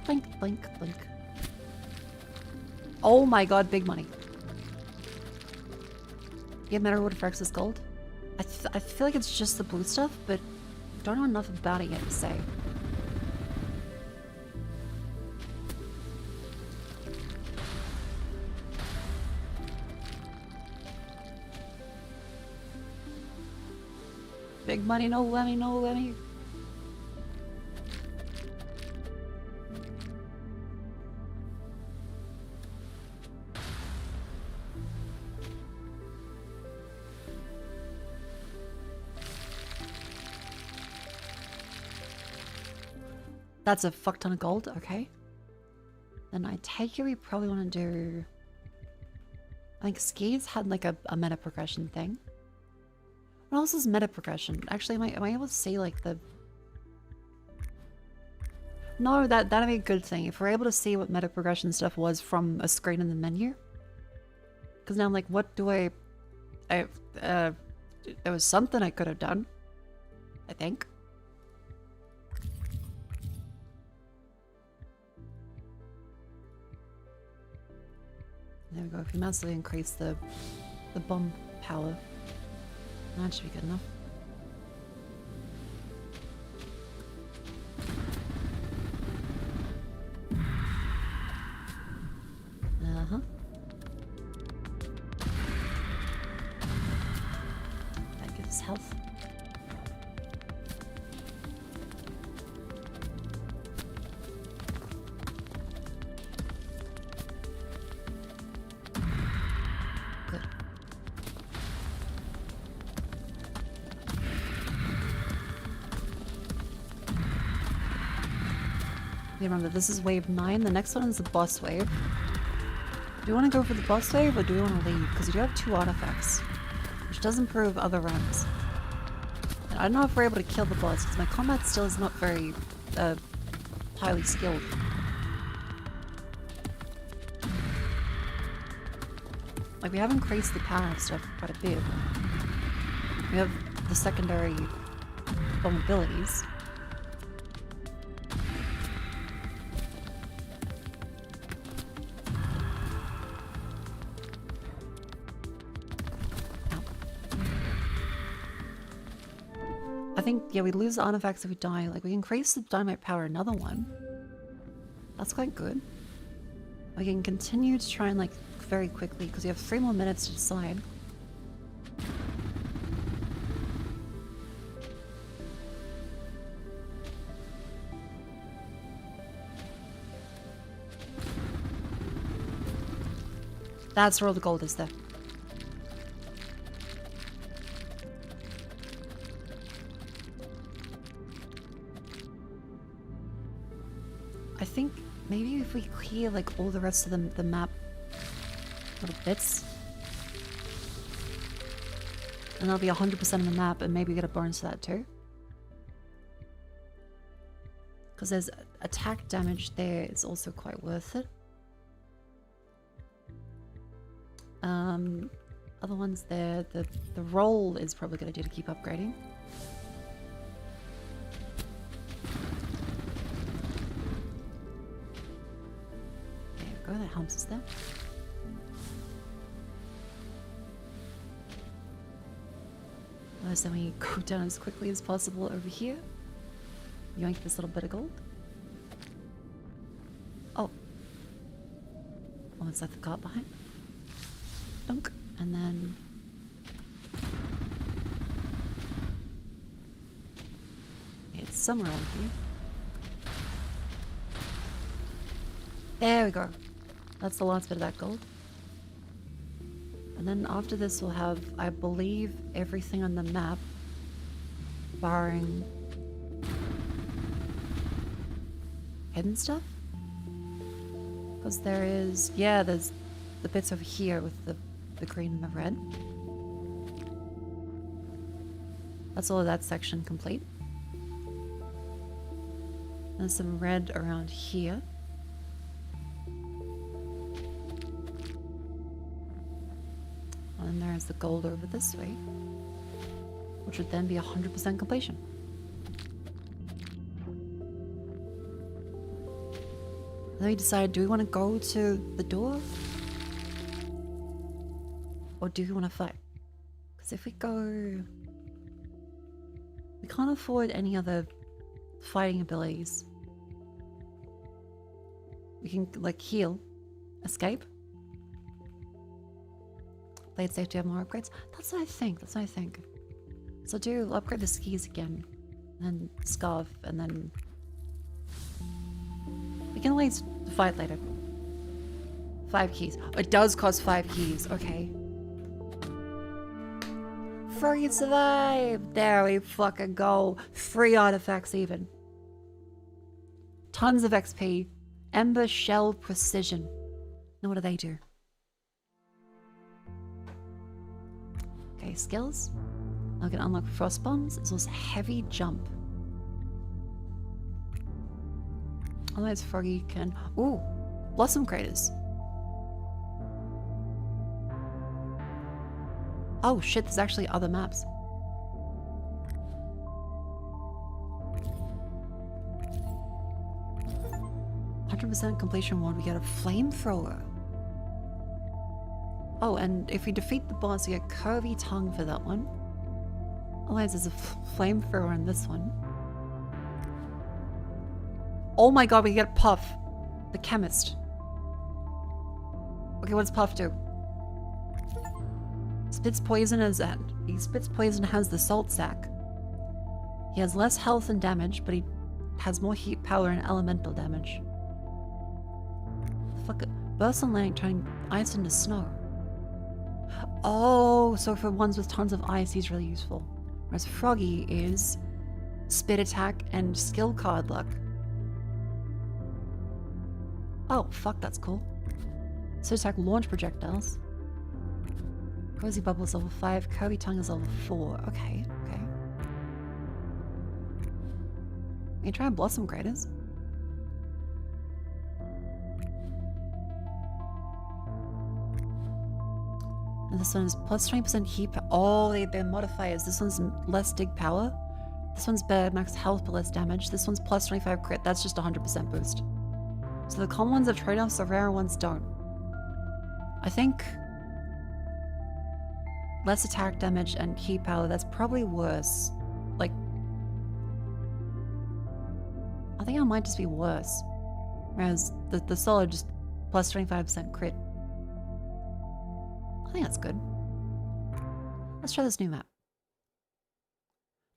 Blink, blink, blink. Oh my god, big money. Yeah, matter what affects this gold. I feel like it's just the blue stuff, but don't know enough about it yet to say. Big money, no whammy, no whammy. That's a fuck ton of gold, okay. Then I take it we probably want to do... I think skis had like a meta progression thing. What else is meta progression? Actually, am I able to see like the... No, that'd be a good thing. If we're able to see what meta progression stuff was from a screen in the menu. Because now I'm like, what do there was something I could have done. I think. There we go. If you massively increase the bomb power, that should be good enough. Uh-huh. That gives us health. You remember, this is wave 9. The next one is the boss wave. Do we want to go for the boss wave or do we want to leave? Because we do have 2 artifacts, which does improve other runs. And I don't know if we're able to kill the boss because my combat still is not very highly skilled. Like, we have increased the power of stuff quite a bit. We have the secondary vulnerabilities. I think, yeah, we lose the artifacts if we die. Like, we increase the dynamite power another one. That's quite good. We can continue to try and, like, very quickly, because we have 3 more minutes to decide. That's where all the gold is there. I think maybe if we clear like all the rest of the map little bits, and that'll be 100% of the map, and maybe get a bonus to that too. Because there's attack damage there, it's also quite worth it. Other ones there, the roll is probably going to do to keep upgrading. There we go, that helps us there. Then we go down as quickly as possible over here. Yoink this little bit of gold. Oh. Almost left the cart behind. Dunk. And then... it's somewhere over here. There we go. That's the last bit of that gold. And then after this we'll have, I believe, everything on the map, barring hidden stuff. Because there is, yeah, there's the bits over here with the green and the red. That's all of that section complete. There's some red around here. And there's the gold over this way, which would then be 100% completion. Then we decide, do we want to go to the door? Or do we want to fight? Because if we go... we can't afford any other fighting abilities. We can, like, heal, escape. Blade safety have more upgrades. That's what I think. That's what I think. So do upgrade the skis again, and then scarf, and then we can always fight later. 5 keys. It does cost 5 keys. Okay. Froggy survived. There we fucking go. 3 artifacts even. Tons of XP. Ember Shell Precision. Now what do they do? Okay, skills. I can unlock frost bombs. It's also heavy jump. Otherwise, Froggy can. Ooh, blossom craters. Oh shit! There's actually other maps. %100% completion reward. We get a flamethrower. Oh, and if we defeat the boss, we get curvy tongue for that one. Otherwise, there's a flamethrower in this one. Oh my god, we get Puff, the chemist. Okay, what does Puff do? Spits poison as he spits poison, has the salt sack. He has less health and damage, but he has more heat, power, and elemental damage. Fuck it. Burst on landing, turning ice into snow. Oh, so for ones with tons of ice, he's really useful. Whereas Froggy is spit attack and skill card luck. Oh, fuck, that's cool. So attack launch projectiles. Cozy Bubble's level 5. Kirby Tongue is level 4. Okay, okay. We can try Blossom Graders. And this one's plus 20% heat. Oh, they're modifiers. This one's less dig power. This one's better max health but less damage. This one's plus 25 crit. That's just 100% boost. So the common ones have trade-offs, the rare ones don't. I think less attack damage and heat power, that's probably worse. Like, I think it might just be worse. Whereas the solid just plus 25% crit. I think that's good. Let's try this new map.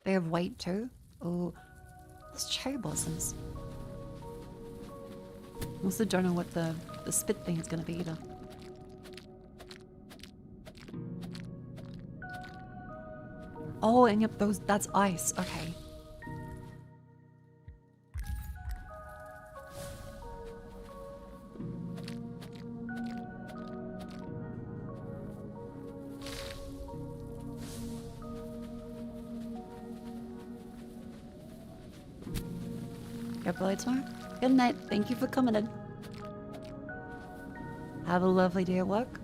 They have weight too. Oh, there's cherry blossoms. Also don't know what the spit thing is gonna be either. Oh, and yep, that's ice. Okay. Get play tomorrow. Good night. Thank you for coming in. Have a lovely day at work.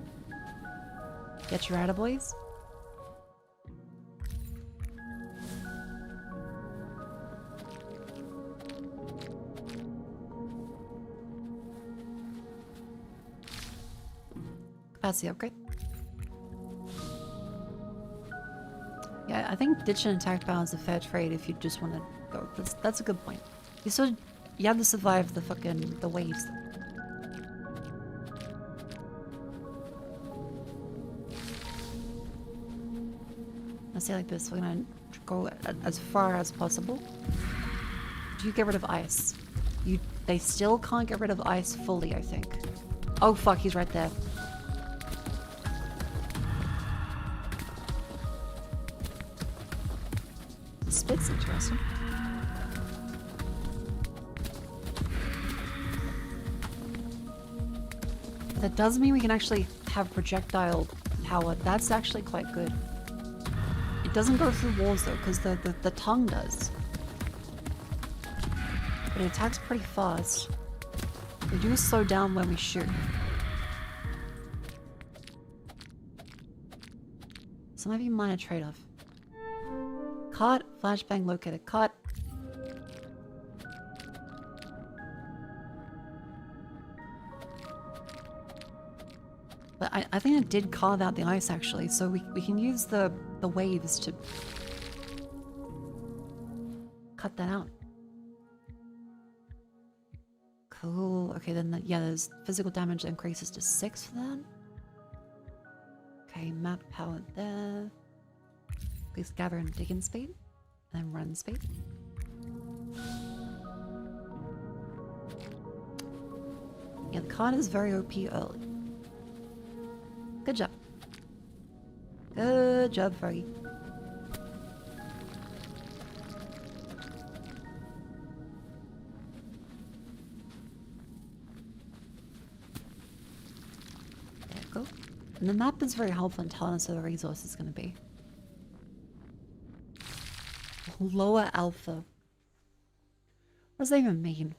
Get your attaboys. Capacity upgrade. Yeah, I think ditch and attack balance is a fair trade if you just want to go. That's a good point. You have to survive the waves. Let's say like this. We're gonna go as far as possible. Do you get rid of ice? They still can't get rid of ice fully, I think. Oh fuck, he's right there. The spit's interesting. That does mean we can actually have projectile power. That's actually quite good. It doesn't go through walls though, because the tongue does. But it attacks pretty fast. We do slow down when we shoot. So maybe minor trade-off. Caught, flashbang located. Caught. But I think it did carve out the ice actually, so we can use the waves to cut that out. Cool. Okay, then yeah, there's physical damage that increases to 6 for that. Okay, map power there. Please gather and dig in speed, and then run speed. Yeah, the card is very OP early. Good job. Good job, Froggy. There we go. And the map is very helpful in telling us where the resource is going to be. Lower alpha. What does that even mean?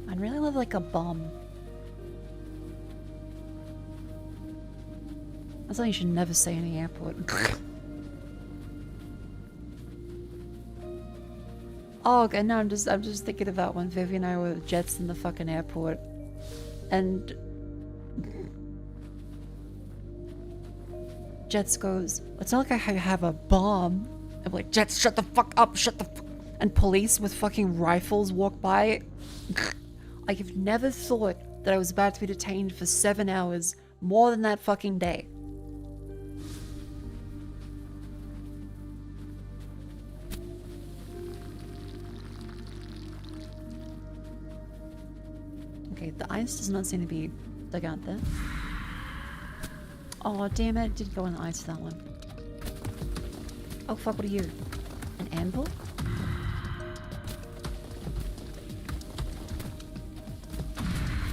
I'd really love like a bomb. That's something you should never say in the airport. Oh, okay, no, I'm just thinking about when Vivi and I were with Jets in the fucking airport, and Jets goes, "It's not like I have a bomb." I'm like, "Jets, shut the fuck up, shut the fuck." And police with fucking rifles walk by. I've never thought that I was about to be detained for 7 hours more than that fucking day. Okay, the ice does not seem to be dug out there. Oh, damn it. Did go in the ice for that one. Oh, fuck, what are you? An anvil?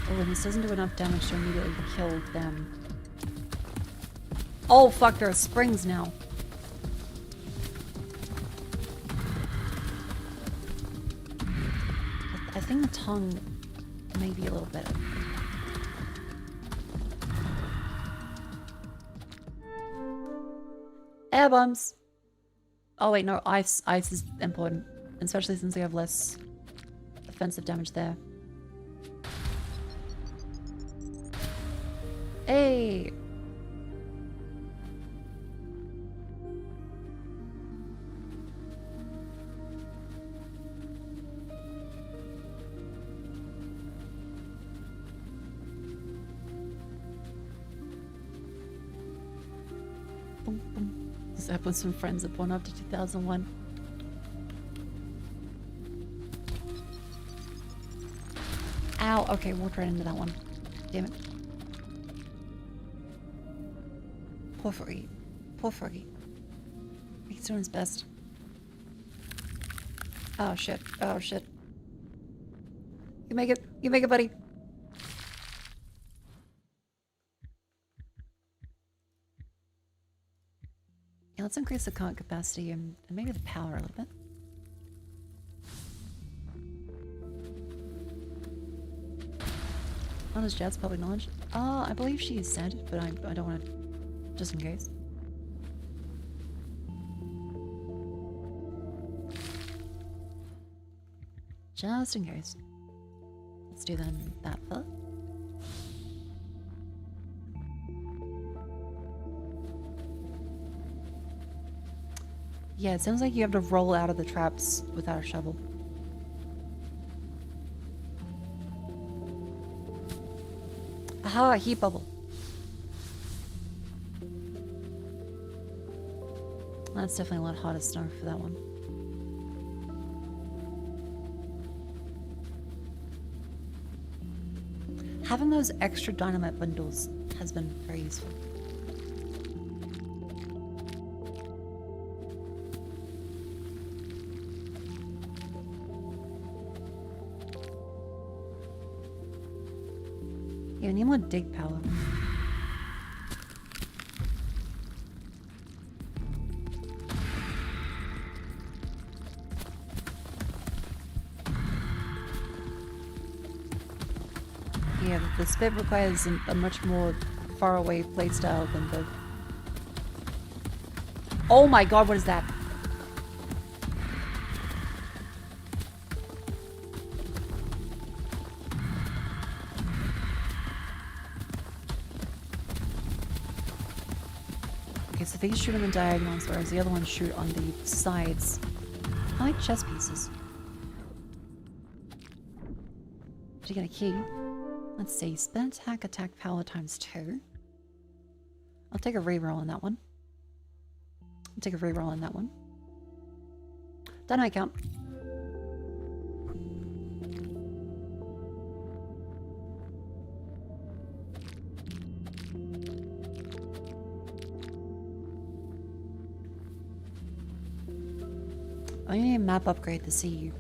Oh, and this doesn't do enough damage to immediately kill them. Oh, fuck, there are springs now. I think the tongue may be a little better. Air bombs! Oh wait, no, ice. Ice is important. Especially since we have less offensive damage there. Hey! Boom, boom. This app with some friends that born after 2001. Ow, okay, walked right into that one. Damn it. Poor Froggy. Poor Froggy. He's doing his best. Oh shit. Oh shit. You make it. You make it, buddy. Yeah, let's increase the current capacity and maybe the power a little bit. How does Jad's public knowledge? I believe she is said, but I don't want to... Just in case. Just in case. Let's do then that fella. Yeah, it sounds like you have to roll out of the traps without a shovel. Aha, heat bubble. That's definitely a lot hotter snow for that one. Having those extra dynamite bundles has been very useful. Yeah, I need more dig power. Yeah, the spit requires a much more far away playstyle than the... Oh my god, what is that? Okay, so these shoot on the diagonals, whereas the other ones shoot on the sides. I like chess pieces. Did you get a key? Let's see, spin attack power times 2. I'll take a reroll on that one. I'll take a reroll on that one. Dynamite count. I need a map upgrade to see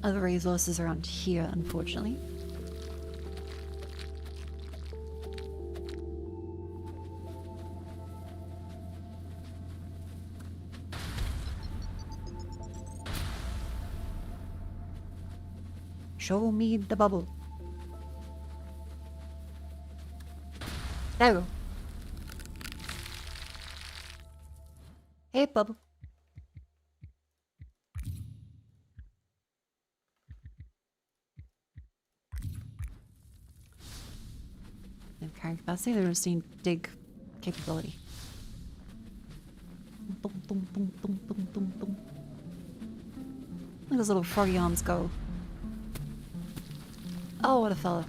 other resources around here, unfortunately. Show me the bubble. There we go. Hey, bubble. And carrying capacity, they're seeing dig capability. Boom, boom, boom, boom, boom, boom, boom. Look at those little froggy arms go. Oh, what a fella.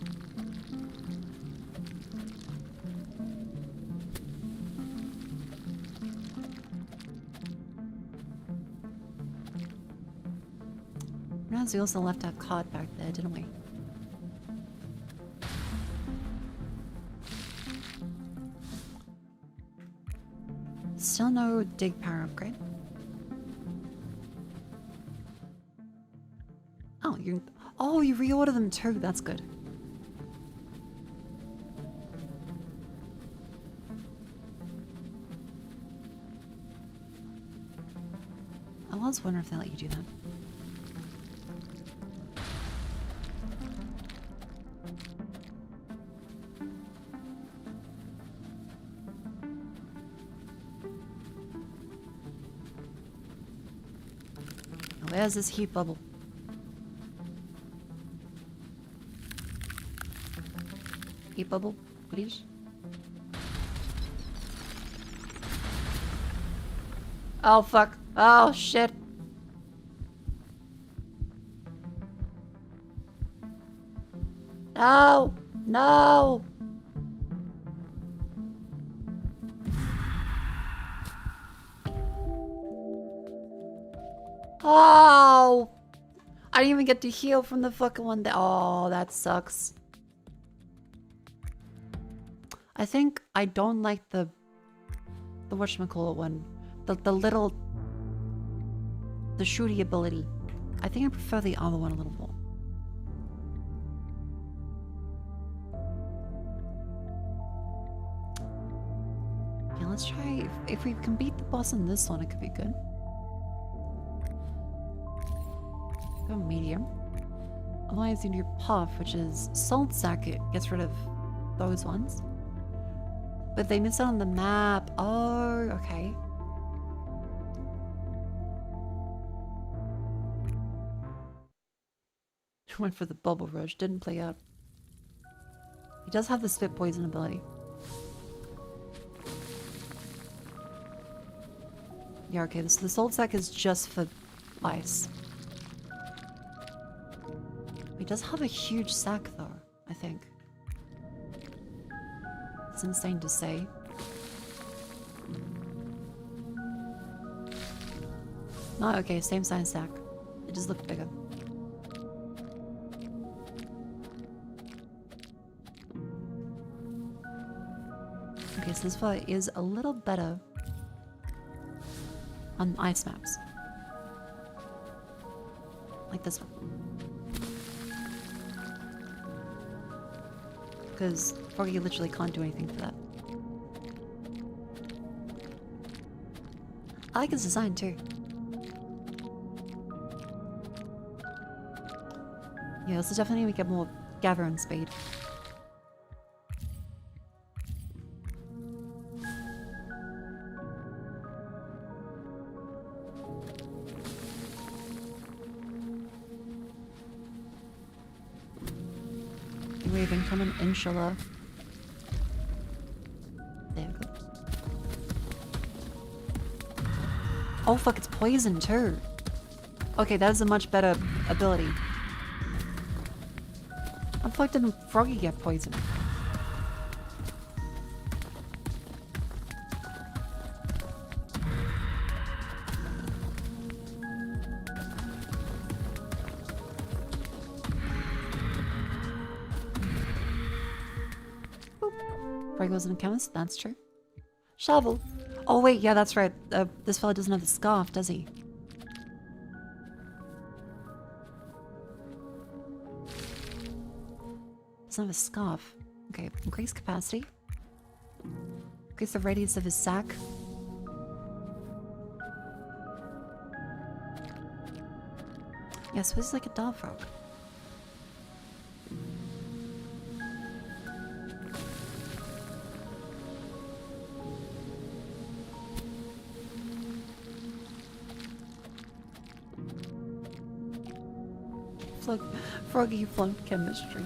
Realize we also left our card back there, didn't we? no dig power upgrade. Oh, you reorder them too. That's good. I was wondering if they let you do that. Where's this heat bubble? Heat bubble, please. Oh fuck. Oh shit. No! No! Oh! I didn't even get to heal from the fucking one that— oh, that sucks. I think I don't like the whatchamacallit one. The little... the shooty ability. I think I prefer the other one a little more. Yeah, let's try... if we can beat the boss in this one, it could be good. Go medium. Otherwise, you need puff, which is salt sack. It gets rid of those ones. But they miss out on the map. Oh, okay. Went for the bubble rush. Didn't play out. He does have the spit poison ability. Yeah, okay. So the salt sack is just for ice. He does have a huge sack, though, I think. It's insane to say. No, okay, same size sack. It just looked bigger. Okay, so this fella is a little better on ice maps. Like this one. Because Froggy literally can't do anything for that. I like his design too. Yeah, this is definitely we get more gathering speed. Wave incoming, inshallah. There we go. Oh fuck, it's poison too. Okay, that is a much better ability. How the fuck didn't Froggy get poisoned? Froggy wasn't a chemist? That's true. Shovel. Oh wait, yeah, that's right. This fella doesn't have the scarf, does he? Doesn't have a scarf. Okay, increase capacity. Increase the radius of his sack. Yeah, so this is like a dog frog. Froggy flunked chemistry.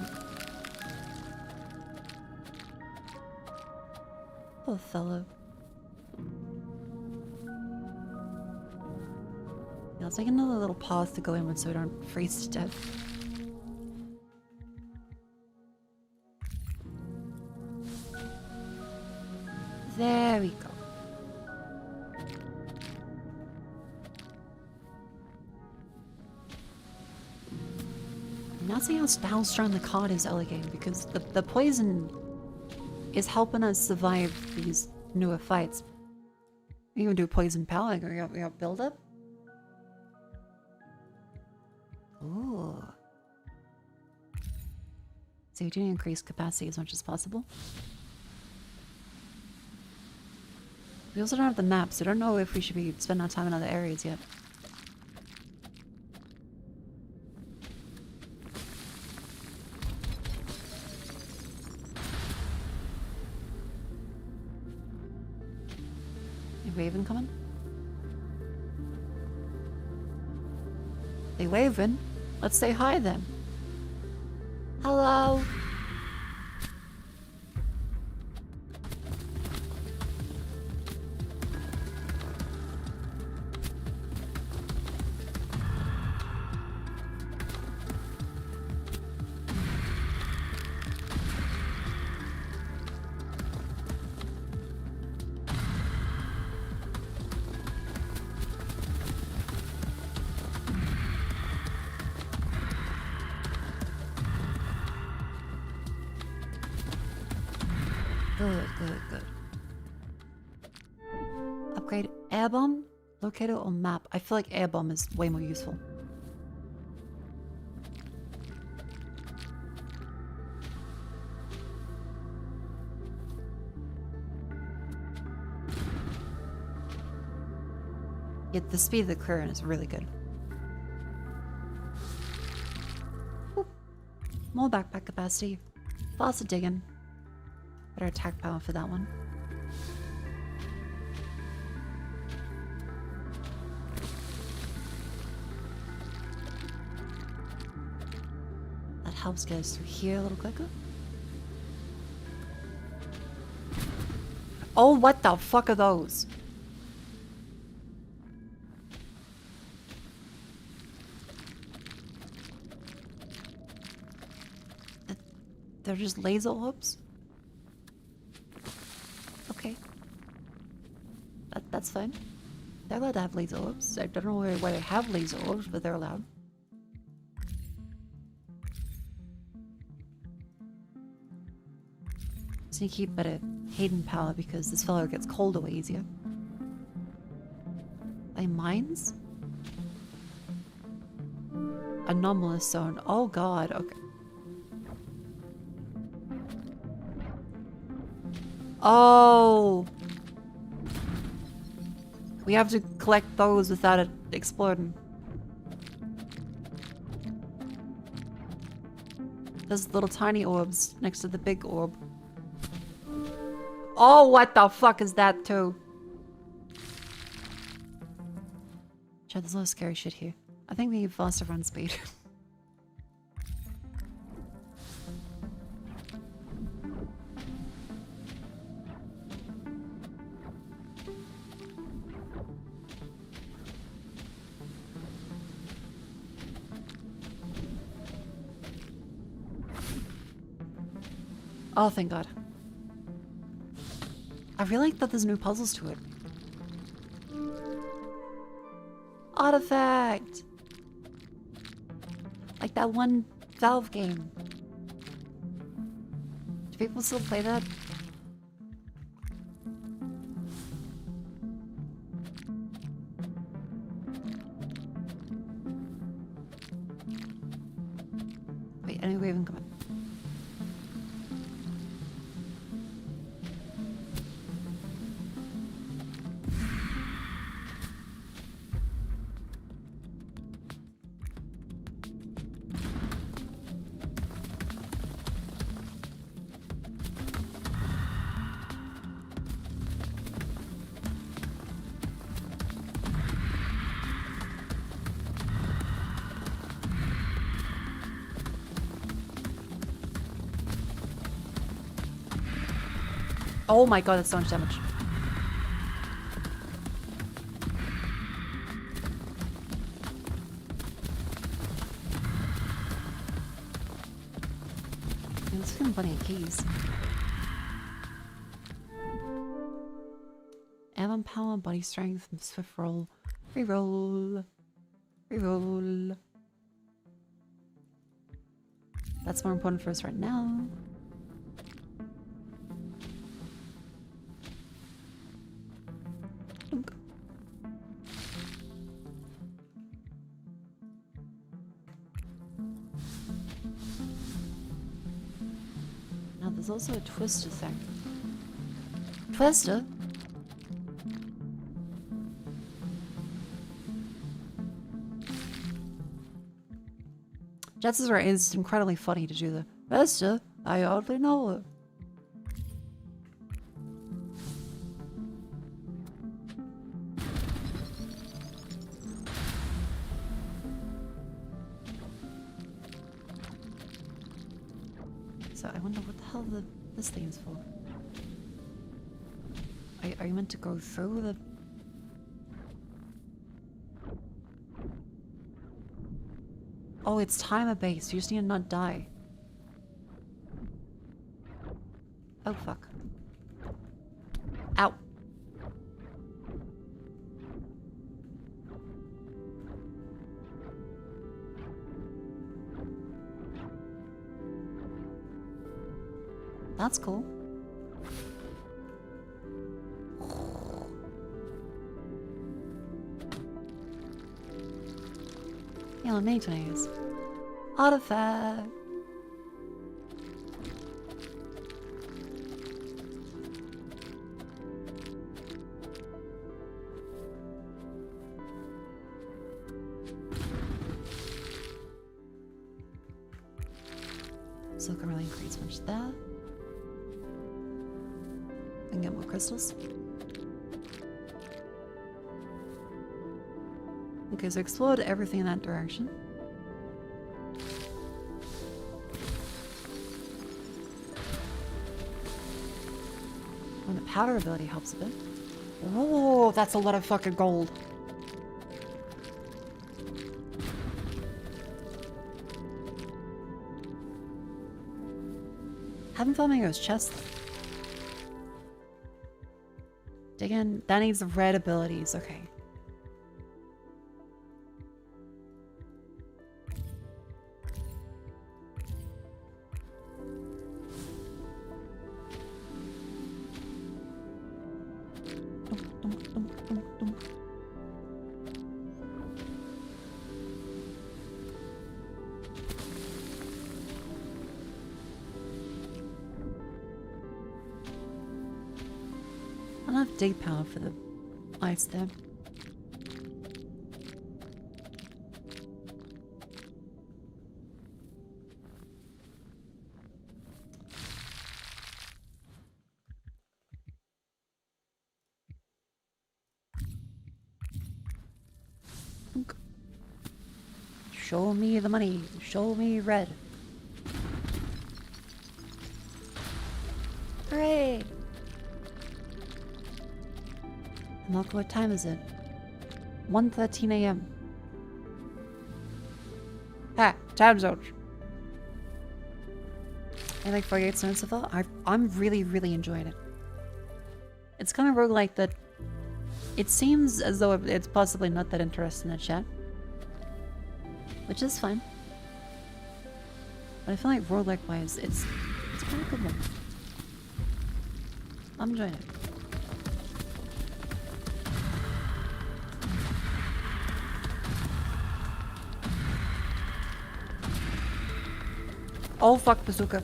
Poor fellow. Yeah, let's make another little pause to go in with so we don't freeze to death. There we go. Not seeing how strong the card is early game, because the poison is helping us survive these newer fights. You can do poison powering or your build up. Ooh. So you do increase capacity as much as possible. We also don't have the map, so I don't know if we should be spending our time in other areas yet. Is Raven coming? They waving? Let's say hi then. Hello. Good. Upgrade air bomb, locator or map. I feel like air bomb is way more useful. Yet the speed of the clearing is really good. Whoop. More backpack capacity. Faster digging. Better attack power for that one. That helps get us through here a little quicker. Oh, what the fuck are those? They're just laser orbs? Okay. That's fine. They're allowed to have laser orbs. I don't know why they have laser orbs, but they're allowed. So you keep better hidden power because this fellow gets cold away easier. By mines? Anomalous zone. Oh god, okay. Oh! We have to collect those without it exploding. There's little tiny orbs next to the big orb. Oh, what the fuck is that too? Chad, there's a lot of scary shit here. I think we need faster run speed. Oh, thank God. I really like that there's new puzzles to it. Artifact! Like that one Valve game. Do people still play that? Wait, anyway, even come on. Oh my god, that's so much damage. Let's give him plenty of keys. Airborne power, body strength, swift roll. Reroll. Reroll. That's more important for us right now. There's also a twister thing. Twister? Jets is right, it's incredibly funny to do the twister. I hardly know it. So I wonder what the hell this thing is for. Are you meant to go through the... Oh, it's timer-based. You just need to not die. Oh, fuck. Ow. That's cool. Yeah, maintenance. Artifact. So I can really increase much there. And get more crystals. Okay, so explored everything in that direction. And the powder ability helps a bit. Oh, that's a lot of fucking gold. Haven't found Mango's chest. Dig in. That needs red abilities. Okay. Enough dig power for the ice there. Show me the money. Show me red. Hooray! Mako, what time is it? 1:13 a.m. Ha! Time zone. I like 48 minutes of that. I'm really enjoying it. It's kind of roguelike that it seems as though it's possibly not that interesting in the chat. Which is fine. But I feel like roguelike wise, it's a pretty good one. I'm enjoying it. Oh fuck, bazooka.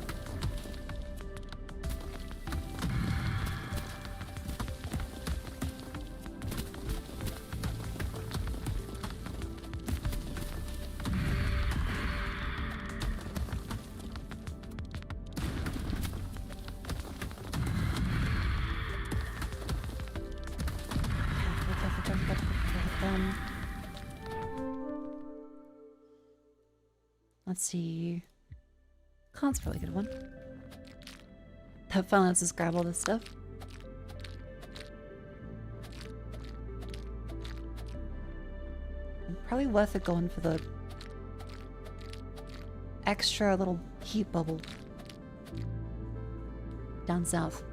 Let's see. Con's probably a good one. That finally lets us grab all this stuff. And probably worth it going for the extra little heat bubble down south.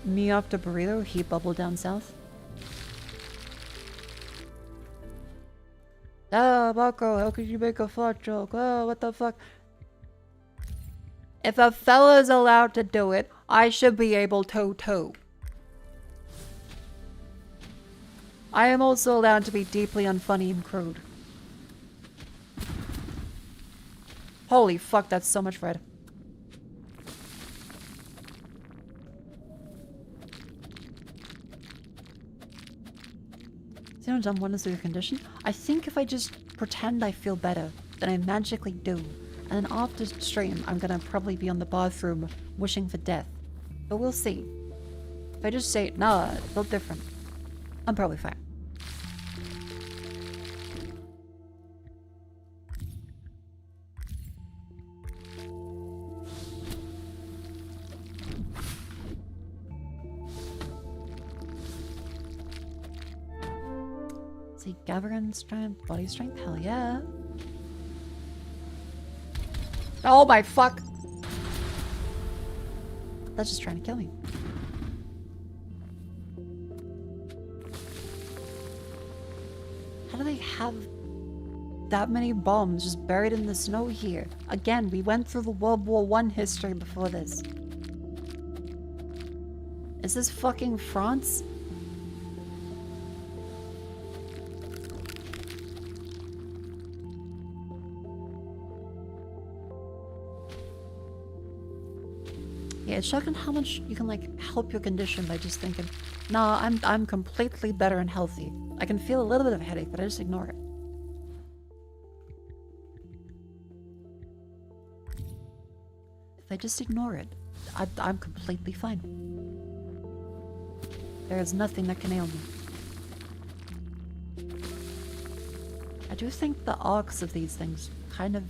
Me after burrito, heat bubble down south. Ah, Mako, how could you make a fart joke? Oh, what the fuck? If a fella's allowed to do it, I should be able to too. I am also allowed to be deeply unfunny and crude. Holy fuck, that's so much red. See how dumb one is through your condition? I think if I just pretend I feel better, then I magically do. And then after stream, I'm gonna probably be on the bathroom wishing for death. But we'll see. If I just say, nah, it felt different, I'm probably fine. See, gathering strength, body strength, hell yeah. Oh my fuck! That's just trying to kill me. How do they have that many bombs just buried in the snow here? Again, we went through the World War I history before this. Is this fucking France? Yeah, it's shocking how much you can like help your condition by just thinking, nah, I'm completely better and healthy. I can feel a little bit of a headache, but I just ignore it. If I just ignore it, I'm completely fine. There is nothing that can ail me. I do think the arcs of these things kind of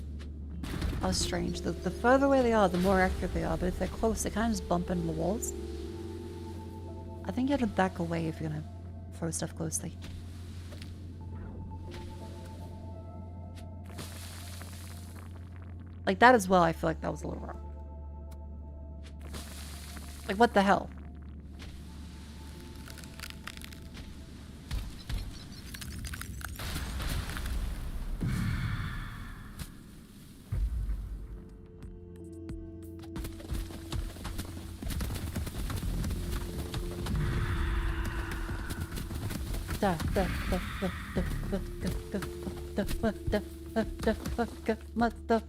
are strange. The further away they are, the more accurate they are, but if they're close, they kind of just bump into the walls. I think you have to back away if you're gonna throw stuff closely. Like that as well, I feel like that was a little wrong. Like, what the hell?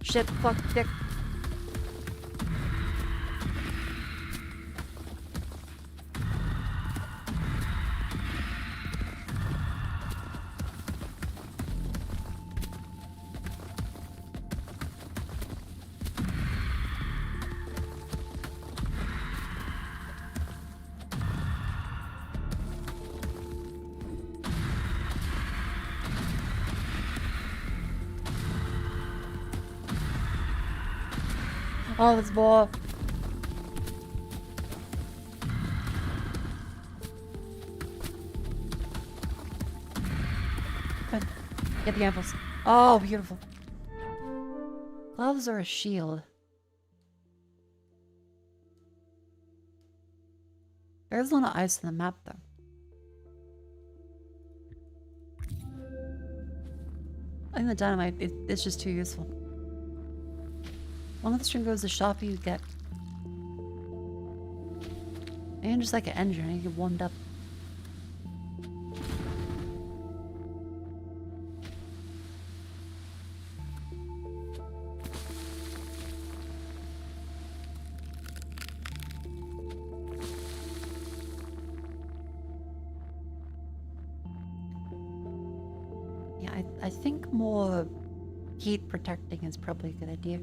Shit, fuck, dick. Oh, this ball. Good. Get the apples. Oh, beautiful. Gloves or a shield? There's a lot of ice on the map, though. I think the dynamite, it's just too useful. One of the string goes the sharper you get. And just like an engine, you get warmed up. Yeah, I think more heat protecting is probably a good idea.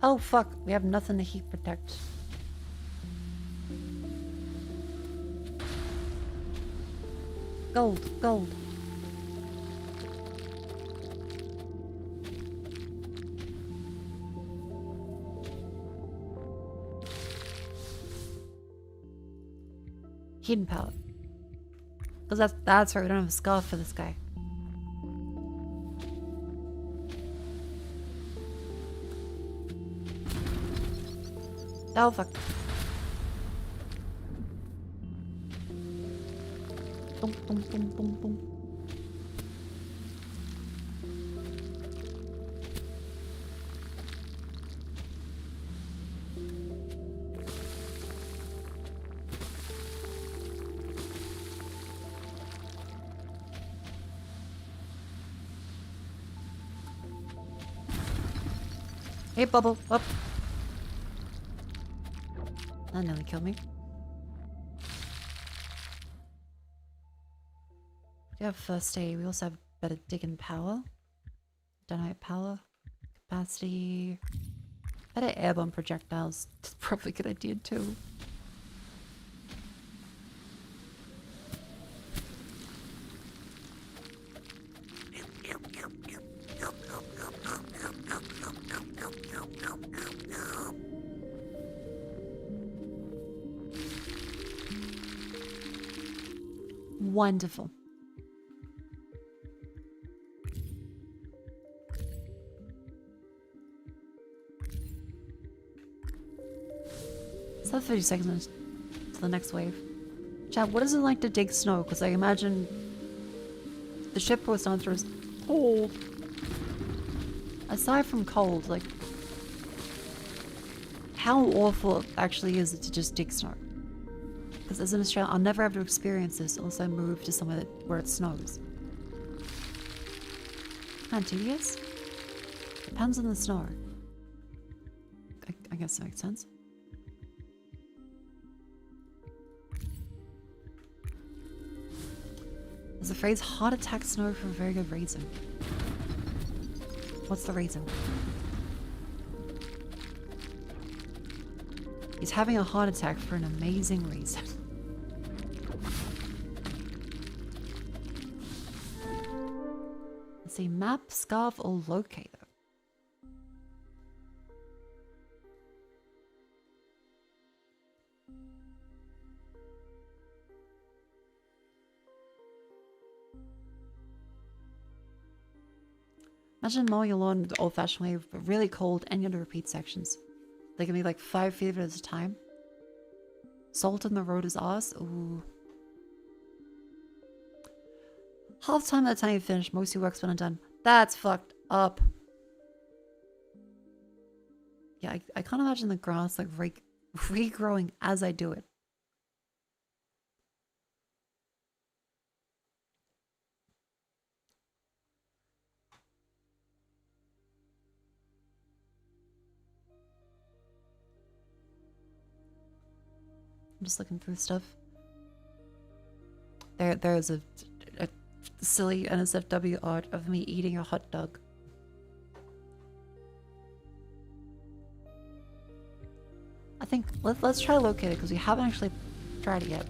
Oh fuck, we have nothing to heat protect. Gold, gold. Heating palette. Because that's right, we don't have a scarf for this guy. Oh fuck. Boom, boom, boom, boom, boom. Hey, Bubble, up. That nearly killed me. We have first aid. We also have better digging power. Dynamite power. Capacity. Better airborne projectiles. That's probably a good idea too. Wonderful. So 30 seconds to the next wave. Chad, what is it like to dig snow? Because I imagine the ship was not through cold. Aside from cold, like, how awful actually is it to just dig snow? Because as an Australian, I'll never have to experience this unless I move to somewhere where it snows. Not tedious? Depends on the snow. I guess that makes sense. There's a phrase, heart attack snow for a very good reason. What's the reason? He's having a heart attack for an amazing reason. Let's see, map, scarf, or locator. Imagine mowing your lawn the old-fashioned way, but really cold, and you have to repeat sections. They can be like 5 feet at a time. Salt in the road is ours. Ooh. Half the time by the time you finish, most of your work's been undone. That's fucked up. Yeah, I can't imagine the grass like regrowing as I do it. I'm just looking through stuff. There's a silly NSFW art of me eating a hot dog. I think let's try to locate it because we haven't actually tried it yet.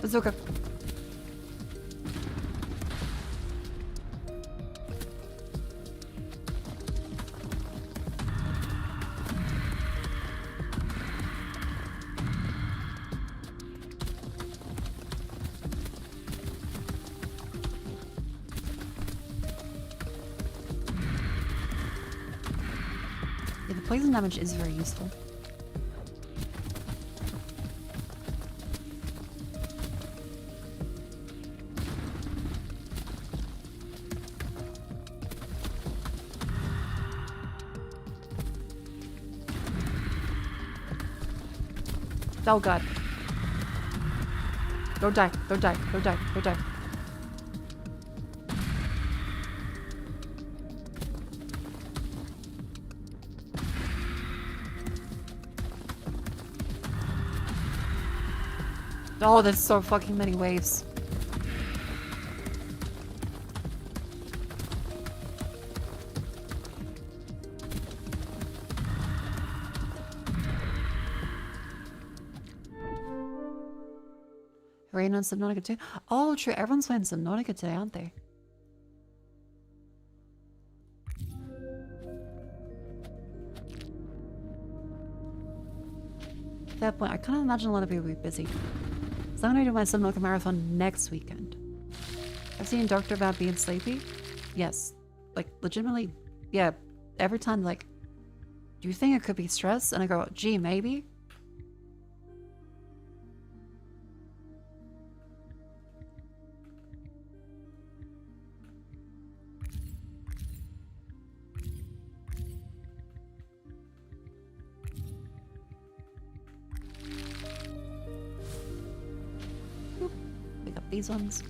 Bazooka. Yeah, the poison damage is very useful. Oh god. Don't die, don't die, don't die, don't die. Oh, there's so fucking many waves. Rain on Subnautica too? Oh, true. Everyone's playing Subnautica today, aren't they? Fair point. I can't imagine a lot of people will be busy. So I'm going to do my Subnautica marathon next weekend. I've seen a doctor about being sleepy. Yes. Like, legitimately, yeah. Every time, like, do you think it could be stress? And I go, gee, maybe. pick up these ones.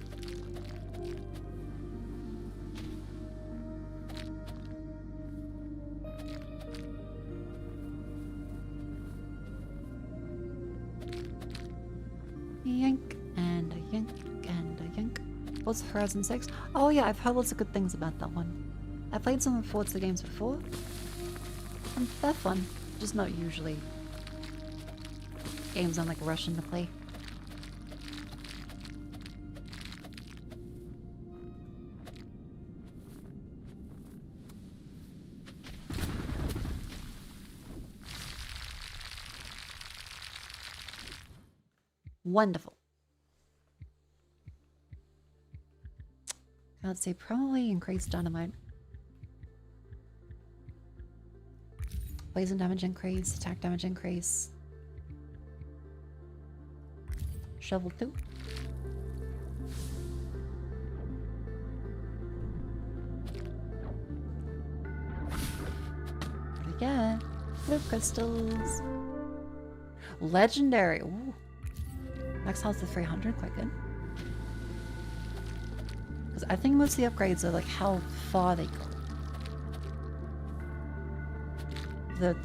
Yank and a yank and a yank. What's Horizon 6? Oh yeah, I've heard lots of good things about that one. I played some of Forza games before. And they're fun, just not usually games I'm like rushing to play. Wonderful. I'd say probably increased dynamite. Poison damage increase, attack damage increase. Shovel 2. Yeah, blue crystals. Legendary. Ooh. Max health to 300, quite good. Because I think most of the upgrades are like how far they go.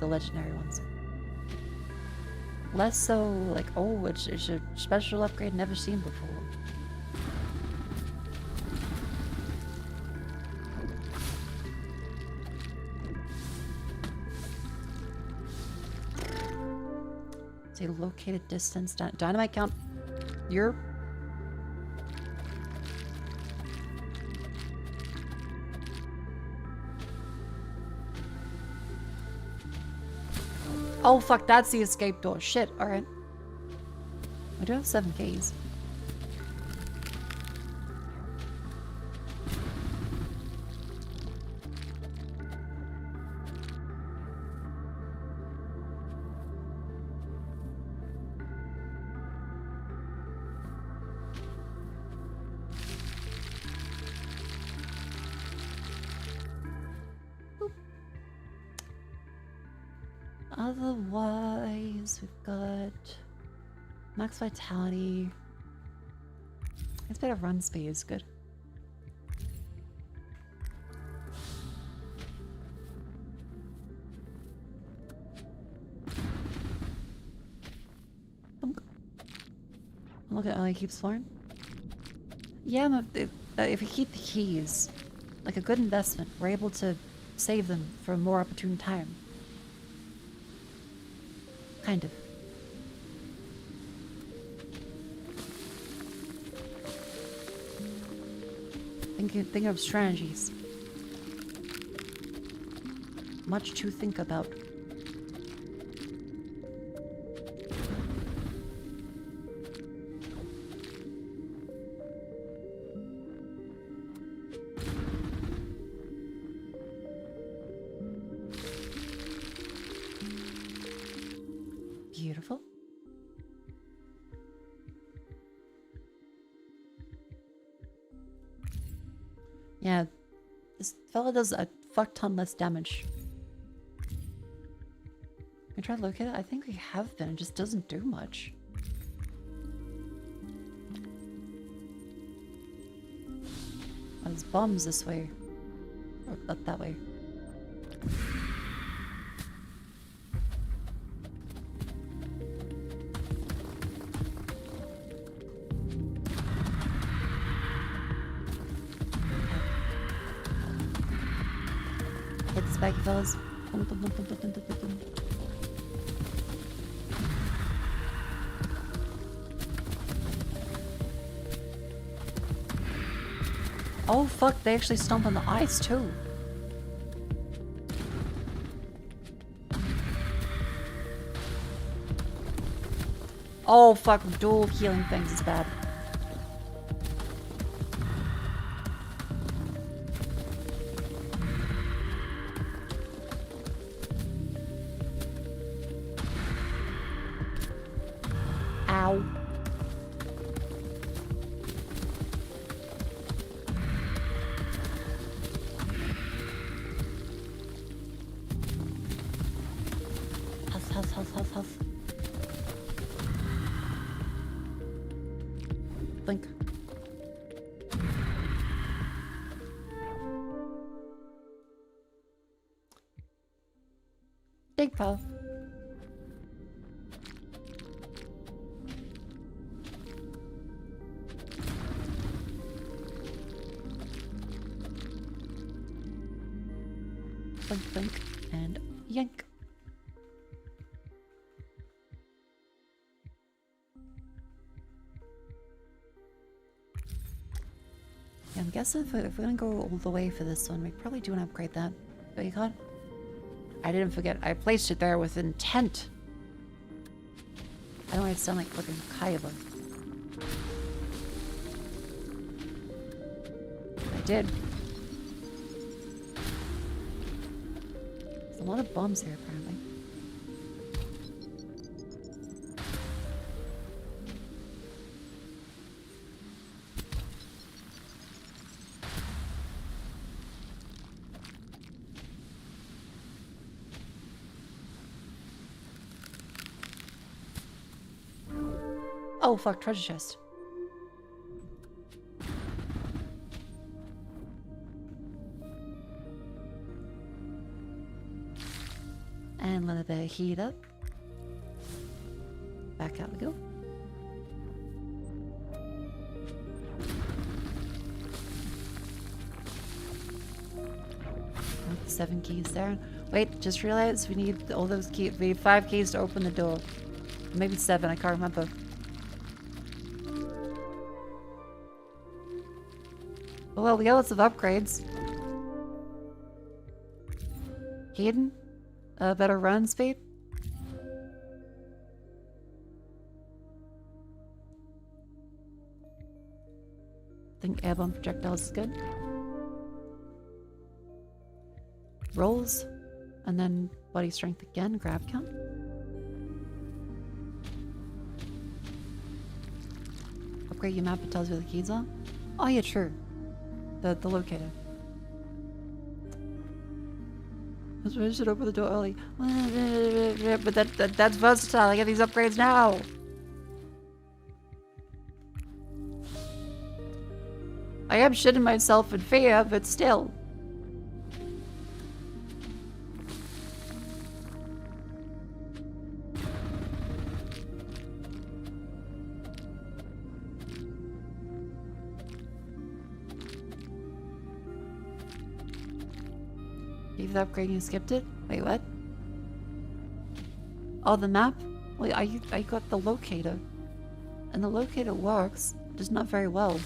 The legendary ones. Less so like, oh, it's a special upgrade never seen before. Say located distance, dynamite count. You're... Oh fuck, that's the escape door. Shit, alright. I do have 7 keys. Otherwise, we've got max vitality. It's better run speed is good. Look at how he keeps flying. Yeah, if we keep the keys, like a good investment, we're able to save them for a more opportune time. Kind of. Think of strategies. Much to think about. Beautiful. Yeah, this fella does a fuck ton less damage. Can we try to locate it? I think we have been, it just doesn't do much. Oh, there's bombs this way. Or up that way. Hit the spiky fellas. Oh fuck, they actually stomp on the ice too. Oh fuck, dual healing things is bad. Ow. Health. Blink. Big paw. Blink, blink, and yank. Yeah, I'm guessing if we're gonna go all the way for this one, we probably do want to upgrade that. What you got? I didn't forget. I placed it there with intent. I don't want to sound like fucking Kaiba. I did. There's a lot of bombs here, apparently. Oh fuck, treasure chest. And let the heat up. Back out we go. With 7 keys there. Wait, just realized we need all those keys. We need 5 keys to open the door. Maybe 7, I can't remember. Well, we got lots of upgrades. Hayden? Better run speed? I think airborne projectiles is good. Rolls. And then body strength again, grab count. Upgrade your map, it tells you where the keys are. Oh yeah, true. The locator. I should open the door early. But that's versatile. I get these upgrades now. I am shitting myself in fear, but still. Leave the upgrade, you skipped it? Wait, what? Oh, the map? Wait, I got the locator. And the locator works, just not very well.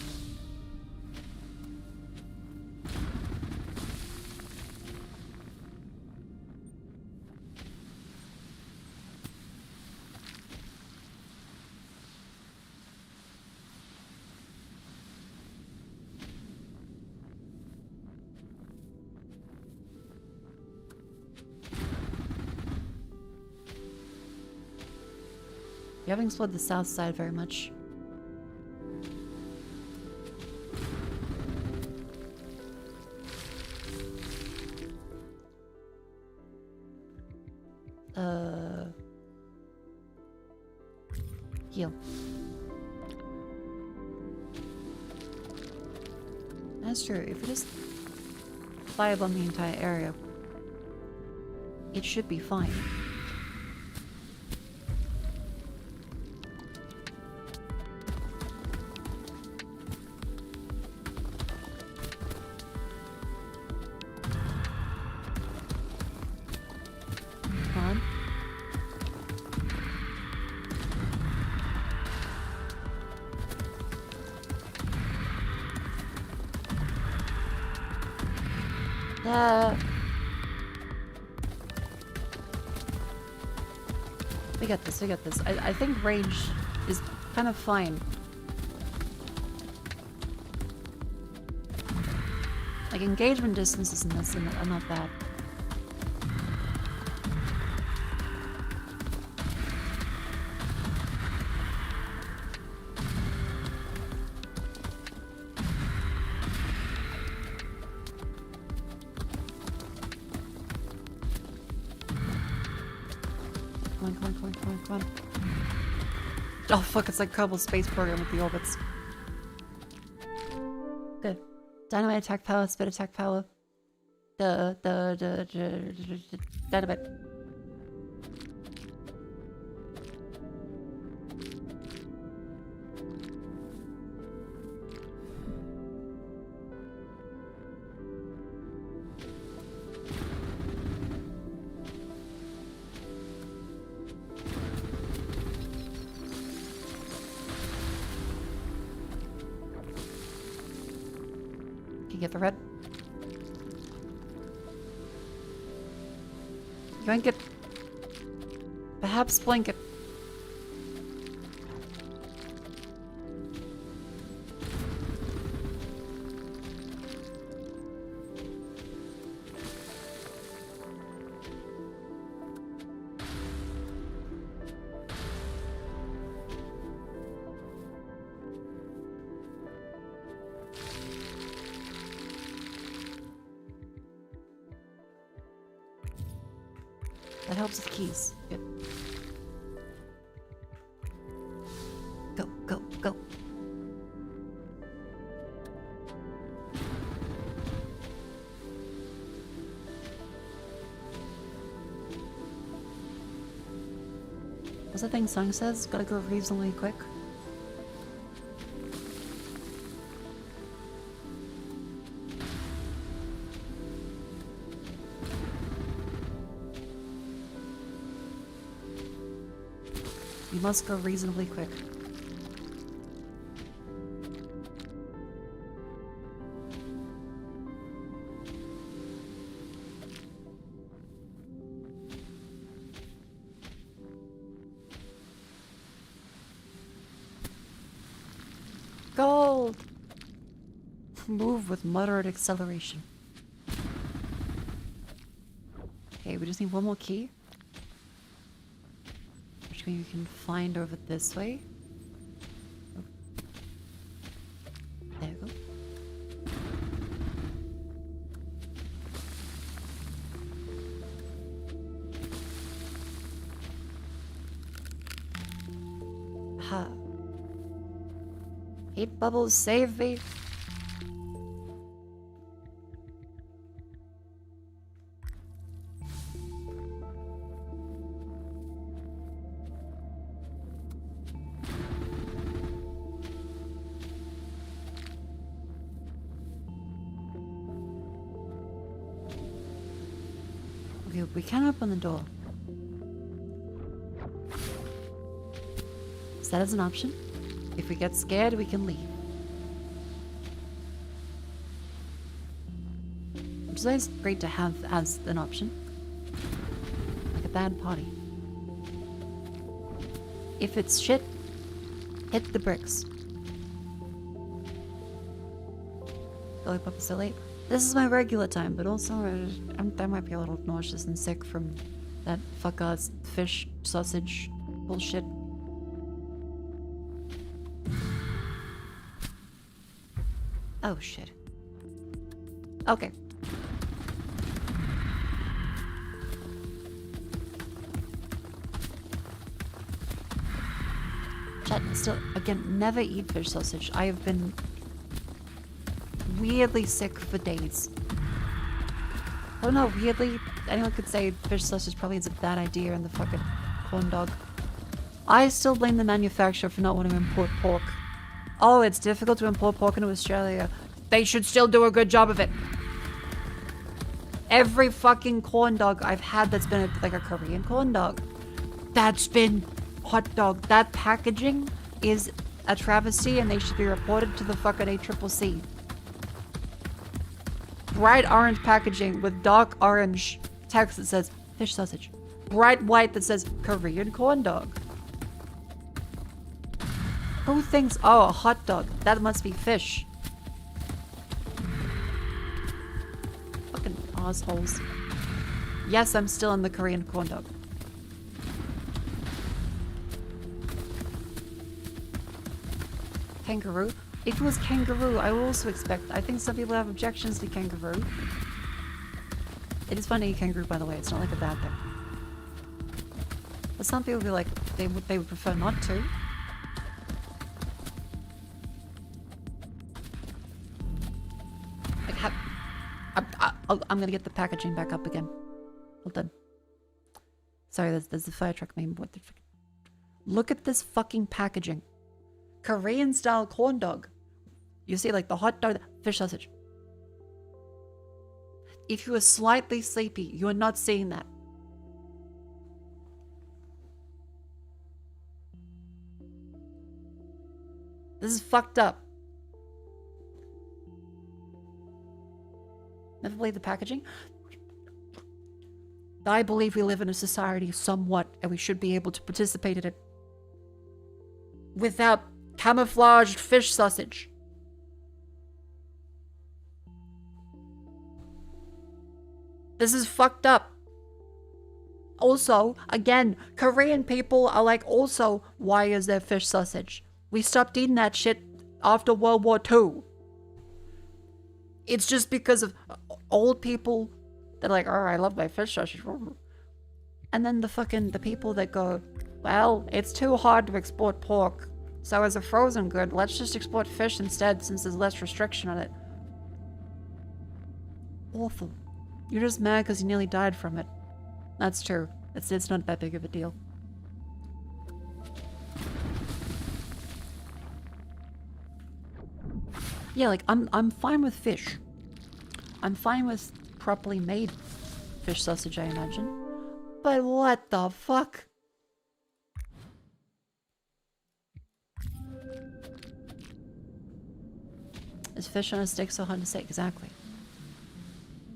You haven't explored the south side very much. Heal. That's true. If we just fly above the entire area, it should be fine. We got this. I think range is kind of fine. Like, engagement distances in this are not bad. Come on. Oh fuck, it's like Kerbal Space Program with the orbits. Good. Dynamite attack power, speed attack power. Dynamite. Can you get the red? Yoink it. Perhaps blink it. That helps with keys. Good. Go, go, go. What's that thing song says? Gotta go reasonably quick. You must go reasonably quick. Gold! Move with moderate acceleration. Okay, we just need one more key. Which we can find over this way. Oh. There we go. Ha. Heat bubbles, save me. Okay, we can open the door. So that is an option. If we get scared, we can leave. Which is always great to have as an option. Like a bad party. If it's shit, hit the bricks. Lollipop is so late. This is my regular time, but also I might be a little nauseous and sick from that fuck-ass fish sausage bullshit. Oh shit. Okay. Chat, still, again, never eat fish sausage. I have been weirdly sick for days. Oh no, weirdly, anyone could say fish sausage probably is a bad idea in the fucking corn dog. I still blame the manufacturer for not wanting to import pork. Oh, it's difficult to import pork into Australia. They should still do a good job of it. Every fucking corn dog I've had that's been like a Korean corn dog, that's been hot dog. That packaging is a travesty and they should be reported to the fucking ACCC. Bright orange packaging with dark orange text that says fish sausage. Bright white that says Korean corn dog. Who thinks, oh, a hot dog, that must be fish? Fucking assholes. Yes, I'm still in the Korean corn dog. Kangaroo? If it was kangaroo, I would also expect. I think some people have objections to kangaroo. It is fun to eat kangaroo, by the way. It's not like a bad thing. But some people be like, they would prefer not to. Oh, I'm gonna get the packaging back up again. Hold on. Sorry, there's the fire truck meme. What the fuck? Look at this fucking packaging. Korean style corn dog. You see, like the hot dog, fish sausage. If you are slightly sleepy, you are not seeing that. This is fucked up. Never believe the packaging. I believe we live in a society somewhat, and we should be able to participate in it without camouflaged fish sausage. This is fucked up. Also, again, Korean people are like, also, why is there fish sausage? We stopped eating that shit after World War II. It's just because of old people that are like, oh, I love my fish sausage. And then the people that go, well, it's too hard to export pork. So as a frozen good, let's just export fish instead since there's less restriction on it. Awful. You're just mad because you nearly died from it. That's true. It's not that big of a deal. Yeah, like I'm fine with fish. I'm fine with properly made fish sausage, I imagine. But what the fuck? Is fish on a stick so hard to say? Exactly.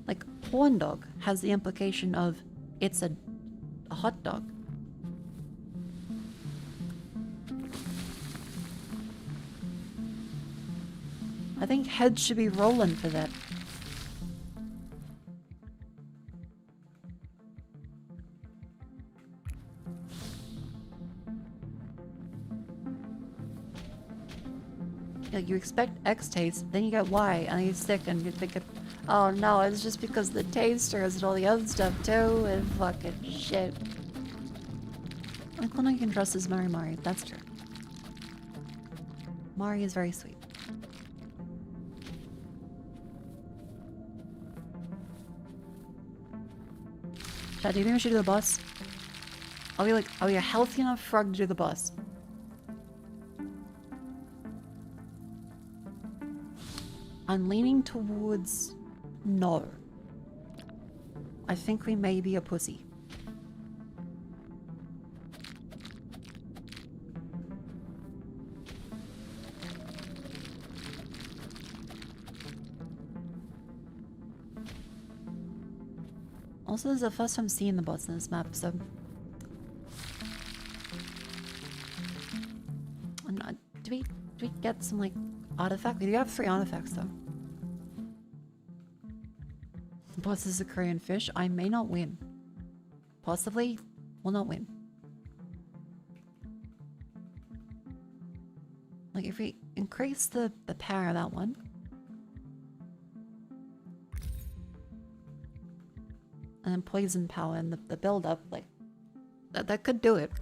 Like, corn dog has the implication of it's a hot dog. I think heads should be rolling for that. Like, you expect X taste, then you get Y, and then you stick, and you think, oh no, it's just because the tasters and all the other stuff too, and fucking shit. Like, one I can trust is Mari. That's true. Mari is very sweet. Chat, do you think we should do the bus? Are we a healthy enough frog to do the bus? I'm leaning towards no. I think we may be a pussy. Also, this is the first time seeing the boss in this map, so... Do we get some, like, artifact? We do have 3 artifacts, though. The boss is a Korean fish. I may not win. Possibly will not win. Like, if we increase the power of that one... and then poison power and the build-up, like, that could do it.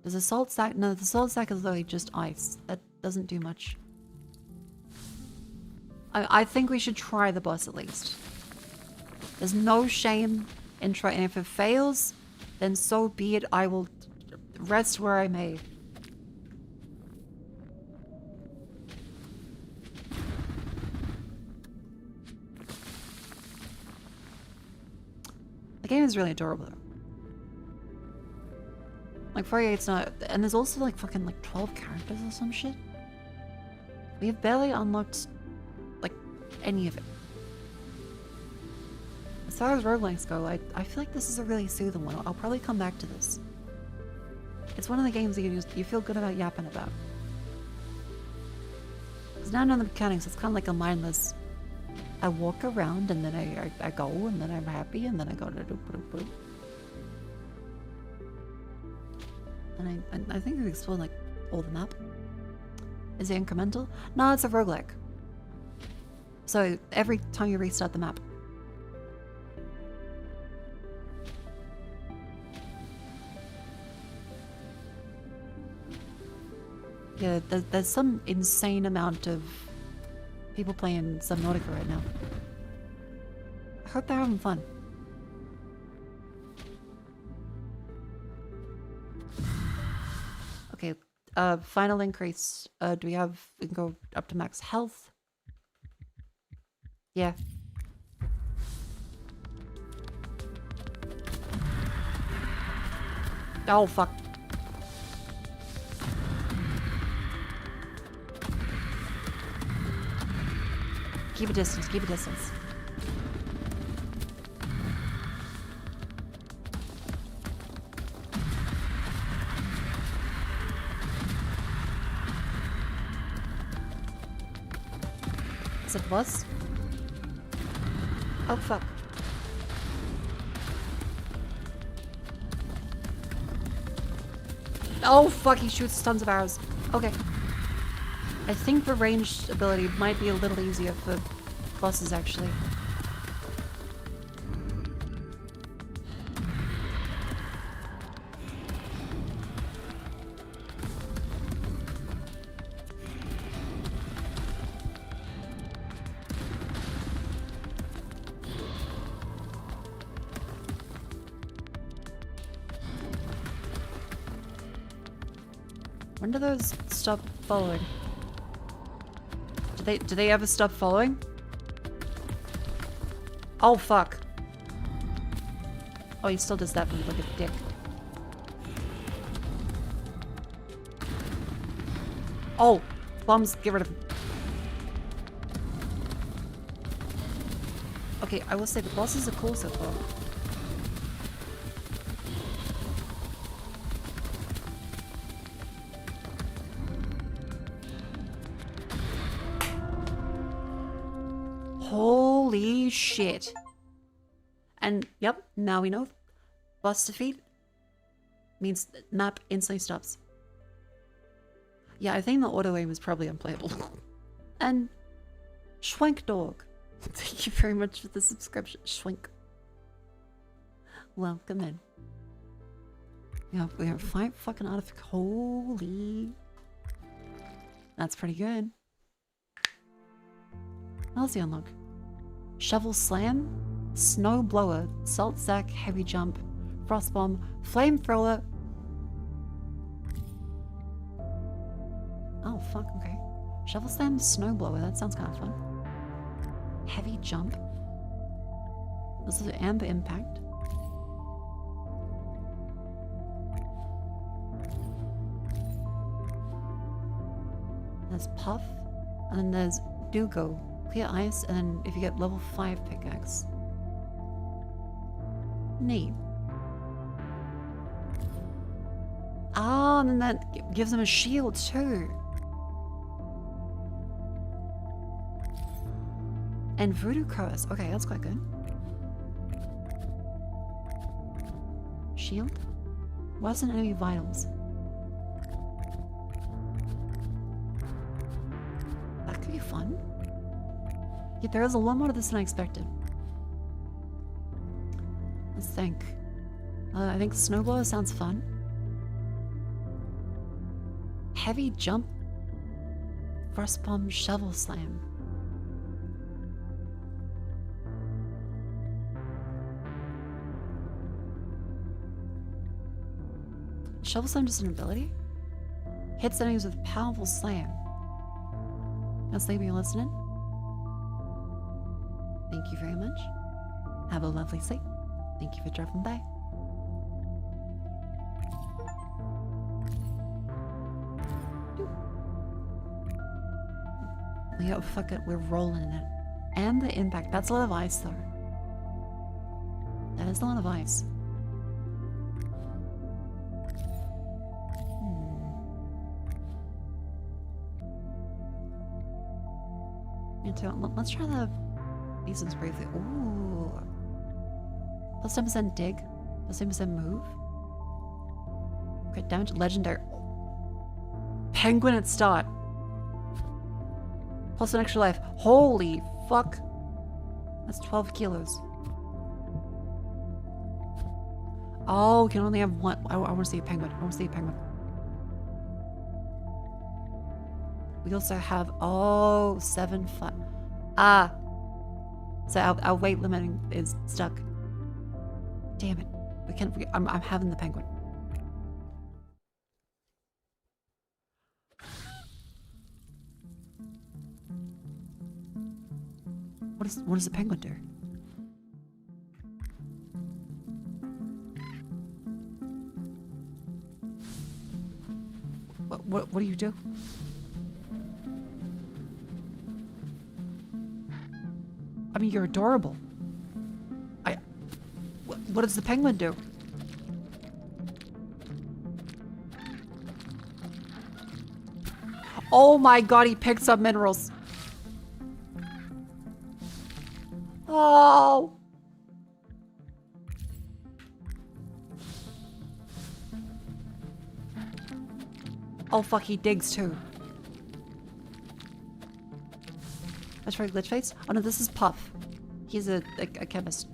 Does the salt stack? No, the salt stack is literally just ice. That doesn't do much. I think we should try the boss at least. There's no shame in trying, and if it fails, then so be it. I will rest where I may. The game is really adorable though. Like 48's not, and there's also like fucking like 12 characters or some shit. We have barely unlocked like any of it. As far as roguelikes go, I feel like this is a really soothing one. I'll probably come back to this. It's one of the games that you feel good about yapping about. Because now I know the mechanics, it's kind of like a mindless... I walk around and then I go and then I'm happy and then I go to do. And I think we've explored like all the map. Is it incremental? No, it's a roguelike. So every time you restart the map. Yeah, there's some insane amount of people playing Subnautica right now. I hope they're having fun. Okay, final increase. Do we have... We can go up to max health. Yeah. Oh, fuck. Keep a distance, keep a distance. Is it boss? Oh, fuck. Oh, fuck, he shoots tons of arrows. Okay. I think the ranged ability might be a little easier for bosses, actually. When do those stop following? Do they ever stop following? Oh, fuck. Oh, he still does that move like a dick. Oh, bombs, get rid of him. Okay, I will say the bosses are cool so far. Holy shit. And, yep, now we know. Boss defeat means map instantly stops. Yeah, I think the auto aim is probably unplayable. And Schwenk Dog. Thank you very much for the subscription. Schwenk. Welcome in. Yeah, we have 5 fucking artifacts. Holy. That's pretty good. What else do you unlock? Shovel Slam, Snow Blower, Salt Sack, Heavy Jump, Frost Bomb, Flamethrower. Oh, fuck, okay. Shovel Slam, Snow Blower, that sounds kind of fun. Heavy Jump. This is Amber Impact. There's Puff, and then there's Dugo. Clear ice, and then if you get level 5 pickaxe. Neat. Oh, and then that gives them a shield too. And Voodoo Curse. Okay, that's quite good. Shield? Worsen enemy vitals. That could be fun. Yeah, there is a lot more to this than I expected. Let's think. I think Snowblower sounds fun. Heavy Jump. Frost Bomb, Shovel Slam. Shovel Slam just an ability? Hits enemies with powerful slam. That's leaving you listening. Thank you very much. Have a lovely sleep. Thank you for dropping by. Yeah, fuck it, we're rolling in it. And the impact. That's a lot of ice, though. That is a lot of ice. Let's try the these ones briefly. Ooh. Plus 10% dig. Plus 10% move. Crit damage. Legendary. Penguin at start. Plus an extra life. Holy fuck. That's 12 kilos. Oh, we can only have one. I want to see a penguin. I want to see a penguin. We also have, oh, 7 5. Ah. So our weight limiting is stuck. Damn it. We can't, I'm having the penguin. What does the penguin do? What do you do? I mean, you're adorable. What does the penguin do? Oh my god, he picks up minerals. Oh. Oh fuck, he digs too. Let's try glitch face. Oh no, this is Puff. He's a chemist.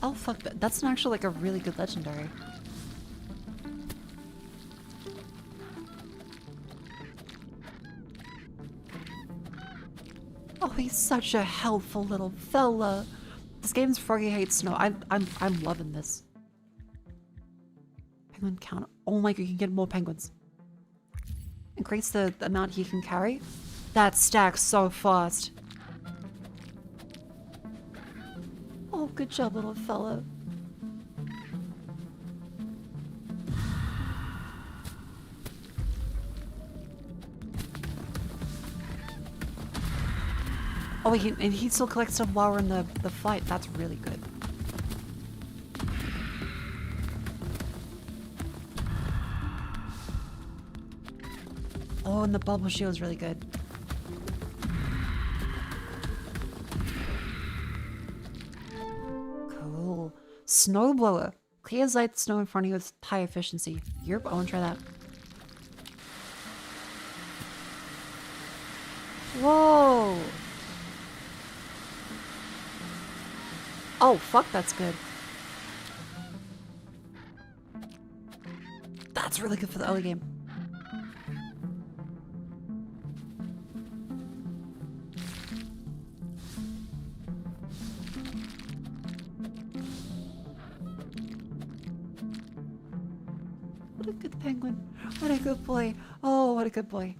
Oh fuck, that's actually like a really good legendary. Oh, he's such a helpful little fella. This game's Froggy Hates Snow. I'm loving this. Penguin count. Oh my god, you can get more penguins. Increase the amount he can carry. That stacks so fast. Oh, good job, little fella. Oh, and he still collects stuff while we're in the fight. That's really good. Oh, and the bubble shield is really good. Cool. Snowblower. Clears light snow in front of you with high efficiency. Yep, I want to try that. Whoa. Oh, fuck, that's good. That's really good for the early game. What a good penguin. What a good boy. Oh, what a good boy.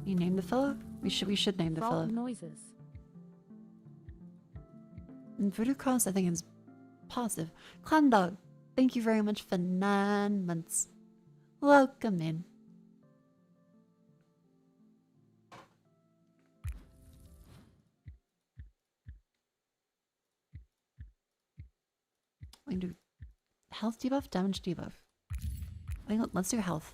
You name the fella? We should name the fella. Noises. And voodoo cost, I think, is positive. Clan Dog, thank you very much for 9 months. Welcome in. We can do health debuff, damage debuff. I think let's do health.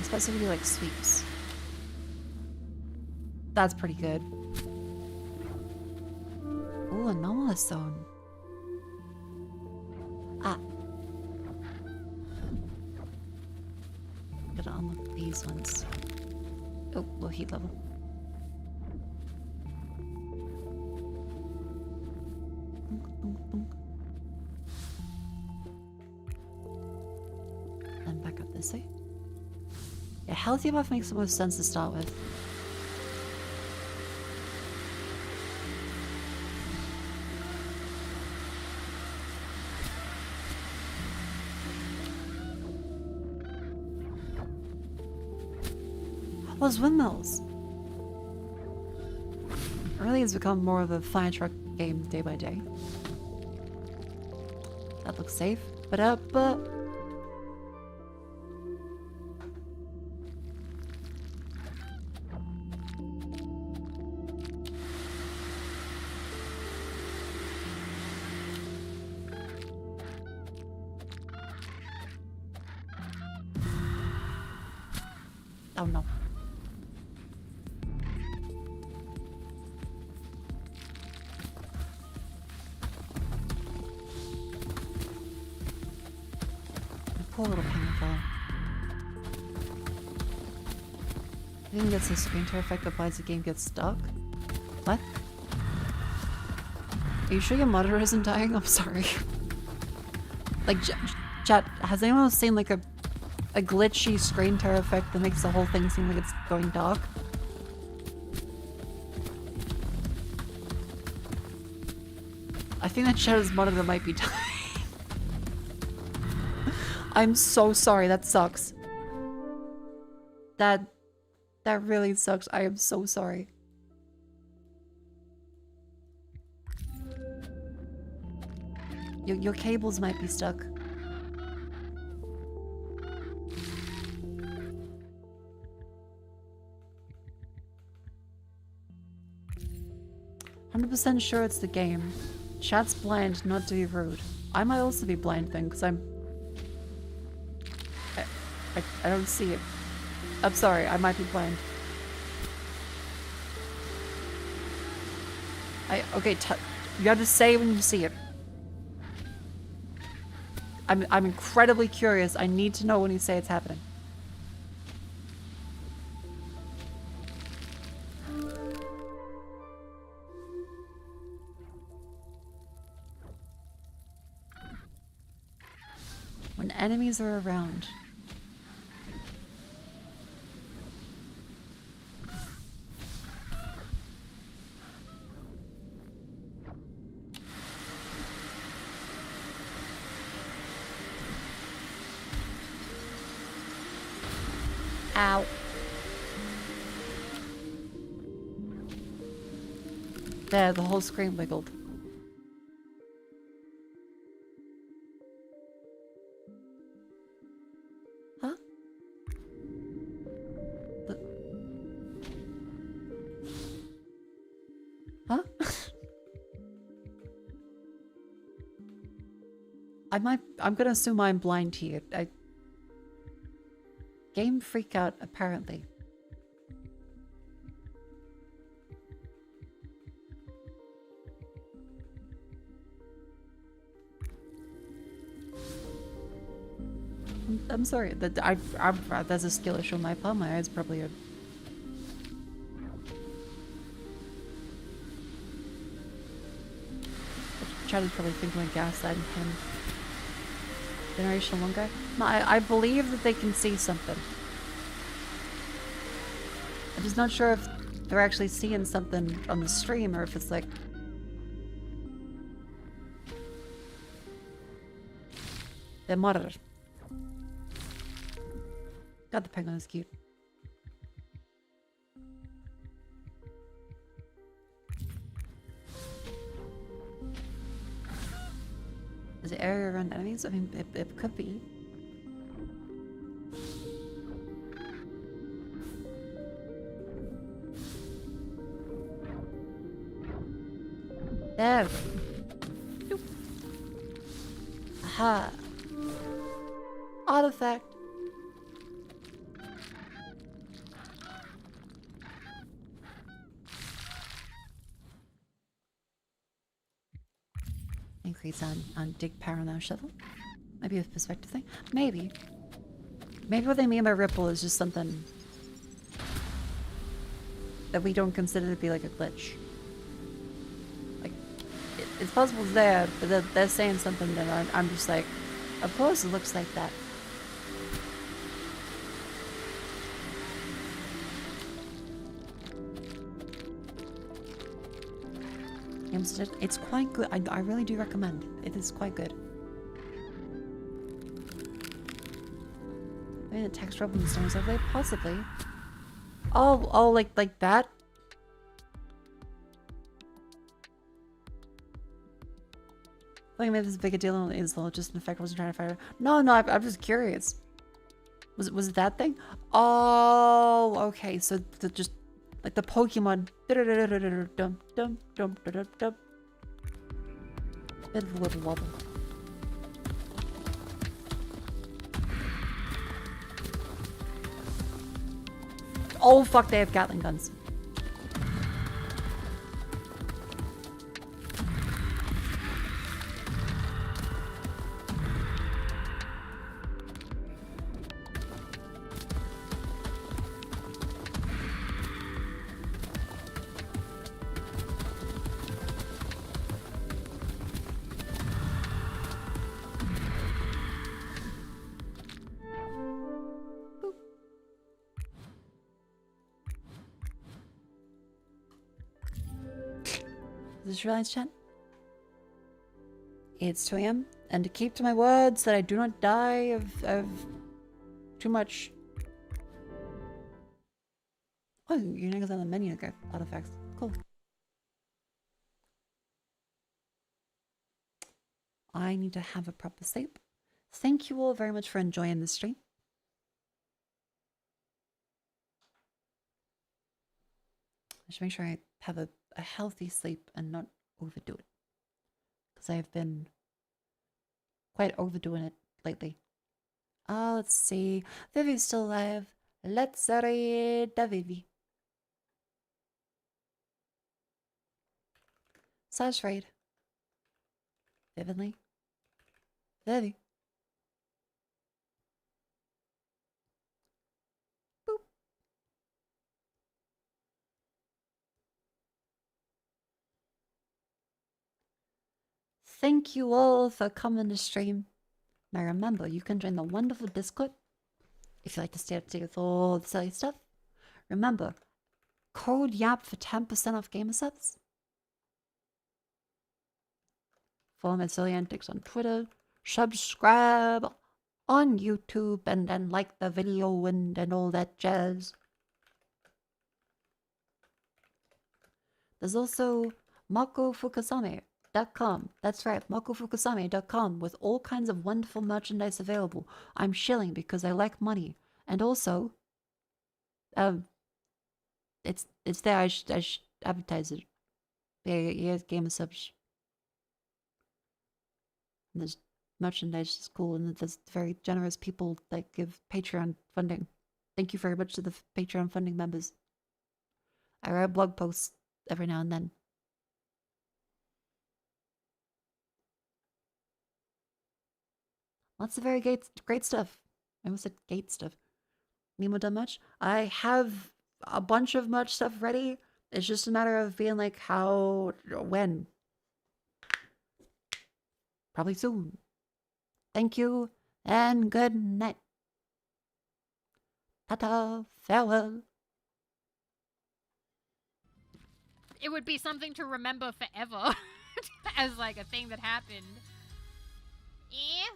Specifically like sweeps. That's pretty good. Ooh, anomalous zone. Ah. Gotta unlock these ones. Oh, low heat level. Then back up this way. Yeah, healthy buff makes the most sense to start with. Those windmills. It really has become more of a fire truck game day by day. That looks safe. But oh no. Poor little painful. I think that's the screen tear effect that applies the game gets stuck. What? Are you sure your monitor isn't dying? I'm sorry. Like, chat, has anyone else seen like a glitchy screen tear effect that makes the whole thing seem like it's going dark? I think that Shadow's monitor might be dying. I'm so sorry, that sucks. That really sucks. I am so sorry. Your cables might be stuck. "100% sure it's the game. Chat's blind, not to be rude." I might also be blind then, because I don't see it. I'm sorry, I might be blind. Okay, you have to say when you see it. I'm incredibly curious. I need to know when you say it's happening. When enemies are around. Ow. There, the whole screen wiggled. Huh? Huh? I'm gonna assume I'm blind here. Game freak out, apparently. I'm sorry. That's a skill issue on my part. My eyes probably are. Chad is probably thinking like gaslighting him. Generational one guy? No, I believe that they can see something. I'm just not sure if they're actually seeing something on the stream or if it's like... They're monitored. God, the penguin is cute. Is the area around enemies? I mean, it could be. There. Nope. Aha. Artifact. Increase on dig parallel shovel. Maybe a perspective thing. Maybe. Maybe what they mean by ripple is just something that we don't consider to be like a glitch. Like, it's possible it's there, but they're saying something that I'm just like, of course it looks like that. It's quite good. I really do recommend. It is quite good. Maybe the text drop in the stones overlay? Possibly. Oh, like that? I think maybe this is a bigger deal is just an effect I wasn't trying to find out. No, I'm just curious. Was it that thing? Oh, okay. So just like the Pokemon. Bit of a little wobble. Oh fuck, they have Gatling guns. This realize, chat? It's 2 a.m. and to keep to my words that I do not die of too much. Oh, your niggas on the menu got artifacts. Cool. I need to have a proper sleep. Thank you all very much for enjoying the stream. I should make sure I have a healthy sleep and not overdo it. Because I've been quite overdoing it lately. Let's see. Vivi's still alive. Let's read the Vivi. Sash raid. Vividly. Vivi. Boop. Thank you all for coming to stream. Now remember, you can join the wonderful Discord if you like to stay up to date with all the silly stuff. Remember, code YAP for 10% off gamer subs. Follow my silly antics on Twitter. Subscribe on YouTube and then like the video and all that jazz. There's also MakoFukasame.com. That's right, MakoFukasame.com with all kinds of wonderful merchandise available. I'm shilling because I like money. And also, it's there. I should advertise it. Yeah, gamer subs. And there's merchandise is cool, and there's very generous people that give Patreon funding. Thank you very much to the Patreon funding members. I write blog posts every now and then. Lots of very great stuff. I almost said gate stuff. Nemo done much? I have a bunch of much stuff ready. It's just a matter of being like how, when. Probably soon. Thank you, and good night. Ta-ta, farewell. It would be something to remember forever as like a thing that happened. Yeah.